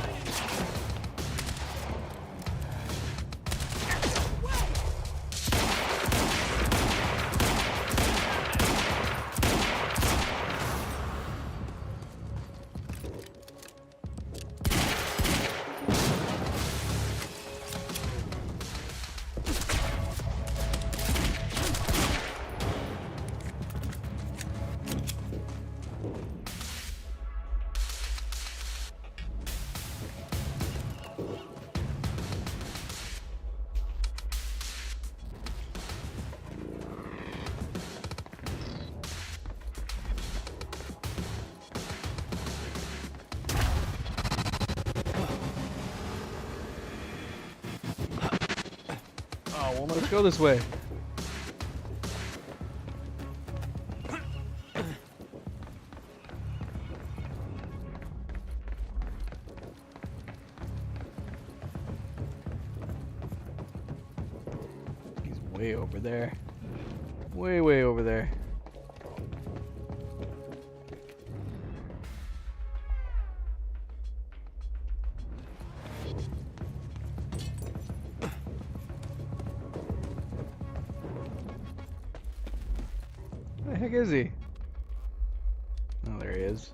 Ow, let's go this way. He's way over there. Way over there. Where the heck is he? Oh, there he is.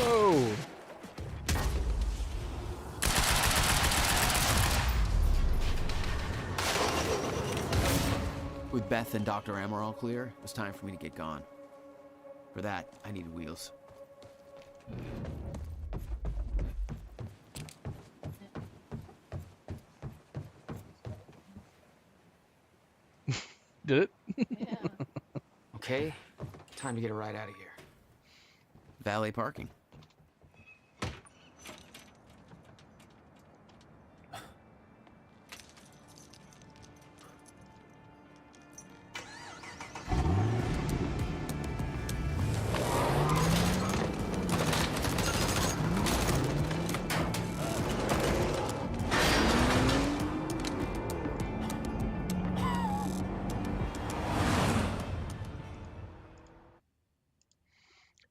Whoa! With Beth and Dr. Amaral clear, it was time for me to get gone. For that, I needed wheels. Did it? Yeah. Okay, time to get a ride out of here. Valet parking.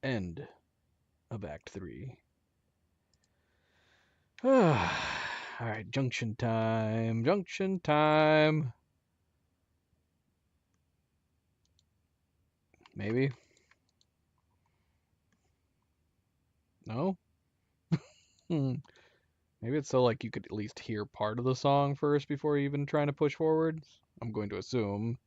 End of Act 3. Alright, junction time. Junction time. Maybe? No? Maybe it's so like you could at least hear part of the song first before even trying to push forward. I'm going to assume.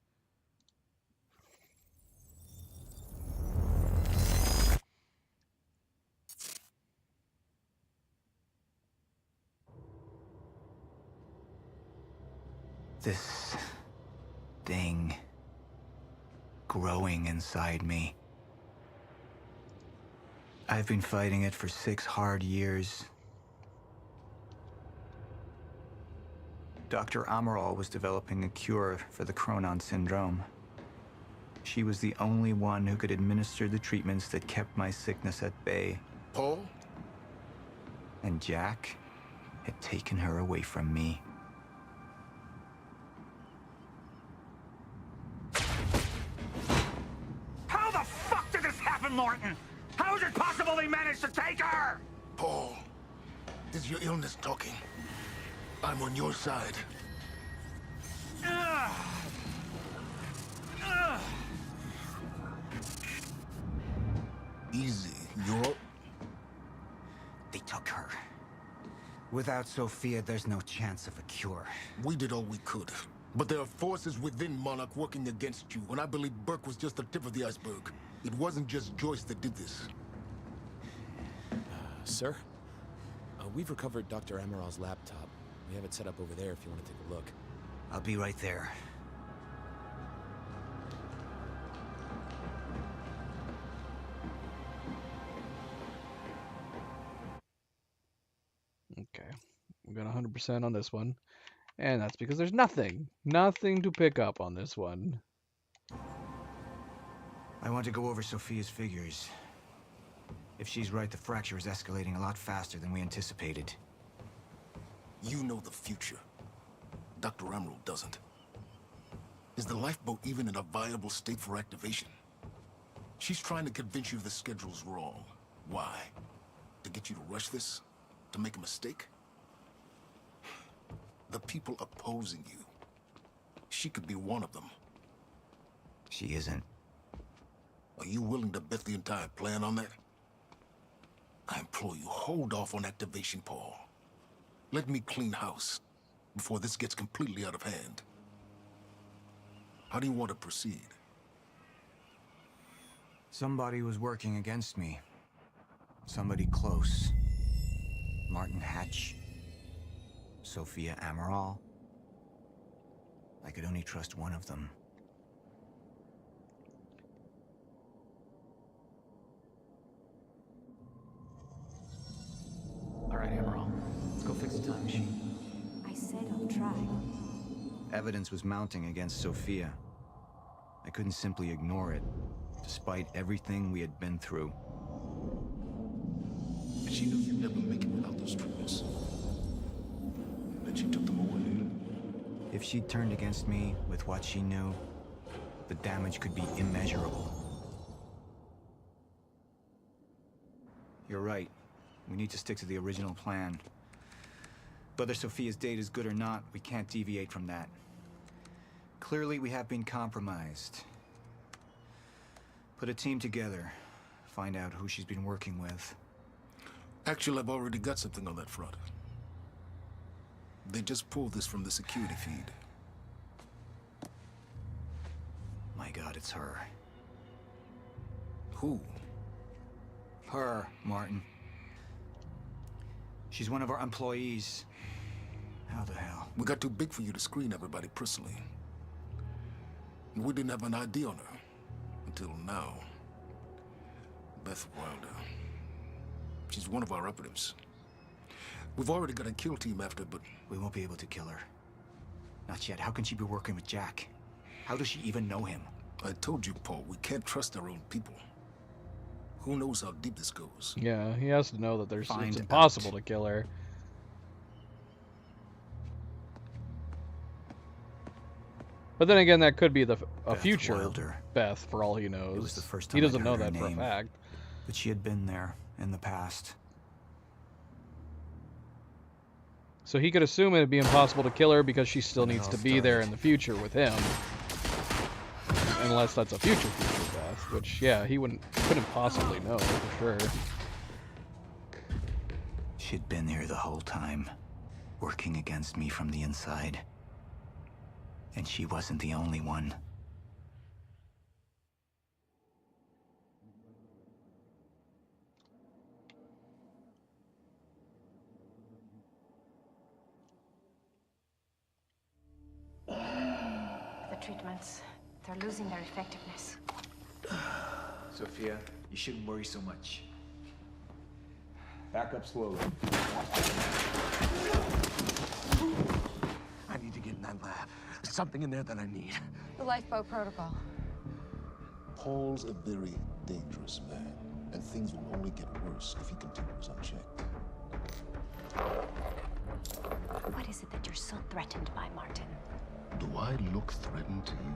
This thing growing inside me. I've been fighting it for 6 hard years. Dr. Amaral was developing a cure for the Chronon syndrome. She was the only one who could administer the treatments that kept my sickness at bay. Paul? And Jack had taken her away from me. How the fuck did this happen, Norton? How is it possible they managed to take her? Paul, is your illness talking? I'm on your side. Easy, you're... They took her. Without Sophia, there's no chance of a cure. We did all we could. But there are forces within Monarch working against you, and I believe Burke was just the tip of the iceberg. It wasn't just Joyce that did this. Sir? We've recovered Dr. Amaral's laptop. We have it set up over there if you want to take a look. I'll be right there. Okay, we got 100% on this one. And that's because there's nothing to pick up on this one. I want to go over Sophia's figures. If she's right, the fracture is escalating a lot faster than we anticipated. You know the future. Dr. Amaral doesn't. Is the lifeboat even in a viable state for activation? She's trying to convince you the schedule's wrong. Why? To get you to rush this? To make a mistake? The people opposing you. She could be one of them. She isn't. Are you willing to bet the entire plan on that? I implore you, hold off on activation, Paul. Let me clean house before this gets completely out of hand. How do you want to proceed? Somebody was working against me. Somebody close. Martin Hatch. Sophia Amaral. I could only trust one of them. All right, Amaral. Let's go fix the time machine. I said I'll try. Evidence was mounting against Sophia. I couldn't simply ignore it, despite everything we had been through. She knew you'd never make it without those treatments. Then she took them away. If she'd turned against me with what she knew, the damage could be immeasurable. You're right. We need to stick to the original plan. Whether Sophia's date is good or not, we can't deviate from that. Clearly, we have been compromised. Put a team together. Find out who she's been working with. Actually, I've already got something on that front. They just pulled this from the security feed. My God, it's her. Who? Her, Martin. She's one of our employees. How the hell? We got too big for you to screen everybody personally. We didn't have an ID on her. Until now. Beth Wilder. She's one of our operatives. We've already got a kill team after, but... We won't be able to kill her. Not yet. How can she be working with Jack? How does she even know him? I told you, Paul, we can't trust our own people. Who knows how deep this goes? Yeah, he has to know that it's impossible to kill her. But then again, that could be a future Wilder. Beth, for all he knows. It was the first time he doesn't I'd know heard her that for a name, fact. But she had been there in the past. So he could assume it'd be impossible to kill her because she still When it needs all to be there started. in the future with him. Unless that's a future Beth, which, yeah, he couldn't possibly know for sure. She'd been there the whole time, working against me from the inside. And she wasn't the only one. The treatments, they're losing their effectiveness. Sophia, you shouldn't worry so much. Back up slowly. I need to get in that lab. There's something in there that I need. The lifeboat protocol. Paul's a very dangerous man, and things will only get worse if he continues unchecked. What is it that you're so threatened by, Martin? Do I look threatened to you?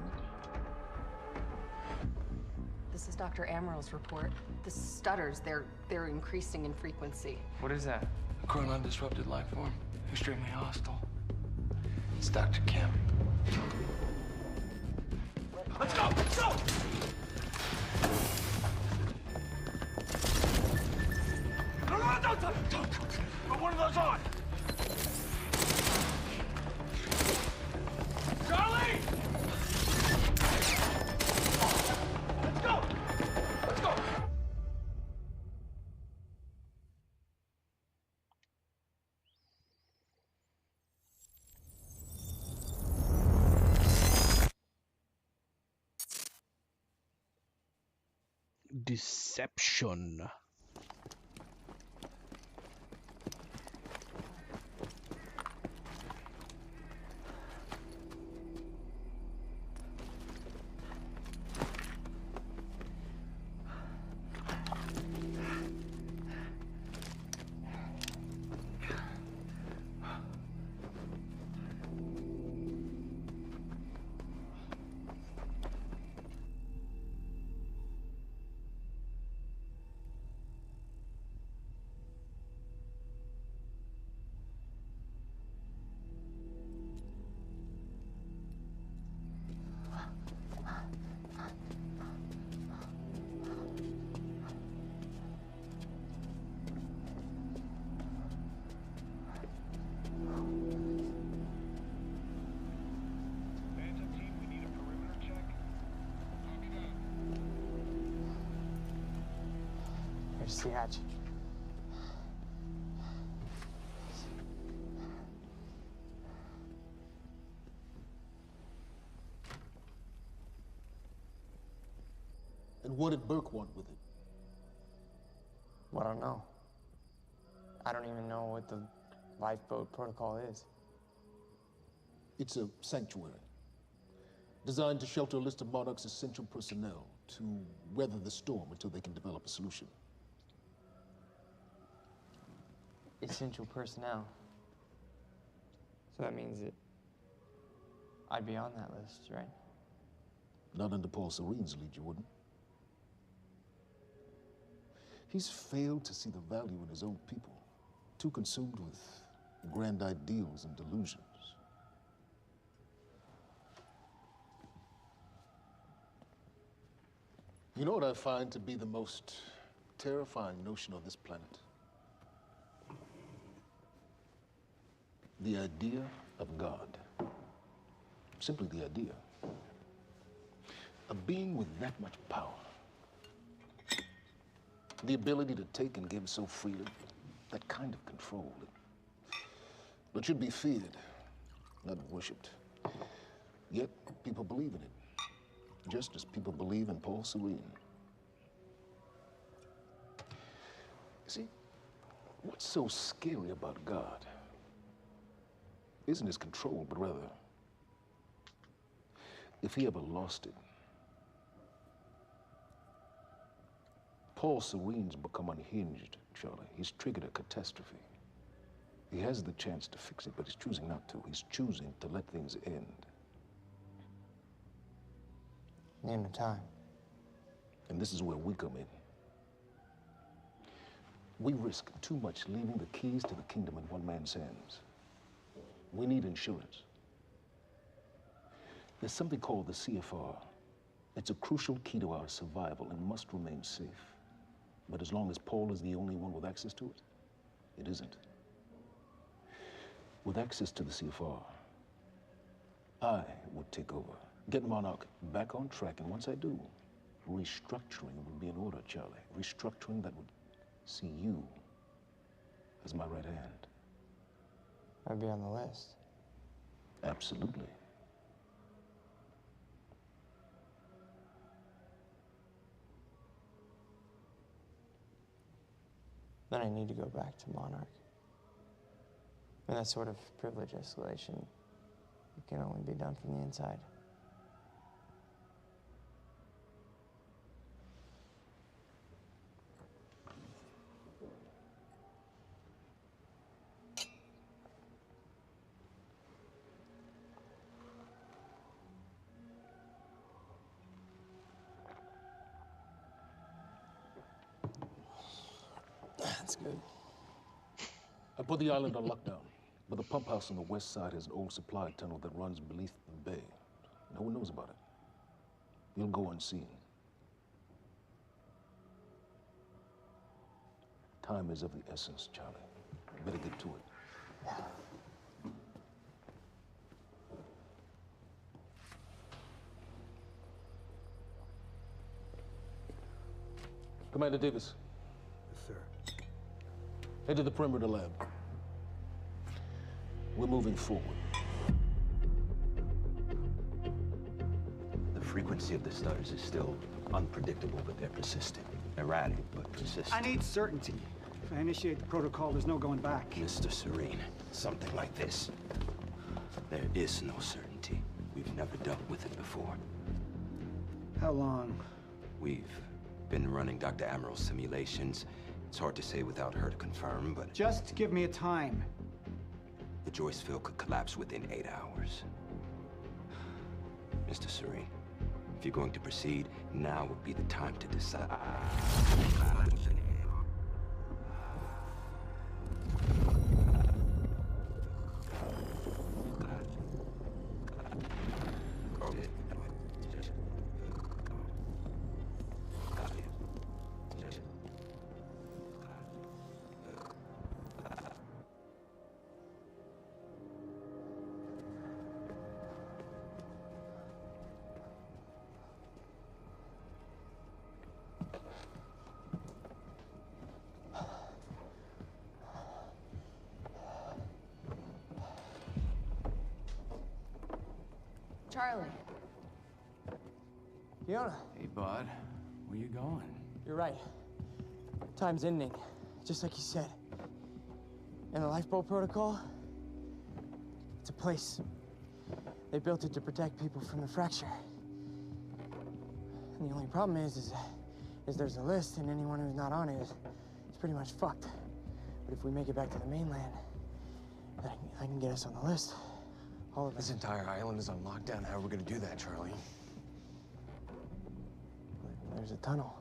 This is Dr. Amaral's report. The stutters, they're increasing in frequency. What is that? A chronon disrupted life form. Extremely hostile. It's Dr. Kim. Let's go! Let's go! No, don't. Put one of those on. Charlie! Let's go! Let's go! Deception. Majesty Hatch. And what did Burke want with it? Well, I don't know. I don't even know what the lifeboat protocol is. It's a sanctuary, designed to shelter a list of Monarch's essential personnel to weather the storm until they can develop a solution. Essential personnel. So that means that I'd be on that list, right? Not under Paul Serene's lead, you wouldn't. He's failed to see the value in his own people, too consumed with grand ideals and delusions. You know what I find to be the most terrifying notion on this planet? The idea of God. Simply the idea. A being with that much power. The ability to take and give so freely. That kind of control. It should be feared, not worshipped. Yet people believe in it. Just as people believe in Paul Serene. See, what's so scary about God isn't his control, but rather, if he ever lost it. Paul Serene's become unhinged, Charlie. He's triggered a catastrophe. He has the chance to fix it, but he's choosing not to. He's choosing to let things end. The end of time. And this is where we come in. We risk too much leaving the keys to the kingdom in one man's hands. We need insurance. There's something called the CFR. It's a crucial key to our survival and must remain safe. But as long as Paul is the only one with access to it, it isn't. With access to the CFR, I would take over. Get Monarch back on track, and once I do, restructuring would be in order, Charlie. Restructuring that would see you as my right hand. I'd be on the list. Absolutely. Then I need to go back to Monarch. And that sort of privilege escalation, it can only be done from the inside. That's good. I put the island on lockdown, but the pump house on the west side has an old supply tunnel that runs beneath the bay. No one knows about it. You'll go unseen. Time is of the essence, Charlie. Better get to it. Commander Davis. Yes, sir. Head to the perimeter lab. We're moving forward. The frequency of the stutters is still unpredictable, but they're persistent. Erratic, but persistent. I need certainty. If I initiate the protocol, there's no going back. Mr. Serene, something like this. There is no certainty. We've never dealt with it before. How long? We've been running Dr. Amaril's simulations. It's hard to say without her to confirm, but... Just give me a time. The Joyce field could collapse within 8 hours. Mr. Serene, if you're going to proceed, now would be the time to decide. Charlie. Fiona. Hey, bud. Where you going? You're right. Time's ending, just like you said. And the lifeboat protocol? It's a place. They built it to protect people from the fracture. And the only problem is there's a list, and anyone who's not on it is pretty much fucked. But if we make it back to the mainland, I can get us on the list. All of us. This entire island is on lockdown. How are we gonna do that, Charlie? There's a tunnel.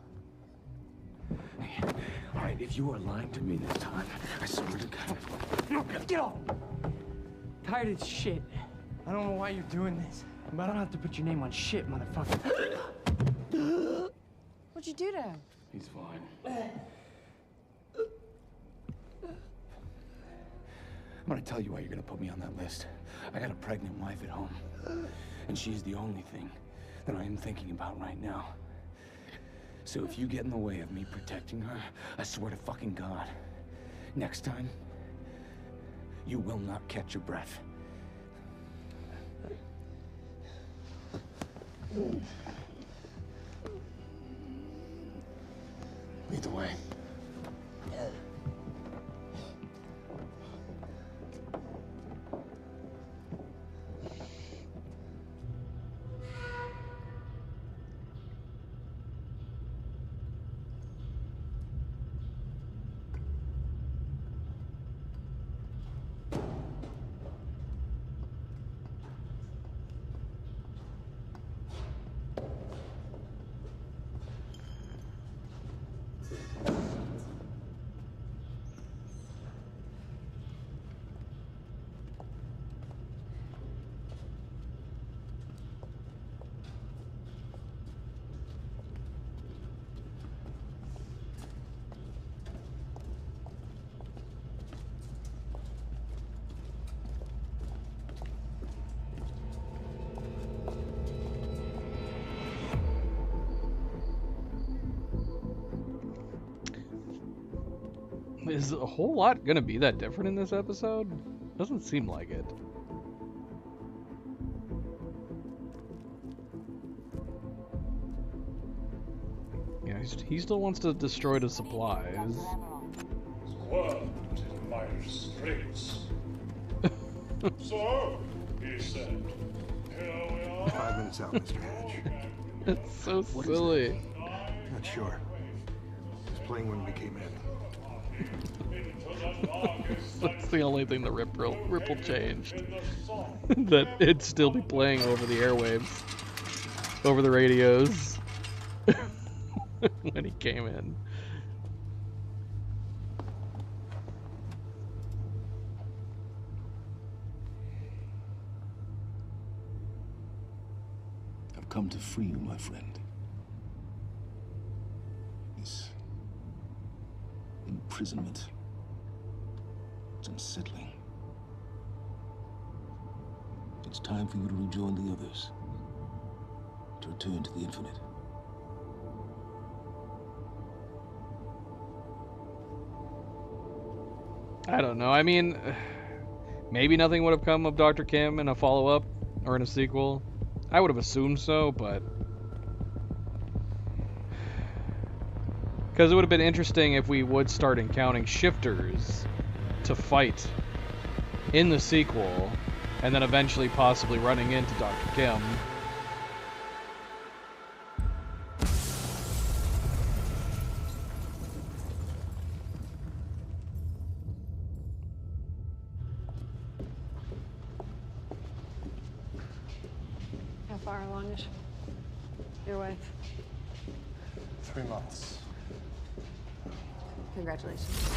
Hey, all right, if you are lying to me this time, I swear to God. Get off! Tired of this shit. I don't know why you're doing this, but I don't have to put your name on shit, motherfucker. What'd you do to him? He's fine. I'm gonna tell you why you're gonna put me on that list. I got a pregnant wife at home, and she's the only thing that I am thinking about right now. So if you get in the way of me protecting her, I swear to fucking God, next time, you will not catch your breath. Lead the way. Is a whole lot gonna be that different in this episode? Doesn't seem like it. Yeah, he still wants to destroy the supplies. Squirmed in my straits. So, he said, here we are. 5 minutes out, Mr. Hatch. It's so silly. Not sure. Just playing when we came in. That's the only thing the Ripple changed. That it'd still be playing over the airwaves, over the radios, when he came in. I've come to free you, my friend. This imprisonment, it's unsettling. It's time for you to rejoin the others, to return to the infinite. I don't know. I mean, maybe nothing would have come of Dr. Kim in a follow-up or in a sequel. I would have assumed so, but... Because it would have been interesting if we would start encountering shifters to fight in the sequel, and then eventually possibly running into Dr. Kim. How far along is your wife? 3 months. Congratulations.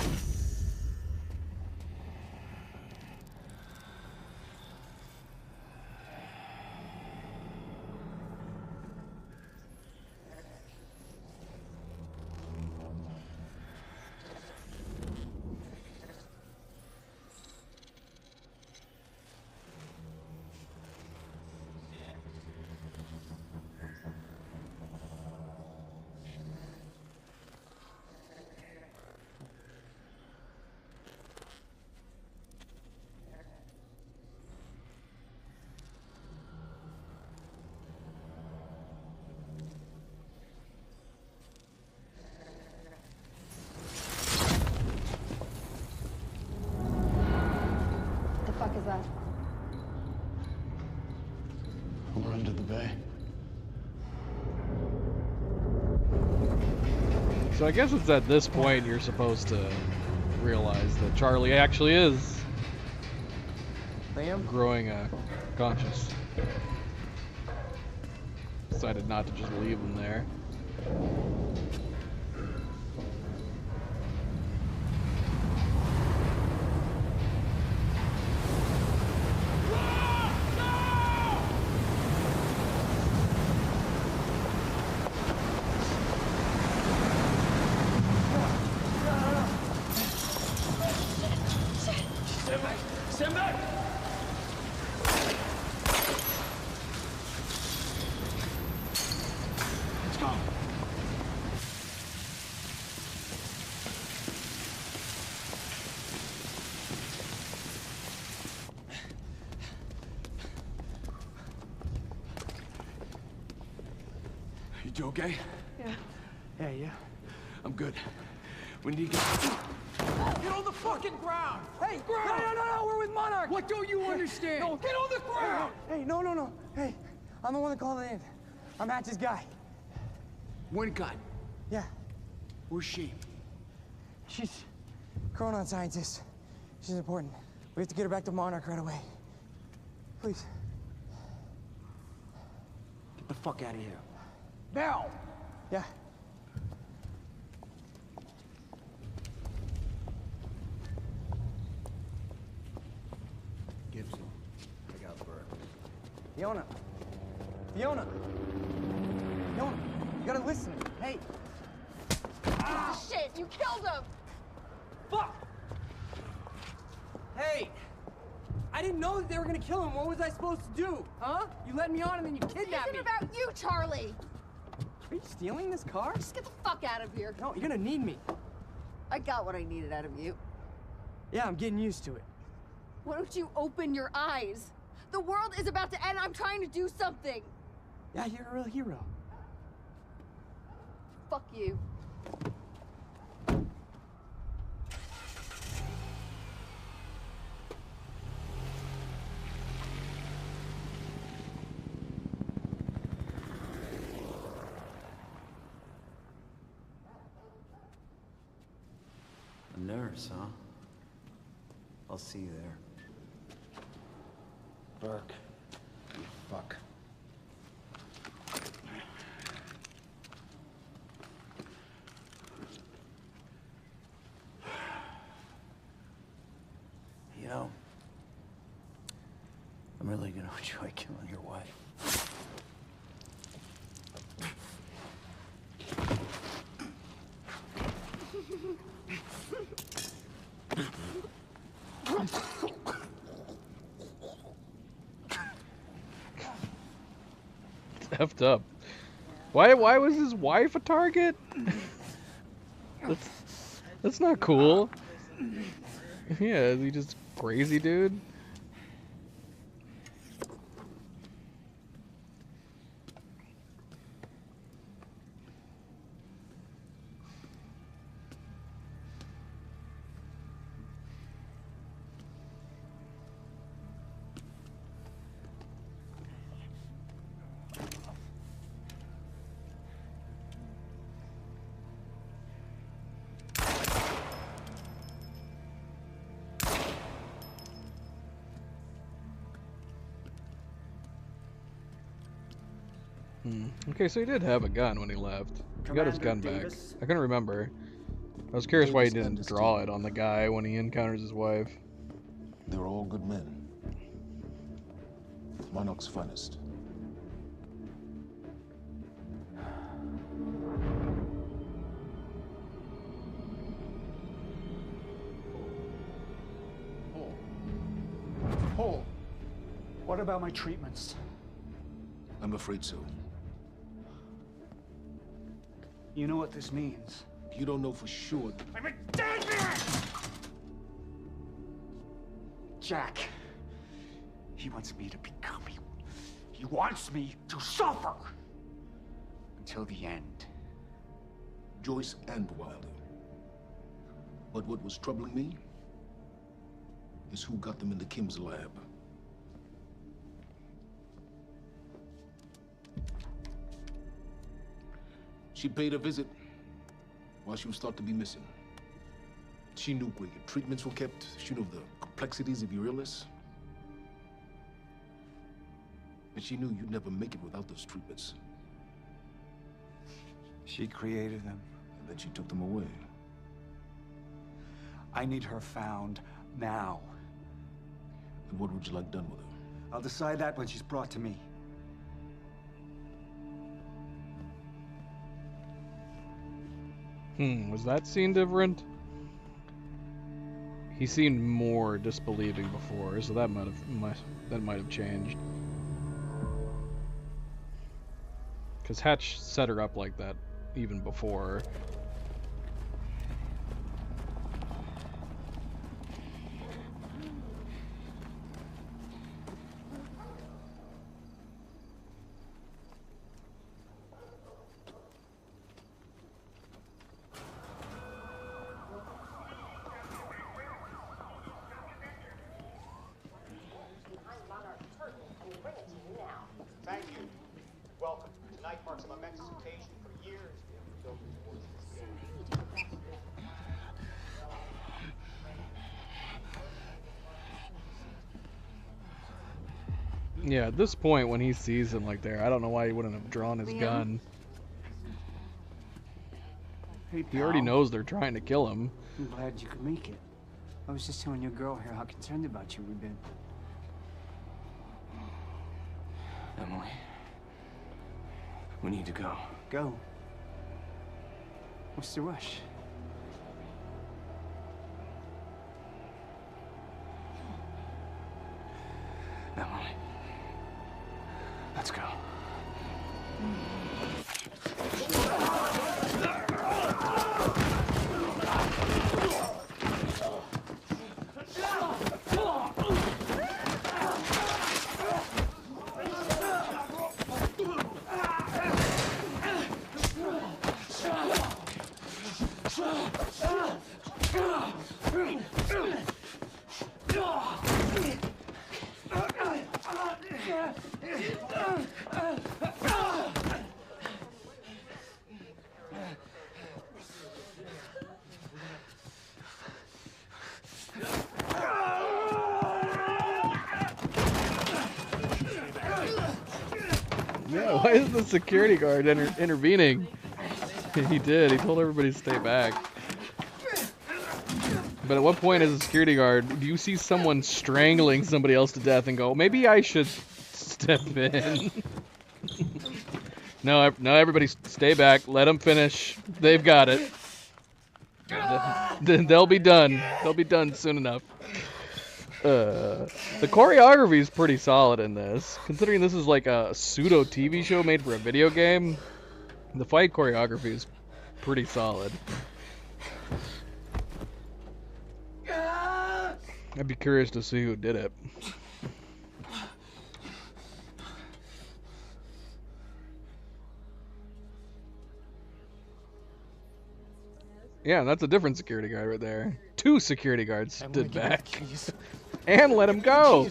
So I guess it's at this point you're supposed to realize that Charlie actually is growing a conscience. Decided not to just leave him there. Stand back! Tom. You okay? Yeah. Yeah, yeah. I'm good. We need to get... Get on the fucking ground! Hey, no, we're with Monarch! What don't you understand? No, Get on the ground! Hey, no. Hey, I'm the one that called it in. I'm Hatch's guy. Wincott. Yeah. Where's she? She's a Chronon scientist. She's important. We have to get her back to Monarch right away. Please. Get the fuck out of here. Now! Yeah. Gibson, I got Burke. Fiona, you gotta listen. Hey. Ah, shit, you killed him! Fuck! Hey! I didn't know that they were gonna kill him. What was I supposed to do? Huh? You led me on and then you kidnapped me. It isn't about you, Charlie! Are you stealing this car? Just get the fuck out of here. No, you're gonna need me. I got what I needed out of you. Yeah, I'm getting used to it. Why don't you open your eyes? The world is about to end. I'm trying to do something. Yeah, you're a real hero. Fuck you. A nurse, huh? I'll see you there. Burke. You fuck. You know, I'm really gonna enjoy killing your wife. Effed up. Why was his wife a target? That's not cool. Yeah, is he just crazy, dude? Okay, so he did have a gun when he left. He got his gun back. I couldn't remember. I was curious why he didn't draw it on the guy when he encounters his wife. They're all good men. Monarch's finest. Paul, what about my treatments? I'm afraid so. You know what this means? You don't know for sure. I'm a dead man! Jack. He wants me to become you. He wants me to suffer. Until the end. Joyce and Wilder. But what was troubling me is who got them into Kim's lab. She paid a visit while she was thought to be missing. She knew where your treatments were kept. She knew the complexities of your illness. And she knew you'd never make it without those treatments. She created them. And then she took them away. I need her found now. And what would you like done with her? I'll decide that when she's brought to me. Was that scene different? He seemed more disbelieving before, so that might have changed. Because Hatch set her up like that even before. Thank you. Welcome. Tonight marks a momentous occasion. For years, we have been building towards this day. Yeah, at this point when he sees him like there, I don't know why he wouldn't have drawn his gun. Hey, He already pal. knows they're trying to kill him. I'm glad you could make it. I was just telling your girl here how concerned about you we've been. Emily, we need to go. Go. What's the rush? Emily, let's go. Yeah, why is the security guard intervening? He did. He told everybody to stay back. But at what point as a security guard do you see someone strangling somebody else to death and go, maybe I should step in? No, everybody stay back. Let them finish. They've got it. They'll be done. They'll be done soon enough. The choreography is pretty solid in this. Considering this is like a pseudo TV show made for a video game, the fight choreography is pretty solid. I'd be curious to see who did it. Yeah, that's a different security guard right there. 2 security guards stood back and let him go.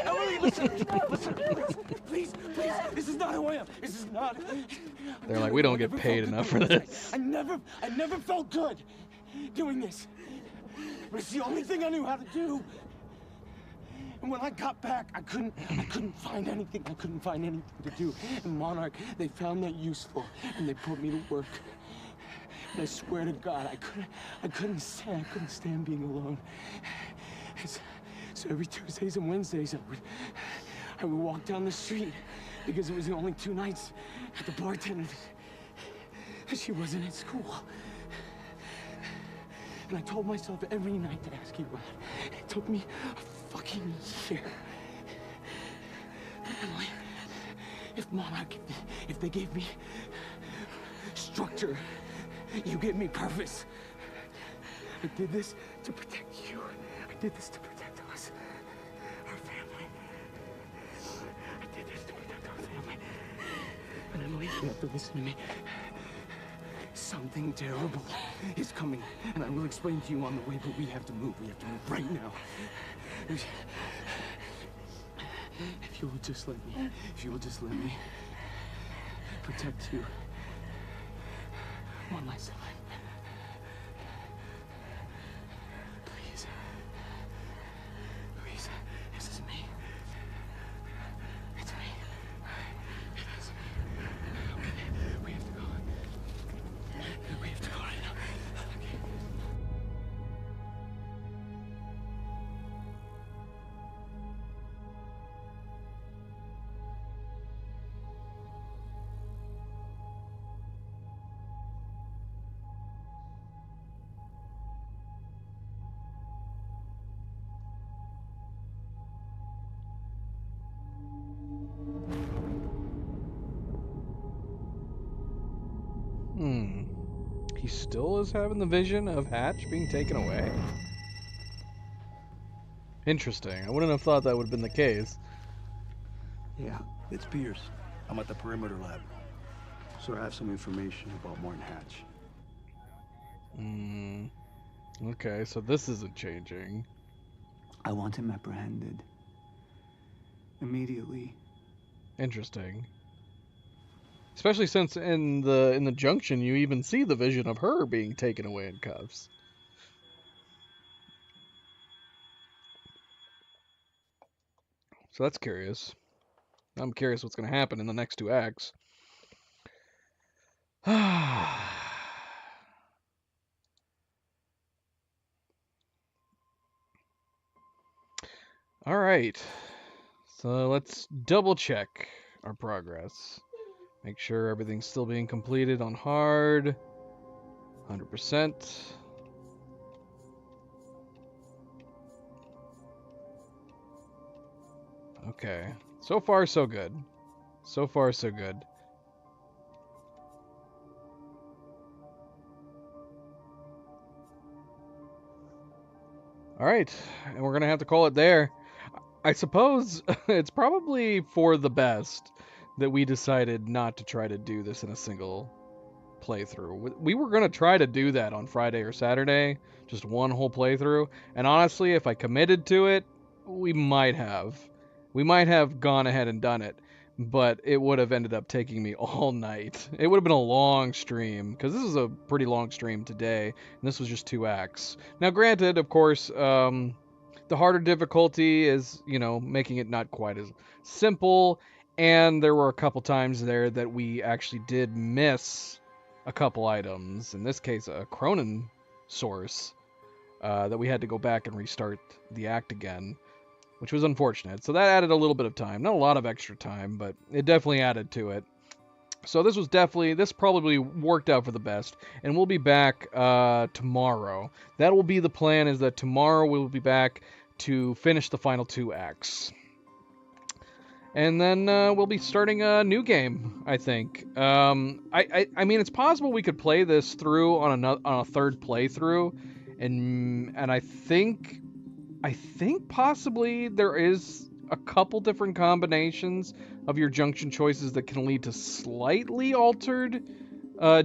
Emily, listen, please, this is not who I am. This is not. They're like, we don't get paid enough for this. I never felt good doing this. But it's the only thing I knew how to do. And when I got back, I couldn't find anything. I couldn't find anything to do. And Monarch, they found that useful, and they put me to work. And I swear to God, I couldn't stand being alone. So every Tuesdays and Wednesdays, I would walk down the street because it was the only 2 nights at the bartender. She wasn't at school. And I told myself every night to ask you out. It took me a fucking year. Emily, if Monarch, if they gave me structure, you gave me purpose. I did this to protect you. I did this to protect us, our family. I did this to protect our family. And Emily, you have to listen to me. Something terrible is coming, and I will explain to you on the way, but we have to move. We have to move right now. If you will just let me protect you one last time. He still is having the vision of Hatch being taken away? Interesting. I wouldn't have thought that would have been the case. Yeah, it's Pierce. I'm at the perimeter lab. So I have some information about Martin Hatch. Okay, so this isn't changing. I want him apprehended. Immediately. Interesting. Especially since in the junction you even see the vision of her being taken away in cuffs. So that's curious. I'm curious what's going to happen in the next 2 acts. All right. So let's double check our progress. Make sure everything's still being completed on hard. 100%. Okay. So far, so good. So far, so good. All right. And we're going to have to call it there. I suppose it's probably for the best that we decided not to try to do this in a single playthrough. We were going to try to do that on Friday or Saturday, just one whole playthrough. And honestly, if I committed to it, we might have. We might have gone ahead and done it, but it would have ended up taking me all night. It would have been a long stream, because this is a pretty long stream today, and this was just 2 acts. Now, granted, of course, the harder difficulty is, you know, making it not quite as simple, and there were a couple times there that we actually did miss a couple items. In this case, a Cronin source, that we had to go back and restart the act again, which was unfortunate. So that added a little bit of time. Not a lot of extra time, but it definitely added to it. So this probably worked out for the best, and we'll be back tomorrow. That will be the plan, is that tomorrow we'll be back to finish the final 2 acts. And then we'll be starting a new game, I think. I mean, it's possible we could play this through on a 3rd playthrough, and I think possibly there is a couple different combinations of your junction choices that can lead to slightly altered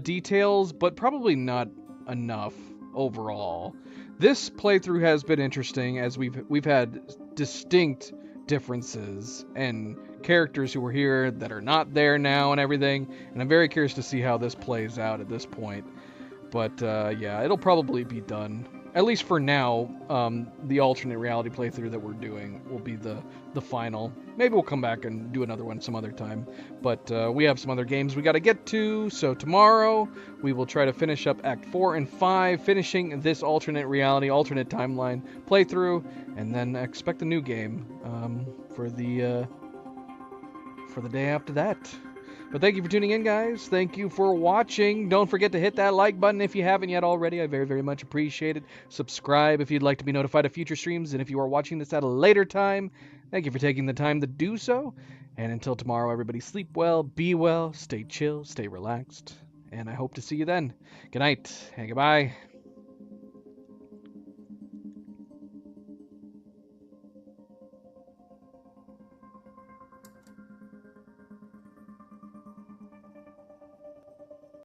details, but probably not enough overall. This playthrough has been interesting, as we've had distinct differences and characters who were here that are not there now and everything, and I'm very curious to see how this plays out at this point. But yeah, it'll probably be done. At least for now, the alternate reality playthrough that we're doing will be the final. Maybe we'll come back and do another one some other time. But we have some other games we got to get to. So tomorrow, we will try to finish up Act 4 and 5, finishing this alternate reality, alternate timeline playthrough. And then expect a new game for the day after that. But thank you for tuning in, guys. Thank you for watching. Don't forget to hit that like button if you haven't yet already. I very, very much appreciate it. Subscribe if you'd like to be notified of future streams. And if you are watching this at a later time, thank you for taking the time to do so. And until tomorrow, everybody sleep well, be well, stay chill, stay relaxed. And I hope to see you then. Good night and goodbye.